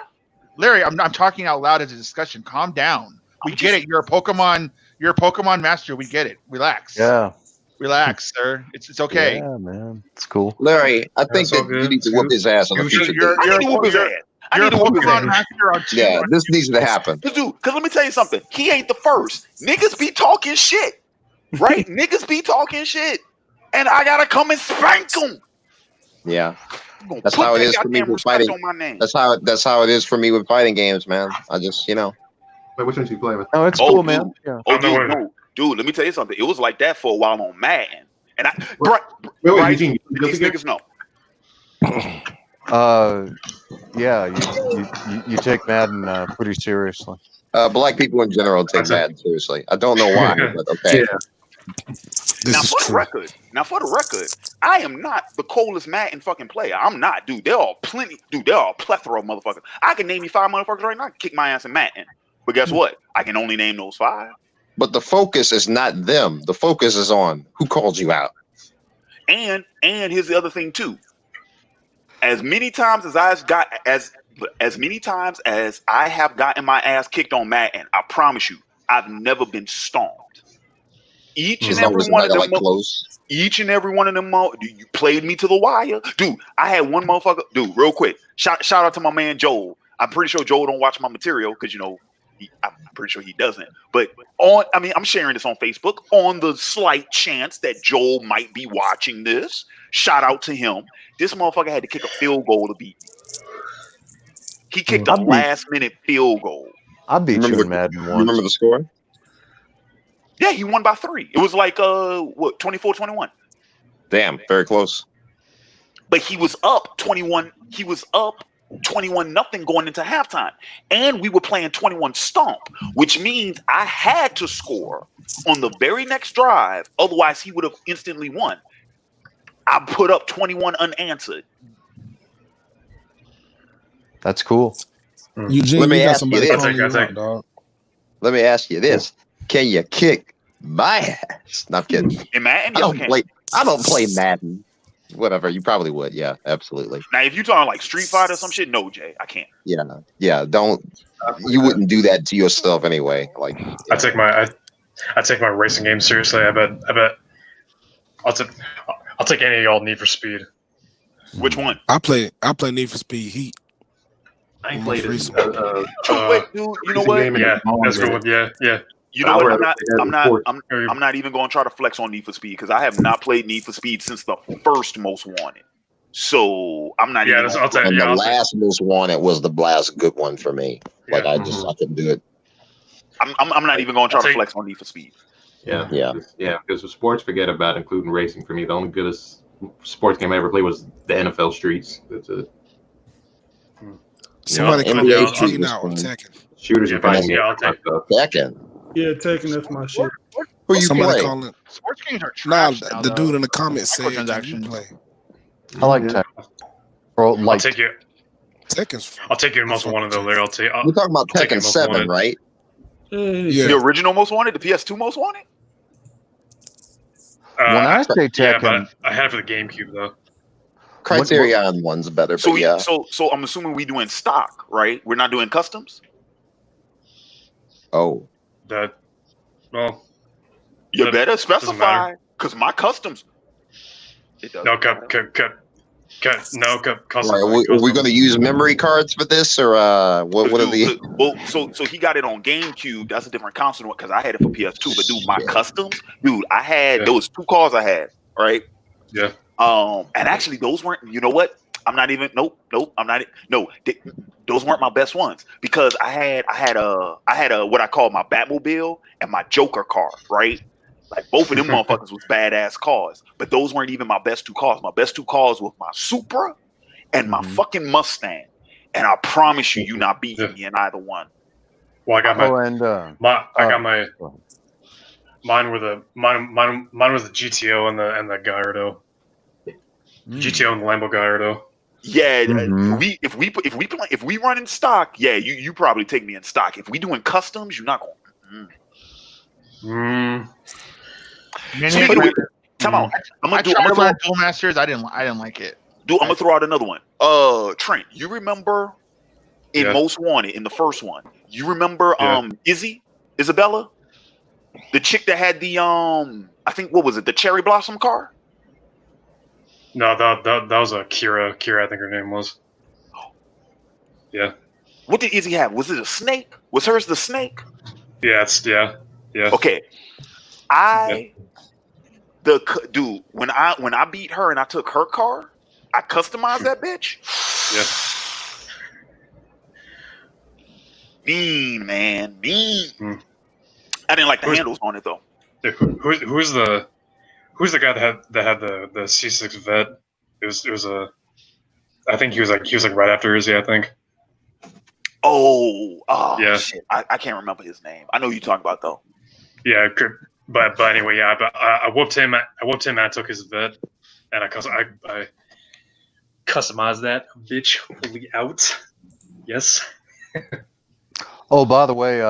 Larry, I'm talking out loud as a discussion. Calm down. We get it. You're a Pokemon master. We get it. Relax. Yeah. Relax, sir. It's okay. Yeah, man. It's cool. Larry, I think that you need to whoop his ass on the future. I need to whoop his ass. I need to whoop his ass. Yeah, this needs to happen. Dude, because let me tell you something. He ain't the first. Niggas be talking shit. Right? Niggas be talking shit. And I gotta come and spank them. Yeah. That's how it is for me with fighting. That's how it is for me with fighting games, man. I just, Wait, which ones you play with? Oh, it's cool, man. Yeah. Dude, let me tell you something. It was like that for a while on Madden. And Eugene, these niggas know. Yeah, you take Madden pretty seriously. Black people in general take Madden seriously. I don't know why, but okay. Now for the record, I am not the coldest Madden fucking player. I'm not, dude. There are a plethora of motherfuckers. I can name you 5 motherfuckers right now. I can kick my ass in Madden. But guess what? I can only name those 5. But the focus is not them. The focus is on who called you out. And here's the other thing too. As many times as I have gotten my ass kicked on Madden, I promise you, I've never been stomped. Each and every one of them, you played me to the wire, dude. I had one motherfucker, dude. Real quick, shout out to my man Joel. I'm pretty sure Joel don't watch my material because I'm pretty sure he doesn't. But I'm sharing this on Facebook on the slight chance that Joel might be watching this. Shout out to him. This motherfucker had to kick a field goal to beat me. He kicked a last-minute field goal. I beat you in Madden once. Remember the score? Yeah, he won by 3. It was like 24-21. Damn, very close. But he was up 21. He was up 21-0 going into halftime, and we were playing 21 stomp, which means I had to score on the very next drive. Otherwise, he would have instantly won. I put up 21 unanswered. That's cool. Eugene, Let me you got ask you somebody this. calling you out, dog. Let me ask you this: can you kick my ass? Not kidding. In Madden, I don't play Madden. Whatever, you probably would. Yeah, absolutely. Now, if you're talking like Street Fighter or some shit, no, Jay, I can't. Yeah. Don't. You wouldn't do that to yourself anyway. Like, I take my racing game seriously. I bet. I'll take any of y'all Need for Speed. Which one? I play Need for Speed Heat. I ain't played it. Wait, dude, you know what? Yeah, that's cool. Yeah. You know what? I'm not even going to try to flex on Need for Speed because I have not played Need for Speed since the first Most Wanted. So I'm not even. The last Most Wanted was the last good one for me. Like I couldn't do it. I'm not even going to try to flex on Need for Speed. Yeah. Because with sports, forget about it, including racing. For me, the only goodest sports game I ever played was the NFL Streets. That's it. Somebody called me cheating out on Tekken. Shooters and fighting games. Tekken. Yeah, Tekken, that's my shit. Who you Somebody play? calling. Sports games are trash. Nah, the dude in the comments said you play. I like Tekken. I'll take you. Tekken's. I'll take you in Most Wanted though, Larry. We're talking about Tekken 7, right? Yeah. The original Most Wanted, the PS2 Most Wanted. When I say Tekken, yeah, but I had it for the GameCube though. Criterion one's better, but So I'm assuming we doing stock, right? We're not doing customs. Oh. You better specify because my customs. It doesn't. No, custom. Right, are we going to use memory cards for this, or what are the? Well, so he got it on GameCube. That's a different console because I had it for PS2. But dude, my customs, dude, I had those 2 cars I had, right? Yeah. And actually, those weren't. You know what? I'm not even. Nope. I'm not. No, those weren't my best ones because I had a what I call my Batmobile and my Joker car, right? Like both of them motherfuckers was badass cars, but those weren't even my best 2 cars. My best 2 cars were my Supra and my fucking Mustang. and I promise you, you're not beating me in either one. Well, I got mine were the GTO and the Gallardo. GTO and the Lambo Gallardo. Yeah, if we run in stock, yeah, you probably take me in stock. If we doing customs, you're not going. Come on, I tried to learn Duel Masters. I didn't like it. I'm gonna throw out another one. Trent, you remember in Most Wanted in the first one? You remember Isabella, the chick that had the I think what was it, the cherry blossom car? No, that was a Kira. Kira, I think her name was. Yeah. What did Izzy have? Was it a snake? Was hers the snake? Yeah, yeah. Okay. Dude, when I beat her and I took her car, I customized that bitch. Yeah. Mean, man, mean. I didn't like the handles on it though. Who's the guy that had the C6 vet? It was a. I think he was like right after Izzy, I think. Oh yeah. Shit. I can't remember his name. I know who you're talking about though. Yeah, but anyway, yeah. But I whooped him. And I took his vet, and I customized that bitch fully out. Yes. Oh, by the way,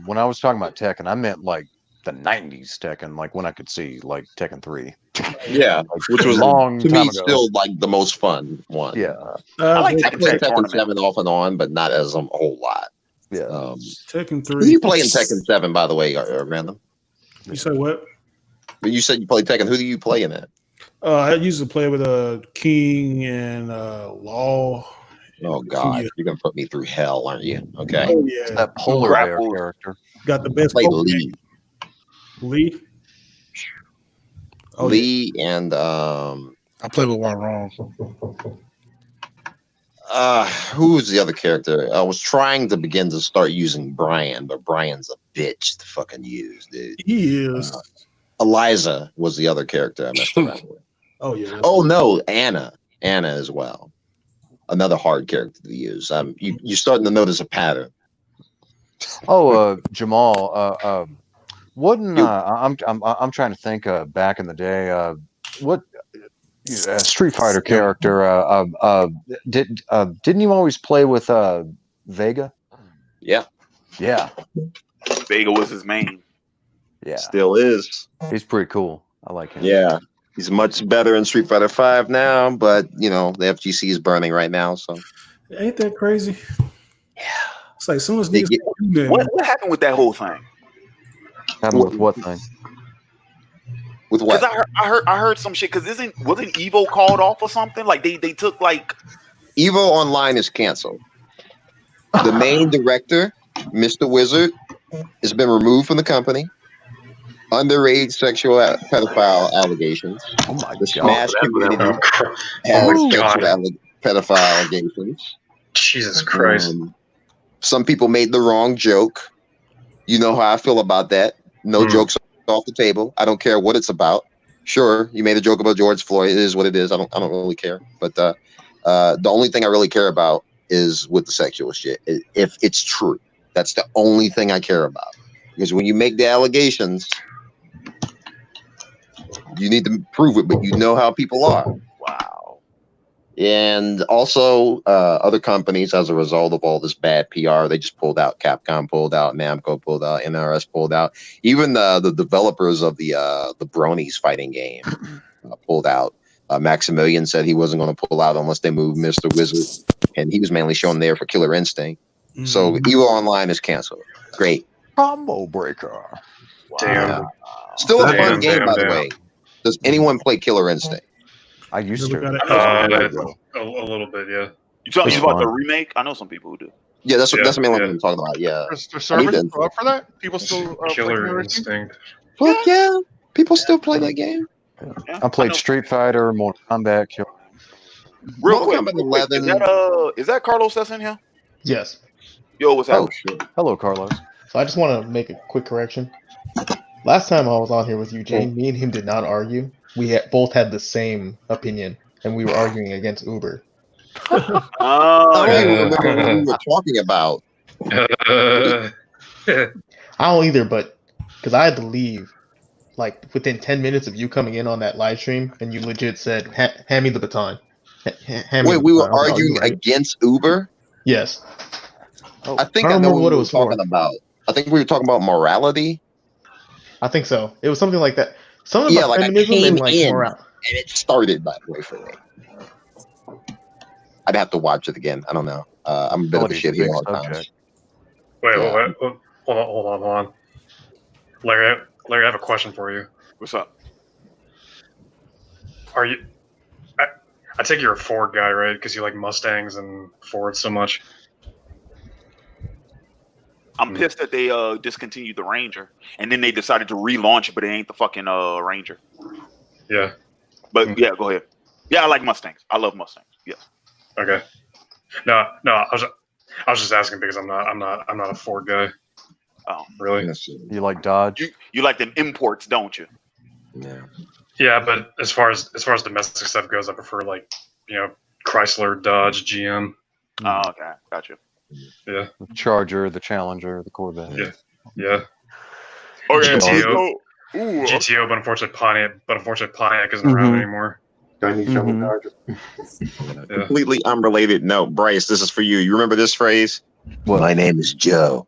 when I was talking about Tekken, I meant like the '90s Tekken, like when I could see like Tekken 3. Yeah, which was long to time me ago. still like the most fun one. Yeah, I played Tekken 7 off and on, but not as a whole lot. Yeah, Tekken 3. Who do you play in Tekken 7, by the way, Random? You say what? You said you played Tekken. Who do you play in it? I used to play with King and Law. Oh God, you're gonna put me through hell, aren't you? Okay. Oh yeah, that polar bear character. Got the best. Play Lee. Lee. Oh, Lee and I played with one wrong. Who was the other character? I was trying to begin to start using Brian, but Brian's a bitch to fucking use, dude. He is. Eliza was the other character I messed around with. Oh yeah. Oh no, Anna as well. Another hard character to use. You're starting to notice a pattern. Oh, Jamal. Wouldn't I'm trying to think. Back in the day, what Street Fighter character? Didn't you always play with Vega? Yeah. Yeah. Vega was his main. Yeah. Still is. He's pretty cool. I like him. Yeah. He's much better in Street Fighter 5 now, but the FGC is burning right now. So ain't that crazy? Yeah. It's like someone's what happened with that whole thing? Happened with what thing? With what? I heard some shit because wasn't Evo called off or something? Like they took like Evo Online is canceled. The main director, Mr. Wizard, has been removed from the company. Underage sexual pedophile allegations. Oh my the Smash community has sexual pedophile allegations. Jesus Christ. Some people made the wrong joke. You know how I feel about that. No jokes off the table. I don't care what it's about. Sure, you made a joke about George Floyd. It is what it is. I don't really care. But the only thing I really care about is with the sexual shit. If it's true, that's the only thing I care about. Because when you make the allegations, you need to prove it, but you know how people are. Wow. And also, other companies, as a result of all this bad PR, they just pulled out. Capcom pulled out, Namco pulled out, NRS pulled out. Even the developers of the Bronies fighting game pulled out. Maximilian said he wasn't going to pull out unless they moved Mr. Wizard, and he was mainly shown there for Killer Instinct. So Evo Online is canceled. Great. Combo breaker. Wow. Damn. Still a fun game, by the way. Does anyone play Killer Instinct? I used to. A little bit, yeah. You talking about the remake? I know some people who do. Yeah, that's the main one I'm talking about. Yeah. The servers still up for that? People still Killer Instinct. Fuck yeah. People still play that game. Yeah, I played Street Fighter, Mortal Kombat. Real quick, is that Carlos that's in here? Yes. Yo, what's happening? Hello, Carlos. So I just want to make a quick correction. Last time I was on here with you, Jane, me and him did not argue. We both had the same opinion, and we were arguing against Uber. I don't even remember what we were talking about. I don't either, but because I had to leave like within 10 minutes of you coming in on that live stream, and you legit said, "Hand me the baton." Hand me Wait, the we were baton. I was like, "Oh, arguing you right?" against Uber? Yes. I think I I don't know remember what it we were was for. talking about. I think we were talking about morality. I think so. It was something like that. Something Yeah, about like I feminism came and like in morale. and it started that way for me. I'd have to watch it again. I don't know. I'm a bit of a Quality's a shit big heel at times. subject. Wait, Yeah. wait, hold on. Larry, I have a question for you. What's up? Are you? I take you're a Ford guy, right? Because you like Mustangs and Fords so much. I'm pissed that they discontinued the Ranger, and then they decided to relaunch it, but it ain't the fucking Ranger. Yeah. But yeah, go ahead. Yeah, I like Mustangs. I love Mustangs. Yes. Okay. No. I was just asking because I'm not a Ford guy. Oh, really? You like Dodge? You like them imports, don't you? Yeah. Yeah, but as far as domestic stuff goes, I prefer like Chrysler, Dodge, GM. Oh, okay, gotcha. Yeah. The Charger, the Challenger, the Corvette. Yeah. Okay, GTO, GTO, but unfortunately Pontiac isn't around anymore. Completely unrelated note. Bryce, this is for you. You remember this phrase? What? My name is Joe.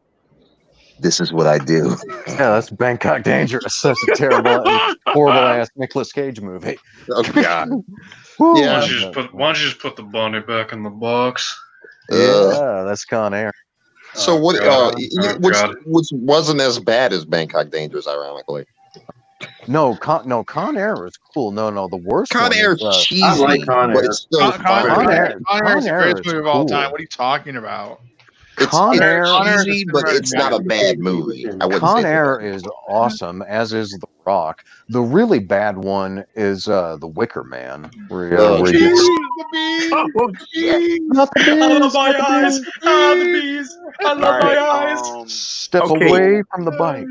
This is what I do. Yeah, that's Bangkok Dangerous. Such a terrible, horrible ass Nicolas Cage movie. Oh God. Why don't you just put the bunny back in the box? Yeah, that's Con Air. So what? God. Which wasn't as bad as Bangkok Dangerous, ironically. No, Con Air is cool. No, the worst Con one Air is cheesy, I like Con but Air. it's still fun. Con Air is the greatest is movie of all cool. time. What are you talking about? It's cheesy, but it's not a bad movie. I wouldn't say Con Air is awesome, as is The Rock. The really bad one is The Wicker Man, where he gets not the bees, I love my not the eyes. bees. Ah, the bees. I love my eyes. Step Okay. away from the bike.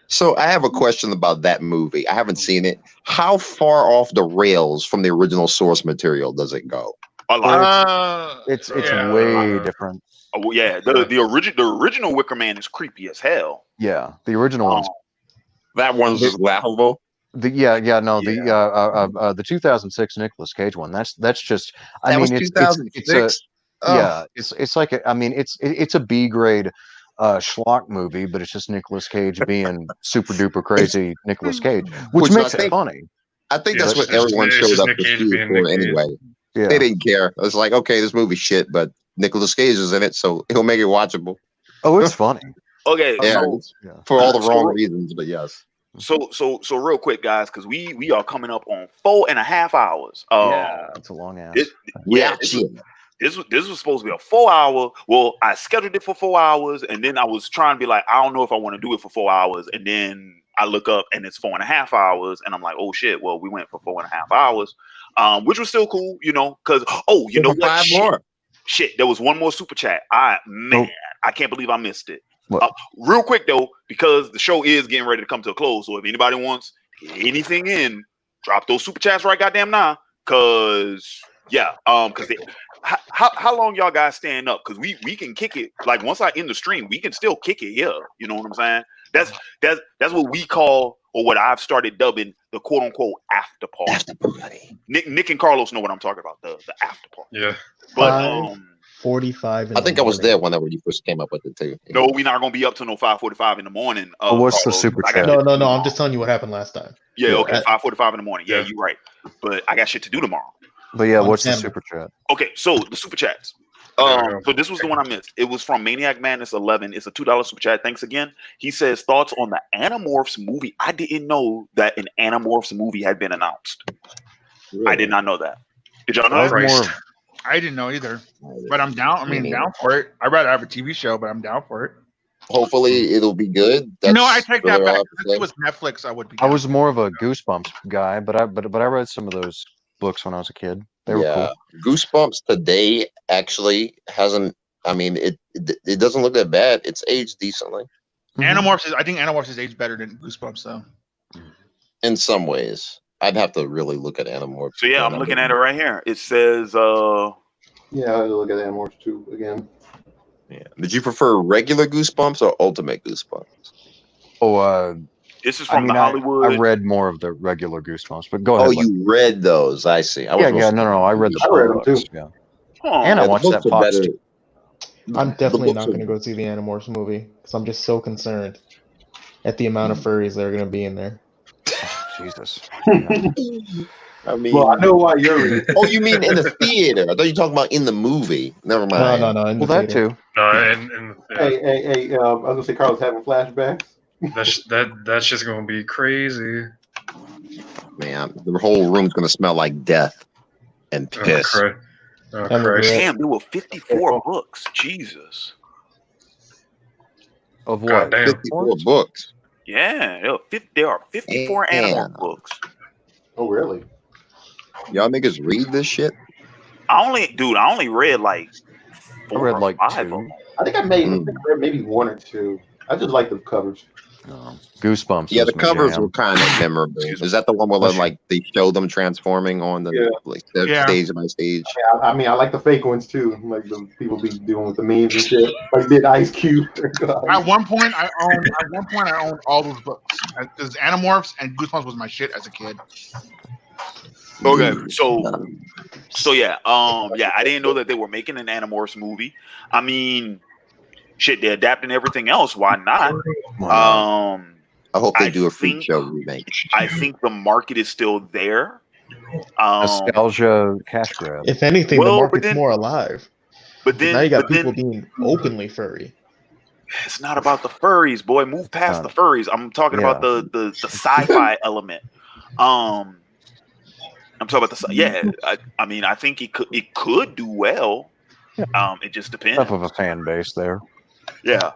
So I have a question about that movie. I haven't seen it. How far off the rails from the original source material does it go? A lot. It's way different. Oh, yeah, the original Wicker Man is creepy as hell. Yeah, the original one's that one's just laughable. the 2006 Nicolas Cage one. That's just. That was 2006. Yeah, it's like it's a B grade schlock movie, but it's just Nicolas Cage being super duper crazy Nicolas Cage, which makes it funny. I think that's what everyone showed up to see it for anyway. Yeah. They didn't care. It's like, okay, this movie's shit, but Nicolas Cage is in it, so he'll make it watchable. Oh, it's funny. Okay, yeah, so, for all the wrong reasons, but yes. So real quick, guys, because we are coming up on 4.5 hours. Yeah, that's a long ass. This was supposed to be a 4 hour. Well, I scheduled it for 4 hours, and then I was trying to be like, I don't know if I want to do it for 4 hours, and then I look up and it's 4.5 hours, and I'm like, oh shit. Well, we went for 4.5 hours, which was still cool, because you know what? 5 more. Shit, there was one more super chat. I can't believe I missed it. What? Real quick though, because the show is getting ready to come to a close, so if anybody wants to get anything in, drop those super chats right goddamn now. Cause how long y'all guys staying up? Cause we can kick it. Like once I end the stream, we can still kick it. Yeah, you know what I'm saying? That's what we call, or what I've started dubbing, the quote unquote after party. After party. Nick and Carlos know what I'm talking about. The after party. Yeah. But 45. I think I was there whenever you first came up with it too. No, we're not gonna be up till 5:45 in the morning. What's the Carlos, super I chat? got No. I'm just telling you what happened last time. Yeah, okay, 5:45 in the morning. Yeah, you're right. But I got shit to do tomorrow. But yeah, what's the super chat? Okay, so the super chats. So this was the one I missed. It was from Maniac Madness 11. It's a $2 super chat. Thanks again. He says thoughts on the Animorphs movie. I didn't know that an Animorphs movie had been announced. Really? I did not know that. Did y'all know that? I didn't know either, but I'm down. I mean, down for it. I'd rather have a TV show, but I'm down for it. Hopefully, it'll be good. No, I take that back. If it was Netflix, I would be. I was more of a Goosebumps guy, but I read some of those books when I was a kid. They were cool. Goosebumps today actually hasn't. I mean, it doesn't look that bad. It's aged decently. Animorphs I think Animorphs is aged better than Goosebumps, though. In some ways, I'd have to really look at Animorphs. So yeah, I'm looking at it right here. It says Yeah, I had to look at Animorphs 2 again. Yeah. Did you prefer regular Goosebumps or Ultimate Goosebumps? Oh, This is I from mean, the Hollywood. I read more of the regular Goosebumps, but go ahead. Oh, you read those? I see. I was No, I read the books. Yeah. And I the watched that books are Fox. better. I'm definitely books not are- going to go see the Animorphs movie because I'm just so concerned at the amount of furries that are going to be in there. Jesus. I mean, Well, I know why you're. Oh, you mean in the theater? I thought you were talking about in the movie. Never mind. No. In the theater. No, and Hey, I was gonna say Carlos having flashbacks. that's just gonna be crazy. Man, the whole room's gonna smell like death and piss. Oh, Christ. Damn, there were 54 books. Jesus. Of what? 54 books. Yeah, there are 54 Animorph books. Oh, really? Y'all niggas read this shit? I only read like 4 or 5 of them. I think I read maybe 1 or 2. I just like the covers. Goosebumps. Yeah, was the my covers jam. were kind of memorable. Is that the one where like they show them transforming on the stage by stage? I mean, I like the fake ones too. Like the people be doing with the memes and shit. Like did Ice Cube? At one point, I owned all those books because Animorphs and Goosebumps was my shit as a kid. Okay, so yeah, I didn't know that they were making an Animorphs movie. I mean, shit, they're adapting everything else. Why not? I hope they do a Freak Show remake. I think the market is still there. Nostalgia cash grab. If anything, the market's more alive. But then now you got people being openly furry. It's not about the furries, boy. Move past the furries. I'm talking about the sci-fi element. I'm talking about the I mean, I think it could do well. It just depends. Enough of a fan base there. Yeah.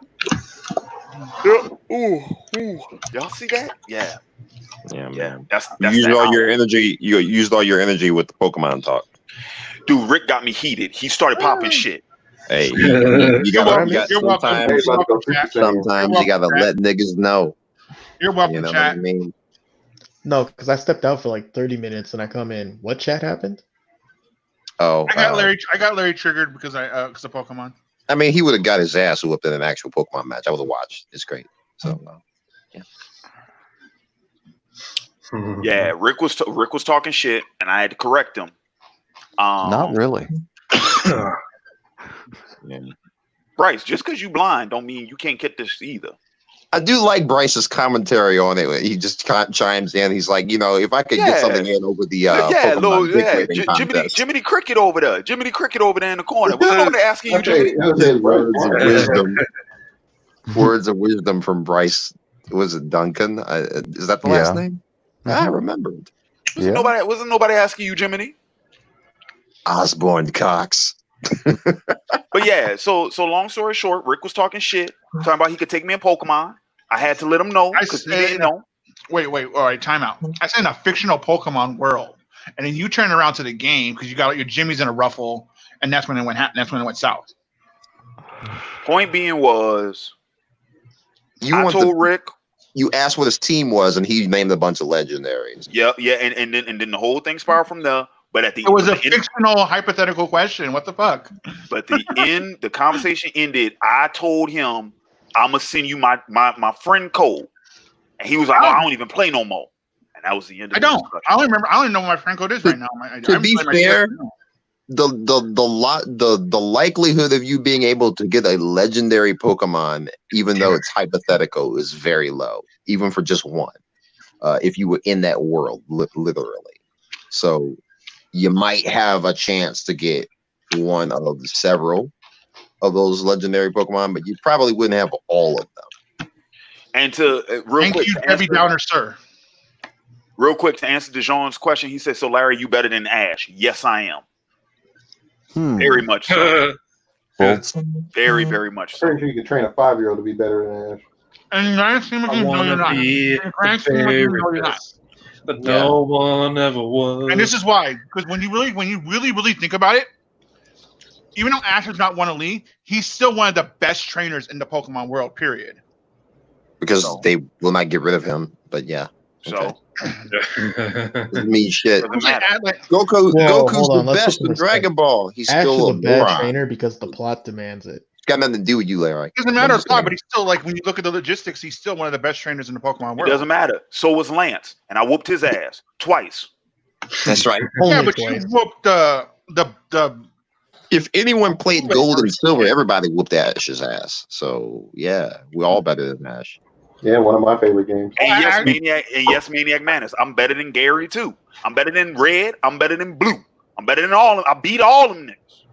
Ooh. Y'all see that? Yeah. Yeah, man. That's You used all your energy. You used all your energy with the Pokemon talk. Dude, Rick got me heated. He started popping shit. Hey, you gotta welcome. Sometimes you gotta let niggas know. You're welcome, You know chat. what I mean? No, because I stepped out for like 30 minutes and I come in. What chat happened? Oh, I got Larry triggered because of Pokemon. I mean, he would have got his ass whooped in an actual Pokemon match. I would have watched. It's great. So, Yeah, Rick was talking shit, and I had to correct him. Not really. Bryce, just because you blind don't mean you can't get this either. I do like Bryce's commentary on it. He just chimes in. He's like, if I could get something in over the Pokemon dick rating contest. Jiminy Cricket over there. Jiminy Cricket over there in the corner. What's nobody asking you, Jiminy? Words of wisdom. Words of wisdom from Bryce. Was it Duncan? Is that the last name? I remembered. Wasn't nobody asking you, Jiminy? Osborne Cox. But yeah, so long story short, Rick was talking shit, talking about he could take me in Pokemon. I had to let him know because he didn't know. Wait, all right, time out. I said in a fictional Pokemon world, and then you turn around to the game because you got your Jimmy's in a ruffle, and that's when it went. That's when it went south. Point being was, I told Rick. You asked what his team was, and he named a bunch of legendaries. Yeah, and then the whole thing spiraled from there. But at the it was a fictional hypothetical question. What the fuck? But the conversation ended. I told him I'm gonna send you my friend code, and he was like, I don't even play no more. And that was the end of I don't remember. I don't even know what my friend code is right now. To be fair, the likelihood of you being able to get a legendary Pokemon, even though it's hypothetical, is very low, even for just one. If you were in that world, literally. So you might have a chance to get one of several of those legendary Pokemon, but you probably wouldn't have all of them. And to Thank you, Debbie Downer, sir. Real quick to answer DeJean's question, he said, "So Larry, you better than Ash?" Yes, I am. Very much so. Very, very much so. Pretty sure you could train a 5-year-old to be better than Ash. And grand scheme of things, no, you're not. Grand scheme of things, no, you're not. But no one ever was. And this is why, because when you really think about it, even though Ash is not one elite, he's still one of the best trainers in the Pokemon world. Period. Because they will not get rid of him. But yeah. So mean shit. doesn't matter. Goku's hold on, the let's best put some in Dragon respect. Ball. He's Ash still is a a bad moron. trainer because the plot demands it. It's got nothing to do with you, Larry. Doesn't matter a lot, but he's still like when you look at the logistics, he's still one of the best trainers in the Pokemon It world. doesn't matter. So was Lance, and I whooped his ass twice. That's right. Yeah, but you whooped the. If anyone played Gold and Silver, everybody whooped Ash's ass. So yeah, we're all better than Ash. Yeah, one of my favorite games. And yes, Maniac Manus. I'm better than Gary too. I'm better than Red. I'm better than Blue. I'm better than all of them. I beat all of them niggas.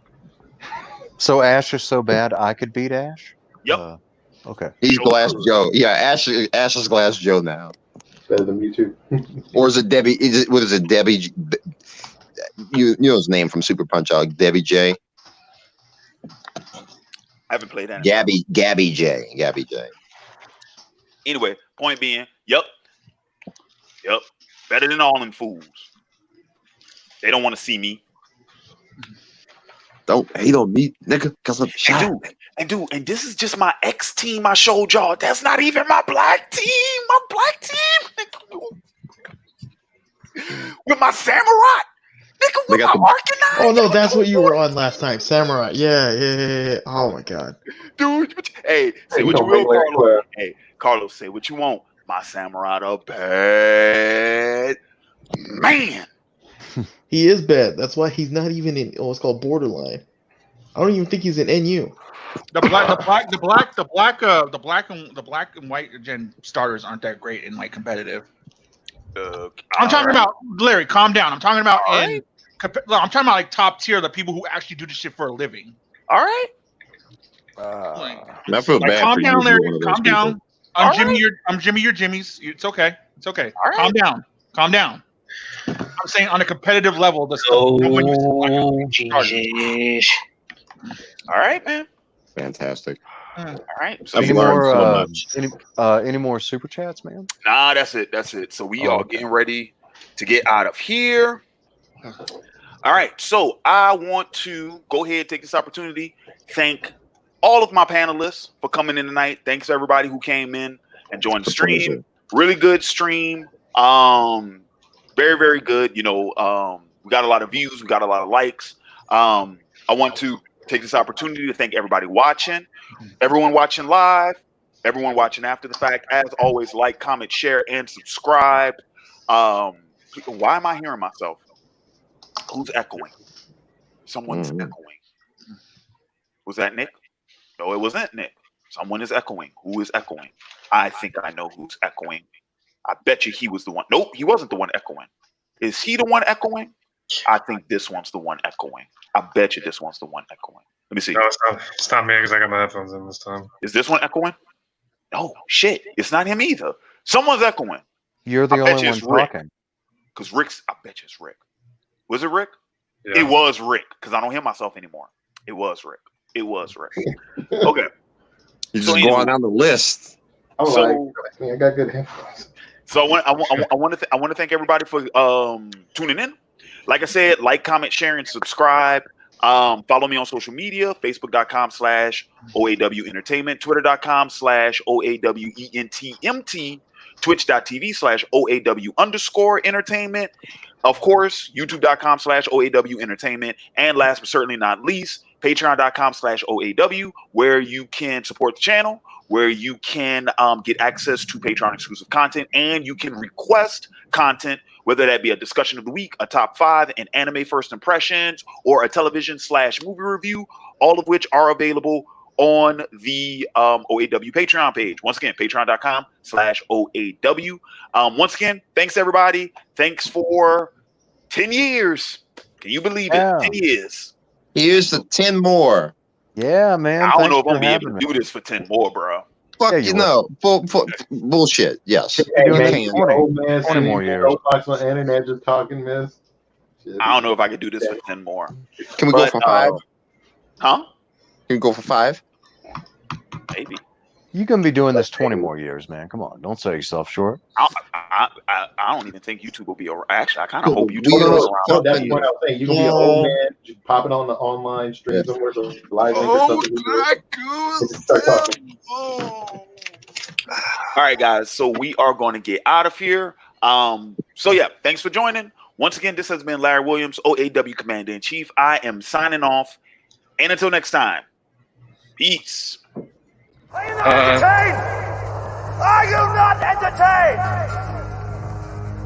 So Ash is so bad I could beat Ash? Yep. Okay. He's Glass Joe. Yeah, Ash is Glass Joe now. Better than Mewtwo. Or is it Debbie? What is it, Debbie? You know his name from Super Punch Out, Debbie J. I haven't played that. Gabby J. Anyway, point being, yep, better than all them fools. They don't want to see me. Don't hate on me, nigga, because I'm shy. And this is just my X team I showed y'all. That's not even my black team. My black team, with my samurai. Nigga, with my Arcanine. Oh no, that's what you were on last time, Samurai. Yeah. Oh my god, dude. Hey, say what you will, Carlos. Hey, Carlos, say what you want. My samurai the bad man. he is bad. That's why he's not even in what's called borderline. I don't even think he's in NU. The black and white gen starters aren't that great in like competitive. I'm talking about Larry. Calm down. I'm talking about I'm talking about like top tier, the people who actually do this shit for a living. All right. I feel bad. Calm for down, you, Larry. Calm down. I'm Jimmy. Your Jimmy's. It's okay. It's okay. All right. Calm down. I'm saying on a competitive level, the stuff. All right, man. Fantastic. All right. So I've learned so much. Any more super chats, man? Nah, that's it. So we are getting ready to get out of here. All right. So I want to go ahead and take this opportunity. Thank all of my panelists for coming in tonight. Thanks everybody who came in and joined the stream. Really good stream. Very, very good. You know, we got a lot of views. We got a lot of likes. I want to take this opportunity to thank everybody watching, everyone watching live, everyone watching after the fact. As always, like, comment, share, and subscribe. Why am I hearing myself? Who's echoing? Someone's echoing. Was that Nick? No, it wasn't Nick. Someone is echoing. Who is echoing? I think I know who's echoing. I bet you he was the one. Nope, he wasn't the one echoing. Is he the one echoing? I think this one's the one echoing. I bet you this one's the one echoing. Let me see. No, it's not me because I got my headphones in this time. Is this one echoing? No, shit. It's not him either. Someone's echoing. You're the only one talking. Because Rick's, I bet you it's Rick. Was it Rick? Yeah. It was Rick, because I don't hear myself anymore. It was Rick. Okay. You're just going down the list. I got good headphones. So I want to thank everybody for tuning in. Like I said, like, comment, share, and subscribe. Follow me on social media, facebook.com/OAW Entertainment, twitter.com/OAWENTMT, twitch.tv/OAW_entertainment. Of course, youtube.com/OAW Entertainment. And last but certainly not least, patreon.com/OAW, where you can support the channel, where you can get access to Patreon exclusive content, and you can request content, whether that be a discussion of the week, a top 5, an anime first impressions, or a television/movie review, all of which are available on the OAW Patreon page. Once again, patreon.com/OAW. Once again, thanks everybody. Thanks for 10 years. Can you believe it? 10 years. Here's the 10 more. Yeah, man. I don't know if I'm gonna be able to do this for 10 more, bro. Fuck you know. Bullshit. Yes. Hey, man, 20 old man 20 more years. Robots on the internet just talking mess. I don't know if I can do this for 10 more. Can we go for 5? Huh? Can we go for 5? Maybe. You're gonna be doing this 20 more years, man. Come on, don't sell yourself short. I don't even think YouTube will be around. Actually, I kind of hope YouTube No, is around. that's what I was saying. You're gonna be an old man just popping on the online stream somewhere, so live or something. All right, guys. So we are going to get out of here. So yeah, thanks for joining. Once again, this has been Larry Williams, OAW Commander-in-Chief. I am signing off. And until next time, peace. Are you not entertained? Are you not entertained?